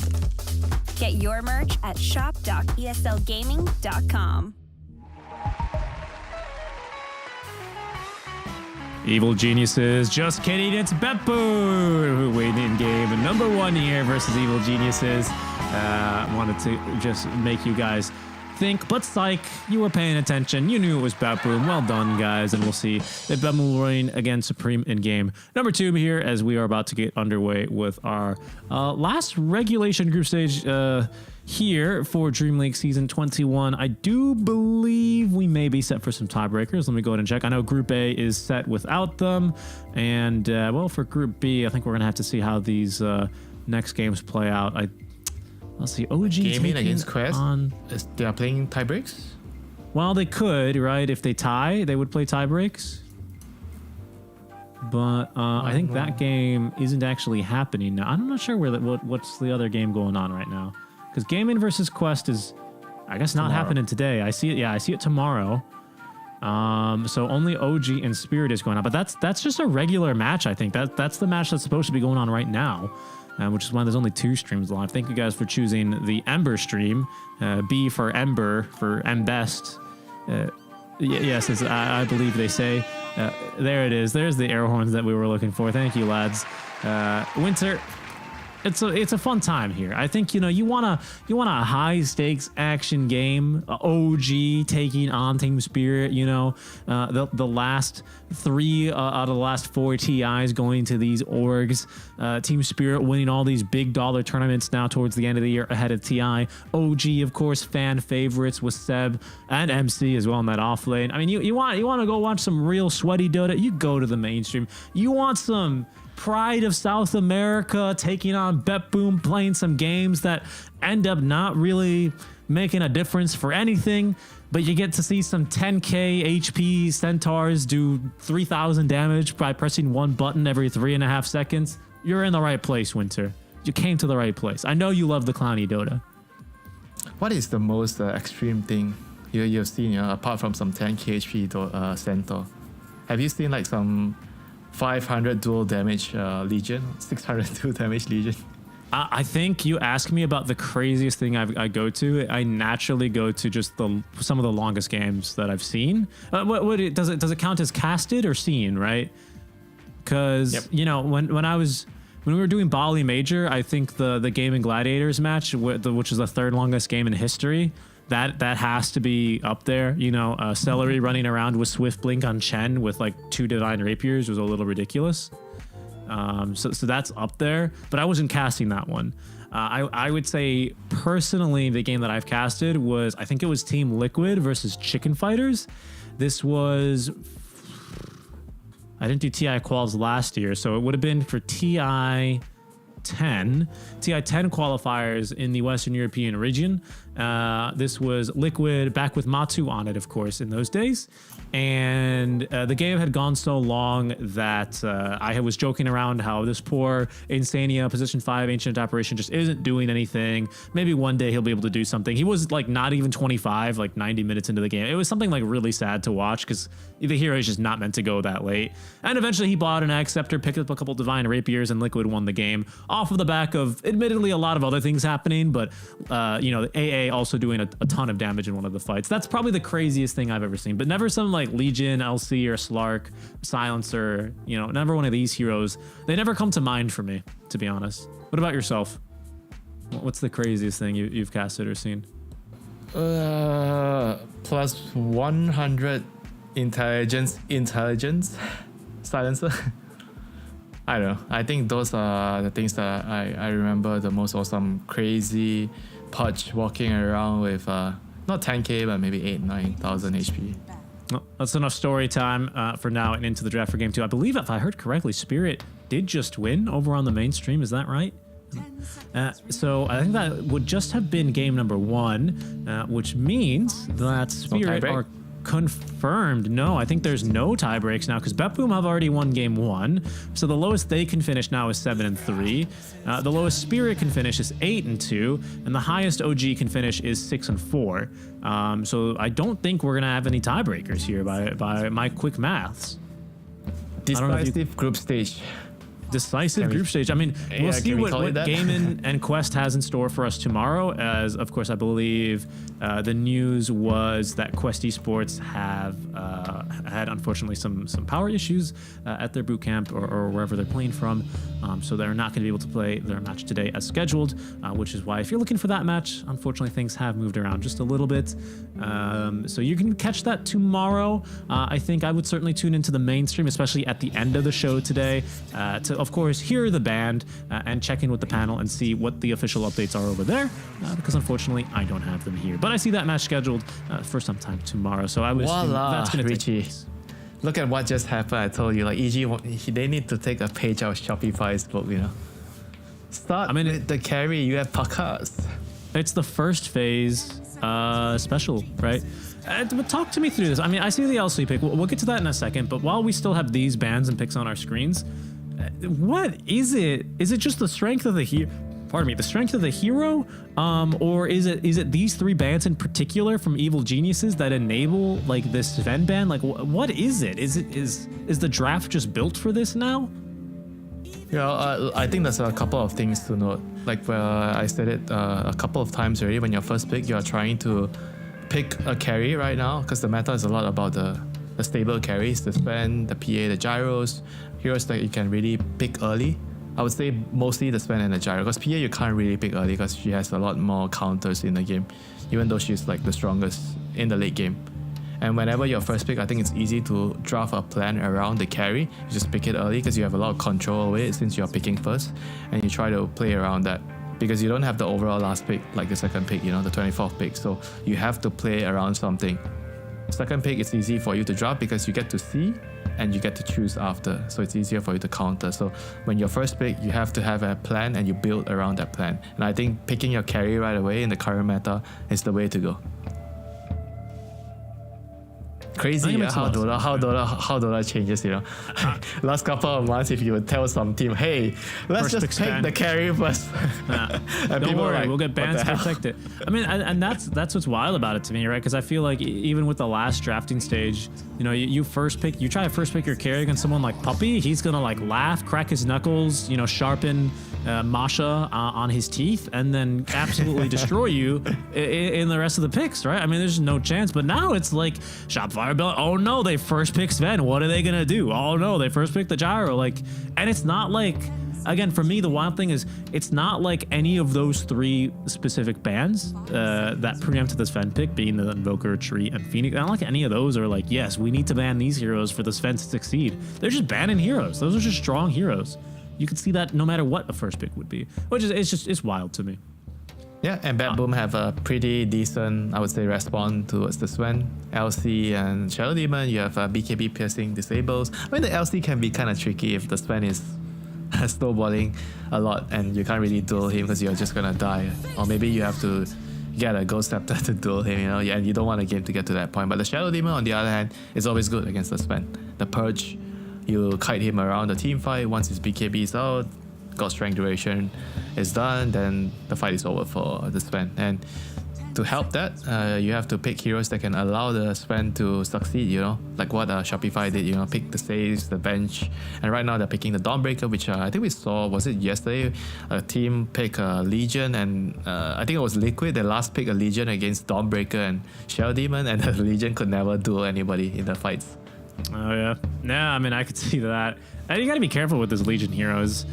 Get your merch at shop.eslgaming.com. Evil Geniuses, just kidding, it's Beppu who win in game number 1 here versus Evil Geniuses. Wanted to just make you guys think, but psych, you were paying attention, you knew it was Beppu. Well done, guys, and we'll see if Beppu will reign against Supreme in game number 2 here as we are about to get underway with our last regulation group stage here for Dreamleague Season 21. I do believe we may be set for some tiebreakers. Let me go ahead and check. I know Group A is set without them. And, well, for Group B, I think we're going to have to see how these next games play out. Let's see. OG Gaming against Quest? On. They are playing tiebreaks? Well, they could, right? If they tie, they would play tiebreaks. But I think that game isn't actually happening now. I'm not sure what's the other game going on right now. Because Gaming versus Quest is, I guess, not happening today. I see it. Yeah, I see it tomorrow. So only OG and Spirit is going on. But that's just a regular match, I think. That's the match that's supposed to be going on right now, which is why there's only 2 streams live. Thank you guys for choosing the Ember stream. B for Ember, for Embest. Yes, as I believe they say. There it is. There's the air horns that we were looking for. Thank you, lads. Winter. It's a fun time here. I think, you want a high stakes action game. OG taking on Team Spirit. The last 3 out of the last 4 TIs going to these orgs. Team Spirit winning all these big dollar tournaments now towards the end of the year ahead of TI. OG, of course, fan favorites with Seb and MC as well in that off lane. I mean, you want to go watch some real sweaty Dota? You go to the mainstream. You want some Pride of South America taking on Beppu, playing some games that end up not really making a difference for anything, but you get to see some 10k HP centaurs do 3,000 damage by pressing 1 button every 3.5 seconds. You're in the right place, Winter. You came to the right place. I know you love the clowny Dota. What is the most extreme thing you've seen apart from some 10k HP centaur? Have you seen like some 500 dual damage Legion, 600 dual damage Legion? I think you ask me about the craziest thing I go to. I naturally go to just some of the longest games that I've seen. Does it count as casted or seen, right? Because when we were doing Bali Major, I think the Gaming Gladiators match, which is the 3rd longest game in history, that has to be up there. Celery running around with Swift Blink on Chen with like 2 Divine Rapiers was a little ridiculous. So that's up there, but I wasn't casting that one. I would say personally the game that I've casted was, I think it was Team Liquid versus Chicken Fighters. This was, I didn't do TI quals last year, so it would have been for TI 10 qualifiers in the Western European region. This was Liquid back with Matu on it, of course, in those days. And the game had gone so long that I was joking around how this poor Insania position 5 Ancient Apparition just isn't doing anything. Maybe one day he'll be able to do something. He was like not even 25, like 90 minutes into the game. It was something like really sad to watch because the hero is just not meant to go that late. And eventually he bought an Axe Scepter, picked up a couple Divine Rapiers, and Liquid won the game off of the back of admittedly a lot of other things happening, but the AA also doing a ton of damage in one of the fights. That's probably the craziest thing I've ever seen, but never some like Legion, LC, or Slark, Silencer, never one of these heroes. They never come to mind for me, to be honest. What about yourself? What's the craziest thing you've casted or seen? Plus 100 intelligence Silencer. I don't know. I think those are the things that I remember the most. Or some crazy Pudge walking around with not 10k but maybe 8,000-9,000 HP. Well, that's enough story time for now and into the draft for game 2. I believe, if I heard correctly, Spirit did just win over on the mainstream. Is that right? So I think that would just have been game number 1, which means that Spirit are confirmed. No, I think there's no tie breaks now because Betboom have already won game 1. So the lowest they can finish now is 7-3. The lowest Spirit can finish is 8-2, and the highest OG can finish is 6-4. So I don't think we're gonna have any tiebreakers here by my quick maths. Decisive group stage. Decisive group stage. I mean, we'll see what Gaimin and Quest has in store for us tomorrow. As of course, I believe the news was that Quest Esports have had unfortunately some power issues at their boot camp or wherever they're playing from. So they're not going to be able to play their match today as scheduled, which is why if you're looking for that match, unfortunately things have moved around just a little bit. So you can catch that tomorrow. I think I would certainly tune into the mainstream, especially at the end of the show today, to of course hear the band and check in with the panel and see what the official updates are over there, because unfortunately I don't have them here. But I see that match scheduled for some time tomorrow, so I would assume that's going to take place. Look at what just happened. I told you, like EG, they need to take a page out of Shopify's book, Start with the carry. You have Pakas. It's the first phase special, right? But talk to me through this. I mean, I see the LC pick. We'll get to that in a second, but while we still have these bans and picks on our screens, what is it? Is it just the strength of the hero? Pardon me, the strength of the hero, or is it these 3 bans in particular from Evil Geniuses that enable like this Sven ban? Like, what is it? Is the draft just built for this now? I think there's a couple of things to note. Like I said it a couple of times already. When you're first pick, you're trying to pick a carry right now because the meta is a lot about the stable carries, the Sven, the PA, the gyros, heroes that you can really pick early. I would say mostly the Sven and the gyro, because PA you can't really pick early because she has a lot more counters in the game, even though she's like the strongest in the late game. And whenever you're first pick, I think it's easy to draft a plan around the carry. You just pick it early because you have a lot of control over it since you're picking first, and you try to play around that because you don't have the overall last pick like the second pick, the 24th pick. So you have to play around something. Second pick, it's easy for you to draft because you get to see and you get to choose after, so it's easier for you to counter. So when you're first pick, you have to have a plan and you build around that plan. And I think picking your carry right away in the current meta is the way to go. Crazy how Dota changes, Last couple of months, if you would tell some team, hey, let's just pick the carry first. Don't worry, we'll get bans to protect it. I mean, and that's what's wild about it to me, right? Because I feel like even with the last drafting stage, you first pick, you try to first pick your carry against someone like Puppy, he's gonna like laugh, crack his knuckles, sharpen Masha on his teeth, and then absolutely destroy you in the rest of the picks, right? I mean, there's no chance. But now it's like Shopify. Oh no, they first pick Sven. What are they gonna do? Oh no, they first pick the gyro. And it's not like, again, for me, the wild thing is it's not like any of those 3 specific bans that preempted the Sven pick, being the Invoker, Tree, and Phoenix. Not like any of those are like, yes, we need to ban these heroes for the Sven to succeed. They're just banning heroes. Those are just strong heroes. You can see that no matter what a first pick would be, which is it's wild to me. Yeah, and Betboom have a pretty decent, I would say, response towards the Sven, LC, and Shadow Demon. You have BKB Piercing disables. I mean, the LC can be kind of tricky if the Sven is snowballing a lot and you can't really duel him because you're just gonna die. Or maybe you have to get a Ghost Scepter to duel him, and you don't want a game to get to that point. But the Shadow Demon, on the other hand, is always good against the Sven. The Purge, you kite him around the team fight. Once his BKB is out, God Strength duration is done, then the fight is over for the Sven. And to help that, you have to pick heroes that can allow the Sven to succeed, like what Shopify did, pick the saves, the bench. And right now they're picking the Dawnbreaker, which I think we saw, was it yesterday? A team pick Legion, and I think it was Liquid, they last picked a Legion against Dawnbreaker and Shell Demon, and the Legion could never duel anybody in the fights. Oh yeah. I mean, I could see that. You gotta be careful with this Legion heroes.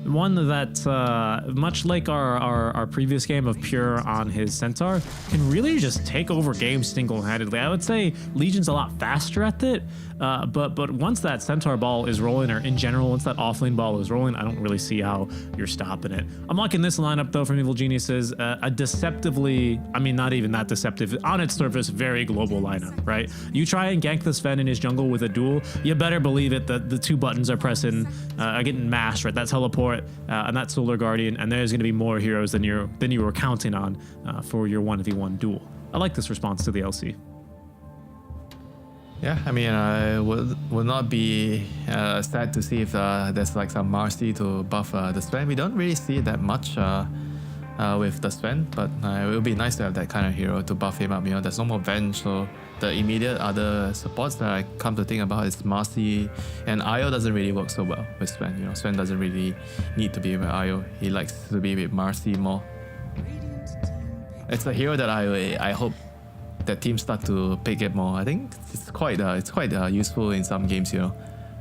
One that, much like our previous game of Pure on his Centaur, can really just take over games single-handedly. I would say Legion's a lot faster at it, but once that Centaur ball is rolling, or in general, once that offlane ball is rolling, I don't really see how you're stopping it. I'm liking this lineup, though, from Evil Geniuses. A deceptively, I mean, not even that deceptive, on its surface, very global lineup, right? You try and gank the Sven in his jungle with a duel, you better believe it that the two buttons are pressing, are getting mashed, right? That's Teleport, and that's Solar Guardian, and there's going to be more heroes than you were counting on for your 1v1 duel. I like this response to the LC. Yeah, I mean, I would not be sad to see if there's like some Marcy to buff the Sven. We don't really see that much with the Sven, but it would be nice to have that kind of hero to buff him up. There's no more Venge, so the immediate other supports that I come to think about is Marcy, and Io doesn't really work so well with Sven. Sven doesn't really need to be with Io. He likes to be with Marcy more. It's a hero that I hope that teams start to pick it more. I think it's quite useful in some games,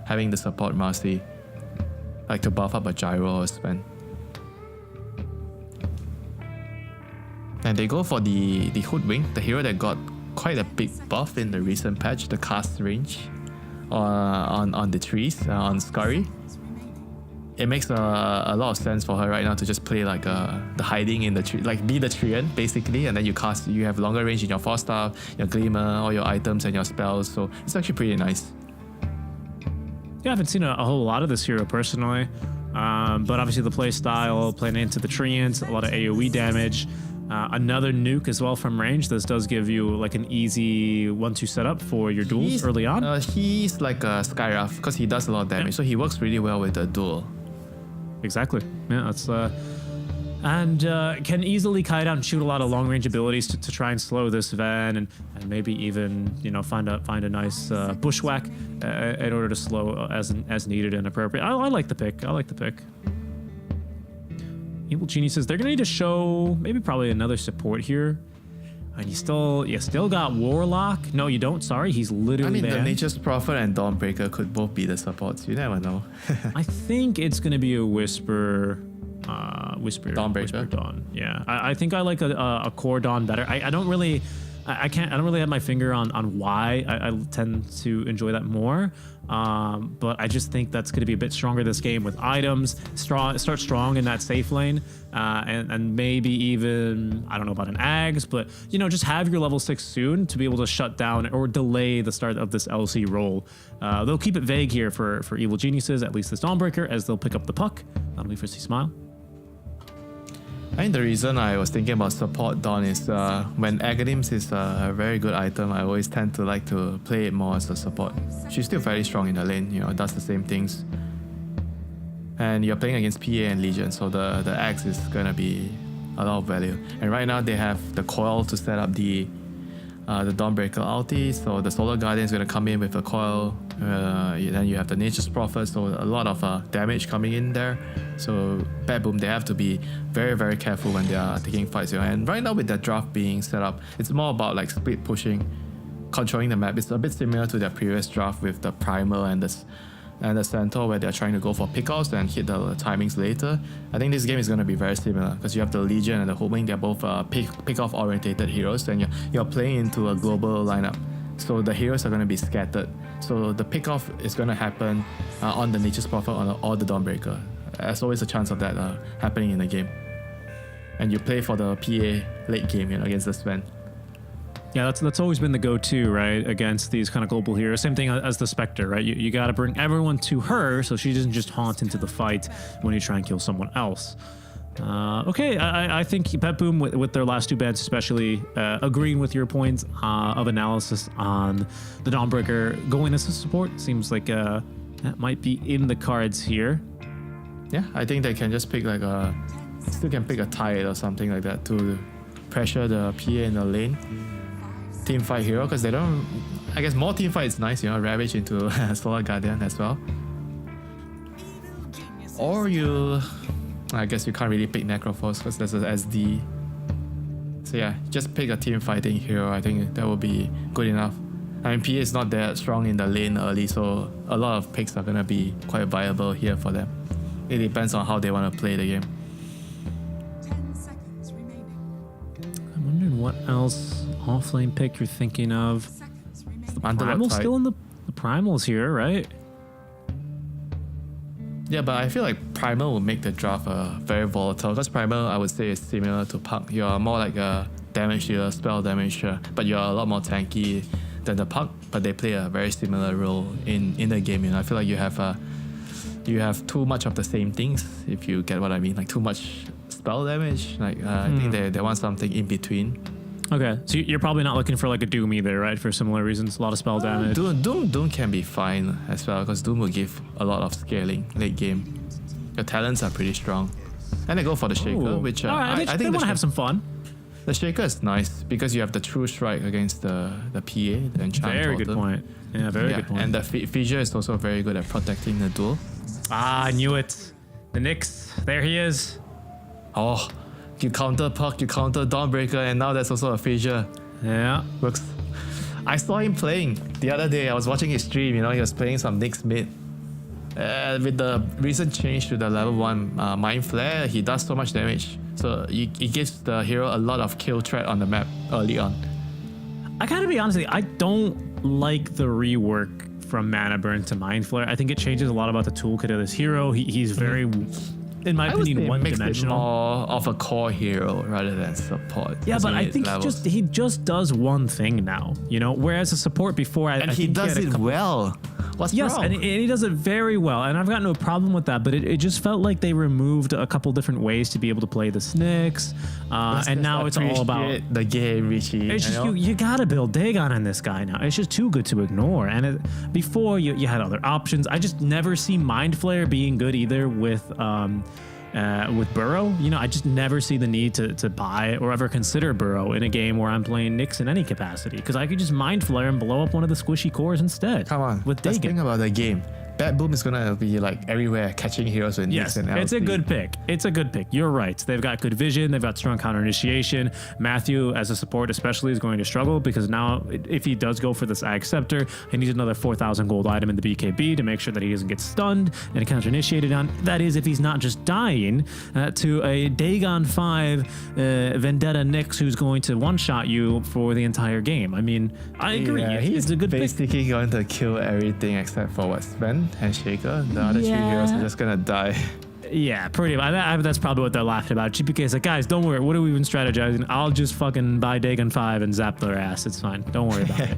having the support Marcy, like to buff up a Gyro or Sven. And they go for the Hoodwink, the hero that got quite a big buff in the recent patch, the cast range on the trees, on Scurry. It makes a lot of sense for her right now to just play like the hiding in the tree, like be the Treant basically, and then you have longer range in your 4-star, your Gleamer, all your items and your spells, so it's actually pretty nice. Yeah, I haven't seen a whole lot of this hero personally, but obviously the play style, playing into the Treants, a lot of AoE damage. Another nuke as well from range. This does give you like an easy 1-2 setup for your duels early on. He's like a Skywrath because he does a lot of damage, so he works really well with the duel. Exactly. Yeah, that's and can easily kite out and shoot a lot of long range abilities to try and slow this Van, and maybe even find a nice bushwhack in order to slow as needed and appropriate. I like the pick. Evil Geniuses, they're gonna need to show probably another support here. And you still got Warlock. No, you don't. Sorry, he's literally the banned. Nature's Prophet and Dawnbreaker could both be the supports. You never know. I think it's gonna be a Whisper Dawn. Yeah, I think I like a core Dawn better. I don't really have my finger on why I tend to enjoy that more. But I just think that's going to be a bit stronger this game with items. Start strong in that safe lane, and maybe even, I don't know about an Ags, but just have your level 6 soon to be able to shut down or delay the start of this LC roll. They'll keep it vague here for Evil Geniuses, at least this Dawnbreaker, as they'll pick up the puck. That'll be for C-Smile. I think the reason I was thinking about support Dawn is when Aghanim's is a very good item, I always tend to like to play it more as a support. She's still very strong in the lane, does the same things. And you're playing against PA and Legion, so the Axe is gonna be a lot of value. And right now they have the coil to set up the Dawnbreaker ulti, so the Solar Guardian is gonna come in with a coil. Then you have the Nature's Prophet, so a lot of damage coming in there. So Bad Boom, they have to be very, very careful when they are taking fights. And right now with that draft being set up, it's more about like split pushing, controlling the map. It's a bit similar to their previous draft with the Primal and the Centaur, where they're trying to go for pickouts and hit the timings later. I think this game is going to be very similar because you have the Legion and the Hoodwink. They're both pick-off orientated heroes, and you're playing into a global lineup. So the heroes are going to be scattered. So the pick-off is going to happen on the Nature's Prophet or the Dawnbreaker. There's always a chance of that happening in the game. And you play for the PA late game, against the Sven. Yeah, that's always been the go-to, right, against these kind of global heroes. Same thing as the Spectre, right? You got to bring everyone to her so she doesn't just haunt into the fight when you try and kill someone else. Okay, I think Pet Boom with their last two bans, especially agreeing with your points of analysis on the Dawnbreaker going as a support, seems like that might be in the cards here. Yeah, I think they can just pick like still can pick a Tide or something like that to pressure the PA in the lane. Team fight hero, because they don't. I guess more team fight is nice, Ravage into Solar Guardian as well. Or I guess you can't really pick Necrophos because there's an SD. So yeah, just pick a team fighting hero. I think that will be good enough. I mean, PA is not that strong in the lane early, so a lot of picks are gonna be quite viable here for them. It depends on how they want to play the game. 10 seconds remaining. I'm wondering what else offlane pick you're thinking of. Seconds remaining. Primal's still in the Primal's here, right? Yeah, but I feel like Primal will make the draft very volatile because Primal, I would say, is similar to Puck. You're more like a damage dealer, spell damager, but you're a lot more tanky than the Puck, but they play a very similar role in the game. I feel like you have too much of the same things, if you get what I mean, like too much spell damage. I think they want something in between. Okay, so you're probably not looking for like a Doom either, right? For similar reasons, a lot of spell damage. Doom can be fine as well because Doom will give a lot of scaling late game. Your talents are pretty strong, and they go for the Shaker, which I think they want to have some fun. The Shaker is nice because you have the True Strike against the PA, the Enchant. Very good point. Yeah, very good point. And the Fissure is also very good at protecting the duel. I knew it. The Nyx, there he is. Oh, you counter Puck, you counter Dawnbreaker, and now there's also a Fissure. Yeah. Works. I saw him playing the other day. I was watching his stream, he was playing some Nyx mid. With the recent change to the level 1 Mind Flare, he does so much damage. So it gives the hero a lot of kill threat on the map early on. I gotta be honest with you, I don't like the rework from Mana Burn to Mind Flare. I think it changes a lot about the toolkit of this hero. He's very, in my opinion, one-dimensional. More of a core hero rather than support. Yeah, but I think he just does one thing now, whereas a support before, I he think does it well. What's yes, wrong? and he does it very well, and I've got no problem with that, but it just felt like they removed a couple different ways to be able to play the Snicks, and now it's all about the game, Richie. It's just you gotta build Dagon on this guy now. It's just too good to ignore, and before you had other options. I just never see Mind Flare being good either with Burrow. I just never see the need to buy or ever consider Burrow in a game where I'm playing Nyx in any capacity, because I could just Mind Flare and blow up one of the squishy cores instead. Come on, with let's Dagon. think about the game. Bad Boom is gonna be like everywhere, catching heroes with Nyx and LC. It's a good pick. It's a good pick. You're right. They've got good vision. They've got strong counter initiation. Matthew, as a support especially, is going to struggle because now if he does go for this Ag Scepter, he needs another 4,000 gold item in the BKB to make sure that he doesn't get stunned and counter initiated on. That is, if he's not just dying to a Dagon 5 Vendetta Nyx who's going to one-shot you for the entire game. I mean, I agree. Yeah, it's a good pick. basically going to kill everything except for Sven and Shaker. The other three heroes are just gonna die. Yeah, pretty much. That's probably what they're laughing about. GPK's like, guys, don't worry. What are we even strategizing? I'll just fucking buy Dagon 5 and zap their ass. It's fine. Don't worry about it.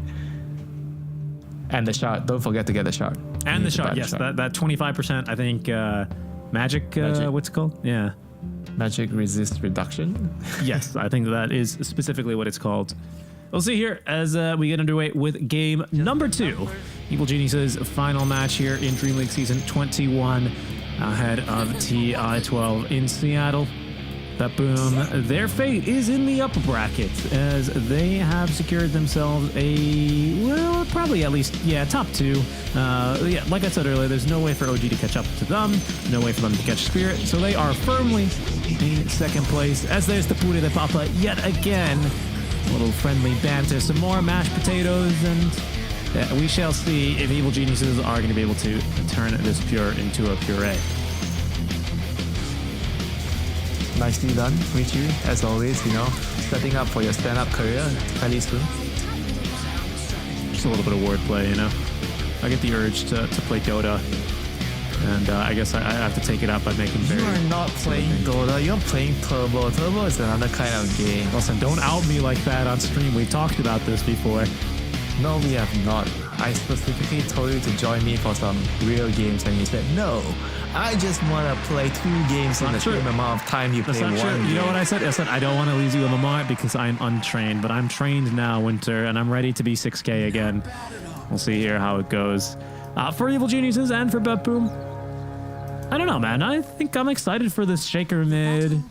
And the shard. Don't forget to get the shard. And the shard. Yes, that 25%. I think magic. What's it called? Yeah. Magic resist reduction. Yes, I think that is specifically what it's called. We'll see here as we get underway with game number 2. Evil Genius's final match here in Dreamleague Season 21 ahead of TI-12 in Seattle. That boom, their fate is in the upper bracket as they have secured themselves probably at least, top 2. Like I said earlier, there's no way for OG to catch up to them, no way for them to catch Spirit, so they are firmly in second place as there's the Pure de Papa yet again. A little friendly banter, some more mashed potatoes, and we shall see if Evil Geniuses are going to be able to turn this pure into a puree. Nicely done, Richie, as always, setting up for your stand-up career fairly soon. Just a little bit of wordplay, I get the urge to play Dota, and I guess I have to take it up by making very... You are not playing Dota, you're playing Turbo. Turbo is another kind of game. Listen, don't out me like that on stream. We talked about this before. No, we have not. I specifically told you to join me for some real games, and you said no. I just want to play 2 games in the same amount of time you play one game. You know what I said? I said I don't want to lose you a moment because I'm untrained, but I'm trained now, Winter, and I'm ready to be 6K again. We'll see here how it goes. For Evil Geniuses and for Bepboom, I don't know, man. I think I'm excited for this Shaker mid.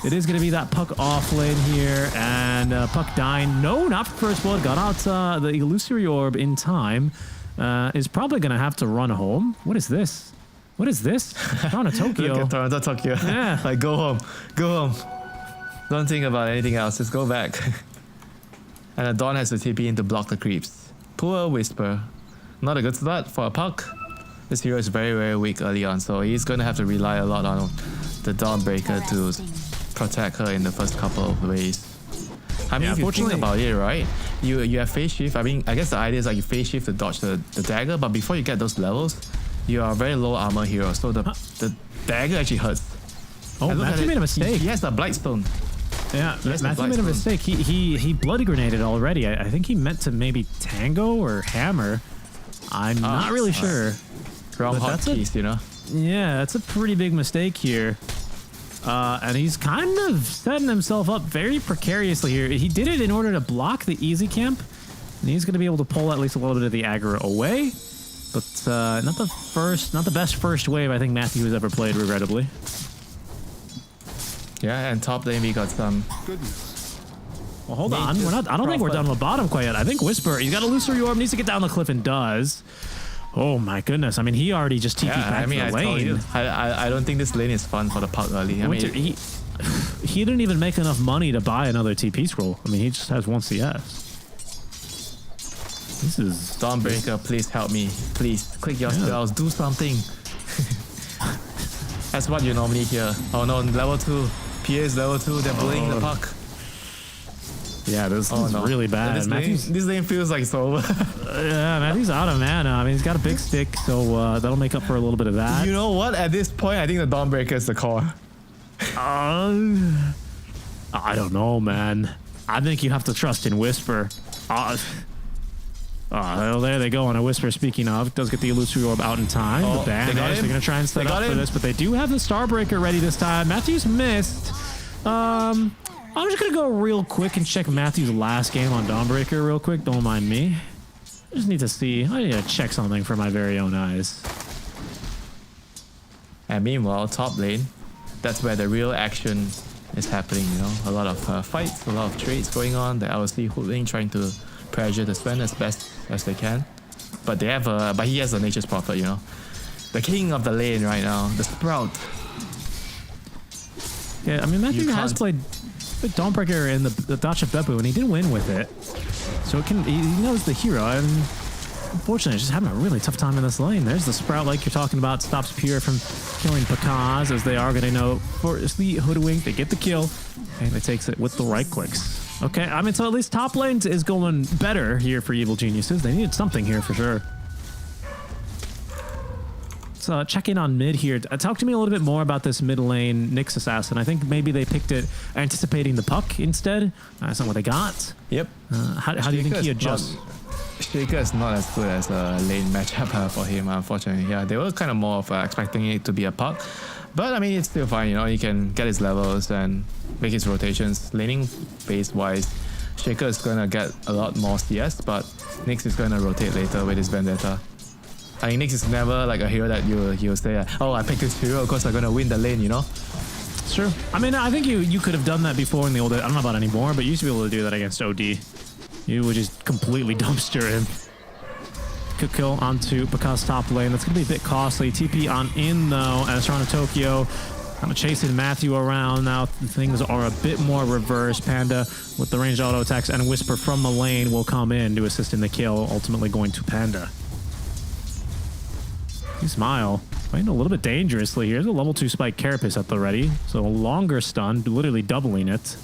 It is going to be that Puck off lane here, and Puck dying. No, not for first blood. Got out the Illusory Orb in time. Is probably going to have to run home. What is this? What is this? Toronto, Tokyo. Look at Toronto, Tokyo. Yeah. Like, go home. Go home. Don't think about anything else. Just go back. And a Dawn has to TP in to block the creeps. Poor Whisper. Not a good start for a Puck. This hero is very, very weak early on, so he's going to have to rely a lot on the Dawnbreaker to protect her in the first couple of ways. I mean, if you think about it, right? You have phase shift. I mean, I guess the idea is like you phase shift to dodge the dagger, but before you get those levels, you are a very low armor hero, so the dagger actually hurts. Oh, Matthew made a mistake. He has the Blightstone. Yeah, Matthew made a mistake. He bloody grenaded already. I think he meant to maybe tango or hammer. I'm not really sure. Wrong hotkeys, you know? Yeah, that's a pretty big mistake here. And he's kind of setting himself up very precariously here. He did it in order to block the easy camp, and he's going to be able to pull at least a little bit of the aggro away. But not the best first wave I think Matthew has ever played, regrettably. Yeah, and top lane we got some. Well, hold on. I don't think we're done with bottom quite yet. I think Whisper, he's got a Illusory Orb, needs to get down the cliff and does. Oh my goodness. I mean, he already just TP'd back to the lane. I don't think this lane is fun for the Puck early. I mean, he didn't even make enough money to buy another TP scroll. I mean, he just has 1 CS. This is... Dawnbreaker, please help me. Please, click your spells, do something. That's what you normally hear. Oh no, level 2. PA is level 2, they're bullying the Puck. Yeah, this is really bad. This lane feels like it's over. Yeah, Matthew's out of mana. I mean, he's got a big stick, so that'll make up for a little bit of that. You know what? At this point, I think the Dawnbreaker is the core. I don't know, man. I think you have to trust in Whisper. Well, there they go on a Whisper. Speaking of, does get the Illusory Orb out in time. The band, they're going to try and set up for this, but they do have the Starbreaker ready this time. Matthew's missed. I'm just going to go real quick and check Matthew's last game on Dawnbreaker real quick. Don't mind me. I just need to see. I need to check something for my very own eyes. And meanwhile, top lane, that's where the real action is happening, you know. A lot of fights, a lot of trades going on. The LC holding, trying to pressure the Sven as best as they can. But they have but he has a Nature's Prophet, you know. The king of the lane right now, the Sprout. Yeah, I mean, Matthew has played Dawnbreaker in the Dutch of Beppu, and he did win with it. So he knows the hero, and unfortunately, just having a really tough time in this lane. There's the Sprout, like you're talking about, stops Pure from killing Pakaz, as they are going to know for the Hoodwink. They get the kill, and it takes it with the right clicks. Okay, I mean, so at least top lane is going better here for Evil Geniuses. They needed something here for sure. So check in on mid here. Talk to me a little bit more about this mid lane Nyx Assassin. I think maybe they picked it anticipating the Puck instead. That's not what they got. Yep. How do you think he adjusts? Shaker is not as good as a lane matchup for him, unfortunately. Yeah, they were kind of more of expecting it to be a Puck. But I mean, it's still fine, you know. He can get his levels and make his rotations. Laning phase wise, Shaker is gonna get a lot more CS, but Nyx is gonna rotate later with his Vendetta. I mean, Nyx is never like a hero that you'll say, oh, I picked this hero because I'm gonna win the lane, you know? It's true. I mean, I think you could have done that before in the old days. I don't know about anymore, but you used to be able to do that against OD. You would just completely dumpster him. Good kill onto Pakaz's top lane. That's going to be a bit costly. TP on in, though, as Toronto Tokyo kind of chasing Matthew around. Now things are a bit more reversed. Panda with the ranged auto attacks and Whisper from the lane will come in to assist in the kill, ultimately going to Panda. You smile. Playing a little bit dangerously here. There's a level 2 Spike Carapace at the ready. So a longer stun, literally doubling it.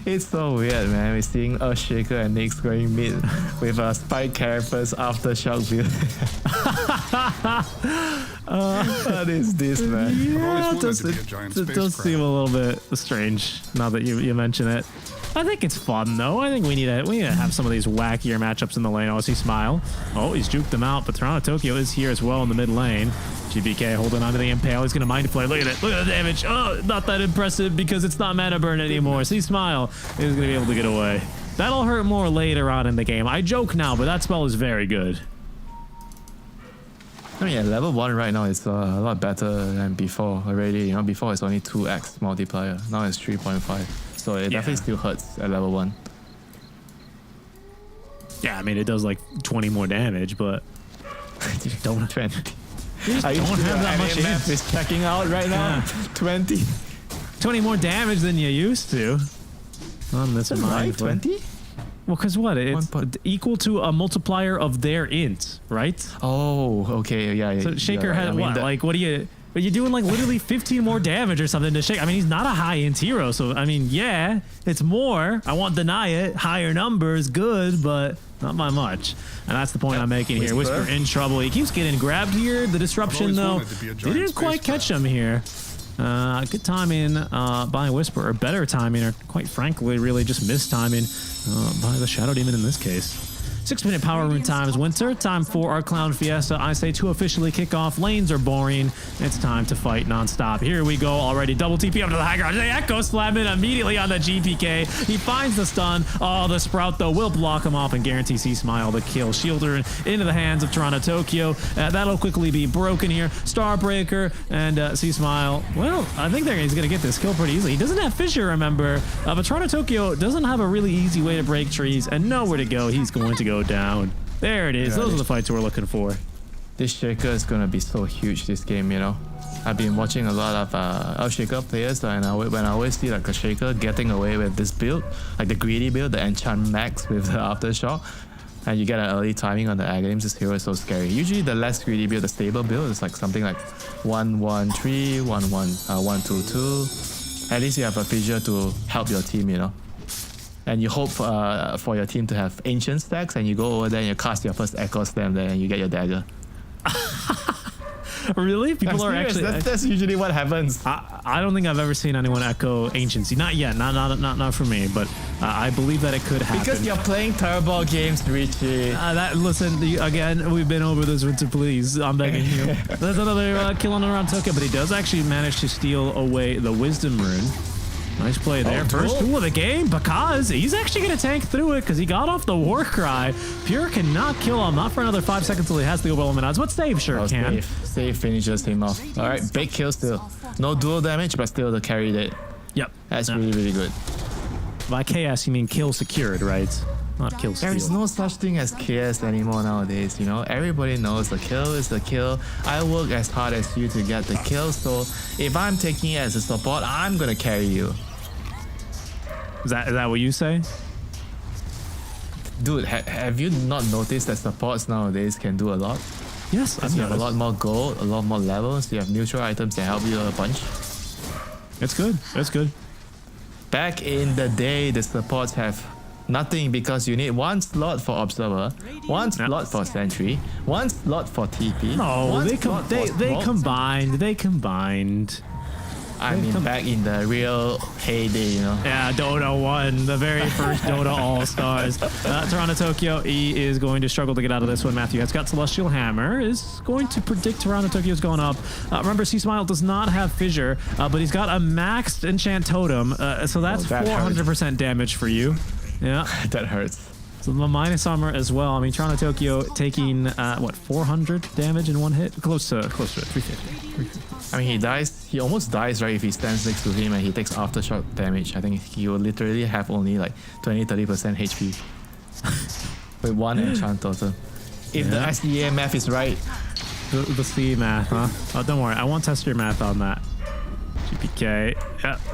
It's so weird, man. We're seeing a Shaker and Nyx going mid with a Spike Carapace after Shock build. What is this, man? Yeah, it does seem a little bit strange now that you mention it. I think it's fun though. I think we need to have some of these wackier matchups in the lane. Oh, I see Smile. Oh, he's juked them out, but Toronto Tokyo is here as well in the mid lane. GBK holding on to the Impale. He's going to Mind Flare. Look at it. Look at the damage. Oh, not that impressive because it's not mana burn anymore. See Smile is going to be able to get away. That'll hurt more later on in the game. I joke now, but that spell is very good. I mean, at level 1 right now it's a lot better than before already. You know, before it's only 2x multiplier. Now it's 3.5. So it definitely still hurts at level 1. Yeah, I mean, it does like 20 more damage, but you don't have that much int. Is checking out right now. 20 more damage than you used to. On this right, 20? Well, because what? It's equal to a multiplier of their int, right? Oh, okay, yeah. So Shaker had what? Like, what are you doing? Like, literally 15 more damage or something to Shaker? I mean, he's not a high int hero, so I mean, yeah, it's more. I won't deny it. Higher numbers, good, but not by much. And that's the point I'm making here. Whisper in trouble. He keeps getting grabbed here. The disruption, though, they didn't quite catch him here. Good timing by Whisper, or better timing, or quite frankly, really just missed timing by the Shadow Demon in this case. 6-minute power rune times. Winter, time for our Clown Fiesta. I say to officially kick off. Lanes are boring. It's time to fight nonstop. Here we go already. Double TP up to the high ground. The Echo Slam in immediately on the GPK. He finds the stun. Oh, the Sprout, though, will block him off and guarantee C-Smile the kill. Shielder into the hands of Toronto Tokyo. That'll quickly be broken here. Starbreaker and C-Smile. Well, I think he's going to get this kill pretty easily. He doesn't have Fissure, remember. But Toronto Tokyo doesn't have a really easy way to break trees and nowhere to go. He's going to go down. There it is. Those are the fights we're looking for. This Shaker is gonna be so huge this game, you know. I've been watching a lot of Shaker players, and when I always see like a Shaker getting away with this build, like the greedy build, the enchant max with the aftershock, and you get an early timing on the Aghanim, this hero is so scary. Usually the less greedy build, the stable build, is like something like 1-1-3, 1-1-2-2. At least you have a fissure to help your team, you know. And you hope for your team to have ancient stacks, and you go over there and you cast your first Echo Slam there and you get your dagger. Really? People are actually... That's usually what happens. I don't think I've ever seen anyone echo Anciency. Not yet. Not for me, but I believe that it could happen. Because you're playing Turbo games, Richie. Listen, again, we've been over this, Winter, please. I'm begging you. There's another kill on around Tokyo, but he does actually manage to steal away the Wisdom Rune. Nice play there. First duel of the game, because he's actually going to tank through it because he got off the war cry. Pure cannot kill him. Not for another 5 seconds until he has the overwhelming odds. But Save sure can. Save finishes him off. All right, big kill still. No dual damage, but still the carry it. Yep. That's really, really good. By KS, you mean kill secured, right? Not kill steal. There is no such thing as KS anymore nowadays, you know. Everybody knows the kill is the kill. I work as hard as you to get the kill, so if I'm taking it as a support, I'm going to carry you. Is that what you say? Dude, have you not noticed that supports nowadays can do a lot? Yes, you have a lot more gold, a lot more levels. You have neutral items that help you a bunch. It's good. That's good. Back in the day, the supports have nothing because you need one slot for Observer, one slot for Sentry, one slot for TP. No, they combined. They combined. I mean, back in the real heyday, you know. Yeah, Dota 1, the very first Dota All-Stars. Toronto Tokyo, he is going to struggle to get out of this one. Matthew has got Celestial Hammer, is going to predict Toronto Tokyo's going up. Remember, C-Smile does not have Fissure, but he's got a maxed Enchant Totem, so that's 400% damage for you. Yeah. That hurts. So the minus armor as well. I mean, Toronto Tokyo taking, 400 damage in one hit? Close to it, 350. I mean, he almost dies, right? If he stands next to him and he takes aftershock damage. I think he will literally have only like 20-30% HP with one enchant totem. If the SDA math is right. The C math, huh? Oh, don't worry, I won't test your math on that. GPK.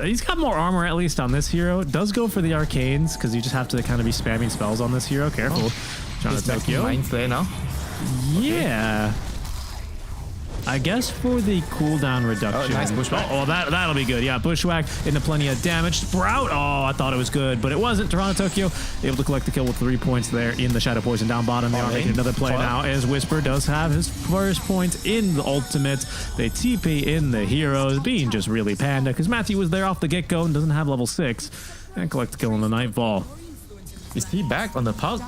He's got more armor at least on this hero. Does go for the arcanes because you just have to kind of be spamming spells on this hero. Careful. Toronto Tokyo. Mind Flare now? Yeah. I guess for the cooldown reduction. Oh, nice bushwhack. Oh, that'll be good. Yeah, bushwhack into plenty of damage. Sprout. Oh, I thought it was good, but it wasn't. Toronto Tokyo able to collect the kill with 3 points there in the Shadow Poison down bottom. They are making another play now as Whisper does have his first point in the ultimate. They TP in the heroes, being just really panda because Matthew was there off the get-go and doesn't have level 6. And collect the kill on the Nightfall. Is he back on the puck?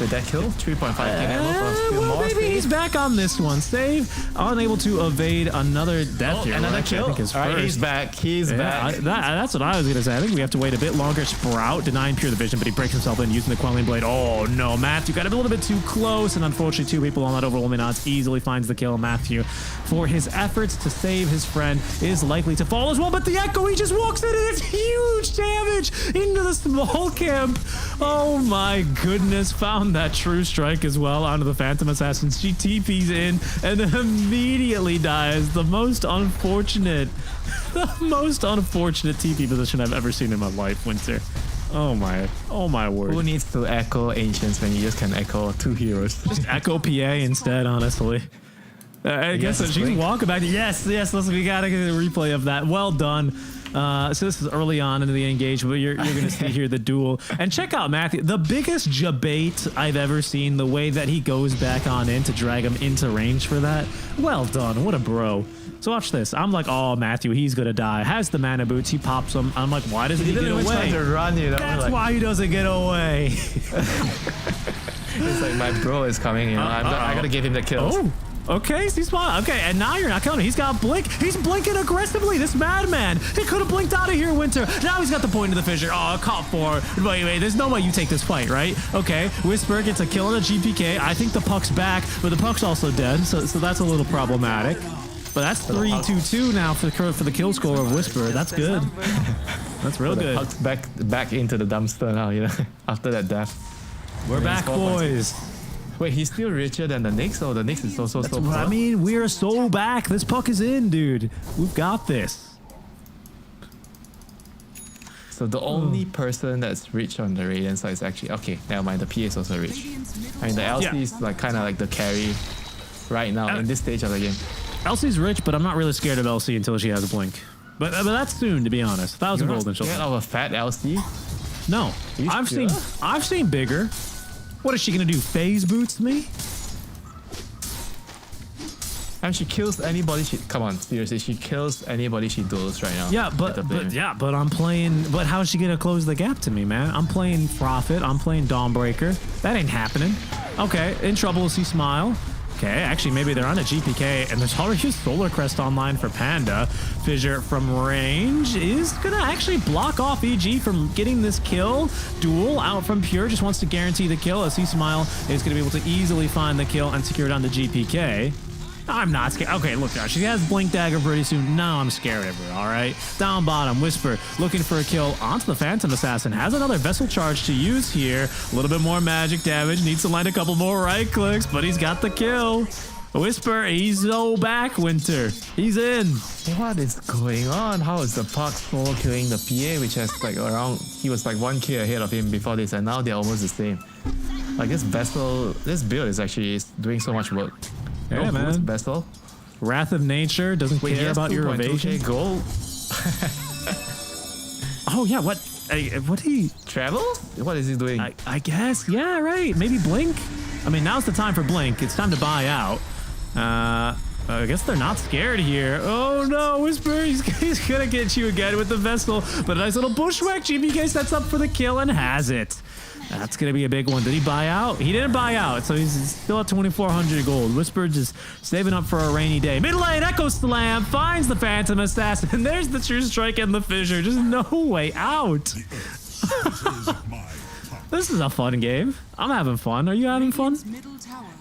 With that kill? 3.5k ammo for a few more. Maybe he's back on this one. Save, unable to evade another death here. Another Actually, kill. I think his All right, first. he's back. He's back. That's what I was going to say. I think we have to wait a bit longer. Sprout denying Pure the vision, but he breaks himself in using the Quelling Blade. Oh no, Matthew got a little bit too close, and unfortunately 2 people on that overwhelming odds easily finds the kill. Matthew, for his efforts to save his friend, is likely to fall as well, but the Echo, he just walks in and it's huge damage into the small camp. Oh my goodness, found that true strike as well onto the Phantom Assassin. She TP's in and immediately dies. The most unfortunate TP position I've ever seen in my life, Winter. Oh my word. Who needs to echo Ancients when you just can echo 2 heroes? Just echo PA instead, honestly. I guess so. She's walking back. Yes, listen, we gotta get a replay of that. Well done. So this is early on into the engagement. You're going to see here the duel. And check out Matthew. The biggest jabate I've ever seen, the way that he goes back on in to drag him into range for that. Well done. What a bro. So watch this. I'm like, oh, Matthew, he's going to die. Has the mana boots. He pops them. I'm like, why doesn't he get away? To run, you know? That's why he doesn't get away. It's like, my bro is coming, you know? I got to give him the kills. Oh. Okay, he's fine. Okay, and now you're not counting. He's got blink. He's blinking aggressively. This madman. He could have blinked out of here, Winter. Now he's got the point of the fissure. Oh, caught for. Wait. There's no way you take this fight, right? Okay, Whisper gets a kill on a GPK. I think the puck's back, but the puck's also dead, so that's a little problematic. But that's 3-2-2 now for the kill score of Whisper. That's good. That's real good. Puck's back into the dumpster now, you know, after that death. We're back, boys. Wait, he's still richer than the Knicks, or the Knicks is also so what I mean. We're so back. This puck is in, dude. We've got this. So the only person that's rich on the Radiant side is actually... Okay, never mind. The PA is also rich. I mean, the LC is like kind of like the carry right now in this stage of the game. LC's rich, but I'm not really scared of LC until she has a blink. But that's soon, to be honest. 1,000 gold and she'll... Scared of a fat LC? No. I've seen bigger. What is she gonna do? Phase boots me? And she kills anybody. Come on, seriously, she kills anybody she duels right now. Yeah, but I'm playing. But how is she gonna close the gap to me, man? I'm playing Prophet. I'm playing Dawnbreaker. That ain't happening. Okay, in trouble is he Smile. Okay, actually, maybe they're on a GPK, and there's already a Solar Crest online for Panda. Fissure from range is gonna actually block off EG from getting this kill. Duel out from Pure just wants to guarantee the kill, as Smile is gonna be able to easily find the kill and secure it on the GPK. I'm not scared. Okay, look, she has Blink Dagger pretty soon. Now I'm scared of her, all right? Down bottom, Whisper looking for a kill onto the Phantom Assassin. Has another Vessel Charge to use here. A little bit more magic damage. Needs to land a couple more right clicks, but he's got the kill. Whisper, he's so back, Winter. He's in. What is going on? How is the puck solo killing the PA, which has like around... He was like 1k ahead of him before this, and now they're almost the same. Like this build is actually doing so much work. Yeah, man. Vessel. Wrath of Nature doesn't care about your evasion. Gold. Oh yeah, what he travel? What is he doing? I guess, yeah, right. Maybe Blink. I mean, now's the time for Blink. It's time to buy out. I guess they're not scared here. Oh no, Whisper, he's gonna get you again with the Vessel. But a nice little bushwhack. GBK sets up for the kill and has it. That's going to be a big one. Did he buy out? He didn't buy out, so he's still at 2,400 gold. Whisper just saving up for a rainy day. Mid lane, Echo Slam finds the Phantom Assassin. And there's the True Strike and the Fissure. Just no way out. This is a fun game. I'm having fun. Are you having fun?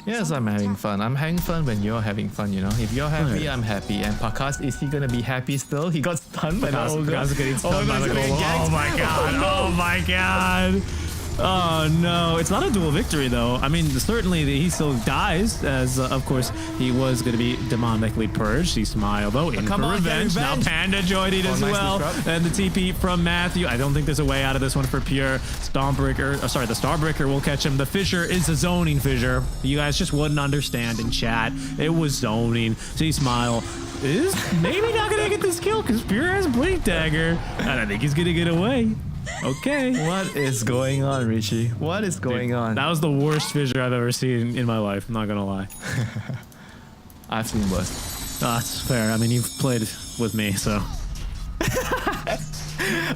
Yes, I'm having fun. I'm having fun when you're having fun, you know? If you're happy, I'm happy. And Pakas, is he gonna be happy still? He got stunned by the Ogre. Pakas getting stunned by the goal. Oh my god. Oh my god. Oh no, it's not a dual victory though. I mean, certainly he still dies, as of course he was going to be demonically purged. He smiled though, in for revenge. Now Panda joined it as well, and the TP from Matthew. I don't think there's a way out of this one for Pure. Stormbreaker, the Starbreaker will catch him. The Fissure is a zoning Fissure. You guys just wouldn't understand in chat. It was zoning. See, Smile is maybe not going to get this kill because Pure has Blink Dagger, and I think he's going to get away. Okay. What is going on, Richie? What is going on? That was the worst Fissure I've ever seen in my life. I'm not gonna lie. I've seen worse. That's fair. I mean, you've played with me, so.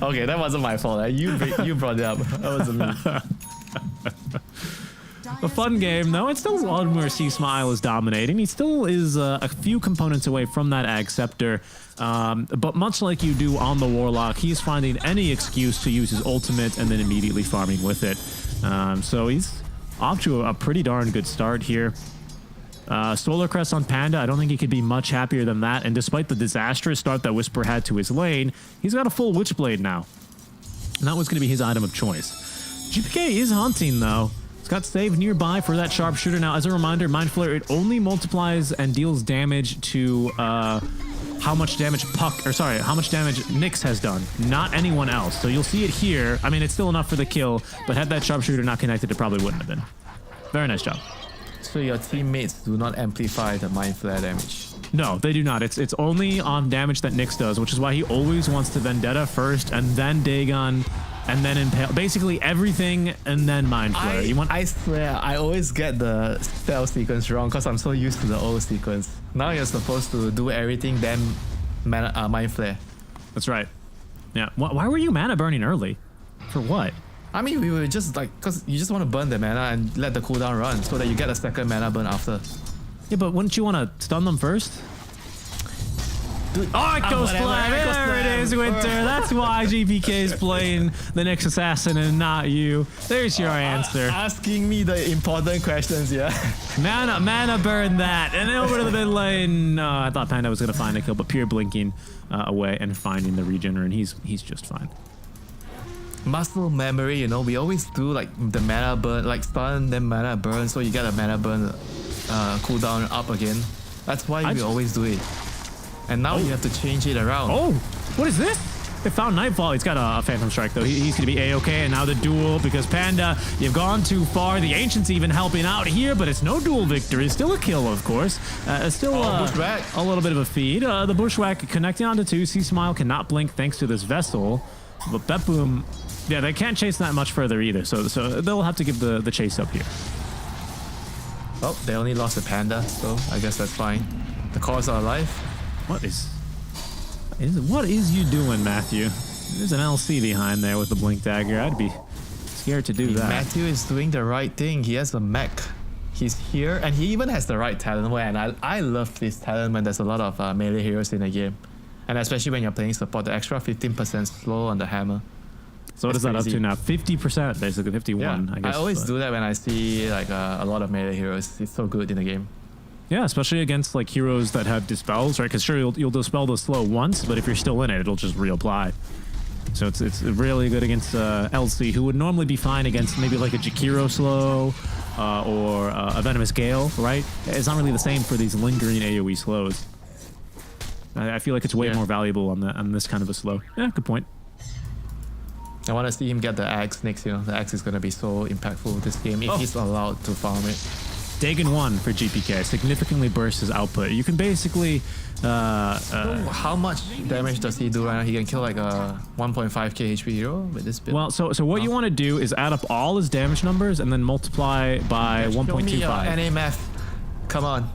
Okay, that wasn't my fault. You brought it up. That wasn't me. A fun game, though. It's still one where C-Smile is dominating. He still is a few components away from that Ag Scepter. But much like you do on the Warlock, he's finding any excuse to use his ultimate and then immediately farming with it. So he's off to a pretty darn good start here. Solar Crest on Panda, I don't think he could be much happier than that. And despite the disastrous start that Whisper had to his lane, he's got a full Witchblade now. And that was going to be his item of choice. GPK is hunting, though. He's got save nearby for that sharpshooter. Now, as a reminder, Mind Flare, it only multiplies and deals damage to how much damage how much damage Nyx has done, not anyone else. So you'll see it here. I mean, it's still enough for the kill, but had that sharpshooter not connected, it probably wouldn't have been. Very nice job. So your teammates do not amplify the Mind Flare damage? No, they do not. It's only on damage that Nyx does, which is why he always wants to Vendetta first, and then Dagon, and then Impale. Basically everything, and then Mind Flare. I swear, I always get the spell sequence wrong because I'm so used to the old sequence. Now you're supposed to do everything, then Mind Flare. That's right. Yeah. Why were you mana burning early? For what? I mean, we were just like, because you just want to burn the mana and let the cooldown run so that you get a second mana burn after. Yeah, but wouldn't you want to stun them first? Dude, Echo Slam! There it is, Winter. That's why GPK is playing the next assassin and not you. There's your answer. Asking me the important questions, yeah. Mana burn that. And then over to the mid lane. No, I thought Panda was going to find a kill, but Pure blinking away and finding the regen, and he's just fine. Muscle memory, you know, we always do like the mana burn, like stun, then mana burn, so you get a mana burn cooldown up again. That's why we always do it. And now you have to change it around. Oh, what is this? They found Nightfall. He's got a Phantom Strike, though. He's going to be A-okay. And now the duel, because Panda, you've gone too far. The Ancient's even helping out here, but it's no duel victory. Still a kill, of course. Still Bushwhack. A little bit of a feed. The Bushwhack connecting onto two. C-Smile cannot blink thanks to this Vessel. But Betboom, yeah, they can't chase that much further either. So they'll have to give the chase up here. Oh, they only lost the Panda, so I guess that's fine. The cores are alive. What is you doing, Matthew? There's an LC behind there with the blink dagger. I'd be scared to do that. Matthew is doing the right thing. He has a mech. He's here, and he even has the right talent. And I love this talent when there's a lot of melee heroes in the game, and especially when you're playing support. The extra 15% slow on the hammer. So what is that up to now? 50%, basically 51. Yeah, I guess. I always do that when I see like a lot of melee heroes. It's so good in the game. Yeah, especially against like heroes that have dispels, right? Because sure, you'll dispel the slow once, but if you're still in it, it'll just reapply. So it's really good against LC, who would normally be fine against maybe like a Jakiro slow or a Venomous Gale, right? It's not really the same for these lingering AoE slows. I feel like it's way more valuable on this kind of a slow. Yeah, good point. I want to see him get the axe next. You know, the axe is going to be so impactful this game if he's allowed to farm it. Dagon 1 for GPK significantly bursts his output. You can basically how much damage does he do right now? He can kill like a 1.5k HP hero with this build. Well, so what you want to do is add up all his damage numbers and then multiply by 1.25. Show me your NA math. Come on.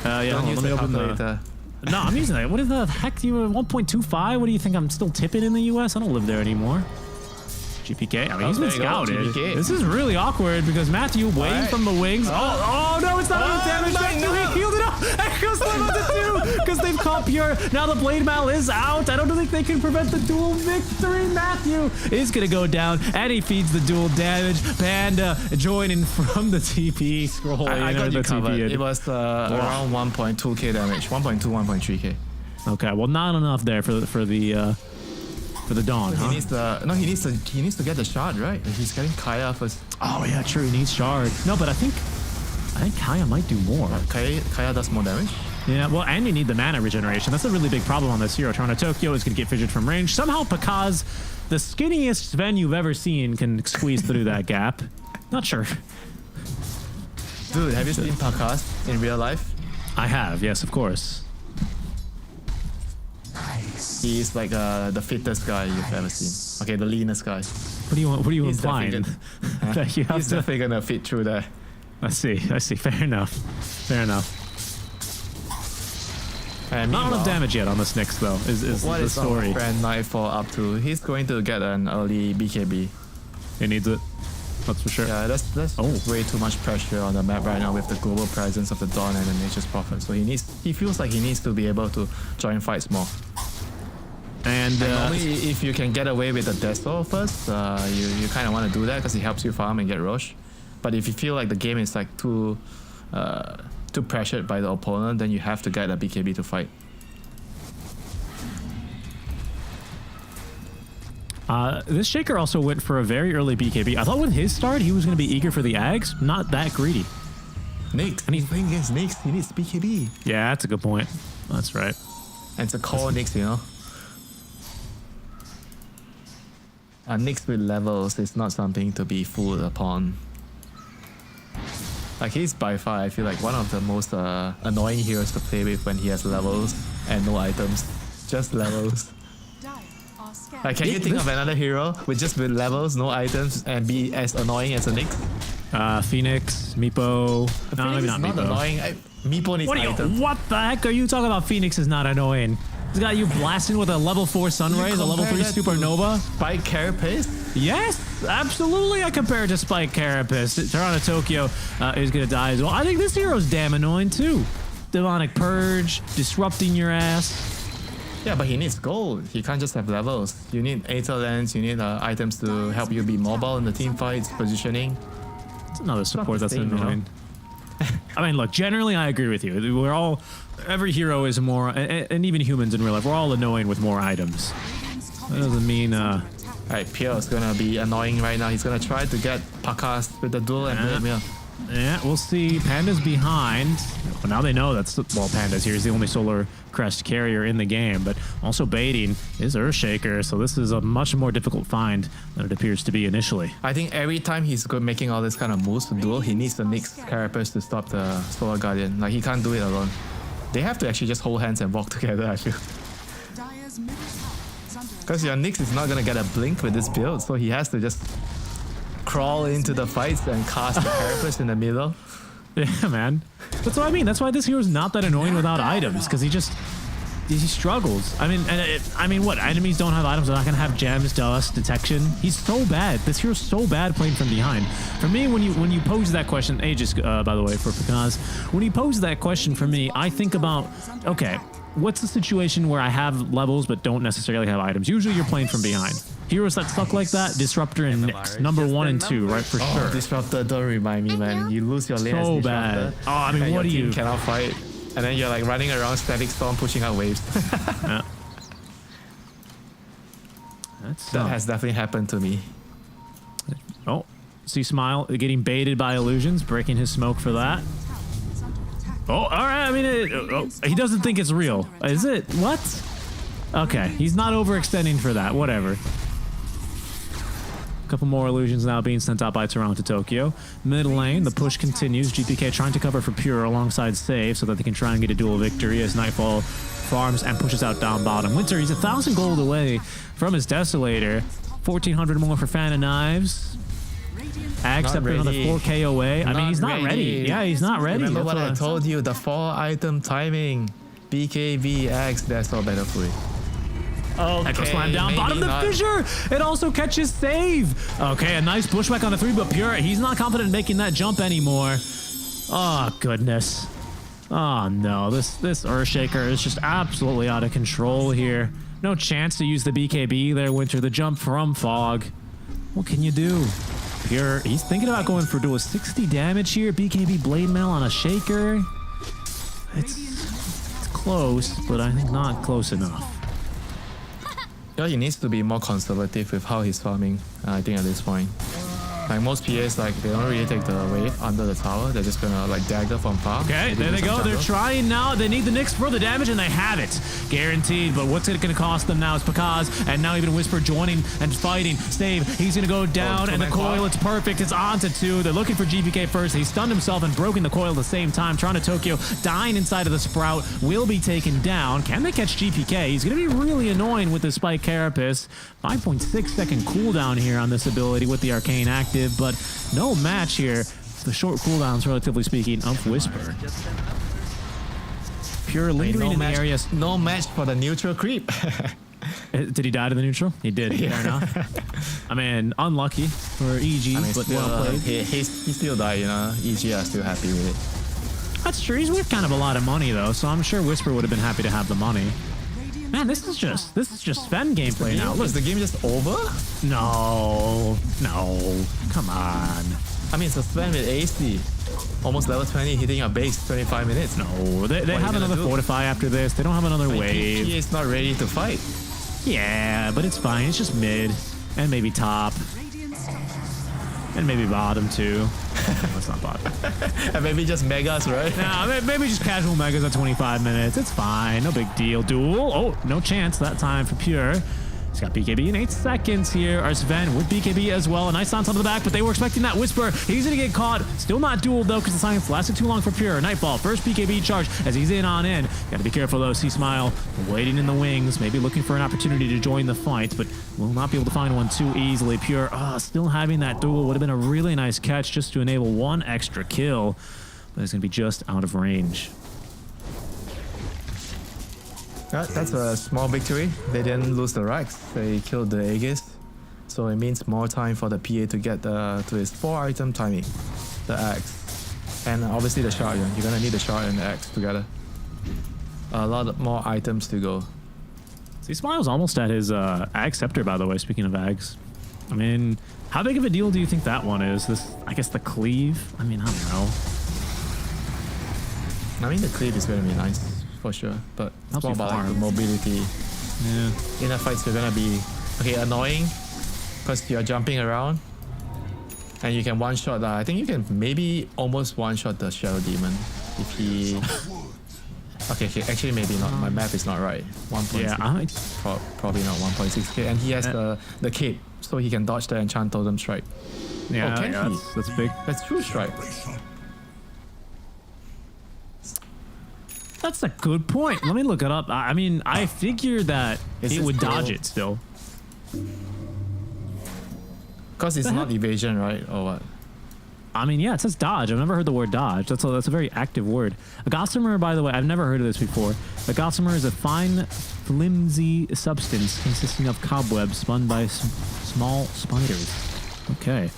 Yeah, Don't use let me the open calculator. No, I'm using that. What the heck do you 1.25? What do you think? I'm still tipping in the US? I don't live there anymore. GPK. I mean, he's been scouted. This is really awkward because Matthew waiting from the wings. Oh no, it's not enough damage. Matthew, he healed it up. Echo Slam on the 2 because they've caught Pure. Now the Blade Mail is out. I don't think they can prevent the duel victory. Matthew is going to go down and he feeds the duel damage. Panda joining from the TP scroll. I got you covered. It was around 1.2k damage. 1.2, 1.3k. Okay, well, not enough there for the Dawn, huh? He needs to get the shard, right? He's getting Kaya first. Oh yeah, true. He needs shard. No, but I think Kaya might do more. Kaya does more damage. Yeah, well, and you need the mana regeneration. That's a really big problem on this hero. Toronto Tokyo is going to get fidget from range. Somehow Pakaz, the skinniest Sven you've ever seen, can squeeze through that gap. Not sure. Dude, have you seen Pakaz in real life? I have, yes, of course. He's like the fittest guy you've ever seen. Okay, the leanest guy. What do you implying? He's definitely gonna fit through there. I see. Fair enough. And Not enough damage yet on this Nyx though, is what the is story. our friend Nightfall up to? He's going to get an early BKB. He needs it. That's for sure. Yeah, that's way too much pressure on the map right now with the global presence of the Dawn and the Nature's Prophet. So he feels like he needs to be able to join fights more. And normally, if you can get away with the Deathstorm first, you kind of want to do that because it helps you farm and get Roche. But if you feel like the game is like too pressured by the opponent, then you have to get a BKB to fight. This Shaker also went for a very early BKB. I thought with his start, he was going to be eager for the Ags. Not that greedy. Nyx. And he's playing against Nyx. He needs BKB. Yeah, that's a good point. That's right. And it's a core Nyx, you know. A Nyx with levels is not something to be fooled upon. Like, he's by far, I feel like, one of the most annoying heroes to play with when he has levels and no items. Just levels. Like, can you think of another hero with just with levels, no items, and be as annoying as a Nyx? Phoenix, Meepo. No, maybe not Meepo. Not annoying. Meepo needs items. What the heck are you talking about? Phoenix is not annoying. He's got you blasting with a level 4 Sunrise, a level 3 Supernova. Spike Carapace? Yes, absolutely. I compare it to Spike Carapace. Toronto Tokyo is going to die as well. I think this hero's damn annoying too. Demonic Purge, disrupting your ass. Yeah, but he needs gold. He can't just have levels. You need Aether Lens, you need items to help you be mobile in the team fights, positioning. It's another support that's annoying. I mean, look, generally I agree with you. We're all, every hero is more, and even humans in real life, we're all annoying with more items. That doesn't mean, Alright, Pierre is gonna be annoying right now. He's gonna try to get Pakas with the duel and Blade Mail. Yeah, we'll see. Panda's behind. Well, now they know that's, well, Panda's here. He's the only Solar Crest carrier in the game, but also baiting is Earthshaker, so this is a much more difficult find than it appears to be initially. I think every time he's making all this kind of moves to duel, he needs the Nyx Carapace to stop the Solar Guardian. Like, he can't do it alone. They have to actually just hold hands and walk together, I feel. Because your Nyx is not gonna get a blink with this build, so he has to just crawl into the fights and cast the Carapace in the middle. Yeah, man. That's what I mean. That's why this hero's not that annoying without items, because he struggles. I mean, what? Enemies don't have items. They're not gonna have gems, dust, detection. He's so bad. This hero's so bad playing from behind. For me, when you pose that question, Aegis, by the way, for Pakaz, when you pose that question for me, I think about, okay, what's the situation where I have levels but don't necessarily have items? Usually you're playing from behind. Heroes that suck like that, Disruptor and Nyx, number 1 and 2, right, for sure. Disruptor, don't remind me, man. You lose your lane as So Disruptor. bad. Oh, I mean, and what do your you... team cannot fight. And then you're like running around Static Storm pushing out waves. Yeah. That has definitely happened to me. Oh, see Smile getting baited by illusions, breaking his smoke for that. Oh, all right. I mean, he doesn't think it's real. Is it? What? Okay, he's not overextending for that. Whatever. Couple more illusions now being sent out by Toronto Tokyo. Mid lane, the push continues. GPK trying to cover for Pure alongside Save so that they can try and get a dual victory as Nightfall farms and pushes out down bottom. Winter, he's 1,000 gold away from his Desolator. 1,400 more for Fan of Knives. Axe up another 4K away. I mean, he's not ready. Yeah, he's not ready. Remember what I told you, the 4-item timing. BKB, Axe, that's all better for you. Oh, Echo Slam down bottom the fissure. It also catches Save. Okay, a nice pushback on the 3, but Pure, he's not confident in making that jump anymore. Oh, goodness. Oh, no. This Earthshaker is just absolutely out of control here. No chance to use the BKB there, Winter. The jump from Fog. What can you do? Pure, he's thinking about going for dual 60 damage here. BKB Blade Mail on a Shaker. It's close, but I think not close enough. Yeah, he needs to be more conservative with how he's farming, I think, at this point. Like most PAs, like they don't really take the wave under the tower. They're just gonna like dagger from far. Okay, there they go. They're trying now. They need the Nyx for the damage, and they have it. Guaranteed. But what's it gonna cost them now is Pakaz, and now even Whisper joining and fighting. Save. He's gonna go down, and the coil, it's perfect. It's on to 2. They're looking for GPK first. He stunned himself and broken the coil at the same time. Toronto Tokyo dying inside of the Sprout. Will be taken down. Can they catch GPK? He's gonna be really annoying with the Spike Carapace. 5.6 second cooldown here on this ability with the Arcane active, but no match here. The short cooldowns, relatively speaking, of Whisper. Pure lingering in the area. No match for the neutral creep. Did he die to the neutral? He did. Yeah. Fair enough. I mean, unlucky for EG, but well played. He still died, you know. EG are still happy with it. That's true. He's worth kind of a lot of money though, so I'm sure Whisper would have been happy to have the money. Man, this is just Sven gameplay now. Look, is the game just over? No, come on. I mean, it's a Sven with AC. Almost level 20, hitting a base 25 minutes. No, they have another fortify after this. They don't have another wave. He is not ready to fight. Yeah, but it's fine. It's just mid and maybe top. And maybe bottom too. That's not bottom. And maybe just megas, right? No, maybe just casual megas at 25 minutes. It's fine. No big deal. Duel. Oh, no chance that time for Pure. He's got BKB in 8 seconds here. Our Sven with BKB as well. A nice dance on the back, but they were expecting that Whisper. He's going to get caught. Still not dueled, though, because the silence lasted too long for Pure. Nightfall, first BKB charge as he's in on in. Got to be careful, though. C-Smile waiting in the wings, maybe looking for an opportunity to join the fight, but will not be able to find one too easily. Pure, still having that duel would have been a really nice catch just to enable one extra kill, but it's going to be just out of range. That's a small victory. They didn't lose the Rex. They killed the Aegis. So it means more time for the PA to get to his 4-item timing. The Axe. And obviously the shotgun. You're gonna need the shotgun and the Axe together. A lot more items to go. C-Smile's almost at his Ag Scepter, by the way, speaking of Ags. I mean, how big of a deal do you think that one is? I guess the Cleave? I mean, I don't know. I mean, the Cleave is gonna be nice. For sure, but it's more about like the mobility. Yeah. In the fights, you're gonna be annoying because you're jumping around, and you can one-shot. I think you can maybe almost one-shot the Shadow Demon if he. Okay, actually maybe not. My map is not right. 1.6. Yeah, probably not 1.6k, and he has the cape, so he can dodge the Enchant Totem Strike. Yeah, that's big. That's True Strike. That's a good point. Let me look it up. I mean, I figured that it would dodge it still. Because it's not evasion, right? Or what? I mean, yeah, it says dodge. I've never heard the word dodge. That's a very active word. A gossamer, by the way, I've never heard of this before. A gossamer is a fine, flimsy substance consisting of cobwebs spun by small spiders. Okay.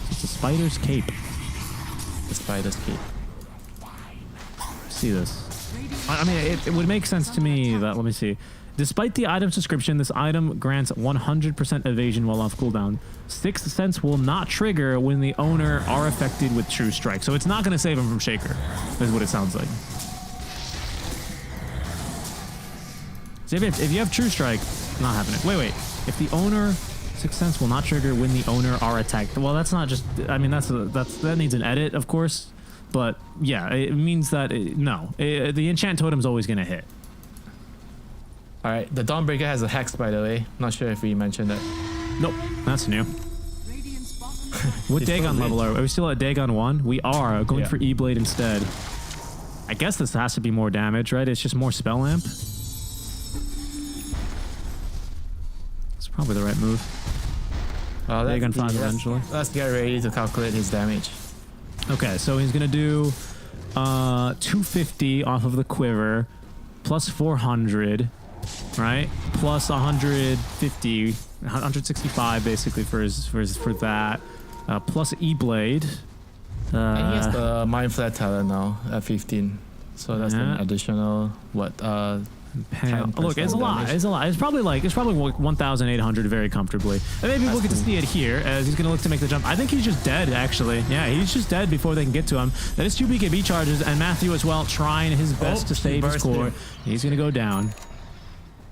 It's a spider's cape. The spider's cape. See this. I mean, it would make sense to me that, let me see. Despite the item's description, this item grants 100% evasion while off cooldown. Sixth Sense will not trigger when the owner are affected with True Strike. So it's not going to save him from Shaker, is what it sounds like. So if you have True Strike, not happening. Wait. If the owner... Sixth Sense will not trigger when the owner are attacked. Well, that's not just... I mean, that needs an edit, of course. But yeah, it means that the enchant totem's always gonna hit. All right, the Dawnbreaker has a hex, by the way. Not sure if we mentioned that. Nope, that's new. What Dagon level are we? Are we still at Dagon 1? We are going for E-Blade instead. I guess this has to be more damage, right? It's just more spell amp. It's probably the right move. Dagon 5 eventually. Let's get ready to calculate his damage. Okay, so he's gonna do 250 off of the quiver, plus 400, right? Plus 150, 165 basically for that. Plus E-Blade. And he has the Mind Flare talent now at 15, so that's an additional what? Look, it's a lot. It's a lot. It's probably 1,800 very comfortably. And maybe we'll get to see it here as he's going to look to make the jump. I think he's just dead, actually. Yeah, he's just dead before they can get to him. That is 2 BKB charges, and Matthew as well trying his best to save his core. He's going to go down.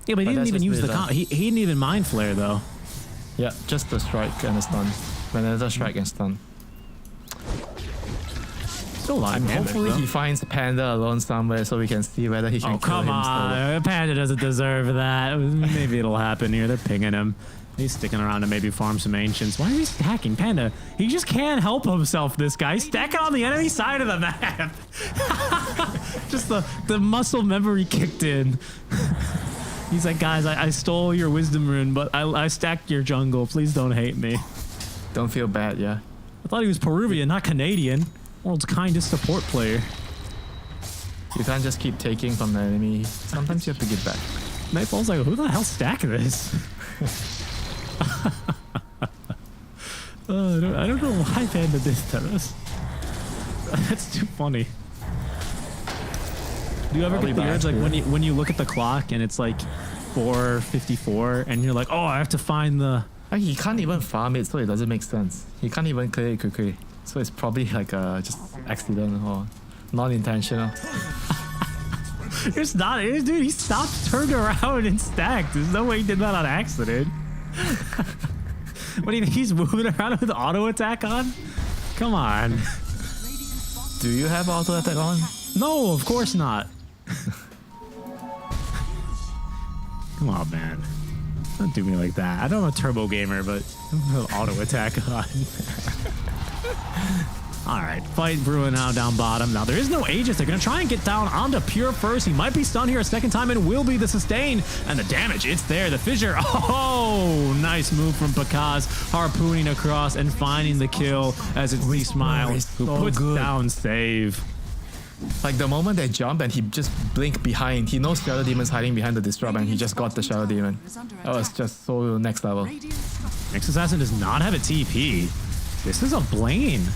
Yeah, but he didn't even use the he didn't even Mind Flare, though. Yeah, just the strike and the stun. Another strike and stun. Hopefully he finds Panda alone somewhere so we can see whether he can kill him. Oh, come on. Panda doesn't deserve that. Maybe it'll happen here. They're pinging him. He's sticking around to maybe farm some Ancients. Why is he stacking Panda? He just can't help himself, this guy. He's stacking on the enemy side of the map. Just the muscle memory kicked in. He's like, guys, I stole your Wisdom Rune, but I stacked your jungle. Please don't hate me. Don't feel bad, yeah. I thought he was Peruvian, not Canadian. World's kindest support player. You can't just keep taking from the enemy. Sometimes you have to give back. Nightfall's like, who the hell stacked this? I don't know why Panda did this. That's too funny. Do you ever get the urge, like when you look at the clock and it's like 4:54 and you're like, oh, I have to find the... He can't even farm it, so it doesn't make sense. He can't even clear it quickly. So it's probably like just accident or non-intentional. It's not, dude. He stopped, turned around, and stacked. There's no way he did that on accident. What do you think? He's moving around with auto attack on? Come on. Do you have auto attack on? No, of course not. Come on, man. Don't do me like that. I know I'm a turbo gamer, but auto attack on. All right, fight brewing now down bottom. Now there is no Aegis. They're gonna try and get down onto Pure first. He might be stunned here a second time and will be the sustain. And the damage, it's there. The fissure. Oh, nice move from Pakaz, harpooning across and finding the kill as it's Lee Smile who puts down save. Like the moment they jump and he just blink behind, he knows Shadow Demon's hiding behind the Disrupt and he just got the Shadow Demon. That was just so next level. Next Assassin does not have a TP. This is a Blaine.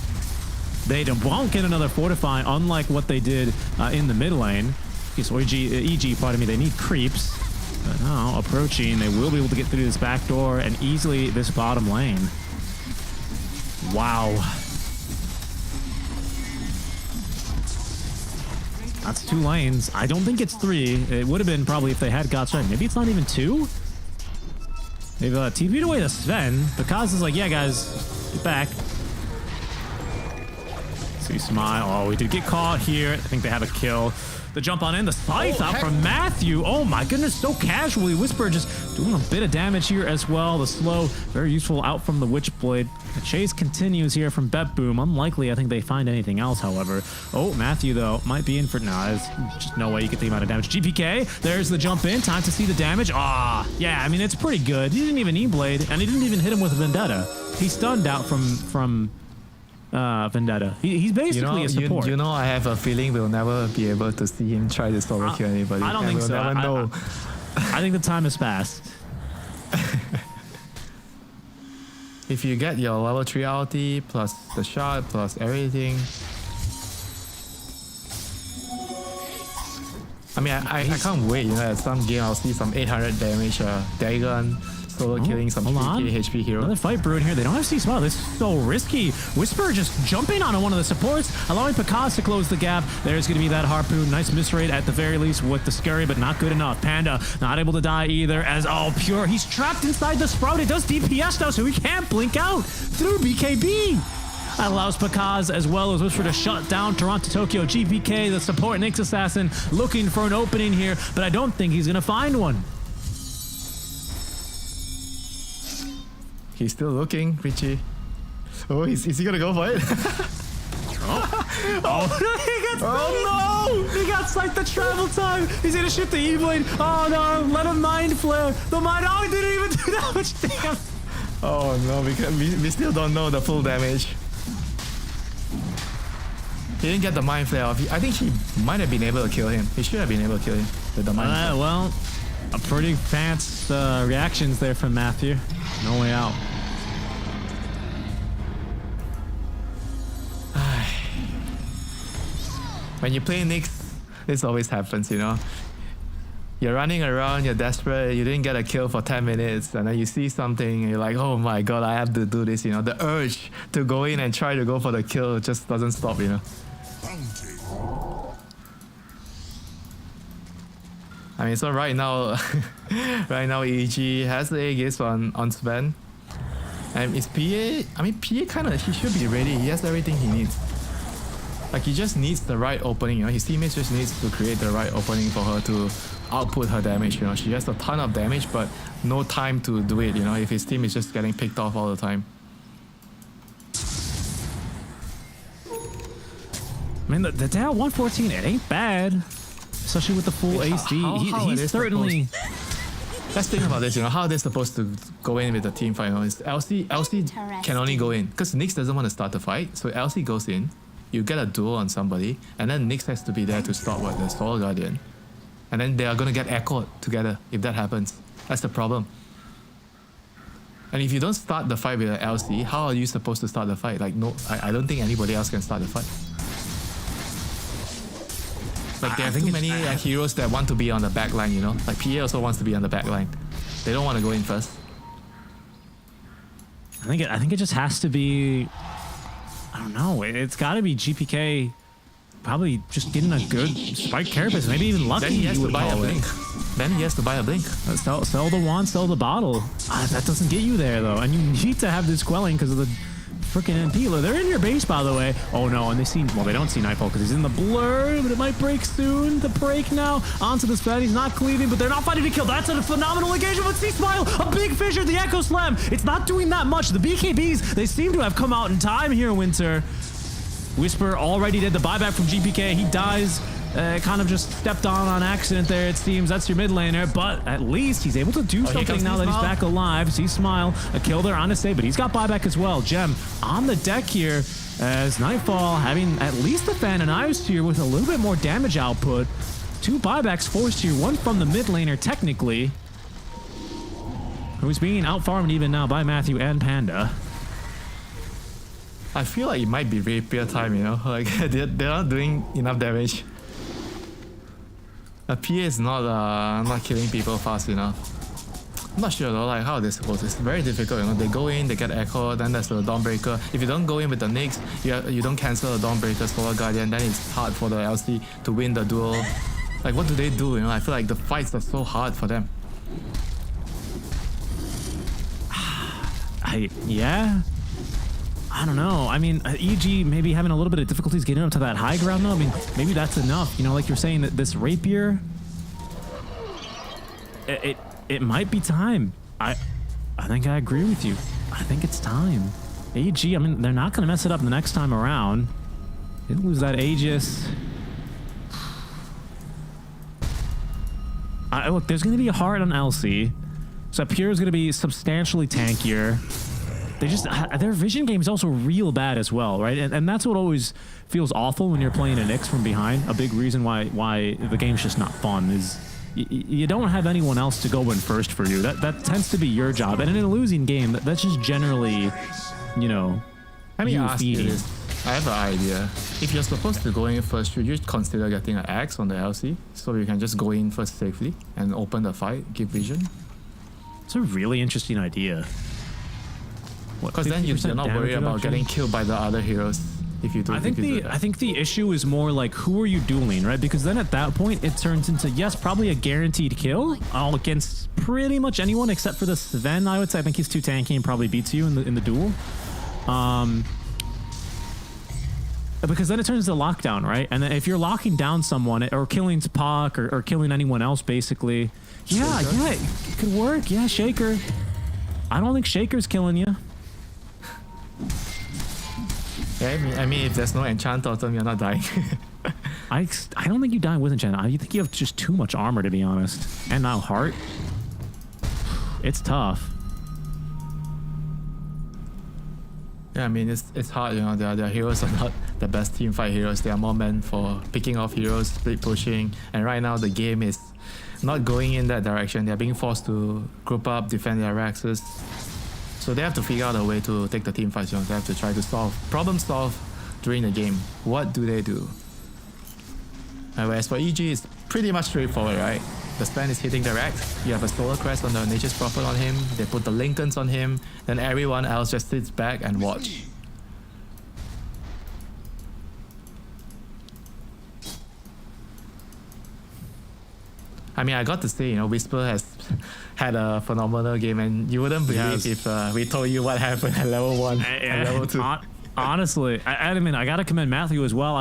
They won't get another Fortify, unlike what they did in the mid lane. Yes, EG, pardon me, they need creeps. But now, approaching, they will be able to get through this back door and easily this bottom lane. Wow. That's 2 lanes. I don't think it's 3. It would have been probably if they had got strike. Maybe it's not even 2? They've TP'd away to Sven. Because is like, yeah, guys, get back. See Smile. Oh, we did get caught here. I think they have a kill. The jump on in. The scythe out from Matthew. Oh my goodness, so casually. Whisper just doing a bit of damage here as well. The slow, very useful out from the Witchblade. The chase continues here from Bet Boom. Unlikely, I think they find anything else, however. Oh, Matthew, though, might be in for... Nah, there's just no way you get the amount of damage. GPK, there's the jump in. Time to see the damage. Ah, yeah, I mean, it's pretty good. He didn't even E-Blade, and he didn't even hit him with Vendetta. He stunned out from Vendetta. He's basically a support. You know, I have a feeling we'll never be able to see him try to solo kill anybody. I don't think so. Never know. I think the time has passed. If you get your level 3 ulti plus the shot plus everything, I mean, I can't wait. You know, at some game I'll see some 800 damage Dagon solo killing some 3k HP hero. Another fight brewing here. They don't have C-Smile. This is so risky. Whisper just jumping on one of the supports, allowing Pakaz to close the gap. There's going to be that harpoon. Nice miss rate at the very least with the scurry, but not good enough. Panda not able to die either as Pure. He's trapped inside the Sprout. It does DPS though, so he can't blink out through BKB. That allows Pakaz as well as Whisper to shut down Toronto Tokyo. GPK, the support Nyx Assassin, looking for an opening here, but I don't think he's going to find one. He's still looking, Richie. Oh, is he gonna go for it? No! He got sight the travel time. He's gonna shoot the E-Blade. Oh no, let him mind flare. The mind, he didn't even do that much damage. Oh no, because we still don't know the full damage. He didn't get the mind flare off. I think he might have been able to kill him. He should have been able to kill him with the mind flare. Well, a pretty fast reactions there from Matthew. No way out. When you play Nyx, this always happens, you know. You're running around, you're desperate, you didn't get a kill for 10 minutes, and then you see something, and you're like, oh my god, I have to do this, you know. The urge to go in and try to go for the kill just doesn't stop, you know. I mean, so right now, EG has the Aegis on Sven. And is PA, I mean, PA kind of, he should be ready. He has everything he needs. Like, he just needs the right opening, you know. His teammates just needs to create the right opening for her to output her damage, you know. She has a ton of damage, but no time to do it, you know, if his team is just getting picked off all the time. I mean, the Dow 114, it ain't bad. Especially with the full AC. He's certainly... Let's think about this, you know, how they're supposed to go in with the team fight, you know. LC can only go in, because Nyx doesn't want to start the fight, so LC goes in. you get a duel on somebody, and then Nyx has to be there to stop the Soul Guardian. And then they are going to get echoed together if that happens. That's the problem. And if you don't start the fight with an LC, how are you supposed to start the fight? Like, no, I don't think anybody else can start the fight. Like, there are too many heroes that want to be on the back line, you know? Like, PA also wants to be on the back line. They don't want to go in first. I think it just has to be, I don't know, it's got to be GPK probably just getting a good spike carapace, maybe even lucky. Then he has to buy a blink. Then he has to buy a blink. Sell the wand, sell the bottle. That doesn't get you there though, and you need to have this quelling because of the freaking NP. They're in your base, by the way. Oh no, and they don't see Nightfall because he's in the blur, but it might break soon. The break now onto the spread. He's not cleaving, but they're not fighting to kill. That's a phenomenal engagement with C-Smile. A big fissure, the Echo Slam. It's not doing that much. The BKBs, they seem to have come out in time here, Winter. Whisper already did the buyback from GPK. He dies. Kind of just stepped on accident there, it seems. That's your mid laner, but at least he's able to do something now that he's back alive. See Smile, a kill there on his save, but he's got buyback as well. Gem on the deck here as Nightfall having at least the Fan and Ice here with a little bit more damage output. 2 buybacks forced here, one from the mid laner technically, who's being out-farmed even now by Matthew and Panda. I feel like it might be rapier time, you know? Like, they're not doing enough damage. A PA is not killing people fast enough. I'm not sure though, like how they're supposed to. It's very difficult, you know. They go in, they get echo, then there's the Dawnbreaker. If you don't go in with the Nyx, you don't cancel the Dawnbreaker, Solar Guardian, then it's hard for the LC to win the duel. Like, what do they do, you know? I feel like the fights are so hard for them. I don't know. I mean, EG maybe having a little bit of difficulties getting up to that high ground though. I mean, maybe that's enough. You know, like you're saying, that this rapier, it might be time. I think I agree with you. I think it's time. AG, I mean, they're not going to mess it up the next time around. Didn't lose that Aegis. Look, there's going to be a hard on LC. So Pure is going to be substantially tankier. Their vision game is also real bad as well, right? And that's what always feels awful when you're playing an Nyx from behind. A big reason why the game's just not fun is you don't have anyone else to go in first for you. That tends to be your job. And in a losing game, that's just generally, you know, Let me ask you this. I have an idea. If you're supposed to go in first, should you consider getting an axe on the LC so you can just go in first safely and open the fight, give vision? It's a really interesting idea. Because then you're not worried about getting killed by the other heroes if you do. I think the issue is more like, who are you dueling, right? Because then at that point it turns into, yes, probably a guaranteed kill all against pretty much anyone except for the Sven. I would say I think he's too tanky and probably beats you in the duel. Because then it turns into lockdown, right? And then if you're locking down someone or killing Tupac or killing anyone else, basically, yeah, it could work. Yeah, Shaker. I don't think Shaker's killing you. Yeah, I mean, if there's no enchant totem, you're not dying. I don't think you die with enchant. I think you have just too much armor, to be honest. And now heart. It's tough. Yeah, I mean, it's hard, you know. Their heroes are not the best teamfight heroes. They are more meant for picking off heroes, split pushing. And right now, the game is not going in that direction. They're being forced to group up, defend their Raxes. So they have to figure out a way to take the team fights. You know, they have to try to problem solve during the game. What do they do? Whereas for EG, it's pretty much straightforward, right? The Sven is hitting the Rax. You have a Solar Crest on the Nature's Prophet on him. They put the Lincolns on him. Then everyone else just sits back and watch. I mean, I got to say, you know, Whisper has had a phenomenal game, and you wouldn't believe if we told you what happened at level 1 and level 2. Honestly, I mean, I gotta commend Matthew as well.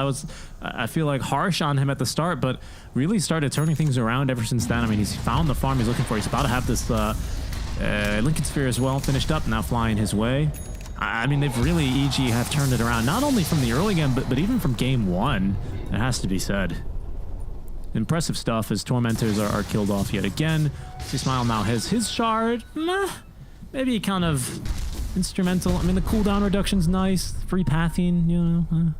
I feel like harsh on him at the start, but really started turning things around ever since then. I mean, he's found the farm he's looking for. He's about to have this Lincoln Sphere as well finished up, now flying his way. I mean, they've really, EG have turned it around, not only from the early game, but even from game 1. It has to be said. Impressive stuff as Tormentors are killed off yet again. C-Smile now has his shard. Maybe kind of instrumental. I mean, the cooldown reduction's nice. Free pathing, you know.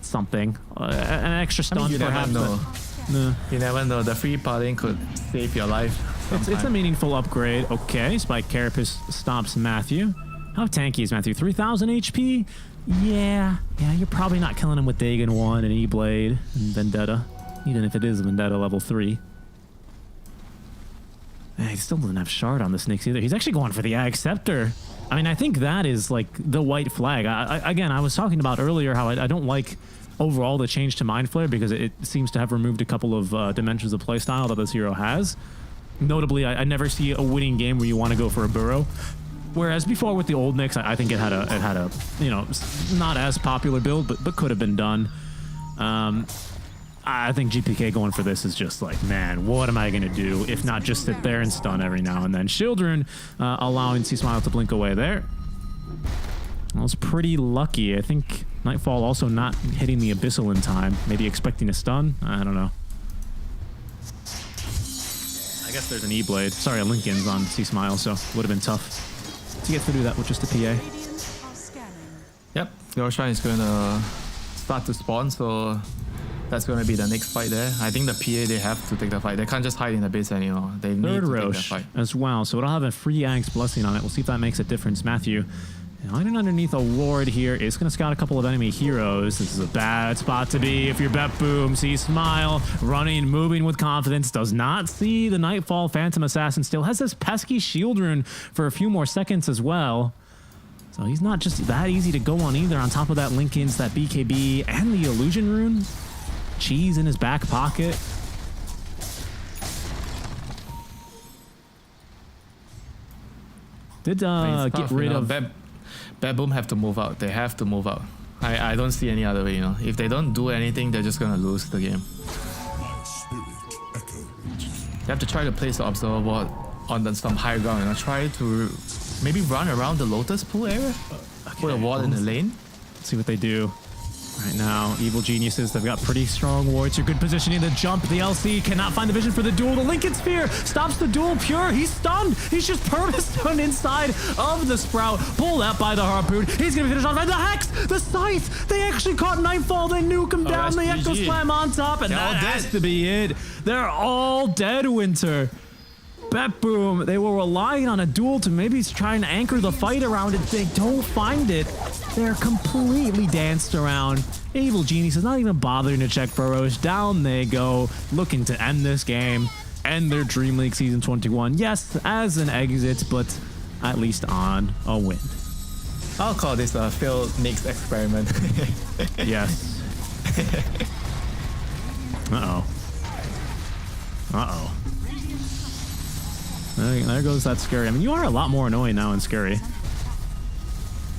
something. An extra I mean, stun, you never perhaps. know. No. You never know. The free parting could save your life. It's a meaningful upgrade. Okay, Spike Carapace stops Matthew. How tanky is Matthew? 3,000 HP? Yeah, you're probably not killing him with Dagon 1 and E-Blade and Vendetta, even if it is Vendetta level 3. He still doesn't have Shard on the Snakes either. He's actually going for the Ag Scepter. I mean, I think that is like the white flag. Again, I was talking about earlier how I don't like overall the change to Mind Flare because it seems to have removed a couple of dimensions of playstyle that this hero has. Notably, I never see a winning game where you want to go for a burrow. Whereas before with the old Nyx, I think it had a you know, not as popular build, but could have been done. I think GPK going for this is just like, man, what am I going to do if not just sit there and stun every now and then? Children allowing C-Smile to blink away there. I was pretty lucky. I think Nightfall also not hitting the Abyssal in time. Maybe expecting a stun? I don't know. I guess there's an E-Blade. Sorry, a Lincoln's on C-Smile, so would have been tough to get to do that with just a PA. Yep, Goroshan is going to start to spawn, so that's going to be the next fight there. I think the PA, they have to take the fight. They can't just hide in the base anymore. They need to take the Roche fight. as well, so it'll have a free Ag's Blessing on it. We'll see if that makes a difference. Matthew hiding underneath a ward here is going to scout a couple of enemy heroes. This is a bad spot to be if you're Bet Boom. See Smile running, moving with confidence. Does not see the Nightfall Phantom Assassin. Still has this pesky shield rune for a few more seconds as well. So he's not just that easy to go on either. On top of that, Lincoln's, that BKB, and the illusion rune. Cheese in his back pocket. Did get rid of... Bad Boom have to move out. They have to move out. I don't see any other way, you know. If they don't do anything, they're just gonna lose the game. You have to try to place the observer ward on some high ground, you know. Try to maybe run around the Lotus Pool area. Put a ward in the lane. Let's see what they do. Right now, Evil Geniuses, they've got pretty strong wards. You're good positioning the jump. The LC cannot find the vision for the duel. The Lincoln Sphere stops the duel. Pure, he's stunned. He's just perma-stunned inside of the Sprout. Pulled out by the Harpoon. He's going to finish off by the Hex. The Scythe. They actually caught Nightfall. They nuke him down. The Echo Slam on top. And that has to be it. They're all dead, Winter. Bet Boom, they were relying on a duel to maybe try and anchor the fight around it. They don't find it. They're completely danced around. Evil Genius is not even bothering to check burrows. Down they go, looking to end this game, end their Dream League Season 21. Yes, as an exit, but at least on a win. I'll call this a failed Nyx experiment. Yes. Uh-oh. Uh-oh. There goes that Scary. I mean, you are a lot more annoying now in Scary.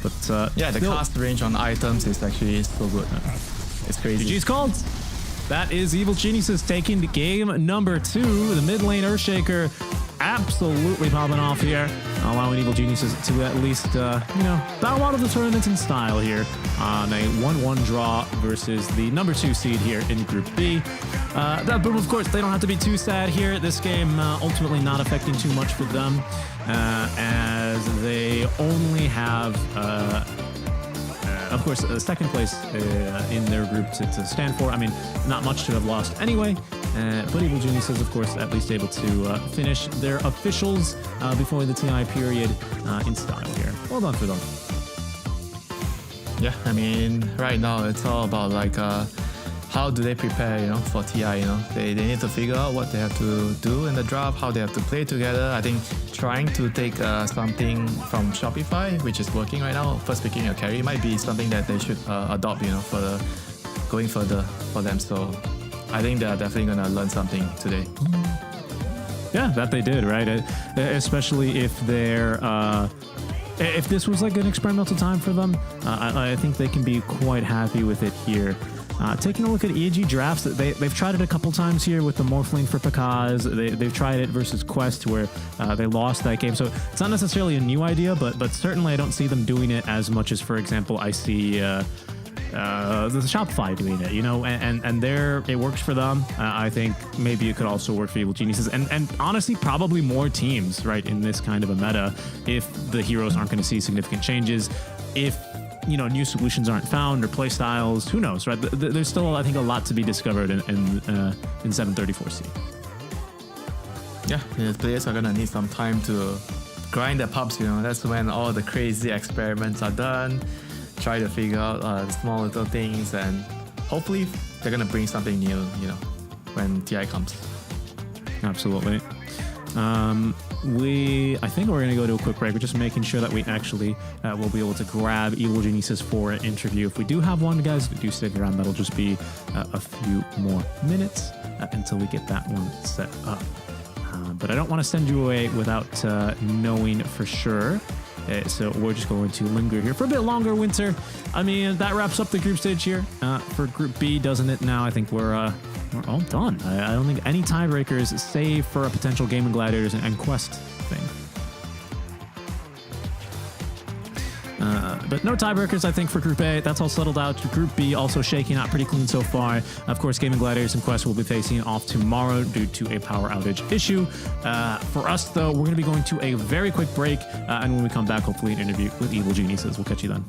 But, yeah, the cast range on items is actually so good. It's crazy. GG's called. That is Evil Geniuses taking the game number 2. The mid lane Earthshaker absolutely popping off here, allowing Evil Geniuses to at least, you know, bow out of the tournament in style here on a 1-1 draw versus the number 2 seed here in Group B. That Boom, of course, they don't have to be too sad here. This game ultimately not affecting too much for them, as they only have, of course, second place in their group to stand for. I mean, not much to have lost anyway. But Evil Geniuses, of course, at least able to finish their officials before the TI period in style here. Well done for them. Yeah, I mean, right now it's all about like how do they prepare, you know, for TI, you know. They need to figure out what they have to do in the draft, how they have to play together. I think trying to take something from Shopify, which is working right now, first picking a carry, might be something that they should adopt, you know, for the going further for them. So I think they're definitely going to learn something today. Yeah, that they did, right? Especially if they're... if this was like an experimental time for them, I think they can be quite happy with it here. Taking a look at EG drafts, they've tried it a couple times here with the Morphling for Pakaz. They've tried it versus Quest where they lost that game. So it's not necessarily a new idea, but certainly I don't see them doing it as much as, for example, I see... the Shopify doing it, you know, and there it works for them. I think maybe it could also work for Evil Geniuses, and honestly probably more teams, right, in this kind of a meta, if the heroes aren't going to see significant changes, if new solutions aren't found or play styles. Who knows, right? There's still, I think, a lot to be discovered in 734C. Yeah, the players are gonna need some time to grind their pubs. That's when all the crazy experiments are done. Try to figure out the small little things, and hopefully they're gonna bring something new. When TI comes. Absolutely. I think we're going to go to a quick break. We're just making sure that we actually will be able to grab Evil Geniuses for an interview. If we do have one, guys, do stick around. That'll just be a few more minutes until we get that one set up. But I don't want to send you away without knowing for sure. So we're just going to linger here for a bit longer, Winter. I mean, that wraps up the group stage here for Group B, doesn't it? Now I think we're all done. I don't think any tiebreakers, save for a potential Gaming Gladiators and Quest thing. But no tiebreakers, I think, for Group A. That's all settled out. Group B also shaking out pretty clean so far. Of course, Gaming Gladiators and Quest will be facing off tomorrow due to a power outage issue. For us, though, we're going to be going to a very quick break. And when we come back, hopefully an interview with Evil Geniuses. We'll catch you then.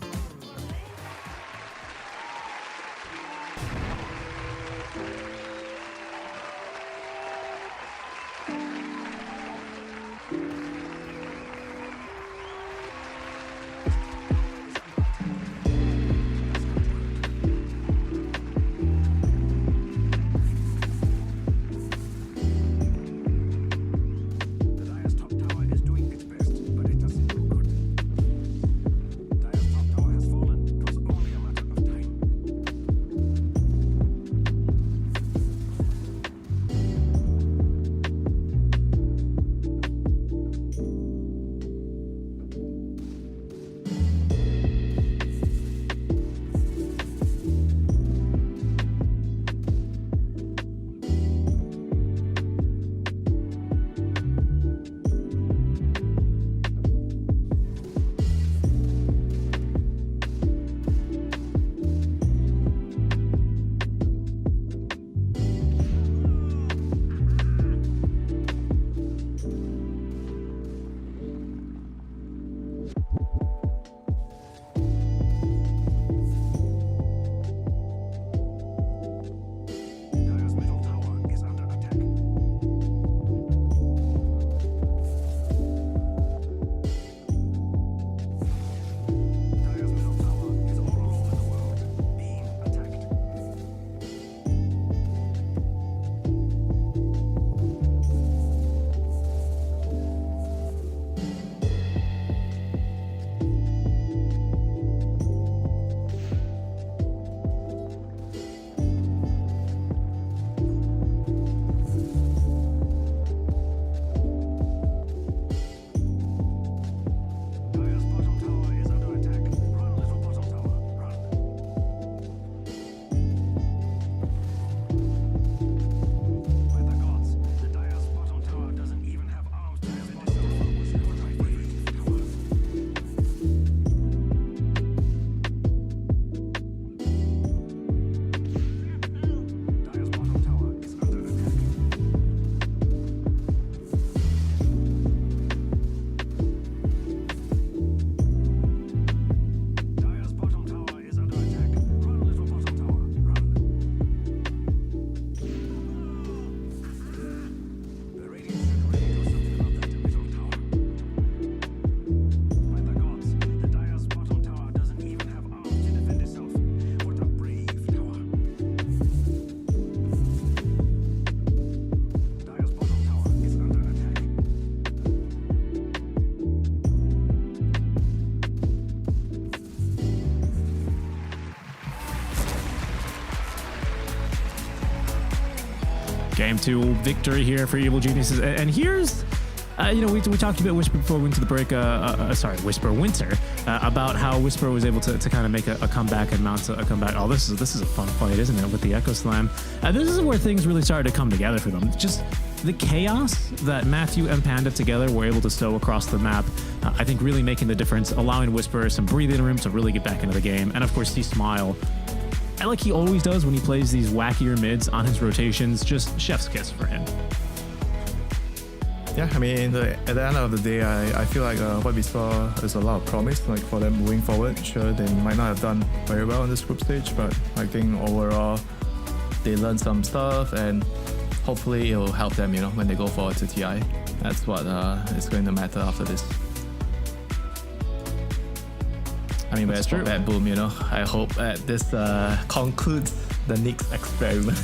Game 2 victory here for Evil Geniuses. And here's, we talked a bit Whisper before we went to the break. Winter, about how Whisper was able to kind of make a comeback and mount a comeback. Oh, this is a fun fight, isn't it? With the Echo Slam. This is where things really started to come together for them. Just the chaos that Matthew and Panda together were able to stow across the map, I think really making the difference, allowing Whisper some breathing room to really get back into the game. And of course, T-Smile, like he always does when he plays these wackier mids on his rotations, just chef's kiss for him. yeah, I mean, at the end of the day, I feel like what we saw is a lot of promise, like for them moving forward. Sure, they might not have done very well in this group stage, but I think overall they learned some stuff, and hopefully it will help them, you know, when they go forward to TI. That's what is going to matter after this. I mean, as for Bad Boom, you know, I hope that this concludes the Nyx experiment.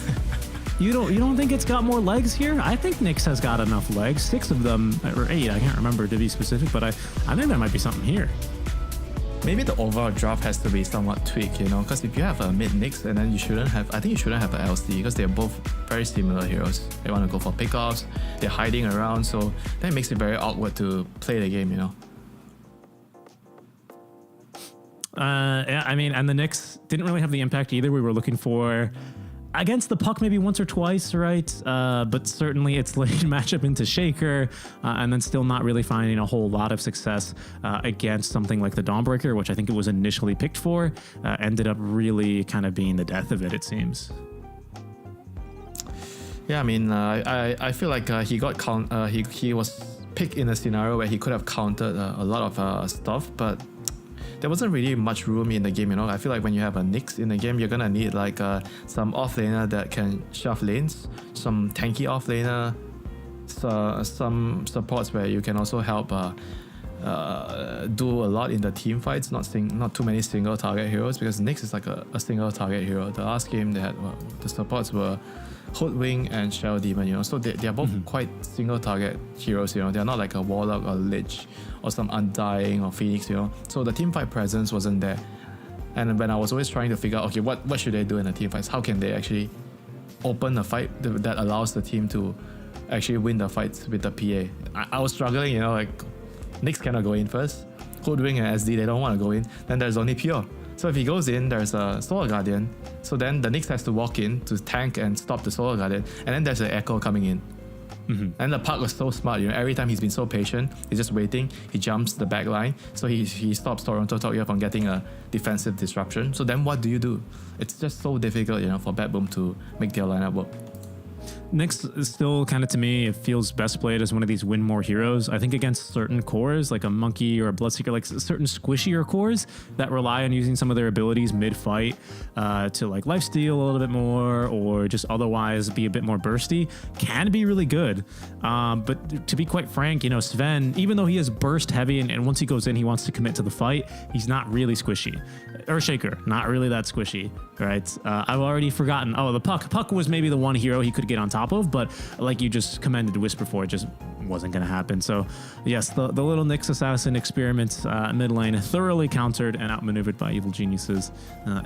You don't think it's got more legs here? I think Nyx has got enough legs. 6 of them, or 8, I can't remember to be specific, but I think there might be something here. Maybe the overall draft has to be somewhat tweaked, you know, because if you have a mid Nyx, and then you shouldn't have an LC, because they're both very similar heroes. They want to go for pickoffs, they're hiding around, so that makes it very awkward to play the game, you know. Yeah, I mean, and the Nyx didn't really have the impact either we were looking for. Against the puck maybe once or twice, right? But certainly its late matchup into Shaker, and then still not really finding a whole lot of success against something like the Dawnbreaker, which I think it was initially picked for, ended up really kind of being the death of it, it seems. Yeah, I mean, I feel like he was picked in a scenario where he could have countered a lot of stuff, but there wasn't really much room in the game, you know. I feel like when you have a Nyx in the game, you're gonna need like some offlaner that can shove lanes, some tanky offlaner, some supports where you can also help do a lot in the team fights, not too many single target heroes, because Nyx is like a single target hero. The last game they had the supports were Hoodwing and Shell Demon, you know, so they are both quite single target heroes, you know. They're not like a Warlock or Lich or some Undying or Phoenix, you know. So the team fight presence wasn't there. And when I was always trying to figure out, okay, what should they do in the team fights? How can they actually open a fight that allows the team to actually win the fights with the PA? I was struggling, you know, like Nyx cannot go in first. Hoodwing and SD, they don't want to go in. Then there's only Pure. So if he goes in, there's a Solar Guardian. So then the Nyx has to walk in to tank and stop the Solar Guardian. And then there's an Echo coming in. And the Puck was so smart, you know, every time he's been so patient, he's just waiting, he jumps the back line, so he stops Toronto Tokyo from getting a defensive disruption. So then what do you do? It's just so difficult, you know, for Bad Boom to make their lineup work. Nyx is still kind of, to me, it feels best played as one of these win more heroes. I think against certain cores, like a Monkey or a Bloodseeker, like certain squishier cores that rely on using some of their abilities mid-fight to like lifesteal a little bit more or just otherwise be a bit more bursty, can be really good. But to be quite frank, you know, Sven, even though he is burst heavy and once he goes in, he wants to commit to the fight, he's not really squishy. Or Shaker, not really that squishy, right? I've already forgotten. Oh, the Puck. Puck was maybe the one hero he could get on top of, but like you just commended Whisper for, it just wasn't going to happen. So yes, the little Nyx Assassin experiment mid lane thoroughly countered and outmaneuvered by Evil Geniuses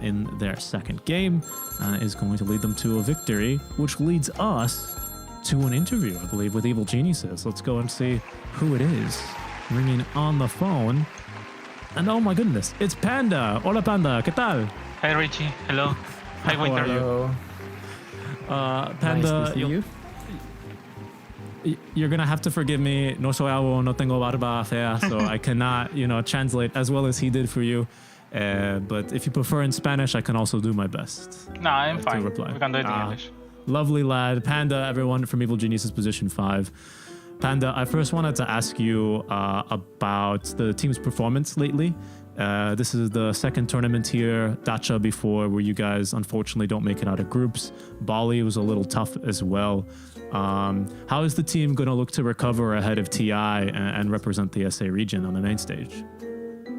in their second game is going to lead them to a victory, which leads us to an interview, I believe, with Evil Geniuses. Let's go and see who it is ringing on the phone. And oh my goodness, it's Panda. Hola Panda, ¿qué tal? Hi Richie, hello. Hi Winter. Hello. Panda, nice to see you. You're gonna have to forgive me. No soy algo, no tengo barba fea, so I cannot, you know, translate as well as he did for you. But if you prefer in Spanish, I can also do my best. No, I'm fine. Reply. We can do it in English. Lovely lad. Panda, everyone from Evil Geniuses position 5. Panda, I first wanted to ask you about the team's performance lately. This is the second tournament here, Dacha before, where you guys unfortunately don't make it out of groups. Bali was a little tough as well. How is the team going to look to recover ahead of TI and represent the SA region on the main stage?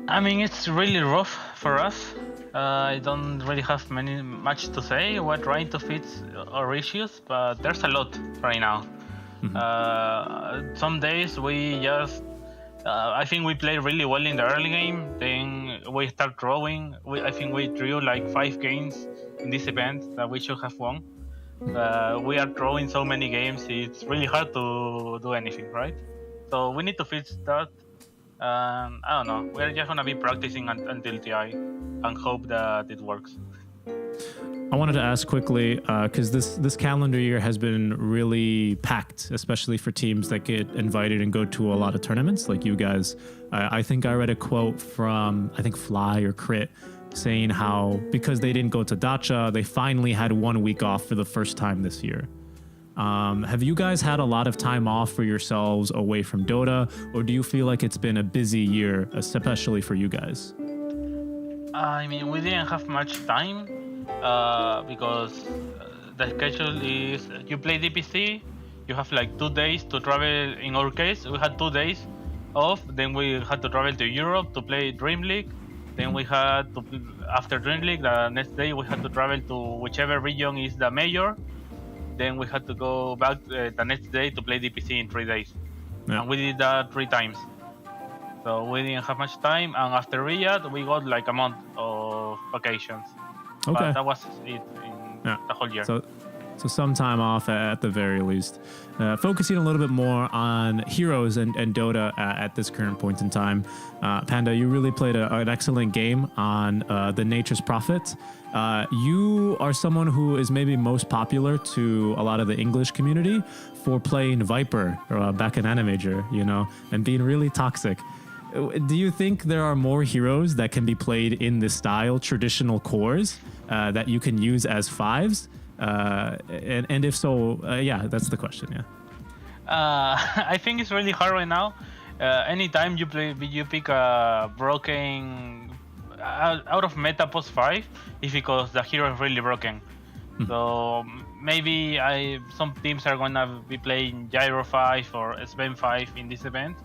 I mean, it's really rough for us. I don't really have much to say. We're trying to fix our issues, but there's a lot right now. Some days we just I think we played really well in the early game, then we start drawing. I think we drew like 5 games in this event that we should have won. We are drawing so many games, it's really hard to do anything, right? So we need to fix that. I don't know, we're just gonna be practicing until TI and hope that it works. I wanted to ask quickly, because this calendar year has been really packed, especially for teams that get invited and go to a lot of tournaments like you guys. I think I read a quote from, I think Fly or Crit, saying how because they didn't go to Dacha, they finally had 1 week off for the first time this year. Have you guys had a lot of time off for yourselves away from Dota, or do you feel like it's been a busy year, especially for you guys? I mean, we didn't have much time because the schedule is you play DPC, you have like 2 days to travel. In our case, we had 2 days off. Then we had to travel to Europe to play Dreamleague. Then we had to, after Dreamleague, the next day we had to travel to whichever region is the major. Then we had to go back the next day to play DPC in 3 days. Yeah. And we did that 3 times. So we didn't have much time. And after Riyadh, we got like a month of vacations. Okay. But that was it in the whole year. So some time off at the very least. Focusing a little bit more on Heroes and Dota at this current point in time. Panda, you really played an excellent game on the Nature's Prophet. You are someone who is maybe most popular to a lot of the English community for playing Viper back in Animator, and being really toxic. Do you think there are more heroes that can be played in this style, traditional cores, that you can use as fives? And if so, yeah, that's the question. Yeah. I think it's really hard right now. Anytime you pick a broken out of meta post 5, it's because the hero is really broken. So maybe some teams are gonna be playing Gyro 5 or Sven 5 in this event,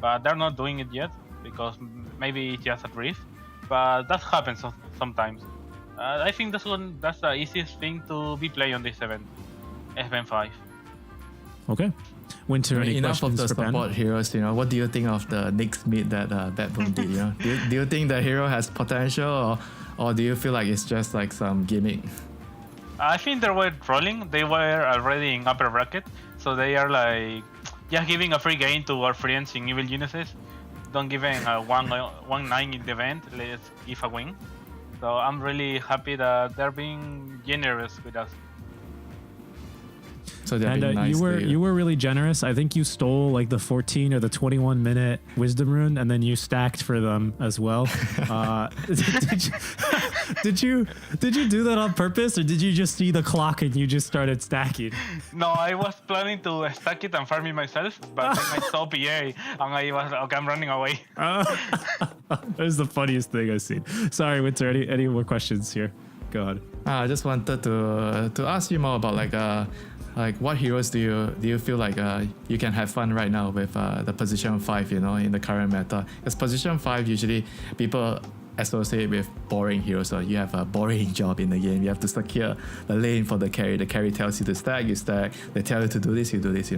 but they're not doing it yet because maybe it's just a drift. But that happens sometimes. I think that's the easiest thing to be playing on this event, Sven 5. Okay. Winter, any enough of questions the for support Panda? heroes. What do you think of the Nyx mid that Bad Boom did? Do you think the hero has potential, or do you feel like it's just like some gimmick? I think they were trolling. They were already in upper bracket, so they are like just giving a free game to our friends in Evil Geniuses. Don't give them a 1-9 in the event. Let's give a win. So I'm really happy that they're being generous with us. So they're And being nice you were really generous. I think you stole like the 14 or the 21 minute wisdom rune, and then you stacked for them as well. Did you do that on purpose, or did you just see the clock and you just started stacking? No, I was planning to stack it and farm it myself, but then I saw PA and I was okay. I'm running away. That is the funniest thing I've seen. Sorry, Winter. Any more questions here? Go ahead. I just wanted to ask you more about like what heroes do you feel like you can have fun right now with the position 5, in the current meta? Because position 5 usually people associate with boring heroes, so you have a boring job in the game. You have to secure the lane for the carry. The carry tells you to stack, you stack. They tell you to do this, you do this.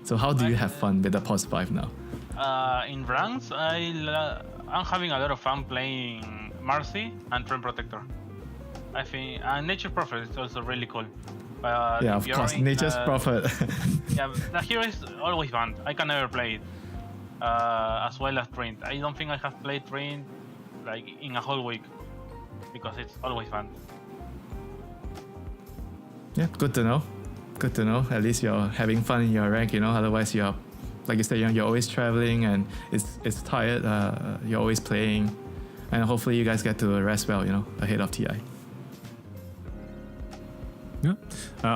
So how do you have fun with the post 5 now? In ranks, I'm having a lot of fun playing Marcy and Trend Protector. I think Nature's Prophet is also really cool. Yeah, of course, Nature's Prophet. Yeah, the hero is always fun. I can never play it as well as Trend. I don't think I have played Trend like in a whole week because it's always fun. Yeah, good to know. Good to know. At least you're having fun in your rank, Otherwise, you're, like you said, you're always traveling and it's tired. You're always playing, and hopefully you guys get to rest well, ahead of TI. Yeah.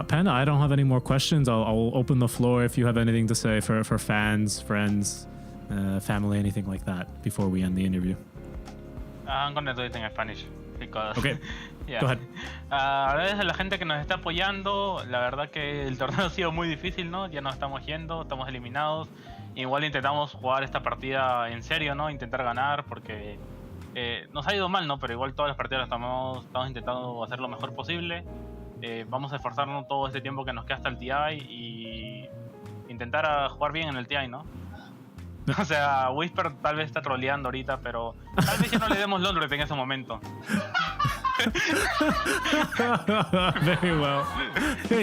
Panda, I don't have any more questions. I'll open the floor if you have anything to say for fans, friends, family, anything like that before we end the interview. I'm gonna do it in Spanish because. Okay. Yeah. Go ahead. Agradezco a la gente que nos está apoyando. La verdad que el torneo ha sido muy difícil, ¿no? Ya nos estamos yendo, estamos eliminados. Igual intentamos jugar esta partida en serio, ¿no? Intentar ganar porque nos ha ido mal, ¿no? Pero igual todas las partidas estamos intentando hacer lo mejor posible. Vamos a esforzarnos todo este tiempo que nos queda hasta el TI y intentar jugar bien en el TI, ¿no? O sea, Whisper tal vez está troleando ahorita, pero tal vez ya no le demos Londres en ese momento. Very well.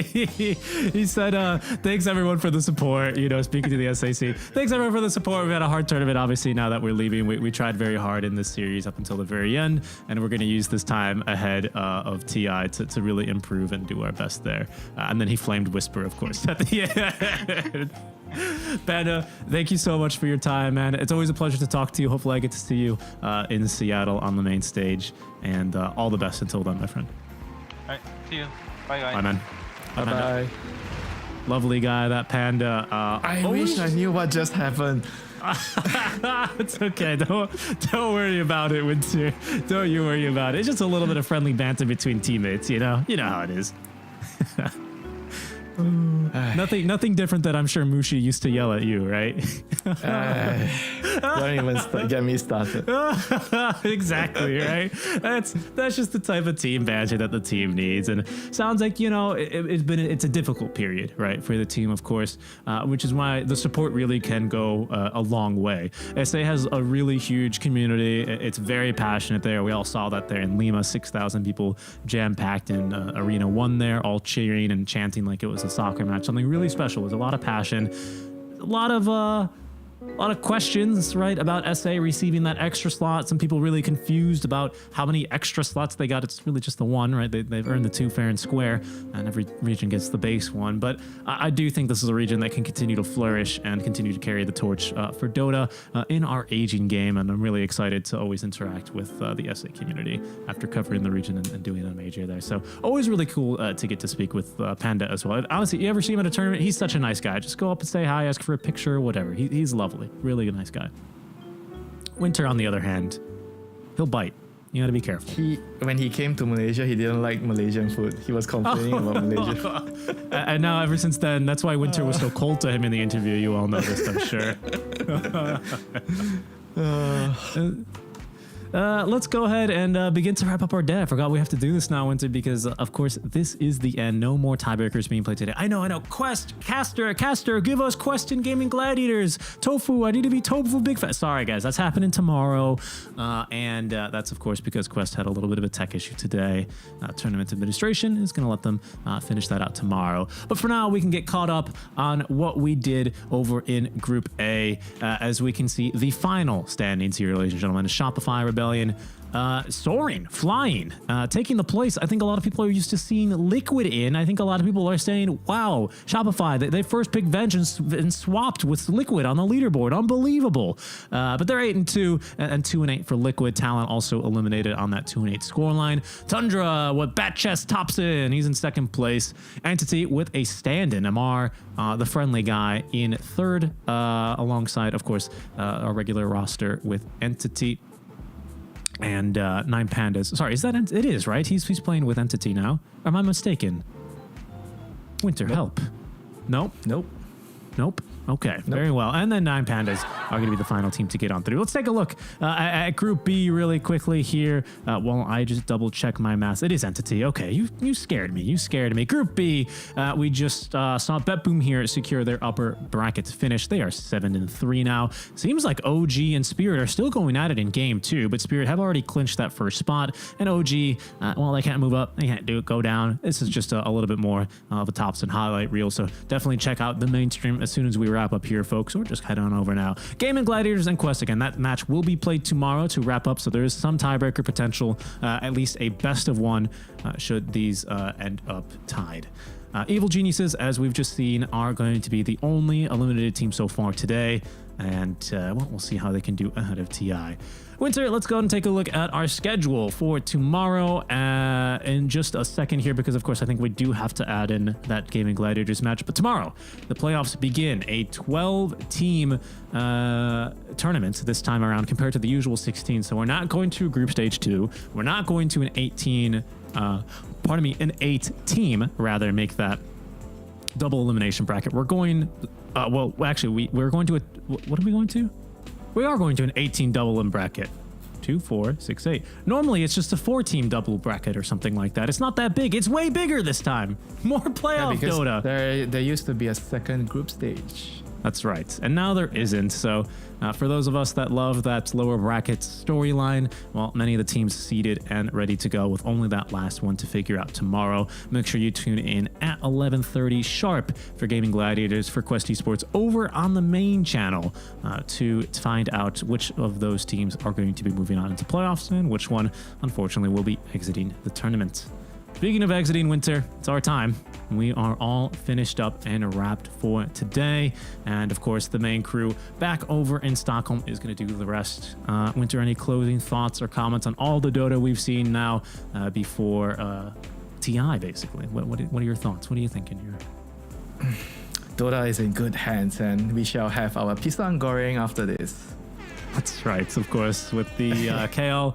He said, thanks everyone for the support, speaking to the SAC. Thanks everyone for the support. We've had a hard tournament, obviously, now that we're leaving. We tried very hard in this series up until the very end, and we're going to use this time ahead of TI to really improve and do our best there. And then he flamed Whisper, of course, at the end. Panda, thank you so much for your time, man. It's always a pleasure to talk to you. Hopefully I get to see you in Seattle on the main stage, and all the best until then, my friend. All right, see you. Bye, guys. Bye, man. Bye. lovely guy, that Panda. I wish I knew what just happened. It's okay. Don't worry about it, Winter. Don't you worry about it. It's just a little bit of friendly banter between teammates, you know? You know how it is. Nothing different that I'm sure Mushi used to yell at you, right? Don't even get me started. Exactly, right? That's just the type of team banter that the team needs, and sounds like, you know, it's a difficult period, right, for the team, of course, which is why the support really can go a long way. SA has a really huge community. It's very passionate there. We all saw that there in Lima, 6,000 people jam-packed in Arena 1 there, all cheering and chanting like it was a soccer match. Something really special. There's a lot of passion, a lot of questions, right, about SA receiving that extra slot. Some people really confused about how many extra slots they got. It's really just the one, right? They've earned the 2 fair and square, and every region gets the base one. But I do think this is a region that can continue to flourish and continue to carry the torch for Dota in our aging game. And I'm really excited to always interact with the SA community after covering the region and doing a major there. So always really cool to get to speak with Panda as well. Honestly, you ever see him at a tournament? He's such a nice guy. Just go up and say hi, ask for a picture, whatever. He's lovely. Really a nice guy. Winter, on the other hand, he'll bite. You gotta be careful. When he came to Malaysia, he didn't like Malaysian food. He was complaining about Malaysia. And now ever since then, that's why Winter was so cold to him in the interview. You all noticed, I'm sure. Let's go ahead and begin to wrap up our day. I forgot we have to do this now, Winter, because of course this is the end. No more tiebreakers being played today. I know. Quest, Caster, give us Quest and Gaming Gladiators. Tofu, I need to be Tofu Big Fat. Sorry, guys, that's happening tomorrow. And that's of course because Quest had a little bit of a tech issue today. Tournament administration is going to let them finish that out tomorrow. But for now, we can get caught up on what we did over in Group A. As we can see, the final standings here, ladies and gentlemen. Shopify Rebellion soaring, flying, taking the place. I think a lot of people are used to seeing Liquid in. I think a lot of people are saying, wow, Shopify, they first picked Vengeance and swapped with Liquid on the leaderboard. Unbelievable. But they're 8-2 and 2-8 for Liquid. Talent also eliminated on that 2-8 scoreline. Tundra with Bat Chest tops in. He's in second place. Entity with a stand-in. Amar, the friendly guy, in third, alongside, of course, our regular roster with Entity. And 9 Pandas. Sorry, is that it is, right? He's playing with Entity now. Or am I mistaken? Winter, help. Nope. Okay, nope. Very well. And then 9 Pandas are going to be the final team to get on through. Let's take a look at Group B really quickly here while I just double check my math. It is Entity. Okay, you scared me. Group B, we just saw BetBoom here secure their upper bracket finish. They are 7-3 now. Seems like OG and Spirit are still going at it in game 2, but Spirit have already clinched that first spot. And OG, well, they can't move up. They can't go down. This is just a little bit more of a tops and highlight reel. So definitely check out the main stream as soon as we wrap up here, folks, or just head on over now. Gaming Gladiators and Quest, again, that match will be played tomorrow to wrap up, so there is some tiebreaker potential, at least a best of one, should these end up tied. Evil Geniuses, as we've just seen, are going to be the only eliminated team so far today, and well, we'll see how they can do ahead of TI. Winter, let's go ahead and take a look at our schedule for tomorrow in just a second here, because of course I think we do have to add in that Gaming Gladiators match. But tomorrow, the playoffs begin, a 12-team tournament this time around compared to the usual 16. So we're not going to Group Stage 2. We're not going to an 8-team, rather, make that double elimination bracket. We're going, well, actually, we're going to, what are we going to? We are going to an 18 double in bracket. 2, 4, 6, 8. Normally it's just a 4-team double bracket or something like that. It's not that big. It's way bigger this time. More playoff Dota. There used to be a second group stage. That's right. And now there isn't. So for those of us that love that lower bracket storyline, well, many of the teams seeded and ready to go with only that last one to figure out tomorrow. Make sure you tune in at 11:30 sharp for Gaming Gladiators for Quest Esports over on the main channel to find out which of those teams are going to be moving on into playoffs and which one, unfortunately, will be exiting the tournament. Speaking of exiting, Winter, it's our time. We are all finished up and wrapped for today. And of course, the main crew back over in Stockholm is going to do the rest. Winter, any closing thoughts or comments on all the Dota we've seen now before TI, basically? What are your thoughts? What are you thinking here? Dota is in good hands, and we shall have our pisang goreng after this. That's right, of course, with the KL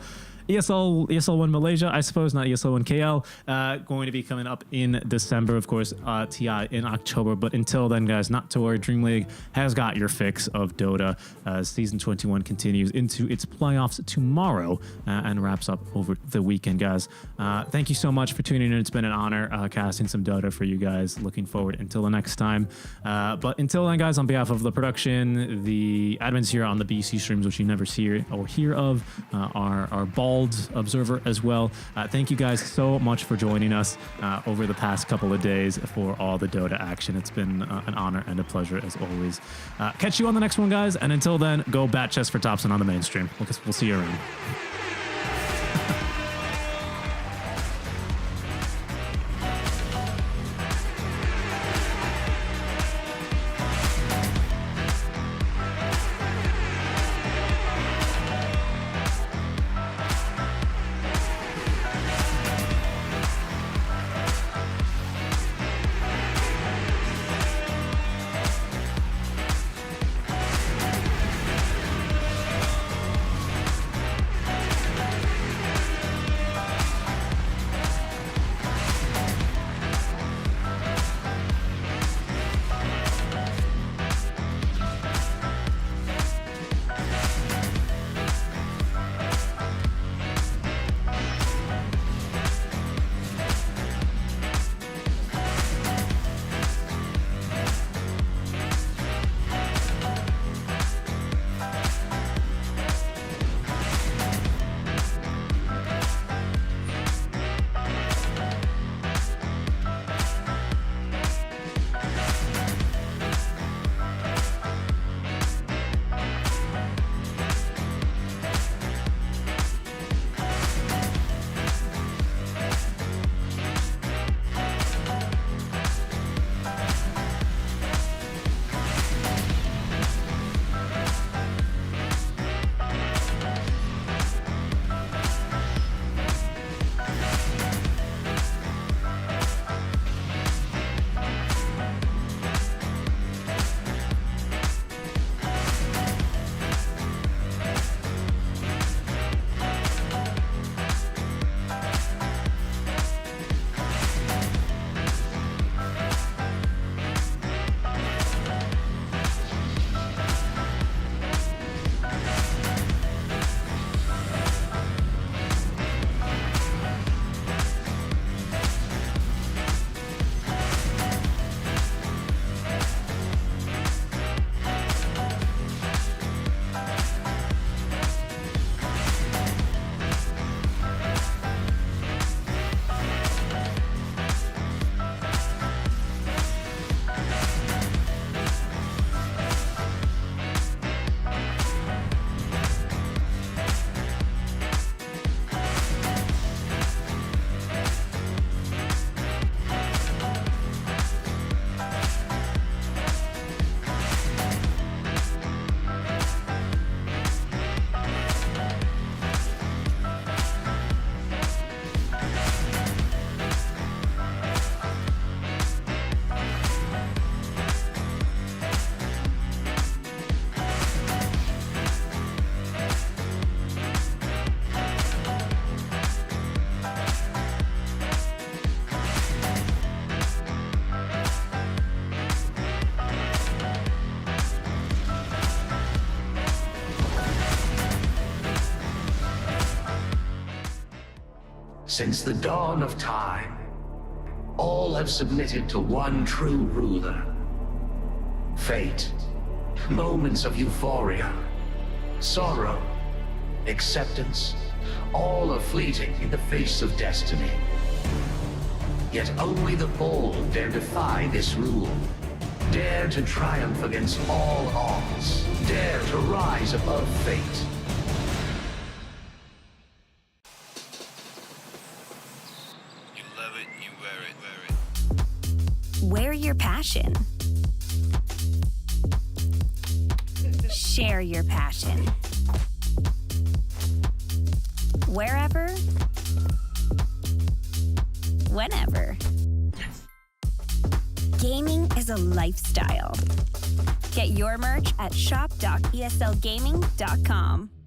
ESL 1 Malaysia, I suppose, not ESL 1 KL, going to be coming up in December, of course, TI in October. But until then, guys, not to worry, Dreamleague has got your fix of Dota. Season 21 continues into its playoffs tomorrow and wraps up over the weekend, guys. Thank you so much for tuning in. It's been an honor casting some Dota for you guys. Looking forward until the next time. But until then, guys, on behalf of the production, the admins here on the BC streams, which you never see or hear of, our Bald observer as well. Thank you guys so much for joining us over the past couple of days for all the Dota action. It's been an honor and a pleasure as always. Catch you on the next one, guys. And until then, go bat chest for Thompson on the mainstream. We'll see you around. Since the dawn of time, all have submitted to one true ruler. Fate, moments of euphoria, sorrow, acceptance, all are fleeting in the face of destiny. Yet only the bold dare defy this rule. Dare to triumph against all odds. Dare to rise above fate. You love it, you wear it. Wear your passion. Share your passion. Wherever, whenever. Gaming is a lifestyle. Get your merch at shop.eslgaming.com.